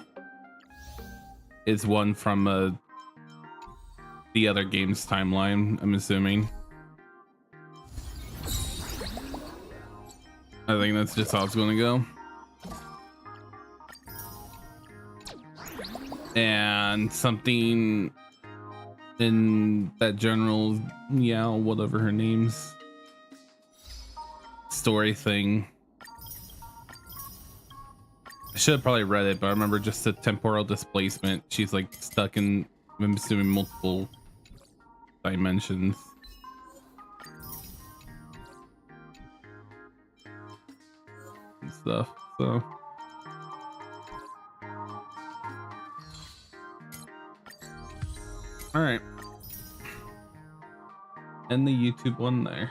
is one from the other game's timeline, I'm assuming. I think that's just how it's going to go. And something in that general, yeah, whatever her name's story thing. I should have probably read it, but I remember just the temporal displacement. She's like stuck in, I'm assuming, multiple dimensions. And stuff, so. All right. And the YouTube one there.